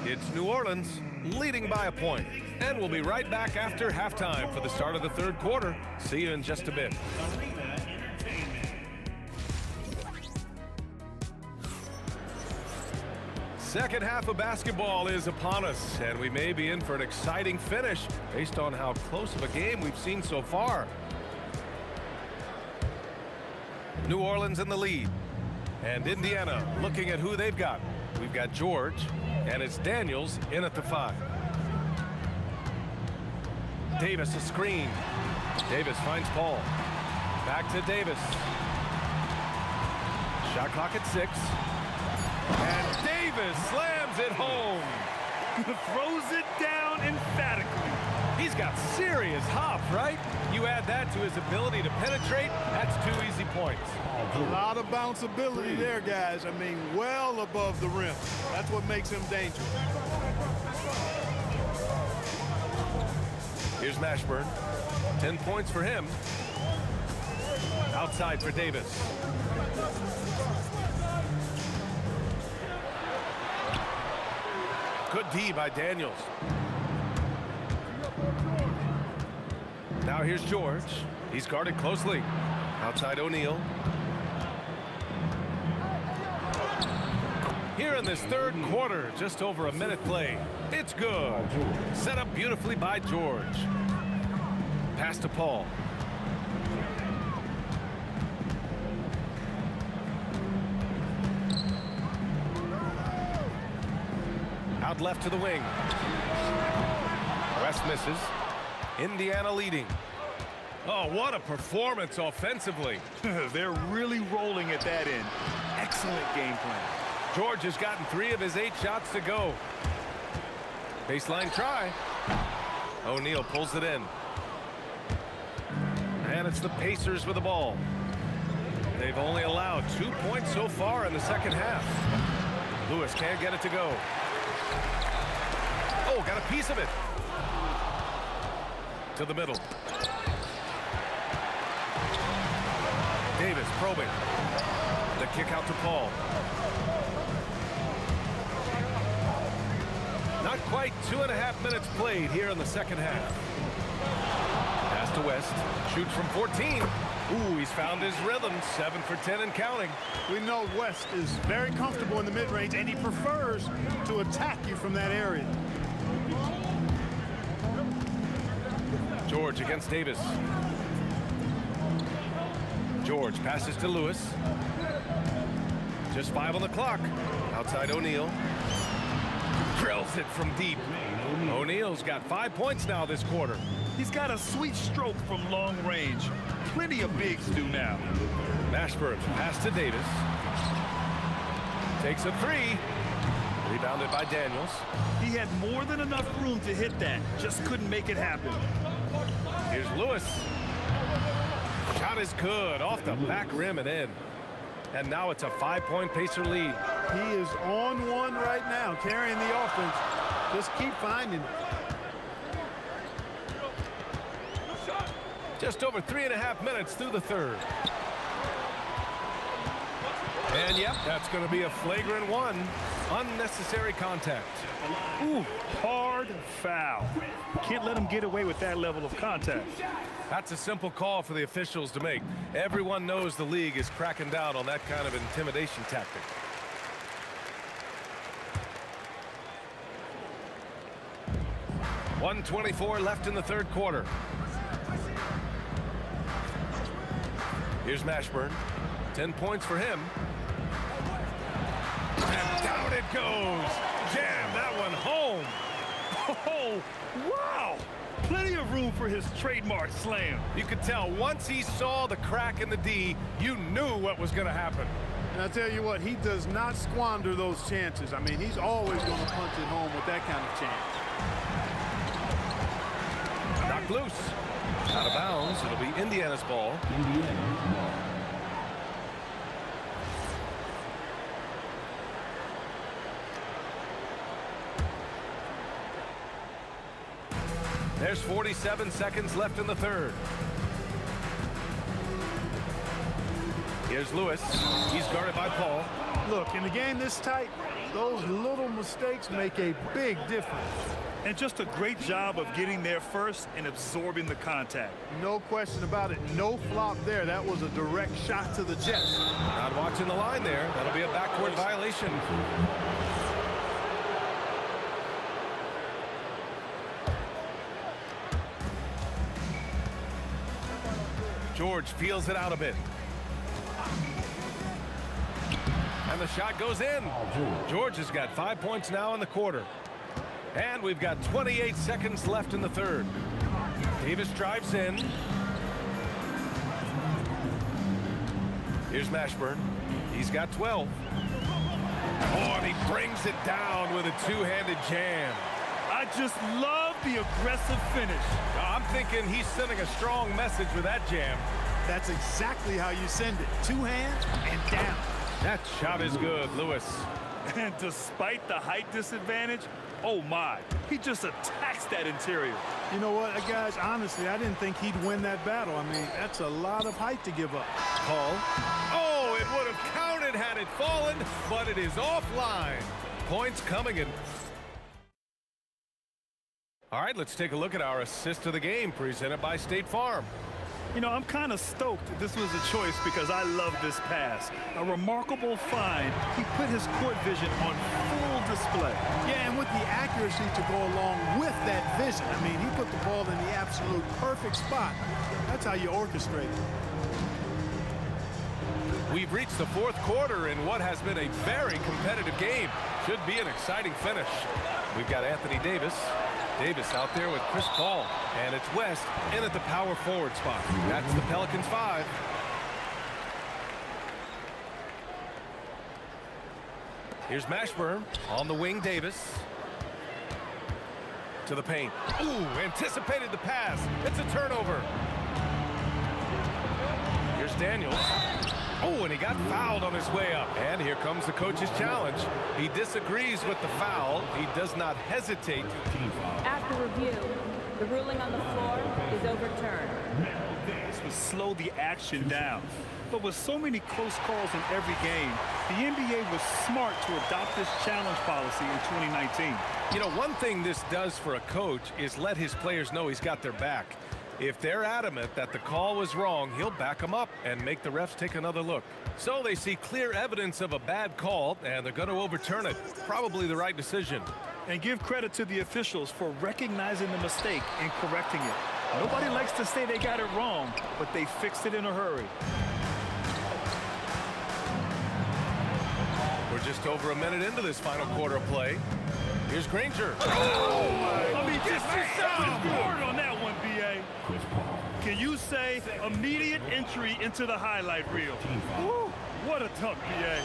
[SPEAKER 2] It's New Orleans leading by a point. And we'll be right back after halftime for the start of the third quarter. See you in just a bit. Second half of basketball is upon us, and we may be in for an exciting finish based on how close of a game we've seen so far. New Orleans in the lead, and Indiana looking at who they've got. We've got George, and it's Daniels in at the 5. Davis a screen. Davis finds Paul. Back to Davis. Shot clock at 6. And Davis slams it home.
[SPEAKER 14] Throws it down emphatically.
[SPEAKER 2] He's got serious hop, right? You add that to his ability to penetrate, that's 2 easy points.
[SPEAKER 3] A lot of bounceability there, guys. I mean, well above the rim. That's what makes him dangerous.
[SPEAKER 2] Here's Mashburn. 10 points for him. Outside for Davis. Good D by Daniels. Now here's George. He's guarded closely. Outside O'Neal. Here in this third quarter, just over a minute play. It's good. Set up beautifully by George. Pass to Paul. Out left to the wing. West misses. Indiana leading. Oh, what a performance offensively.
[SPEAKER 14] They're really rolling at that end. Excellent game plan.
[SPEAKER 2] George has gotten 3 of his 8 shots to go. Baseline try. O'Neal pulls it in. And it's the Pacers with the ball. They've only allowed 2 points so far in the second half. Lewis can't get it to go. Oh, got a piece of it. To the middle. Davis probing. The kick out to Paul. Not quite 2.5 minutes played here in the second half. Pass to West. Shoots from 14. Ooh, he's found his rhythm. 7 for 10 and counting.
[SPEAKER 3] We know West is very comfortable in the mid-range, and he prefers to attack you from that area.
[SPEAKER 2] George against Davis. George passes to Lewis. Just 5 on the clock. Outside O'Neal. Drills it from deep. O'Neal's got 5 points now this quarter.
[SPEAKER 14] He's got a sweet stroke from long range. Plenty of bigs do now.
[SPEAKER 2] Mashburn pass to Davis. Takes a three. Rebounded by Daniels.
[SPEAKER 14] He had more than enough room to hit that. Just couldn't make it happen.
[SPEAKER 2] Here's Lewis. Shot is good. Off the back rim and in. And now it's a 5-point Pacer lead.
[SPEAKER 3] He is on one right now, carrying the offense. Just keep finding it.
[SPEAKER 2] Just over 3.5 minutes through the third. And yep, that's going to be a flagrant one. Unnecessary contact.
[SPEAKER 14] Ooh, hard foul. Can't let him get away with that level of contact.
[SPEAKER 2] That's a simple call for the officials to make. Everyone knows the league is cracking down on that kind of intimidation tactic. .124 left in the third quarter. Here's Mashburn. 10 points for him. And down it goes. Jam that one home.
[SPEAKER 14] Oh, wow. Plenty of room for his trademark slam.
[SPEAKER 2] You could tell once he saw the crack in the D, you knew what was going to happen.
[SPEAKER 3] And I tell you what, he does not squander those chances. I mean, he's always going to punch it home with that kind of chance.
[SPEAKER 2] Knocked loose. Out of bounds. It'll be Indiana's ball. There's 47 seconds left in the third. Here's Lewis. He's guarded by Paul.
[SPEAKER 3] Look, in a game this tight, those little mistakes make a big difference.
[SPEAKER 14] And just a great job of getting there first and absorbing the contact.
[SPEAKER 3] No question about it. No flop there. That was a direct shot to the chest.
[SPEAKER 2] Not watching the line there. That'll be a backcourt violation. George feels it out a bit. And the shot goes in. George has got 5 points now in the quarter. And we've got 28 seconds left in the third. Davis drives in. Here's Mashburn. He's got 12. Oh, and he brings it down with a two-handed jam.
[SPEAKER 14] I just love the aggressive finish.
[SPEAKER 2] I'm thinking he's sending a strong message with that jam.
[SPEAKER 3] That's exactly how you send it. Two hands and down.
[SPEAKER 2] That shot is good, Lewis.
[SPEAKER 14] And despite the height disadvantage, oh my, he just attacks that interior.
[SPEAKER 3] You know what, guys, honestly, I didn't think he'd win that battle. I mean, that's a lot of height to give up.
[SPEAKER 2] Paul. Oh, it would have counted had it fallen, but it is offline. Points coming in. All right, let's take a look at our assist of the game presented by State Farm.
[SPEAKER 14] You know, I'm kind of stoked this was a choice because I love this pass. A remarkable find. He put his court vision on full display.
[SPEAKER 3] Yeah, and with the accuracy to go along with that vision. I mean, he put the ball in the absolute perfect spot. That's how you orchestrate it.
[SPEAKER 2] We've reached the fourth quarter in what has been a very competitive game. Should be an exciting finish. We've got Anthony Davis. Davis out there with Chris Paul. And it's West in at the power forward spot. That's the Pelicans 5. Here's Mashburn on the wing. Davis to the paint. Ooh, anticipated the pass. It's a turnover. Here's Daniels. Oh, and he got fouled on his way up. And here comes the coach's challenge. He disagrees with the foul. He does not hesitate.
[SPEAKER 15] After review, the ruling on the floor is overturned.
[SPEAKER 14] This would slow the action down. But with so many close calls in every game, the NBA was smart to adopt this challenge policy in 2019.
[SPEAKER 2] You know, one thing this does for a coach is let his players know he's got their back. If they're adamant that the call was wrong, he'll back them up and make the refs take another look. So they see clear evidence of a bad call, and they're going to overturn it. Probably the right decision.
[SPEAKER 14] And give credit to the officials for recognizing the mistake and correcting it. Nobody likes to say they got it wrong, but they fixed it in a hurry.
[SPEAKER 2] We're just over a minute into this final quarter of play. Here's Granger.
[SPEAKER 14] I mean, just scored on that one, B.A. Can you say immediate entry into the highlight reel? Woo, what a dunk, B.A.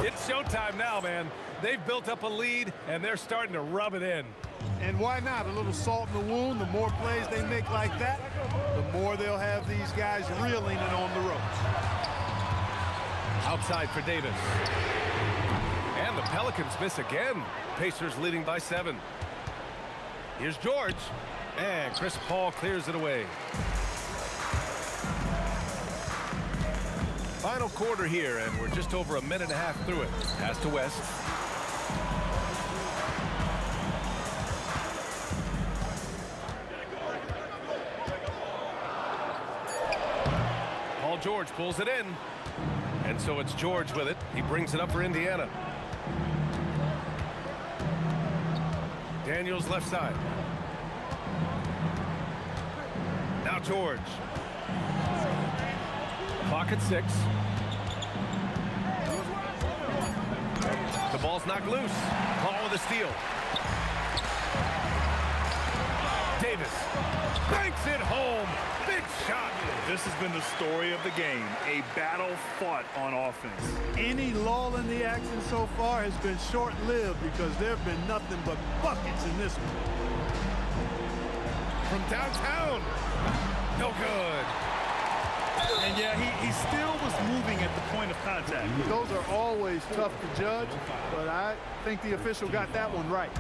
[SPEAKER 2] It's showtime now, man. They've built up a lead, and they're starting to rub it in.
[SPEAKER 3] And why not? A little salt in the wound. The more plays they make like that, the more they'll have these guys reeling and on the ropes.
[SPEAKER 2] Outside for Davis. And the Pelicans miss again. Pacers leading by 7. Here's George. And Chris Paul clears it away. Final quarter here, and we're just over a minute and a half through it. Pass to West. Paul George pulls it in. And so it's George with it. He brings it up for Indiana. Daniels left side. Now George. Clock at 6. The ball's knocked loose. Paul with a steal. Davis banks it home. Big shot.
[SPEAKER 14] This has been the story of the game, a battle fought on offense.
[SPEAKER 3] Any lull in the action so far has been short-lived because there have been nothing but buckets in this one.
[SPEAKER 2] From downtown. No good.
[SPEAKER 14] And yeah, he still was moving at the point of contact.
[SPEAKER 3] Those are always tough to judge, but I think the official got that one right.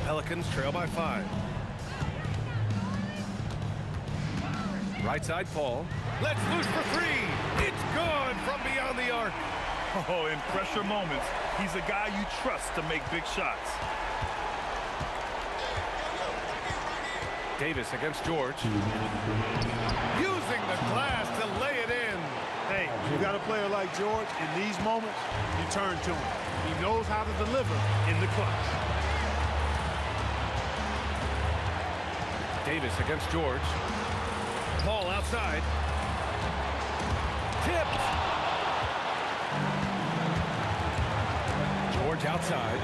[SPEAKER 2] Pelicans trail by 5. Right side, Paul. Let's loose for 3. It's good from beyond the arc.
[SPEAKER 14] Oh, in pressure moments, he's a guy you trust to make big shots.
[SPEAKER 2] Davis against George. Using the glass to lay it in.
[SPEAKER 3] Hey, you got a player like George, in these moments, you turn to him. He knows how to deliver in the clutch.
[SPEAKER 2] Davis against George. Paul outside. Tipped. George outside.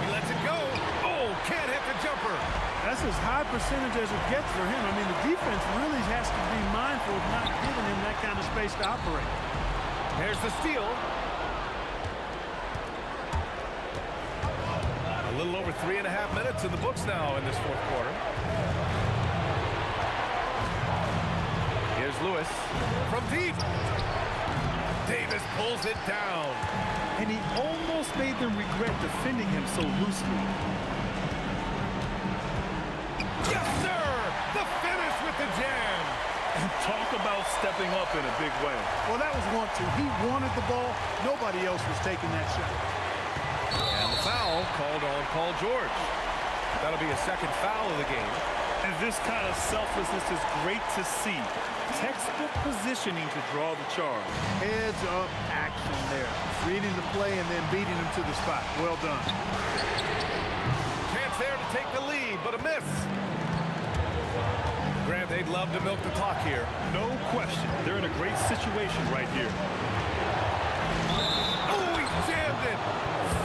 [SPEAKER 2] He lets it go. Oh, can't hit the jumper.
[SPEAKER 3] That's as high percentage as it gets for him. I mean, the defense really has to be mindful of not giving him that kind of space to operate.
[SPEAKER 2] There's the steal. A little over 3.5 minutes in the books now in this fourth quarter. Here's Lewis from deep. Davis pulls it down.
[SPEAKER 14] And he almost made them regret defending him so loosely.
[SPEAKER 2] Yes, sir! The finish with the jam.
[SPEAKER 14] And talk about stepping up in a big way.
[SPEAKER 3] Well, that was want to. He wanted the ball. Nobody else was taking that shot.
[SPEAKER 2] And the foul called on Paul George. That'll be a second foul of the game.
[SPEAKER 14] And this kind of selflessness is great to see. Textbook positioning to draw the charge.
[SPEAKER 3] Heads up action there. Reading the play and then beating him to the spot. Well done.
[SPEAKER 2] Chance there to take the lead, but a miss. Grant, they'd love to milk the clock here.
[SPEAKER 14] No question. They're in a great situation right here.
[SPEAKER 2] Oh, he jammed it.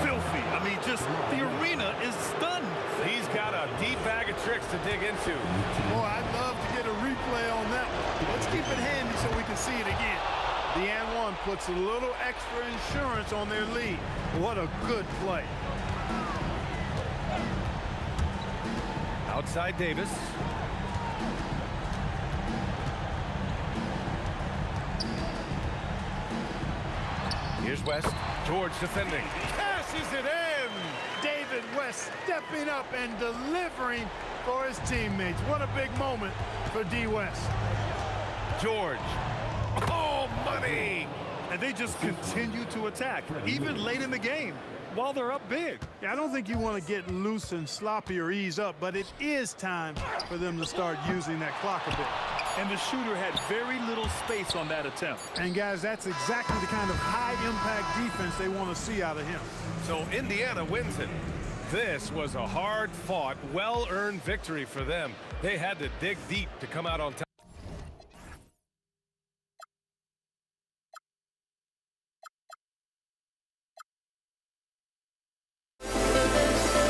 [SPEAKER 14] Filthy. I mean, just the arena is stunned.
[SPEAKER 2] He's got a deep bag of tricks to dig into.
[SPEAKER 3] Boy, I'd love to get a replay on that one. Let's keep it handy so we can see it again. The and one puts a little extra insurance on their lead. What a good play.
[SPEAKER 2] Outside Davis. Here's West. George defending. Cashes it in.
[SPEAKER 3] David West stepping up and delivering for his teammates. What a big moment for D. West.
[SPEAKER 2] George. Oh, money.
[SPEAKER 14] And they just continue to attack, even late in the game, while they're up big.
[SPEAKER 3] Yeah, I don't think you want to get loose and sloppy or ease up, but it is time for them to start using that clock a bit.
[SPEAKER 14] And the shooter had very little space on that attempt.
[SPEAKER 3] And, guys, that's exactly the kind of high-impact defense they want to see out of him.
[SPEAKER 2] So Indiana wins it. This was a hard-fought, well-earned victory for them. They had to dig deep to come out on top.
[SPEAKER 1] This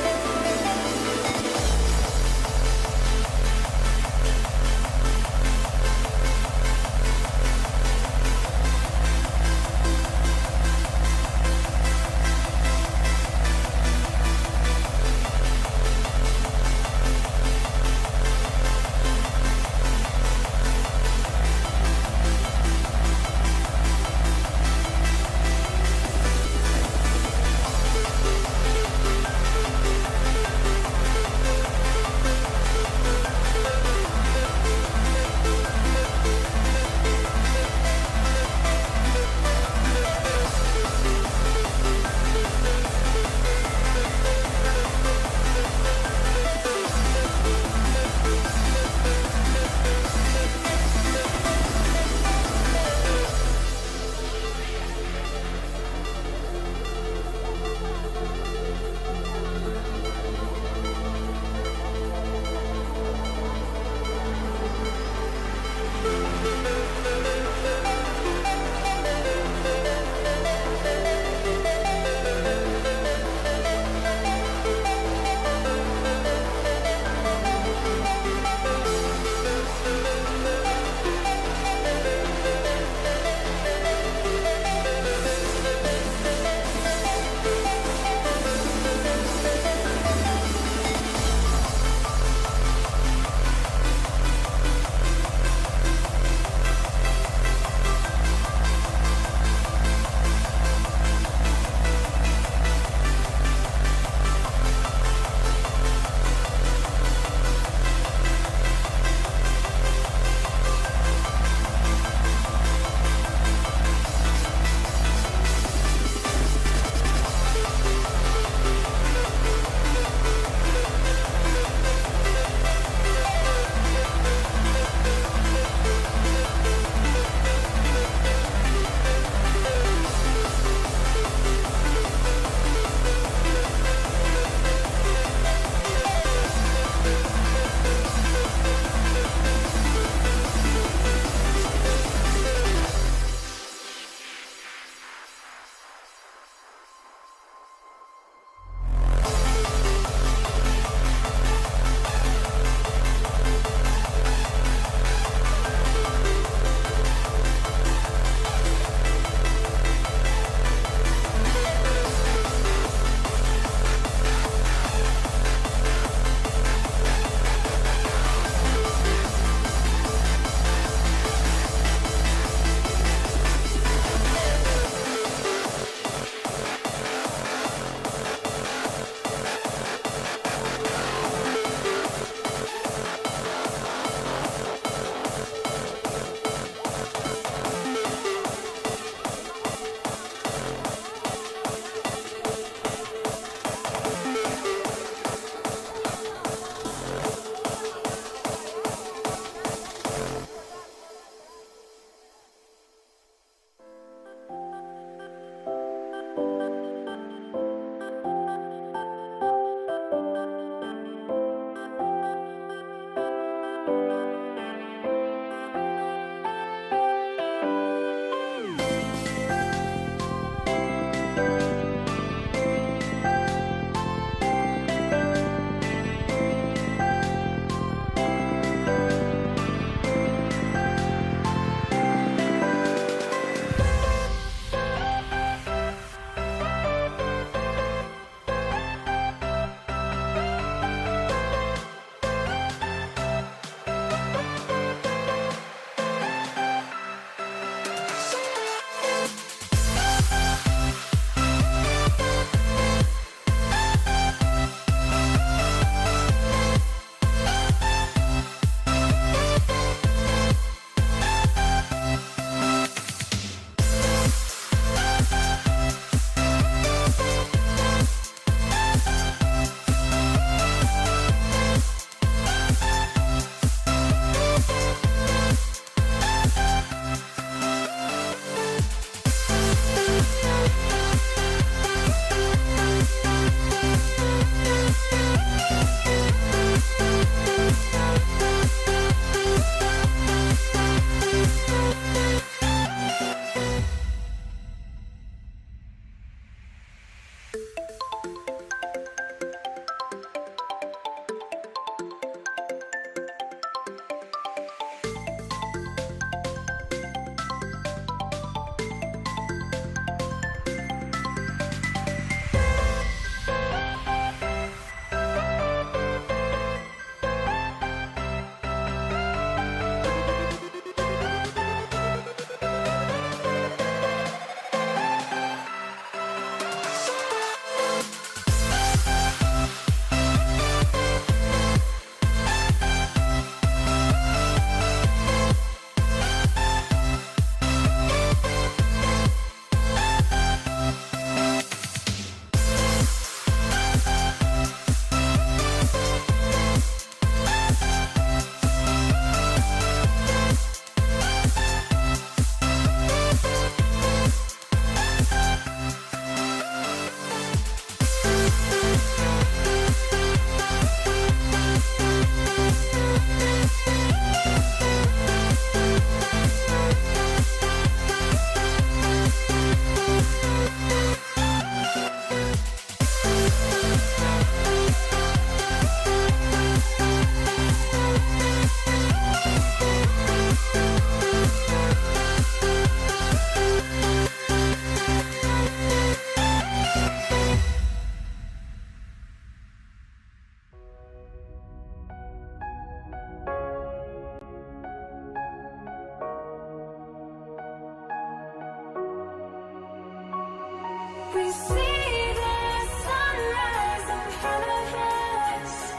[SPEAKER 1] we see the sunrise in front of us.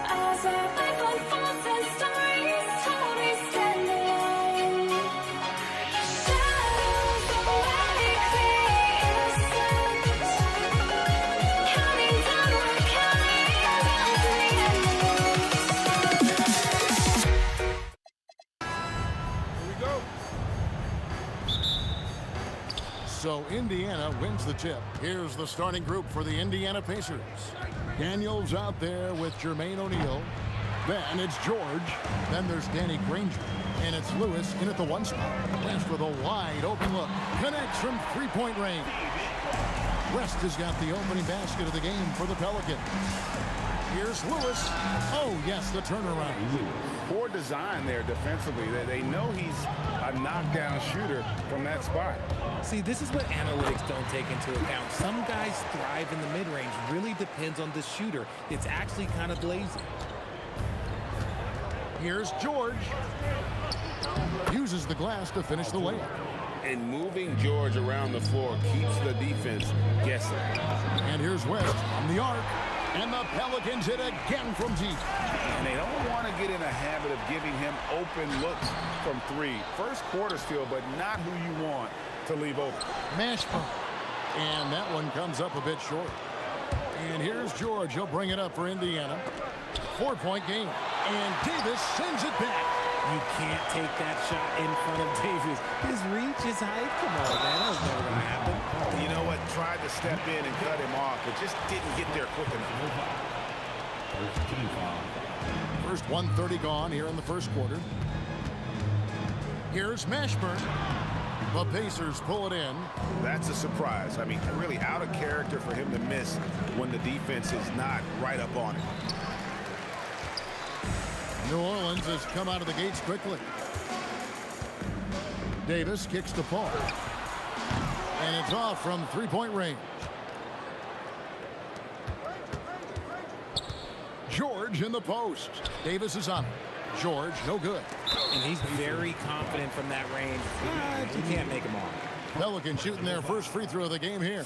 [SPEAKER 1] As our life unfolds and stories told, we stand alone. Shadows that like the innocent, counting down, we're counting down to the end.
[SPEAKER 6] Here we go. So Indiana wins the tip. Here's the starting group for the Indiana Pacers. Daniels out there with Jermaine O'Neal. Then it's George. Then there's Danny Granger. And it's Lewis in at the 1 spot. West with a wide open look. Connects from three-point range. West has got the opening basket of the game for the Pelicans. Here's Lewis. Oh, yes, the turnaround.
[SPEAKER 7] Poor design there defensively. They know he's a knockdown shooter from that spot.
[SPEAKER 13] See, this is what analytics don't take into account. Some guys thrive in the mid-range. Really depends on the shooter. It's actually kind of lazy.
[SPEAKER 6] Here's George. Uses the glass to finish the layup.
[SPEAKER 7] And moving George around the floor keeps the defense guessing.
[SPEAKER 6] And here's West from the arc. And the Pelicans hit again from deep.
[SPEAKER 7] And they don't want to get in a habit of giving him open looks from 3. First quarter still, but not who you want to leave open.
[SPEAKER 6] Mashburn. And that one comes up a bit short. And here's George. He'll bring it up for Indiana. 4-point game. And Davis sends it back.
[SPEAKER 13] You can't take that shot in front of Davis. His reach, his height. Come on, man. That was never going to happen.
[SPEAKER 7] You know what? Tried to step in and cut him off, but just didn't get there quick enough.
[SPEAKER 6] First 1:30 gone here in the first quarter. Here's Mashburn. The Pacers pull it in.
[SPEAKER 7] That's a surprise. I mean, really out of character for him to miss when the defense is not right up on it.
[SPEAKER 6] New Orleans has come out of the gates quickly. Davis kicks to Paul. And it's off from three-point range. George in the post. Davis is on it. George, no good.
[SPEAKER 13] And he's very confident from that range. You can't make him off.
[SPEAKER 6] Pelicans shooting their first free throw of the game here.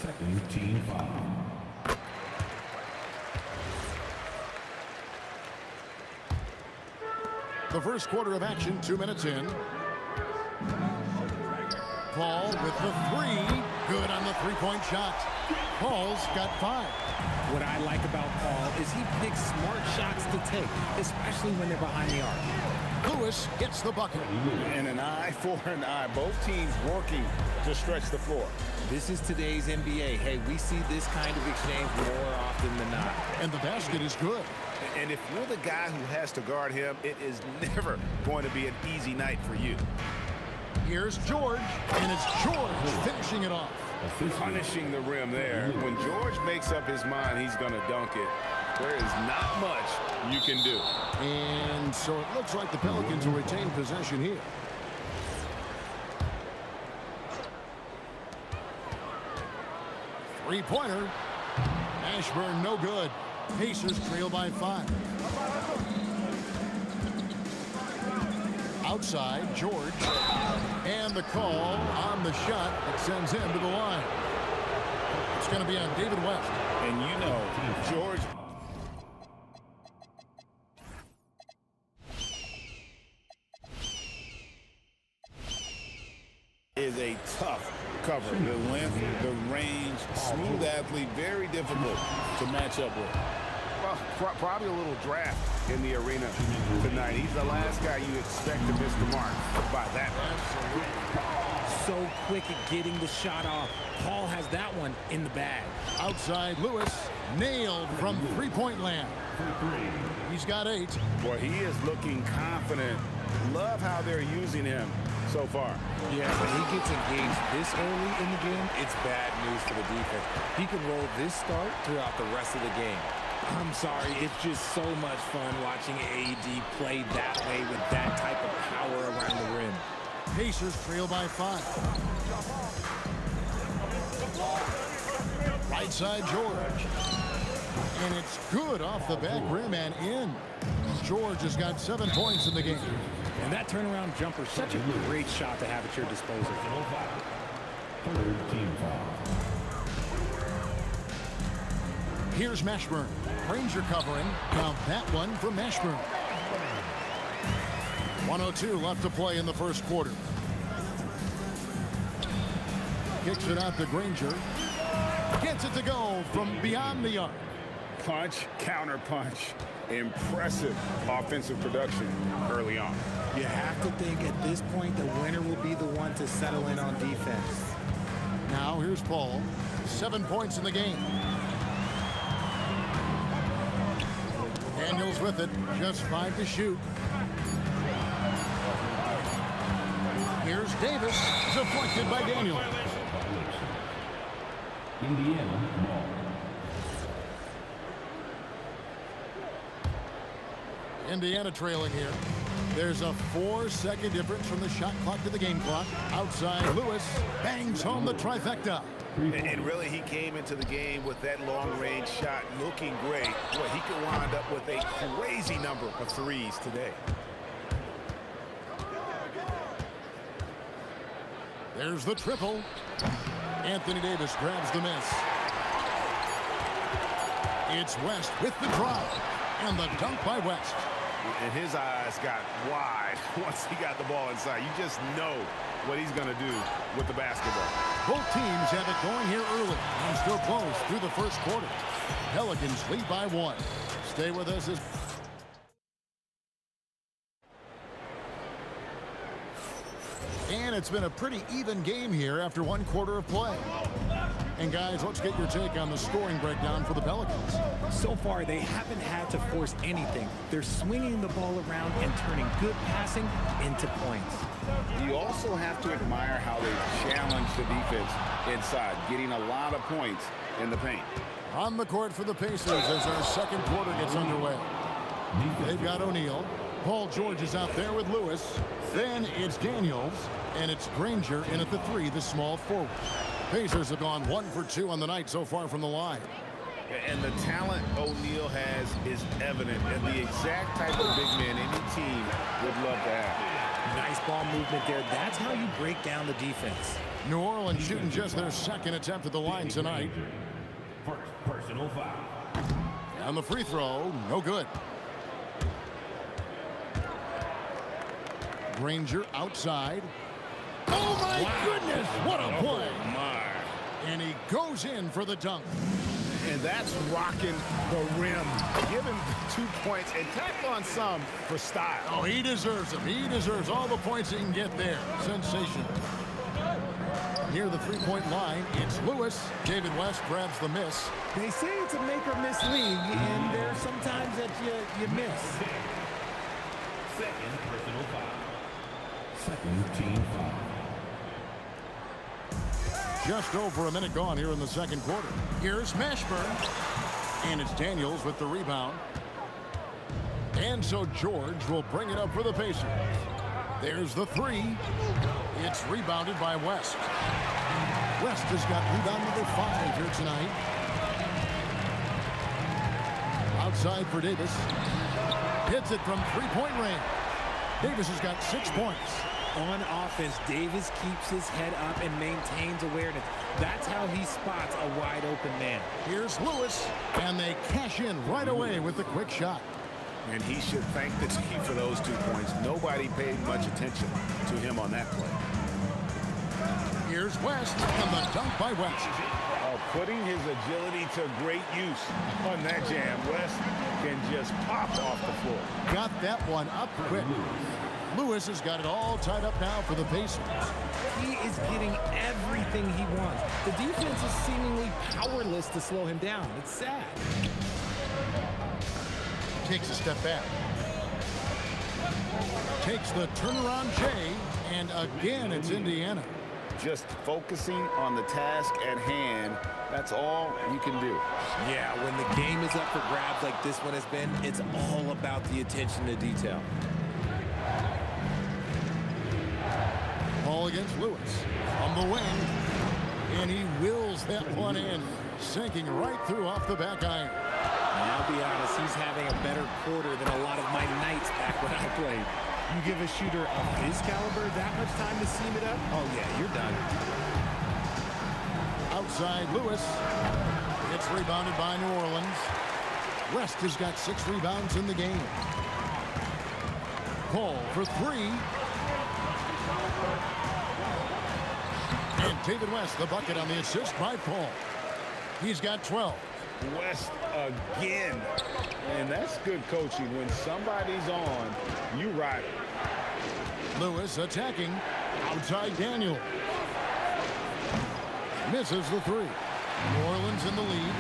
[SPEAKER 5] Team foul.
[SPEAKER 6] The first quarter of action, 2 minutes in. Paul with the 3. Good on the three-point shot. Paul's got 5.
[SPEAKER 13] What I like about Paul is he picks smart shots to take, especially when they're behind the arc.
[SPEAKER 6] Lewis gets the bucket.
[SPEAKER 7] And an eye for an eye. Both teams working to stretch the floor.
[SPEAKER 13] This is today's NBA. Hey, we see this kind of exchange more often than not.
[SPEAKER 6] And the basket is good.
[SPEAKER 7] And if you're the guy who has to guard him, it is never going to be an easy night for you.
[SPEAKER 6] Here's George, and it's George finishing it off.
[SPEAKER 7] Punishing the rim there. When George makes up his mind he's going to dunk it, there is not much you can do.
[SPEAKER 6] And so it looks like the Pelicans will retain possession here. Three-pointer. Mashburn, no good. Pacers trail by 5. Outside, George. And the call on the shot that sends him to the line. It's going to be on David West.
[SPEAKER 7] And you know, George is a tough cover. The length, the range, smooth athlete, very difficult to match up with. Well, probably a little draft in the arena tonight. He's the last guy you expect to miss the mark by that much.
[SPEAKER 13] So quick at getting the shot off. Paul has that one in the bag.
[SPEAKER 6] Outside, Lewis nailed from three-point land. He's got 8.
[SPEAKER 7] Boy, he is looking confident. Love how they're using him so far.
[SPEAKER 13] Yeah, when he gets engaged this early in the game, it's bad news for the defense. He can roll this start throughout the rest of the game. I'm sorry, it's just so much fun watching AD play that way with that type of power around the rim.
[SPEAKER 6] Pacers trail by 5. Right side, George. And it's good off the back rim and in. George has got 7 points in the game.
[SPEAKER 13] And that turnaround jumper, such a great shot to have at your disposal.
[SPEAKER 5] Third team foul.
[SPEAKER 6] Here's Mashburn. Granger covering. Now that one from Mashburn. 1:02 left to play in the first quarter. Kicks it out to Granger. Gets it to go from beyond the arc.
[SPEAKER 7] Punch, counter punch. Impressive offensive production early on.
[SPEAKER 13] You have to think at this point the winner will be the one to settle in on defense.
[SPEAKER 6] Now here's Paul. 7 points in the game. Daniels with it. Just 5 to shoot. Here's Davis. Deflected by Daniels.
[SPEAKER 5] Indiana ball.
[SPEAKER 6] Indiana trailing here. There's a 4-second difference from the shot clock to the game clock. Outside, Lewis bangs home the trifecta.
[SPEAKER 7] And really, he came into the game with that long-range shot looking great. Boy, he could wind up with a crazy number of threes today.
[SPEAKER 6] There's the triple. Anthony Davis grabs the miss. It's West with the drive. And the dunk by West.
[SPEAKER 7] And his eyes got wide once he got the ball inside. You just know what he's going to do with the basketball.
[SPEAKER 6] Both teams have it going here early and still close through the first quarter. Pelicans lead by 1. Stay with us as... And it's been a pretty even game here after 1 quarter of play. And guys, let's get your take on the scoring breakdown for the Pelicans.
[SPEAKER 13] So far, they haven't had to force anything. They're swinging the ball around and turning good passing into points.
[SPEAKER 7] You also have to admire how they challenge the defense inside, getting a lot of points in the paint.
[SPEAKER 6] On the court for the Pacers as our second quarter gets underway. They've got O'Neal. Paul George is out there with Lewis. Then it's Daniels, and it's Granger in at the 3, the small forward. Pacers have gone 1 for 2 on the night so far from the line.
[SPEAKER 7] And the talent O'Neal has is evident, and the exact type of big man any team would love to have.
[SPEAKER 13] Nice ball movement there. That's how you break down the defense.
[SPEAKER 6] New Orleans shooting just their second attempt at the line tonight.
[SPEAKER 5] First personal foul.
[SPEAKER 6] And the free throw, no good. Granger outside. Oh my goodness, what a play. And he goes in for the dunk.
[SPEAKER 7] And that's rocking the rim. Give him 2 points and tack on some for style.
[SPEAKER 6] Oh, he deserves them. He deserves all the points he can get there. Sensational. Near the 3-point line, it's Lewis. David West grabs the miss.
[SPEAKER 13] They say it's a make or miss league, and there's sometimes that you miss.
[SPEAKER 5] Second personal foul. Second team foul.
[SPEAKER 6] Just over a minute gone here in the second quarter. Here's Mashburn. And it's Daniels with the rebound. And so George will bring it up for the Pacers. There's the 3. It's rebounded by West. West has got rebound number 5 here tonight. Outside for Davis. Hits it from 3-point range. Davis has got 6 points.
[SPEAKER 13] On offense, Davis keeps his head up and maintains awareness. That's how he spots a wide open man.
[SPEAKER 6] Here's Lewis, and they cash in right away with the quick shot.
[SPEAKER 7] And he should thank the team for those 2 points. Nobody paid much attention to him on that play.
[SPEAKER 6] Here's West, and the dunk by West.
[SPEAKER 7] Putting his agility to great use on that jam. West can just pop off the floor.
[SPEAKER 6] Got that one up quick. Lewis has got it all tied up now for the Pacers.
[SPEAKER 13] He is getting everything he wants. The defense is seemingly powerless to slow him down. It's sad.
[SPEAKER 6] Takes a step back. Takes the turnaround J, and again it's Indiana.
[SPEAKER 7] Just focusing on the task at hand, that's all you can do.
[SPEAKER 13] Yeah, when the game is up for grabs like this one has been, it's all about the attention to detail.
[SPEAKER 6] Ball against Lewis from the wing, and he wills that one in, sinking right through off the back iron.
[SPEAKER 13] I'll be honest, he's having a better quarter than a lot of my nights back when I played. You give a shooter of his caliber that much time to seam it up? Oh, yeah, you're done.
[SPEAKER 6] Outside Lewis. It's rebounded by New Orleans. West has got 6 rebounds in the game. Paul for 3. And David West, the bucket on the assist by Paul. He's got 12.
[SPEAKER 7] West again. And that's good coaching. When somebody's on, you ride it.
[SPEAKER 6] Lewis attacking. Outside Daniel. Misses the 3. New Orleans in the lead.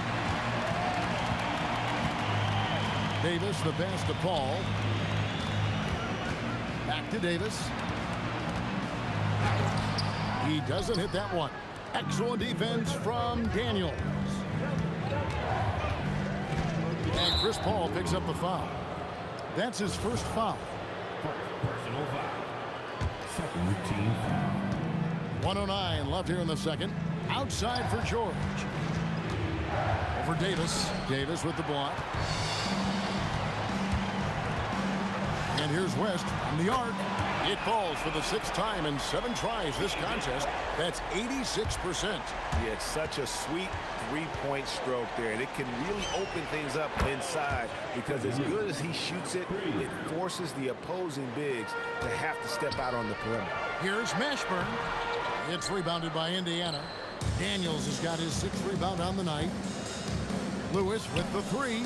[SPEAKER 6] Davis, the pass to Paul. Back to Davis. He doesn't hit that one. Excellent defense from Daniels. And Chris Paul picks up the foul. That's his first foul.
[SPEAKER 5] Personal foul. Second team foul.
[SPEAKER 6] 1:09 left here in the second. Outside for George. Over Davis. Davis with the block. And here's West from the arc. It falls for the 6th time in 7 tries this contest. That's 86%.
[SPEAKER 7] Yeah, it's such a sweet 3-point stroke there, and it can really open things up inside because as good as he shoots it, it forces the opposing bigs to have to step out on the perimeter.
[SPEAKER 6] Here's Mashburn. It's rebounded by Indiana. Daniels has got his 6th rebound on the night. Lewis with the 3.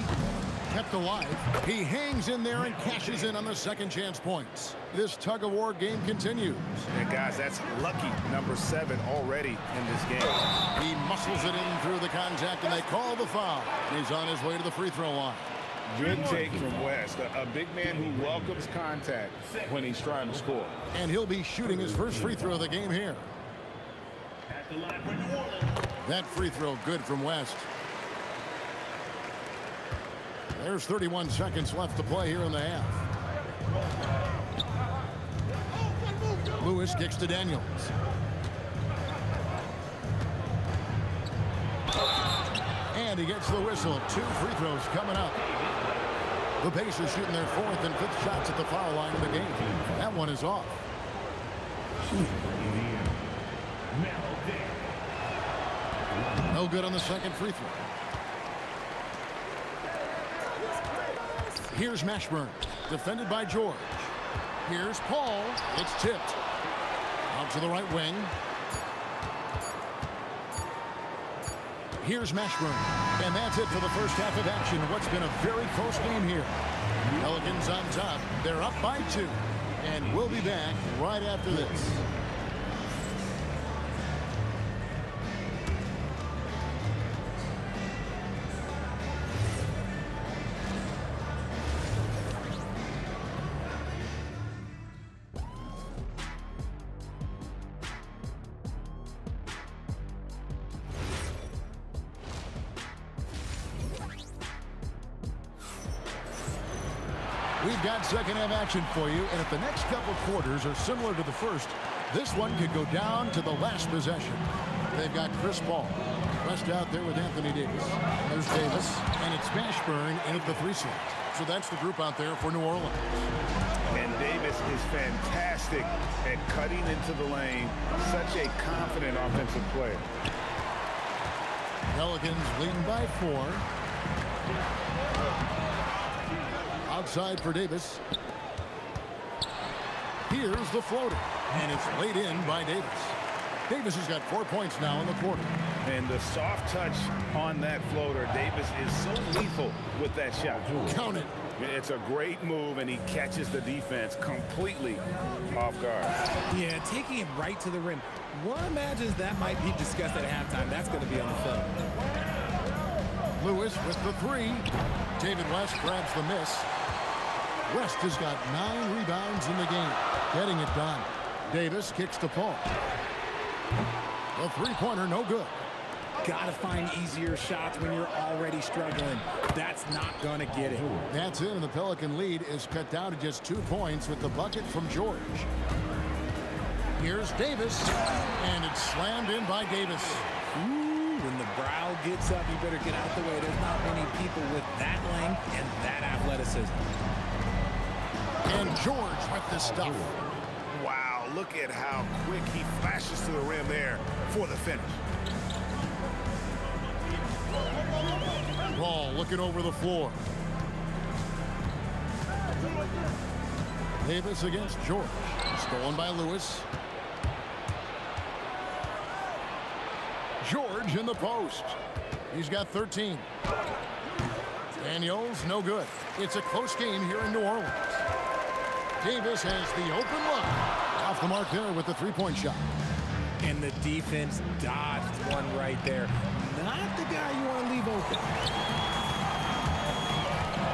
[SPEAKER 6] Kept alive. He hangs in there and cashes in on the second chance points. This tug-of-war game continues.
[SPEAKER 7] And guys, that's lucky number 7 already in this game.
[SPEAKER 6] He muscles it in through the contact, and they call the foul. He's on his way to the free throw line.
[SPEAKER 7] Good take from West, a big man who welcomes contact when he's trying to score.
[SPEAKER 6] And he'll be shooting his first free throw of the game here. That free throw good from West. There's 31 seconds left to play here in the half. Lewis kicks to Daniels. And he gets the whistle. 2 free throws coming up. The Pacers shooting their 4th and 5th shots at the foul line of the game. That one is off. No good on the second free throw. Here's Mashburn, defended by George. Here's Paul. It's tipped. Out to the right wing. Here's Mashburn. And that's it for the first half of action. What's been a very close game here. Pelicans on top. They're up by 2. And we'll be back right after this. We've got second half action for you, and if the next couple quarters are similar to the first, this one could go down to the last possession. They've got Chris Paul. West out there with Anthony Davis. There's Davis, and it's Mashburn in at the 3 slot. So that's the group out there for New Orleans.
[SPEAKER 7] And Davis is fantastic at cutting into the lane. Such a confident offensive player.
[SPEAKER 6] Pelicans leading by 4. Outside for Davis. Here's the floater. And it's laid in by Davis. Davis has got 4 points now in the quarter.
[SPEAKER 7] And the soft touch on that floater. Davis is so lethal with that shot.
[SPEAKER 6] Count it.
[SPEAKER 7] It's a great move, and he catches the defense completely off guard.
[SPEAKER 13] Yeah, taking it right to the rim. One imagines that might be discussed at halftime. That's going to be on the film.
[SPEAKER 6] Lewis with the 3. David West grabs the miss. West has got 9 rebounds in the game. Getting it done. Davis kicks to Paul. The 3-pointer, no good.
[SPEAKER 13] Got to find easier shots when you're already struggling. That's not going to get it.
[SPEAKER 6] That's it, and the Pelican lead is cut down to just 2 points with the bucket from George. Here's Davis, and it's slammed in by Davis.
[SPEAKER 13] Ooh, when the brow gets up, you better get out the way. There's not many people with that length and that athleticism.
[SPEAKER 6] And George with the stuff.
[SPEAKER 7] Wow, look at how quick he flashes to the rim there for the finish.
[SPEAKER 6] Ball looking over the floor. Davis against George. Stolen by Lewis. George in the post. He's got 13. Daniels, no good. It's a close game here in New Orleans. Davis has the open look. Off the mark there with the three-point shot.
[SPEAKER 13] And the defense dodged one right there. Not the guy you want to leave open.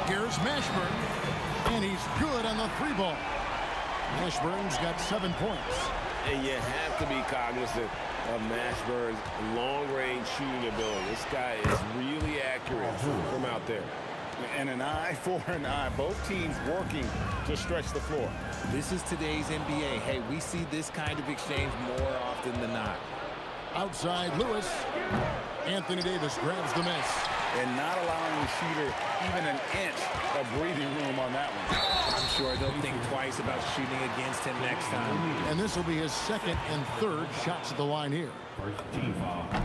[SPEAKER 6] Here's Mashburn, and he's good on the three ball. Mashburn's got 7 points.
[SPEAKER 8] And you have to be cognizant of Mashburn's long-range shooting ability. This guy is really accurate from out there. And an eye for an eye. Both teams working to stretch the floor.
[SPEAKER 13] This is today's NBA. Hey, we see this kind of exchange more often than not.
[SPEAKER 6] Outside Lewis. Anthony Davis grabs the miss.
[SPEAKER 8] And not allowing the shooter even an inch of breathing room on that one.
[SPEAKER 13] I'm sure they'll think twice about shooting against him next time.
[SPEAKER 6] And this will be his second and third shots at the line here.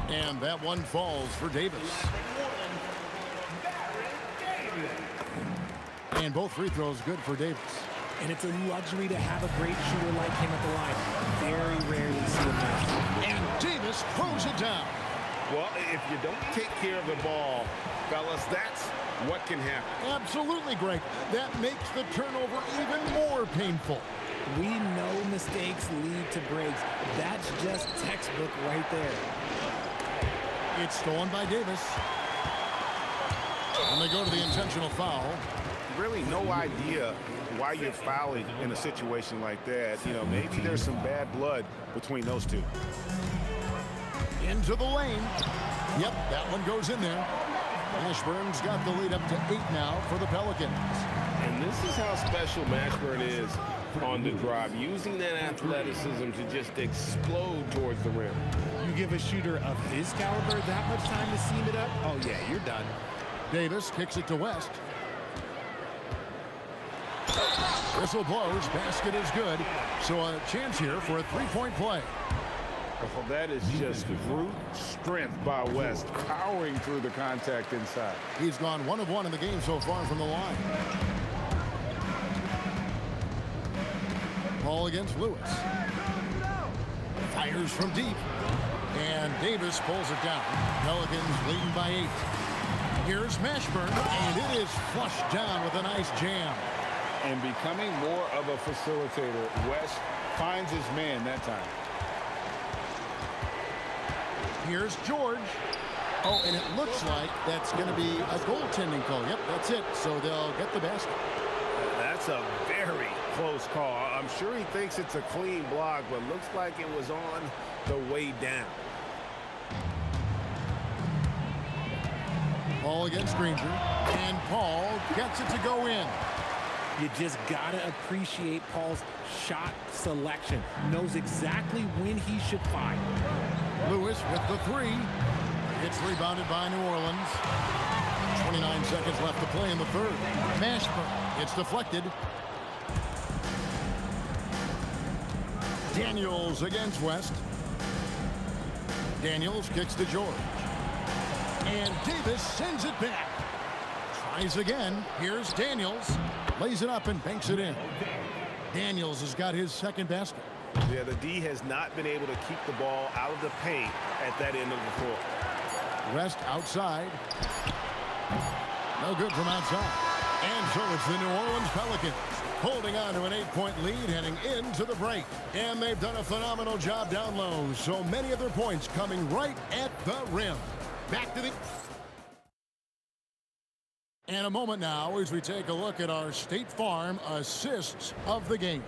[SPEAKER 6] And that one falls for Davis. And both free throws good for Davis.
[SPEAKER 13] And it's a luxury to have a great shooter like him at the line. Very rarely see a miss.
[SPEAKER 6] And Davis throws it down.
[SPEAKER 8] Well, if you don't take care of the ball, fellas, that's what can happen.
[SPEAKER 6] Absolutely, Greg. That makes the turnover even more painful.
[SPEAKER 13] We know mistakes lead to breaks. That's just textbook right there.
[SPEAKER 6] It's stolen by Davis. And they go to the intentional foul.
[SPEAKER 8] Really no idea why you're fouling in a situation like that. You know, maybe there's some bad blood between those two.
[SPEAKER 6] Into the lane. Yep, that one goes in there. Mashburn's got the lead up to 8 now for the Pelicans.
[SPEAKER 8] And this is how special Mashburn is on the drive, using that athleticism to just explode towards the rim.
[SPEAKER 13] You give a shooter of his caliber that much time to seam it up, oh yeah, you're done.
[SPEAKER 6] Davis kicks it to West. Whistle blows, basket is good. So a chance here for a three-point play.
[SPEAKER 8] Well, that is just brute strength by West, powering through the contact inside.
[SPEAKER 6] He's gone 1 of 1 in the game so far from the line. Ball against Lewis. Fires from deep. And Davis pulls it down. Pelicans leading by 8. Here's Mashburn, and it is flushed down with a nice jam.
[SPEAKER 8] And becoming more of a facilitator, West finds his man that time.
[SPEAKER 6] Here's George. Oh, and it looks like that's going to be a goaltending call. Yep, that's it. So they'll get the basket.
[SPEAKER 8] That's a very close call. I'm sure he thinks it's a clean block, but looks like it was on the way down.
[SPEAKER 6] Paul against Granger. And Paul gets it to go in.
[SPEAKER 13] You just got to appreciate Paul's shot selection. Knows exactly when he should fire.
[SPEAKER 6] Lewis with the three. It's rebounded by New Orleans. 29 seconds left to play in the third. Mashburn. It's deflected. Daniels against West. Daniels kicks to George. And Davis sends it back. Tries again. Here's Daniels. Lays it up and banks it in. Daniels has got his second basket.
[SPEAKER 8] Yeah, the D has not been able to keep the ball out of the paint at that end of the floor.
[SPEAKER 6] West outside. No good from outside. And so it's the New Orleans Pelicans holding on to an 8-point lead heading into the break. And they've done a phenomenal job down low. So many of their points coming right at the rim. Back to the... And a moment now as we take a look at our State Farm assists of the game.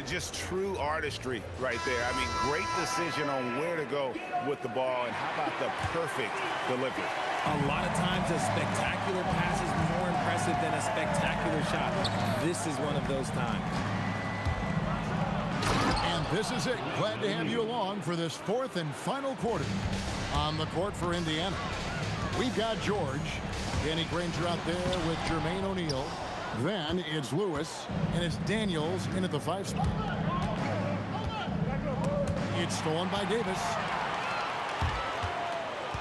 [SPEAKER 8] Just true artistry right there. I mean, great decision on where to go with the ball, and how about the perfect delivery?
[SPEAKER 13] A lot of times a spectacular pass is more impressive than a spectacular shot. This is one of those times.
[SPEAKER 6] And this is it. Glad to have you along for this fourth and final quarter. On the court for Indiana, we've got George. Danny Granger out there with Jermaine O'Neal. Then it's Lewis, and it's Daniels in at the 5 spot. It's stolen by Davis.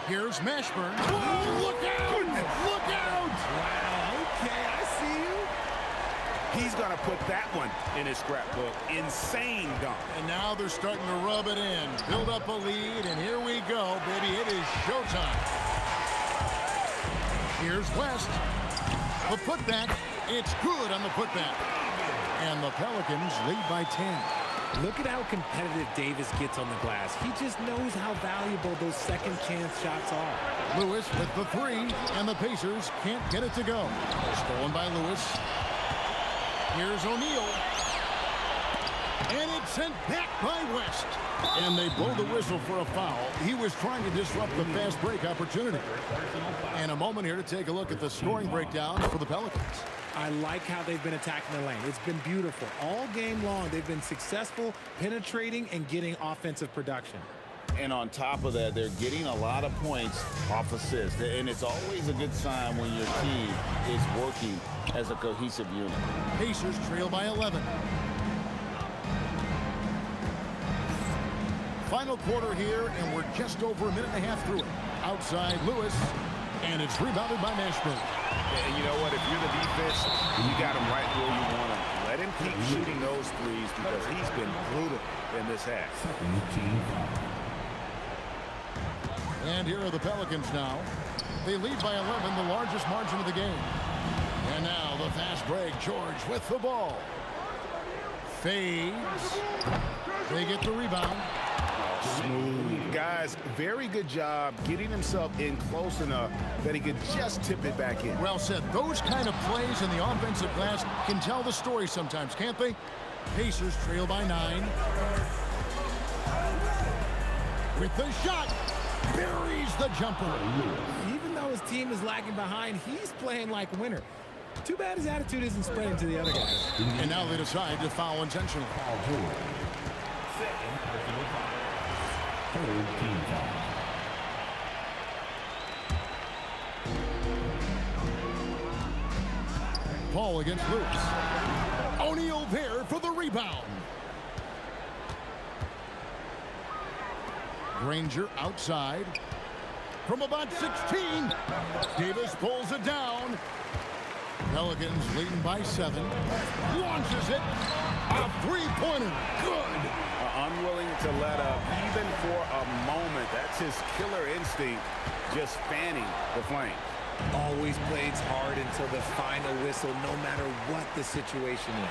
[SPEAKER 6] Here's Mashburn. Whoa, look out! Look out!
[SPEAKER 13] Wow, okay, I see you.
[SPEAKER 8] He's going to put that one in his scrapbook. Insane dunk.
[SPEAKER 6] And now they're starting to rub it in. Build up a lead, and here we go, baby. It is showtime. Here's West. The putback. It's good on the putback. And the Pelicans lead by 10.
[SPEAKER 13] Look at how competitive Davis gets on the glass. He just knows how valuable those second chance shots are.
[SPEAKER 6] Lewis with the three, and the Pacers can't get it to go. Stolen by Lewis. Here's O'Neal. And it's sent back by West. And they blow the whistle for a foul. He was trying to disrupt the fast break opportunity. And a moment here to take a look at the scoring breakdown for the Pelicans.
[SPEAKER 13] I like how they've been attacking the lane. It's been beautiful. All game long, they've been successful penetrating and getting offensive production.
[SPEAKER 8] And on top of that, they're getting a lot of points off assists. And it's always a good sign when your team is working as a cohesive unit.
[SPEAKER 6] Pacers trail by 11. Final quarter here, and we're just over a minute and a half through it. Outside Lewis, and it's rebounded by Mashburn.
[SPEAKER 8] And you know what? If you're the defense, you got him right where you want him. Let him keep shooting those threes because he's been brutal in this half.
[SPEAKER 6] And here are the Pelicans now. They lead by 11, the largest margin of the game. And now the fast break. George with the ball. Fades. They get the rebound.
[SPEAKER 8] Smooth. Guys, very good job getting himself in close enough that he could just tip it back in.
[SPEAKER 6] Well said. Those kind of plays in the offensive glass can tell the story sometimes, can't they? Pacers trail by 9. With the shot. Buries the jumper.
[SPEAKER 13] Even though his team is lagging behind, he's playing like a winner. Too bad his attitude isn't spreading to the other guys.
[SPEAKER 6] And now they decide to foul intentionally. Paul against Lewis. O'Neal there for the rebound. Granger outside. From about 16. Davis pulls it down. Pelicans leading by 7. Launches it. A three-pointer. Good.
[SPEAKER 8] Unwilling to let up even for a moment. That's his killer instinct, just fanning the flame.
[SPEAKER 13] Always plays hard until the final whistle, no matter what the situation is.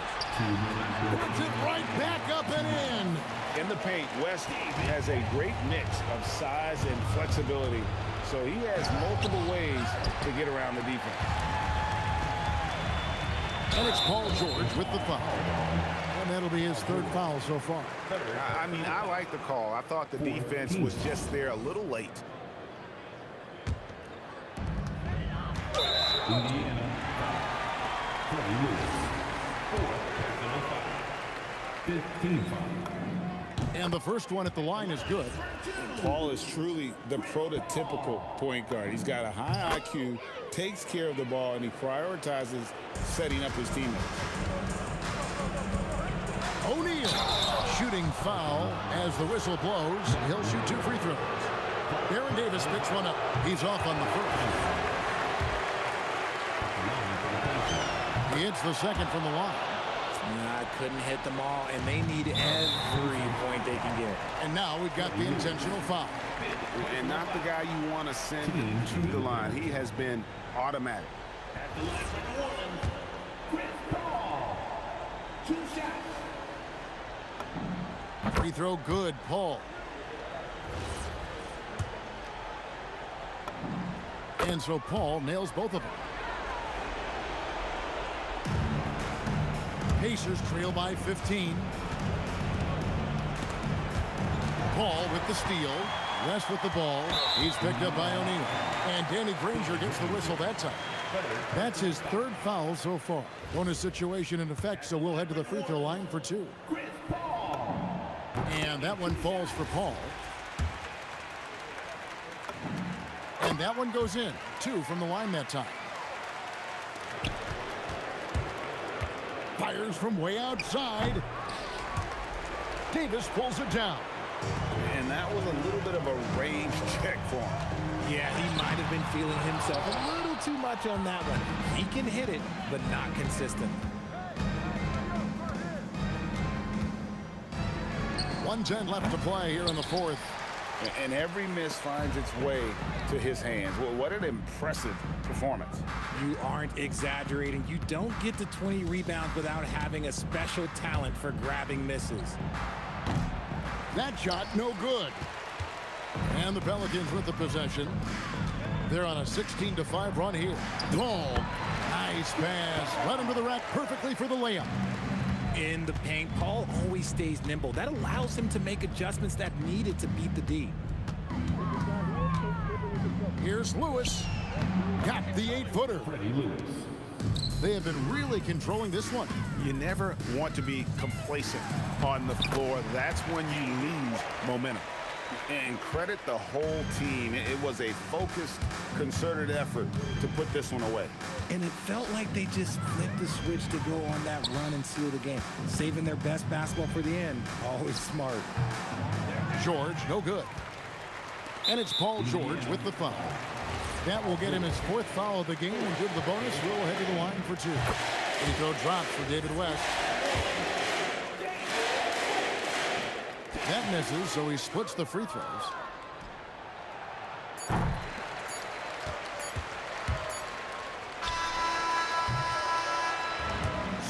[SPEAKER 6] Puts it right back up and
[SPEAKER 8] in the paint, West has a great mix of size and flexibility, so he has multiple ways to get around the defense.
[SPEAKER 6] And it's Paul George with the foul. And that'll be his third foul so far.
[SPEAKER 8] I mean, I like the call. I thought the defense was just there a little late.
[SPEAKER 5] Indiana. 15 foul.
[SPEAKER 6] And the first one at the line is good.
[SPEAKER 8] Paul is truly the prototypical point guard. He's got a high IQ, takes care of the ball, and he prioritizes setting up his teammates.
[SPEAKER 6] O'Neal shooting foul as the whistle blows. He'll shoot 2 free throws. Baron Davis picks one up. He's off on the first. He hits the second from the line.
[SPEAKER 13] I couldn't hit them all, and they need every point they can get.
[SPEAKER 6] And now we've got the intentional foul.
[SPEAKER 8] And not the guy you want to send to the line. He has been automatic.
[SPEAKER 6] Free throw good, Paul. And so Paul nails both of them. Pacers trail by 15. Paul with the steal. West with the ball. He's picked up by O'Neal. And Danny Granger gets the whistle that time. That's his third foul so far. Bonus situation in effect, so we'll head to the free throw line for 2. And that one falls for Paul. And that one goes in. 2 from the line that time. Fires from way outside. Davis pulls it down.
[SPEAKER 8] And and that was a little bit of a range check for him.
[SPEAKER 13] Yeah, he might have been feeling himself a little too much on that one. He can hit it, but not consistent.
[SPEAKER 6] 1:10 left to play here in the fourth.
[SPEAKER 8] And every miss finds its way to his hands. Well, what an impressive performance.
[SPEAKER 13] You aren't exaggerating. You don't get to 20 rebounds without having a special talent for grabbing misses.
[SPEAKER 6] That shot, no good. And the Pelicans with the possession. They're on a 16-5 run here. Oh, nice pass. Right into the rack perfectly for the layup.
[SPEAKER 13] In the paint, Paul always stays nimble. That allows him to make adjustments that needed to beat the D.
[SPEAKER 6] Here's Lewis. Got the 8-footer. They have been really controlling this one.
[SPEAKER 8] You never want to be complacent on the floor. That's when you lose momentum. And credit the whole team. It was a focused, concerted effort to put this one away.
[SPEAKER 13] And it felt like they just flipped the switch to go on that run and seal the game. Saving their best basketball for the end. Always smart.
[SPEAKER 6] George, no good. And it's Paul George with the foul. That will get him his 4th foul of the game and give the bonus. Will head to the line for 2. Free throw dropped for David West. That misses, so he splits the free throws.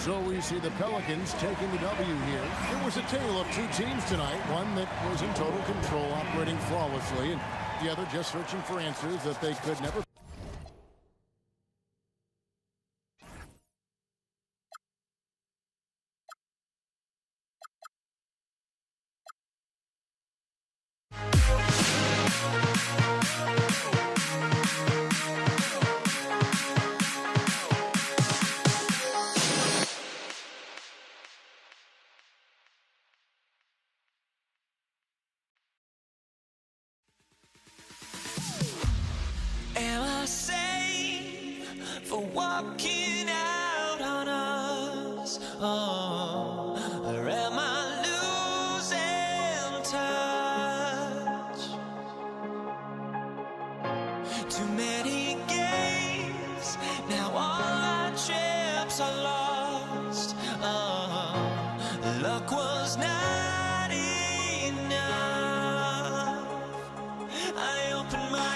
[SPEAKER 6] So we see the Pelicans taking the W here. It was a tale of 2 teams tonight. One that was in total control, operating flawlessly, and the other just searching for answers that they could never.
[SPEAKER 1] Am I safe for walking out on us? Oh, or am I losing touch? Too many games, now all our chips are lost. Oh, luck was not enough. I opened my eyes.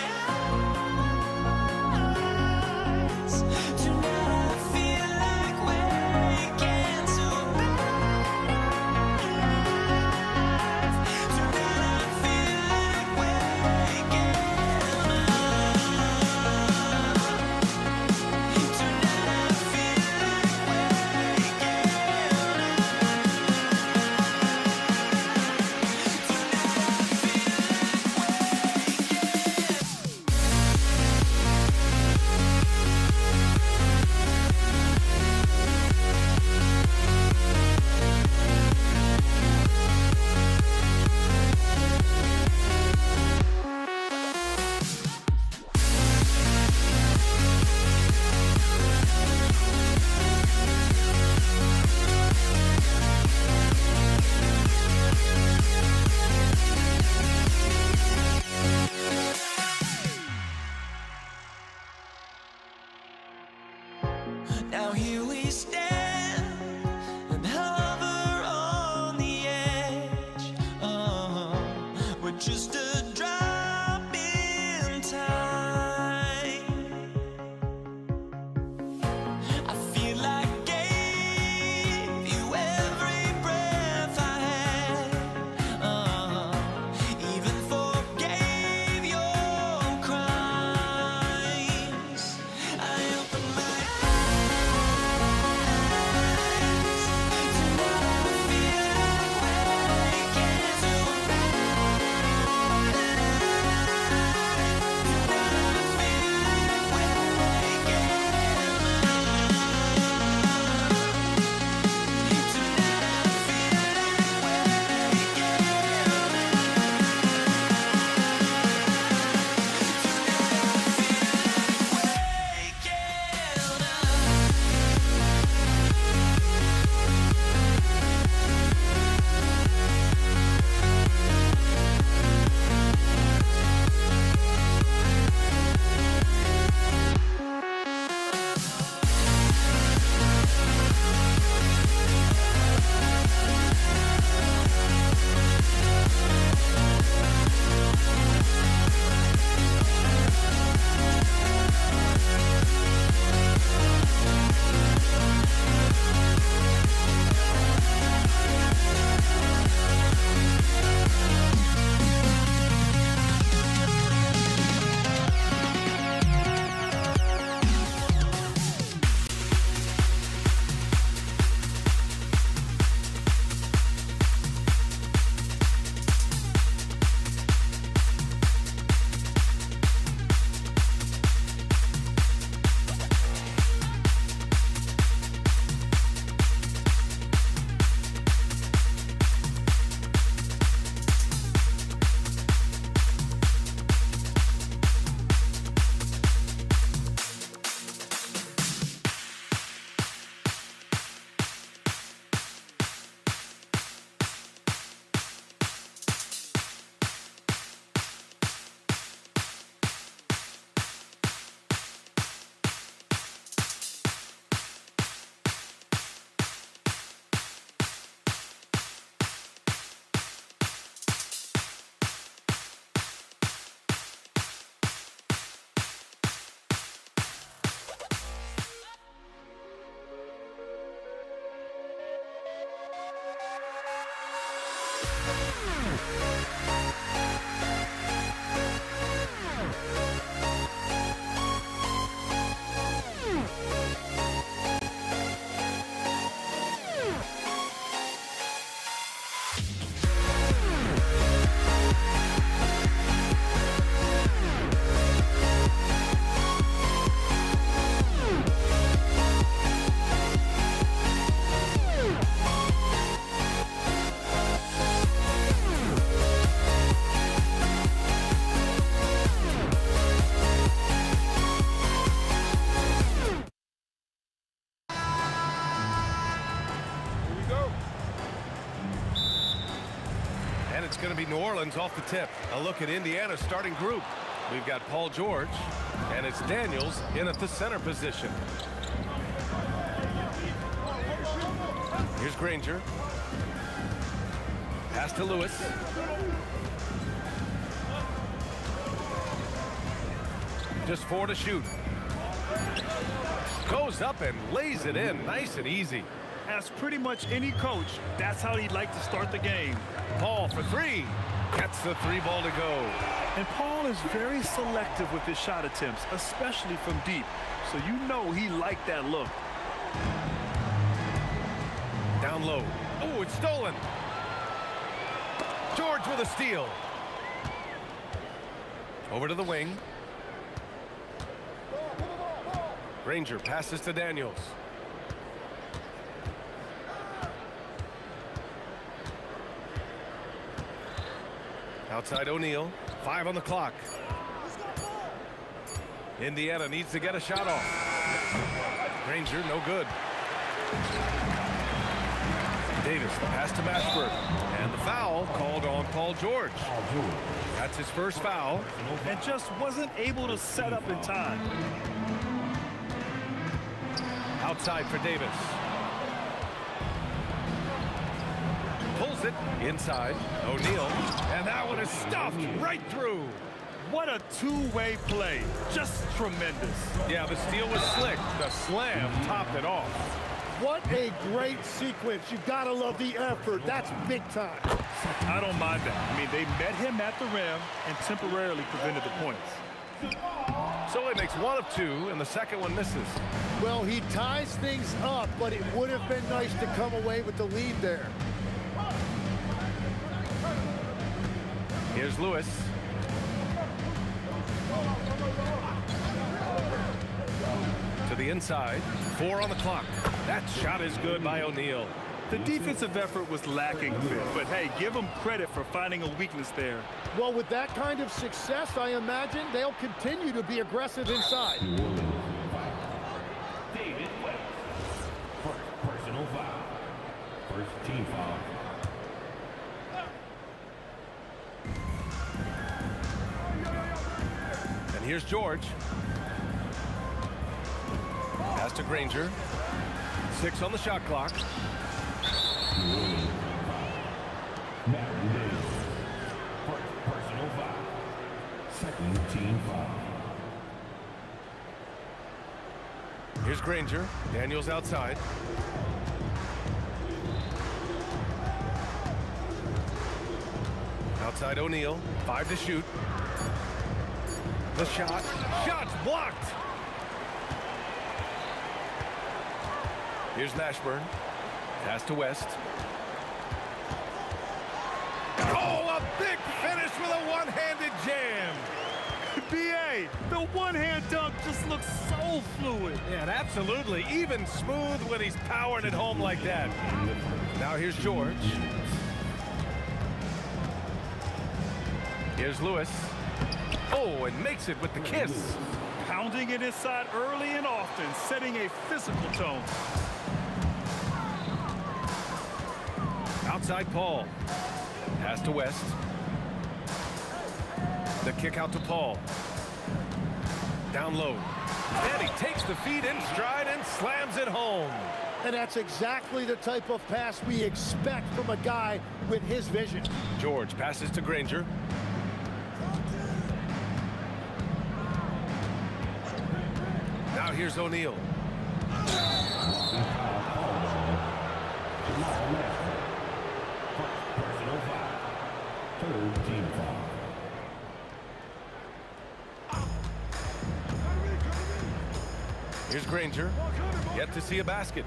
[SPEAKER 2] And it's going to be New Orleans off the tip. A look at Indiana's starting group. We've got Paul George, and it's Daniels in at the center position. Here's Granger. Pass to Lewis. Just 4 to shoot. Goes up and lays it in nice and easy.
[SPEAKER 14] As pretty much any coach, that's how he'd like to start the game.
[SPEAKER 2] Paul for 3. Gets the 3 ball to go.
[SPEAKER 14] And Paul is very selective with his shot attempts, especially from deep. So you know he liked that look.
[SPEAKER 2] Down low. Oh, it's stolen. George with a steal. Over to the wing. Granger passes to Daniels. Outside O'Neal. 5 on the clock. Indiana needs to get a shot off. Granger, no good. Davis, the pass to Mashburn. And the foul called on Paul George. That's his first foul.
[SPEAKER 14] And just wasn't able to set up in time.
[SPEAKER 2] Outside for Davis. Pulls it inside. O'Neal. And that one is stuffed right through.
[SPEAKER 14] What a two-way play. Just tremendous.
[SPEAKER 2] Yeah, the steal was slick. The slam topped it off.
[SPEAKER 4] What a great sequence. You've got to love the effort. That's big time.
[SPEAKER 14] I don't mind that. I mean, they met him at the rim and temporarily prevented the points.
[SPEAKER 2] So he makes 1 of 2, and the second one misses.
[SPEAKER 4] Well, he ties things up, but it would have been nice to come away with the lead there.
[SPEAKER 2] Here's Lewis. To the inside. 4 on the clock. That shot is good by O'Neal.
[SPEAKER 14] The defensive effort was lacking a bit, but hey, give them credit for finding a weakness there.
[SPEAKER 4] Well, with that kind of success, I imagine they'll continue to be aggressive inside.
[SPEAKER 5] David West. First personal foul. First team foul.
[SPEAKER 2] And here's George. Pass to Granger. 6 on the shot clock.
[SPEAKER 5] First personal foul. Second team foul.
[SPEAKER 2] Here's Granger. Daniels outside. Outside O'Neal. 5 to shoot. The shot. Shot's blocked. Here's Mashburn. Pass to West. Oh, a big finish with a one-handed jam.
[SPEAKER 14] B.A., the one-hand dunk just looks so fluid.
[SPEAKER 2] Yeah, and absolutely. Even smooth when he's powering it home like that. Now here's George. Here's Lewis. Oh, and makes it with the kiss.
[SPEAKER 14] Pounding it inside early and often, setting a physical tone.
[SPEAKER 2] Outside Paul. Pass to West. The kick out to Paul. Down low. And he takes the feet in stride and slams it home.
[SPEAKER 4] And that's exactly the type of pass we expect from a guy with his vision.
[SPEAKER 2] George passes to Granger. Now here's O'Neal.
[SPEAKER 5] Third team foul.
[SPEAKER 2] Here's Granger. Yet to see a basket.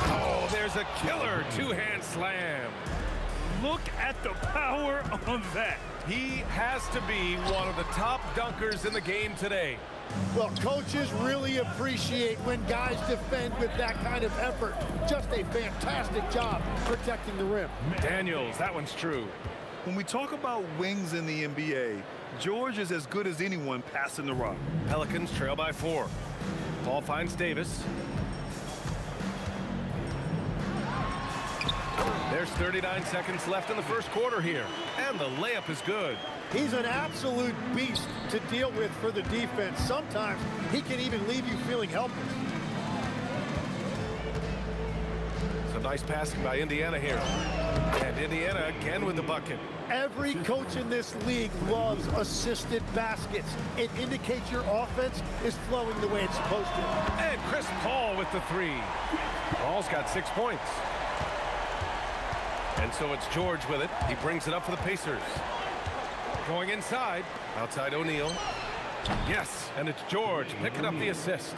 [SPEAKER 2] Oh, there's a killer two-hand slam.
[SPEAKER 14] Look at the power on that.
[SPEAKER 2] He has to be one of the top dunkers in the game today.
[SPEAKER 4] Well, coaches really appreciate when guys defend with that kind of effort. Just a fantastic job protecting the rim.
[SPEAKER 2] Daniels, that one's true.
[SPEAKER 14] When we talk about wings in the NBA, George is as good as anyone passing the rock.
[SPEAKER 2] Pelicans trail by 4. Ball finds Davis. There's 39 seconds left in the first quarter here, and the layup is good.
[SPEAKER 4] He's an absolute beast to deal with for the defense. Sometimes he can even leave you feeling helpless.
[SPEAKER 2] Some nice passing by Indiana here. And Indiana again with the bucket.
[SPEAKER 4] Every coach in this league loves assisted baskets. It indicates your offense is flowing the way it's supposed to.
[SPEAKER 2] And Chris Paul with the 3. Paul's got 6 points. And so it's George with it. He brings it up for the Pacers. Going inside. Outside O'Neal. Yes, and it's George picking up the assist.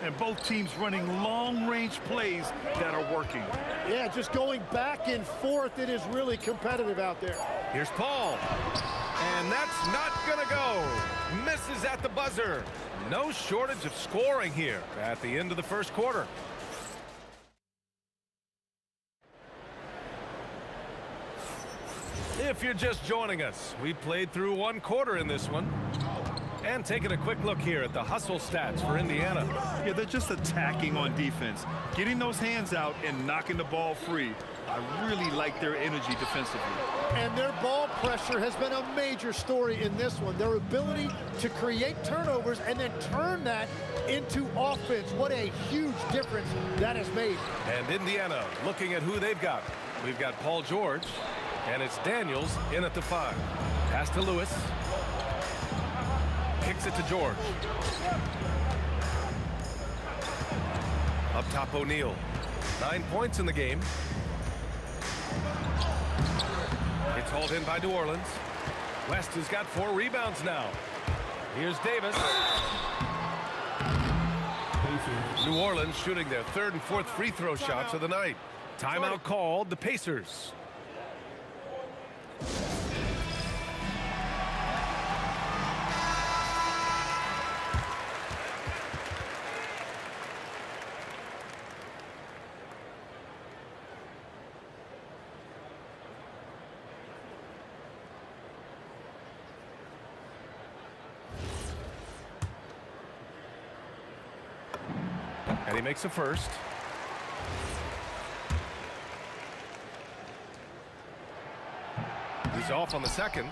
[SPEAKER 14] And both teams running long-range plays that are working.
[SPEAKER 4] Yeah, just going back and forth. It is really competitive out there.
[SPEAKER 2] Here's Paul. And that's not going to go. Misses at the buzzer. No shortage of scoring here at the end of the first quarter. If you're just joining us, we played through 1 quarter in this one. And taking a quick look here at the hustle stats for Indiana.
[SPEAKER 14] Yeah, they're just attacking on defense, getting those hands out and knocking the ball free. I really like their energy defensively.
[SPEAKER 4] And their ball pressure has been a major story in this one. Their ability to create turnovers and then turn that into offense. What a huge difference that has made.
[SPEAKER 2] And Indiana looking at who they've got. We've got Paul George, and it's Daniels in at the 5. Pass to Lewis. Kicks it to George. Up top, O'Neal. 9 points in the game. It's hauled in by New Orleans. West has got 4 rebounds now. Here's Davis. New Orleans shooting their 3rd and 4th free throw shots of the night. Timeout called, the Pacers. And he makes a first. He's off on the second.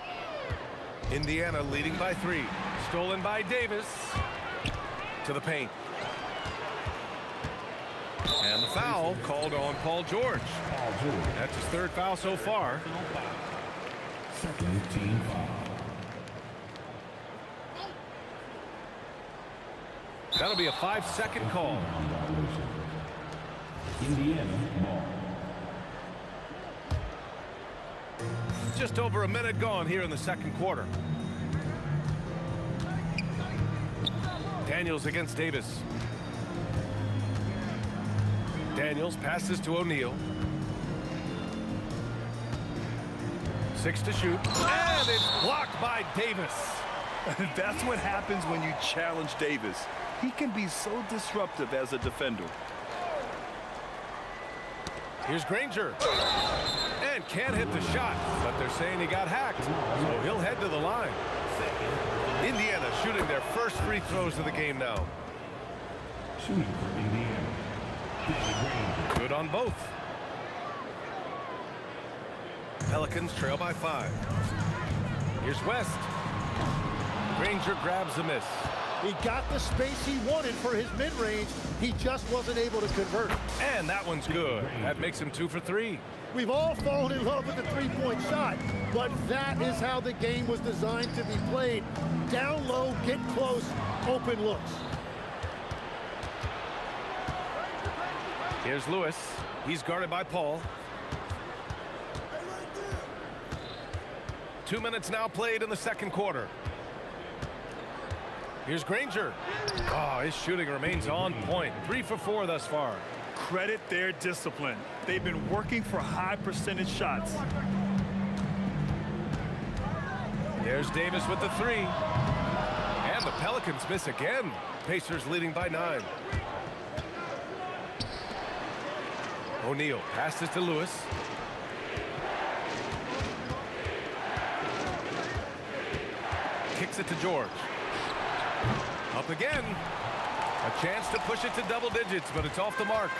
[SPEAKER 2] Indiana leading by 3. Stolen by Davis. To the paint. And the foul called on Paul George. That's his 3rd foul so far.
[SPEAKER 5] Second team foul.
[SPEAKER 2] That'll be a 5-second call.
[SPEAKER 5] Indiana ball.
[SPEAKER 2] Just over a minute gone here in the second quarter. Daniels against Davis. Daniels passes to O'Neal. 6 to shoot. And it's blocked by Davis.
[SPEAKER 14] That's what happens when you challenge Davis. He can be so disruptive as a defender.
[SPEAKER 2] Here's Granger. And can't hit the shot, but they're saying he got hacked, so he'll head to the line. Indiana shooting their first free throws of the game now.
[SPEAKER 5] Shooting for Indiana.
[SPEAKER 2] Good on both. Pelicans trail by 5. Here's West. Granger grabs the miss.
[SPEAKER 4] He got the space he wanted for his mid-range. He just wasn't able to convert.
[SPEAKER 2] And that one's good. That makes him 2 for 3.
[SPEAKER 4] We've all fallen in love with the three-point shot, but that is how the game was designed to be played. Down low, get close, open looks.
[SPEAKER 2] Here's Lewis. He's guarded by Paul. 2 minutes now played in the second quarter. Here's Granger. Oh, his shooting remains on point. 3 for 4 thus far.
[SPEAKER 14] Credit their discipline. They've been working for high percentage shots.
[SPEAKER 2] There's Davis with the 3. And the Pelicans miss again. Pacers leading by 9. O'Neal passes to Lewis. Kicks it to George. Up again. A chance to push it to double digits, but it's off the mark.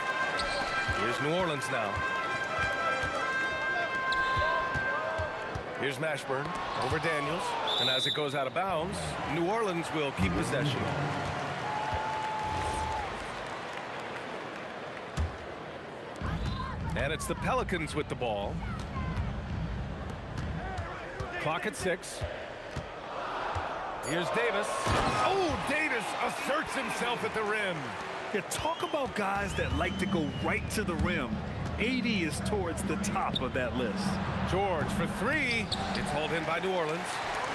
[SPEAKER 2] Here's New Orleans now. Here's Mashburn over Daniels. And as it goes out of bounds, New Orleans will keep possession. And it's the Pelicans with the ball. Clock at 6. Here's Davis. Oh, Davis asserts himself at the rim.
[SPEAKER 14] Yeah, talk about guys that like to go right to the rim. AD is towards the top of that list.
[SPEAKER 2] George for 3. It's hauled in by New Orleans.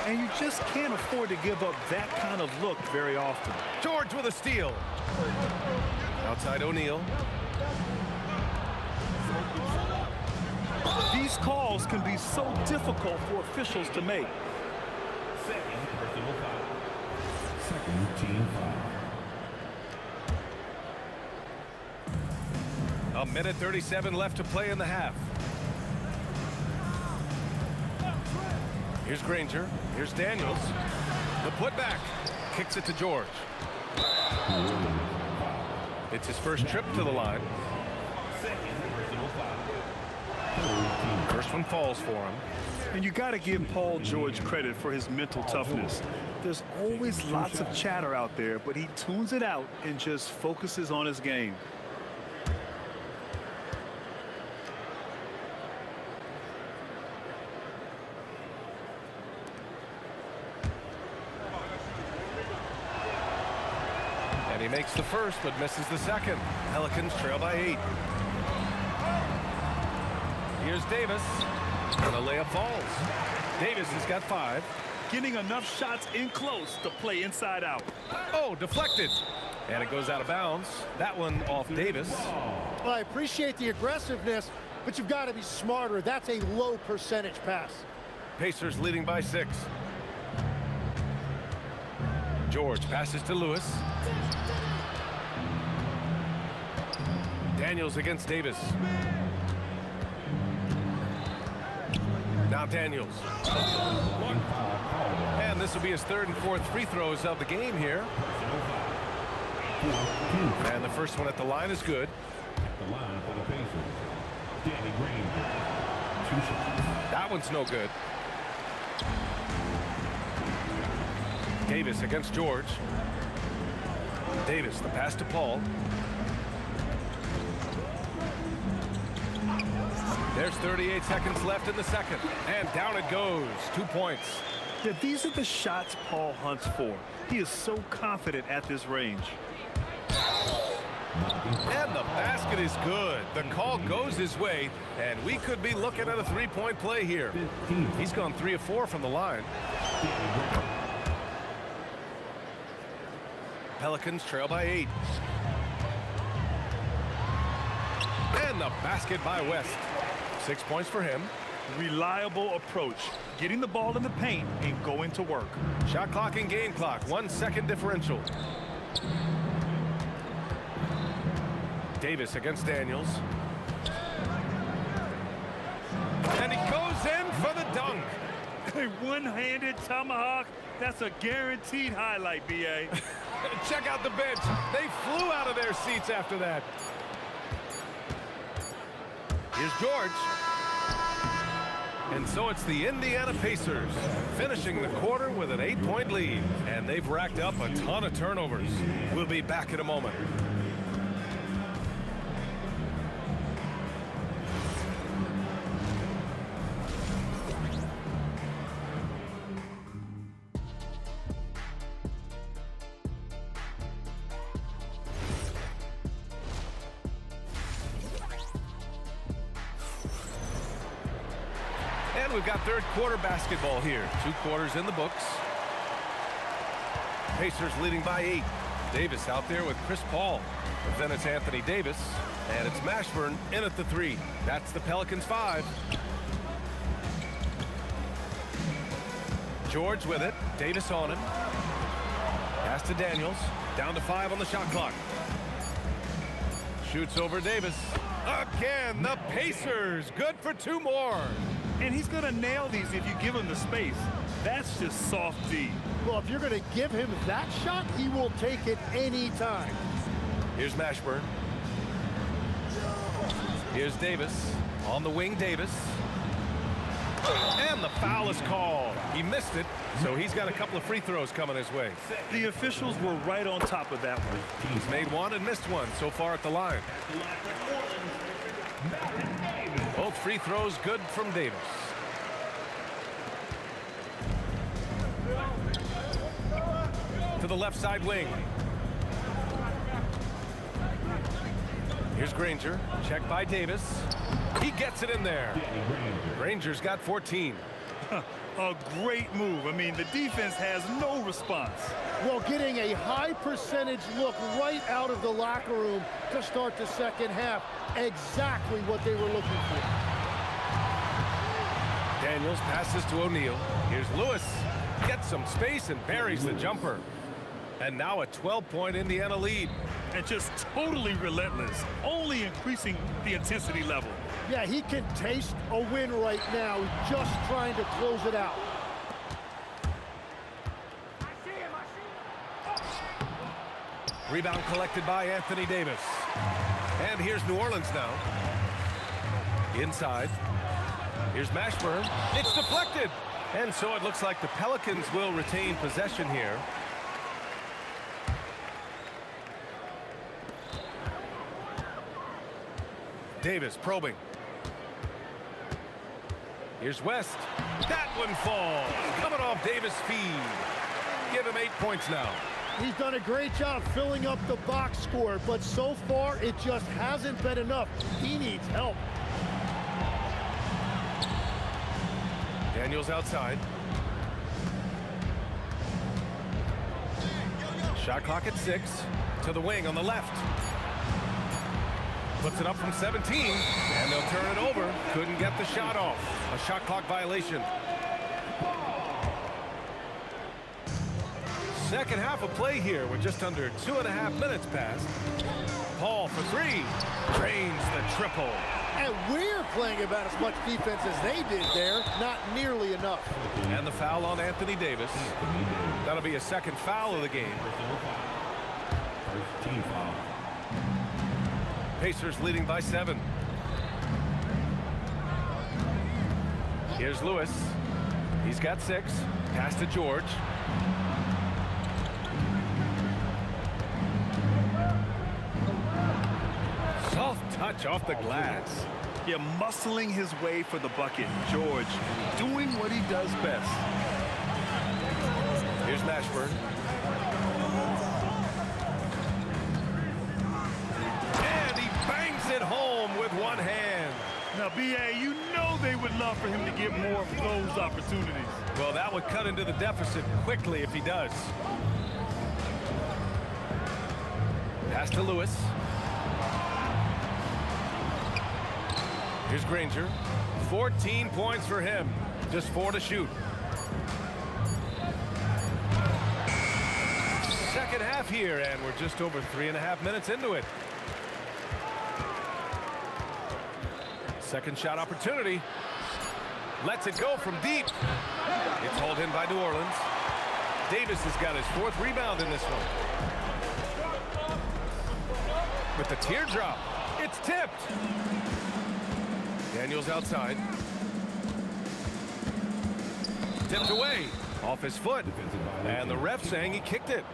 [SPEAKER 14] And you just can't afford to give up that kind of look very often.
[SPEAKER 2] George with a steal. Outside O'Neal.
[SPEAKER 14] These calls can be so difficult for officials to make.
[SPEAKER 5] Second team foul.
[SPEAKER 2] A minute 37 left to play in the half. Here's Granger. Here's Daniels. The putback. Kicks it to George. It's his first trip to the line. First one falls for him.
[SPEAKER 14] And you got to give Paul George credit for his mental toughness. There's always lots of chatter out there, but he tunes it out and just focuses on his game.
[SPEAKER 2] And he makes the first, but misses the second. Pelicans trail by 8. Here's Davis. And the layup falls. Davis has got 5.
[SPEAKER 14] Getting enough shots in close to play inside out.
[SPEAKER 2] Oh, deflected. And it goes out of bounds. That one off Davis.
[SPEAKER 4] Well, I appreciate the aggressiveness, but you've got to be smarter. That's a low percentage pass.
[SPEAKER 2] Pacers leading by 6. George passes to Lewis. Daniels against Davis. Now Daniels. And this will be his 3rd and 4th free throws of the game here. And the first one at the line is good.
[SPEAKER 5] At the line for the Pacers, Danny Granger. 2 shots.
[SPEAKER 2] That one's no good. Davis against George. Davis, the pass to Paul. There's 38 seconds left in the second. And down it goes. 2 points.
[SPEAKER 14] Yeah, these are the shots Paul hunts for. He is so confident at this range.
[SPEAKER 2] And the basket is good. The call goes his way, and we could be looking at a 3-point play here. He's gone 3 of 4 from the line. Pelicans trail by 8. And the basket by West. 6 points for him.
[SPEAKER 14] Reliable approach. Getting the ball in the paint and going to work.
[SPEAKER 2] Shot clock and game clock. 1 second differential. Davis against Daniels. And he goes in for the dunk.
[SPEAKER 14] A one-handed tomahawk. That's a guaranteed highlight, B.A.
[SPEAKER 2] Check out the bench. They flew out of their seats after that. Here's George. And so it's the Indiana Pacers finishing the quarter with an 8-point lead. And they've racked up a ton of turnovers. We'll be back in a moment. And we've got third quarter basketball here. 2 quarters in the books. Pacers leading by 8. Davis out there with Chris Paul. But then it's Anthony Davis. And it's Mashburn in at the 3. That's the Pelicans 5. George with it. Davis on him. Pass to Daniels. Down to 5 on the shot clock. Shoots over Davis. Again, the Pacers. Good for 2 more.
[SPEAKER 14] And he's going to nail these if you give him the space. That's just soft D.
[SPEAKER 4] Well, if you're going to give him that shot, he will take it any time.
[SPEAKER 2] Here's Mashburn. Here's Davis. On the wing, Davis. And the foul is called. He missed it, so he's got a couple of free throws coming his way.
[SPEAKER 14] The officials were right on top of that one.
[SPEAKER 2] He's made 1 and missed 1 so far at the line. Both free throws good from Davis. To the left side wing. Here's Granger. Checked by Davis. He gets it in there. Granger's got 14.
[SPEAKER 14] A great move. I mean, the defense has no response.
[SPEAKER 4] Well, getting a high percentage look right out of the locker room to start the second half. Exactly what they were looking for.
[SPEAKER 2] Daniels passes to O'Neal. Here's Lewis. Gets some space and buries the jumper. And now a 12-point Indiana lead.
[SPEAKER 14] And just totally relentless, only increasing the intensity level.
[SPEAKER 4] Yeah, he can taste a win right now, just trying to close it out.
[SPEAKER 2] Rebound collected by Anthony Davis. And here's New Orleans now. Inside. Here's Mashburn. It's deflected. And so it looks like the Pelicans will retain possession here. Davis probing. Here's West. That one falls. Coming off Davis' feed. Give him 8 points now.
[SPEAKER 4] He's done a great job filling up the box score, but so far it just hasn't been enough. He needs help.
[SPEAKER 2] Daniels outside. Shot clock at 6. To the wing on the left. Puts it up from 17, and they'll turn it over. Couldn't get the shot off. A shot clock violation. Second half of play here with just under 2.5 minutes passed. Paul for 3. Drains the triple.
[SPEAKER 4] And we're playing about as much defense as they did there. Not nearly enough.
[SPEAKER 2] And the foul on Anthony Davis. That'll be a second foul of the game.
[SPEAKER 5] First team foul.
[SPEAKER 2] Pacers leading by 7. Here's Lewis. He's got 6. Pass to George. Soft touch off the glass.
[SPEAKER 14] Yeah, muscling his way for the bucket. George doing what he does best.
[SPEAKER 2] Here's Mashburn. And he bangs it home with one hand.
[SPEAKER 14] Now, B.A., you know they would love for him to get more of those opportunities.
[SPEAKER 2] Well, that would cut into the deficit quickly if he does. Pass to Lewis. Here's Granger. 14 points for him. Just 4 to shoot. Second half here, and we're just over 3.5 minutes into it. Second shot opportunity. Lets it go from deep. It's hauled in by New Orleans. Davis has got his 4th rebound in this one. With the teardrop, it's tipped. Daniels outside. Tipped away. Off his foot. And the ref saying he kicked it.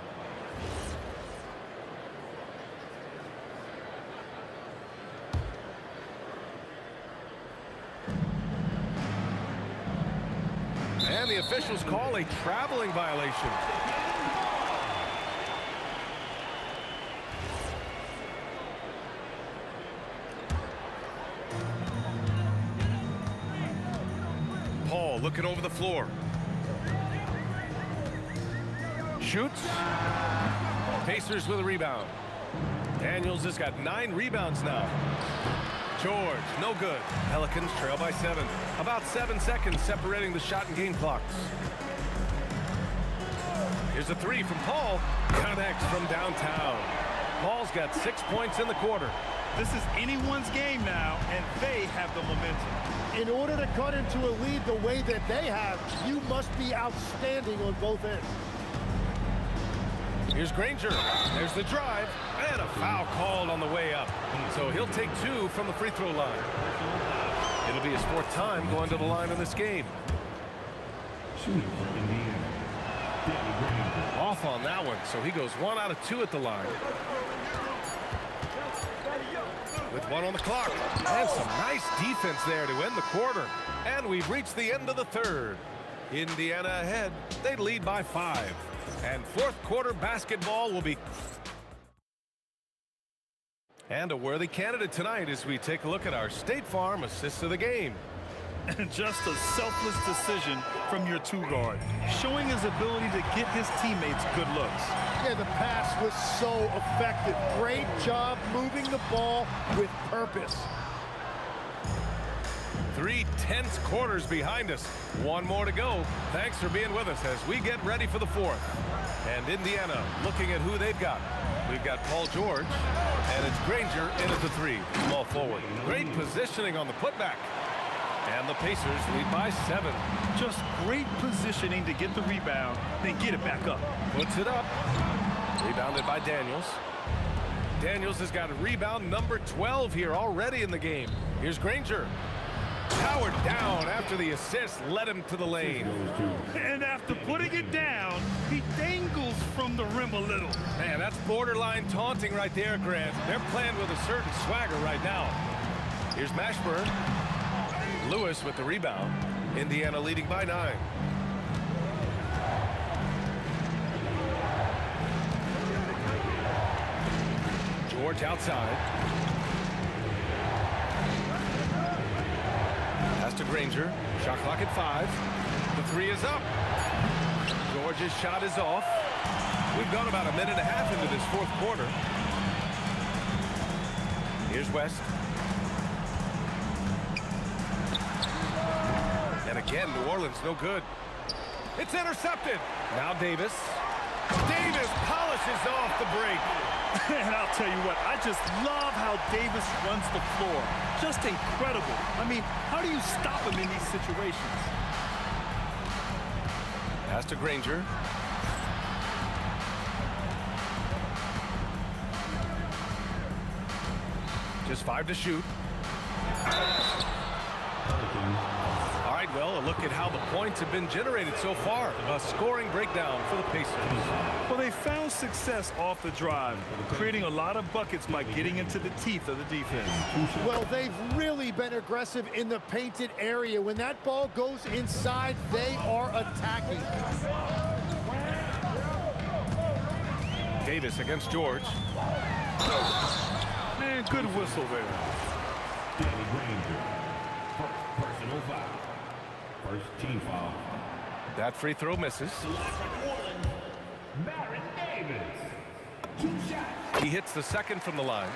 [SPEAKER 2] And the officials call a traveling violation. Paul looking over the floor. Shoots. Pacers with a rebound. Daniels has got 9 rebounds now. George, no good. Pelicans trail by 7. About 7 seconds separating the shot and game clocks. Here's a 3 from Paul. Connects from downtown. Paul's got 6 points in the quarter.
[SPEAKER 14] This is anyone's game now, and they have the momentum.
[SPEAKER 4] In order to cut into a lead the way that they have, you must be outstanding on both ends.
[SPEAKER 2] Here's Granger. There's the drive, and a foul called on the way up. So he'll take 2 from the free throw line. It'll be his 4th time going to the line in this game. Off on that one, so he goes 1 out of 2 at the line. With 1 on the clock. And some nice defense there to end the quarter. And we've reached the end of the 3rd. Indiana ahead. They lead by 5. And 4th quarter basketball will be... And a worthy candidate tonight as we take a look at our State Farm assist of the game.
[SPEAKER 14] And just a selfless decision from your 2-guard, showing his ability to get his teammates good looks.
[SPEAKER 4] Yeah, the pass was so effective. Great job moving the ball with purpose.
[SPEAKER 2] 3 tense quarters behind us. 1 more to go. Thanks for being with us as we get ready for the 4th. And Indiana looking at who they've got. We've got Paul George, and it's Granger in at the 3. Small forward. Great positioning on the putback. And the Pacers lead by 7.
[SPEAKER 14] Just great positioning to get the rebound, then get it back up.
[SPEAKER 2] Puts it up. Rebounded by Daniels. Daniels has got a rebound number 12 here already in the game. Here's Granger. Powered down after the assist led him to the lane.
[SPEAKER 14] And after putting it down, he dangles from the rim a little.
[SPEAKER 2] Man, that's borderline taunting right there, Grant. They're playing with a certain swagger right now. Here's Mashburn. Lewis with the rebound. Indiana leading by 9. George outside. Pass to Granger. Shot clock at 5. The 3 is up. George's shot is off. We've gone about a minute and a half into this 4th quarter. Here's West. And again, New Orleans no good. It's intercepted. Now Davis. Davis polishes off the break.
[SPEAKER 14] And I'll tell you what, I just love how Davis runs the floor. Just incredible. I mean, how do you stop him in these situations?
[SPEAKER 2] Pass to Granger. Just 5 to shoot. All right, well, a look at how the points have been generated so far. A scoring breakdown for the Pacers.
[SPEAKER 14] Well, they found success off the drive, creating a lot of buckets by getting into the teeth of the defense.
[SPEAKER 4] Well, they've really been aggressive in the painted area. When that ball goes inside, they are attacking.
[SPEAKER 2] Davis against George.
[SPEAKER 14] Man, good whistle there.
[SPEAKER 5] Danny Granger. Personal foul. First team foul.
[SPEAKER 2] That free throw misses.
[SPEAKER 5] Baron Davis. 2 shots.
[SPEAKER 2] He hits the 2nd from the line.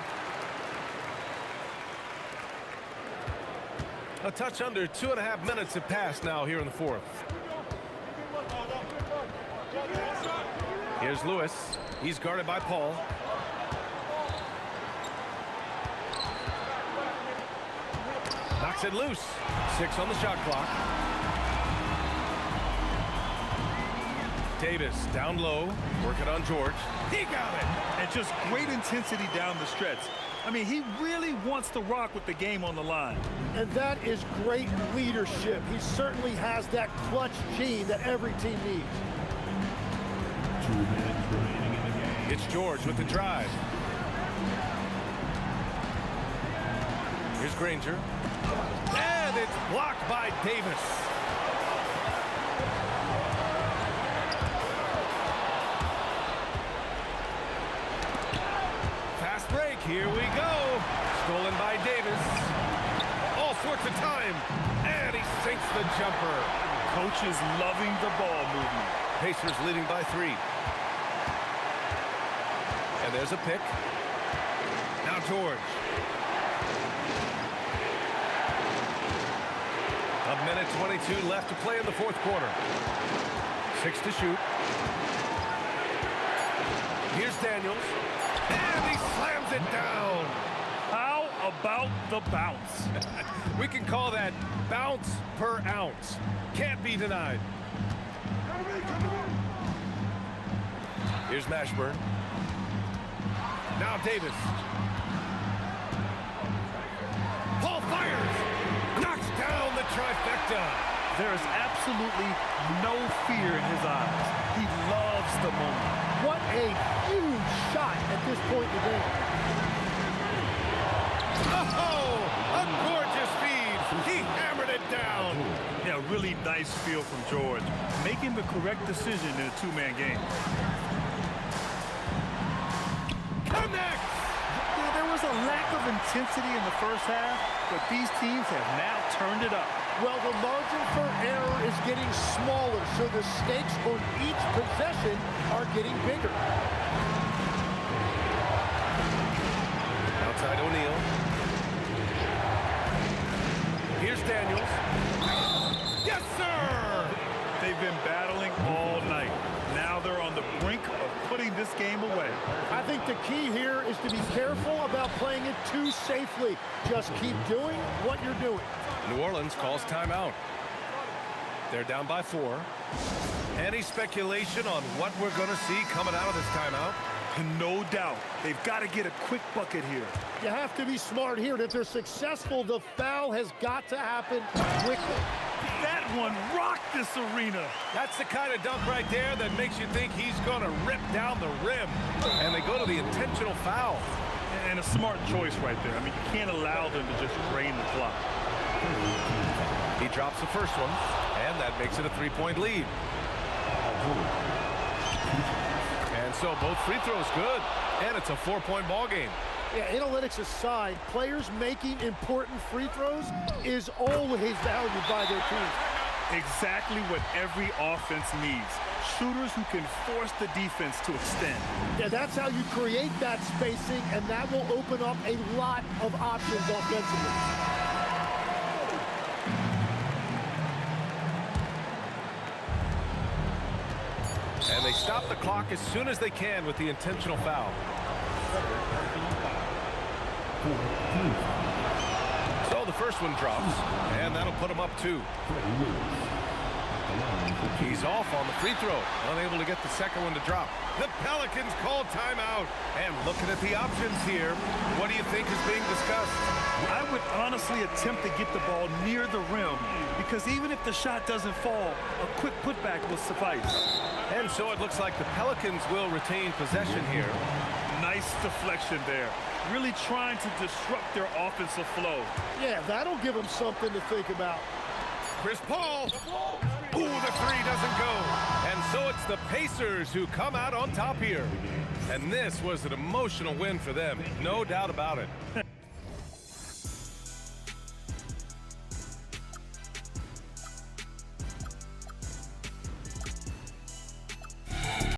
[SPEAKER 2] A touch under 2.5 minutes have passed now here in the 4th. Here's Lewis. He's guarded by Paul. Knocks it loose. 6 on the shot clock. Davis down low, working on George. He got it!
[SPEAKER 14] And just great intensity down the stretch. I mean, he really wants to rock with the game on the line.
[SPEAKER 4] And that is great leadership. He certainly has that clutch gene that every team needs.
[SPEAKER 5] 2 minutes remaining in the game.
[SPEAKER 2] It's George with the drive. Here's Granger. And it's blocked by Davis. Fast break. Here we go. Stolen by Davis. All sorts of time. And he sinks the jumper.
[SPEAKER 14] Coach is loving the ball movement.
[SPEAKER 2] Pacers leading by 3. And there's a pick. Now George. A minute 22 left to play in the fourth quarter. 6 to shoot. Here's Daniels. And he slams it down.
[SPEAKER 14] How about the bounce?
[SPEAKER 2] We can call that bounce per ounce. Can't be denied. Here's Mashburn. Now Davis. Paul fires. Knocks down the trifecta.
[SPEAKER 14] There is absolutely no fear in his eyes. He loves the moment.
[SPEAKER 4] What a huge shot at this point in the game.
[SPEAKER 2] Oh, a gorgeous feed. He hammered it down.
[SPEAKER 14] Yeah, really nice feel from George. Making the correct decision in a two-man game.
[SPEAKER 2] Connect.
[SPEAKER 14] Yeah, there was a lack of intensity in the first half, but these teams have now turned it up.
[SPEAKER 4] Well, the margin for error is getting smaller, so the stakes on each possession are getting bigger.
[SPEAKER 2] Outside O'Neal. Here's Daniels. Yes, sir!
[SPEAKER 14] They've been battling all night. Now they're on the brink of putting this game away.
[SPEAKER 4] I think the key here is to be careful about playing it too safely. Just keep doing what you're doing.
[SPEAKER 2] New Orleans calls timeout. They're down by 4. Any speculation on what we're going to see coming out of this timeout?
[SPEAKER 14] No doubt. They've got to get a quick bucket here.
[SPEAKER 4] You have to be smart here. And if they're successful, the foul has got to happen quickly.
[SPEAKER 14] That one rocked this arena.
[SPEAKER 2] That's the kind of dunk right there that makes you think he's going to rip down the rim. And they go to the intentional foul.
[SPEAKER 14] And a smart choice right there. I mean, you can't allow them to just drain the clock.
[SPEAKER 2] He drops the first one, and that makes it a 3-point lead. And so both free throws good, and it's a 4-point ball game.
[SPEAKER 4] Yeah, analytics aside, players making important free throws is always valued by their team.
[SPEAKER 14] Exactly what every offense needs. Shooters who can force the defense to extend.
[SPEAKER 4] Yeah, that's how you create that spacing, and that will open up a lot of options offensively.
[SPEAKER 2] And they stop the clock as soon as they can with the intentional foul. So the first one drops, and that'll put him up 2. He's off on the free throw, unable to get the second one to drop. The Pelicans call timeout. And looking at the options here, what do you think is being discussed?
[SPEAKER 14] I would honestly attempt to get the ball near the rim, because even if the shot doesn't fall, a quick putback will suffice.
[SPEAKER 2] And so it looks like the Pelicans will retain possession here.
[SPEAKER 14] Nice deflection there. Really trying to disrupt their offensive flow.
[SPEAKER 4] Yeah, that'll give them something to think about.
[SPEAKER 2] Chris Paul. Ooh, the 3 doesn't go. And so it's the Pacers who come out on top here. And this was an emotional win for them, no doubt about it.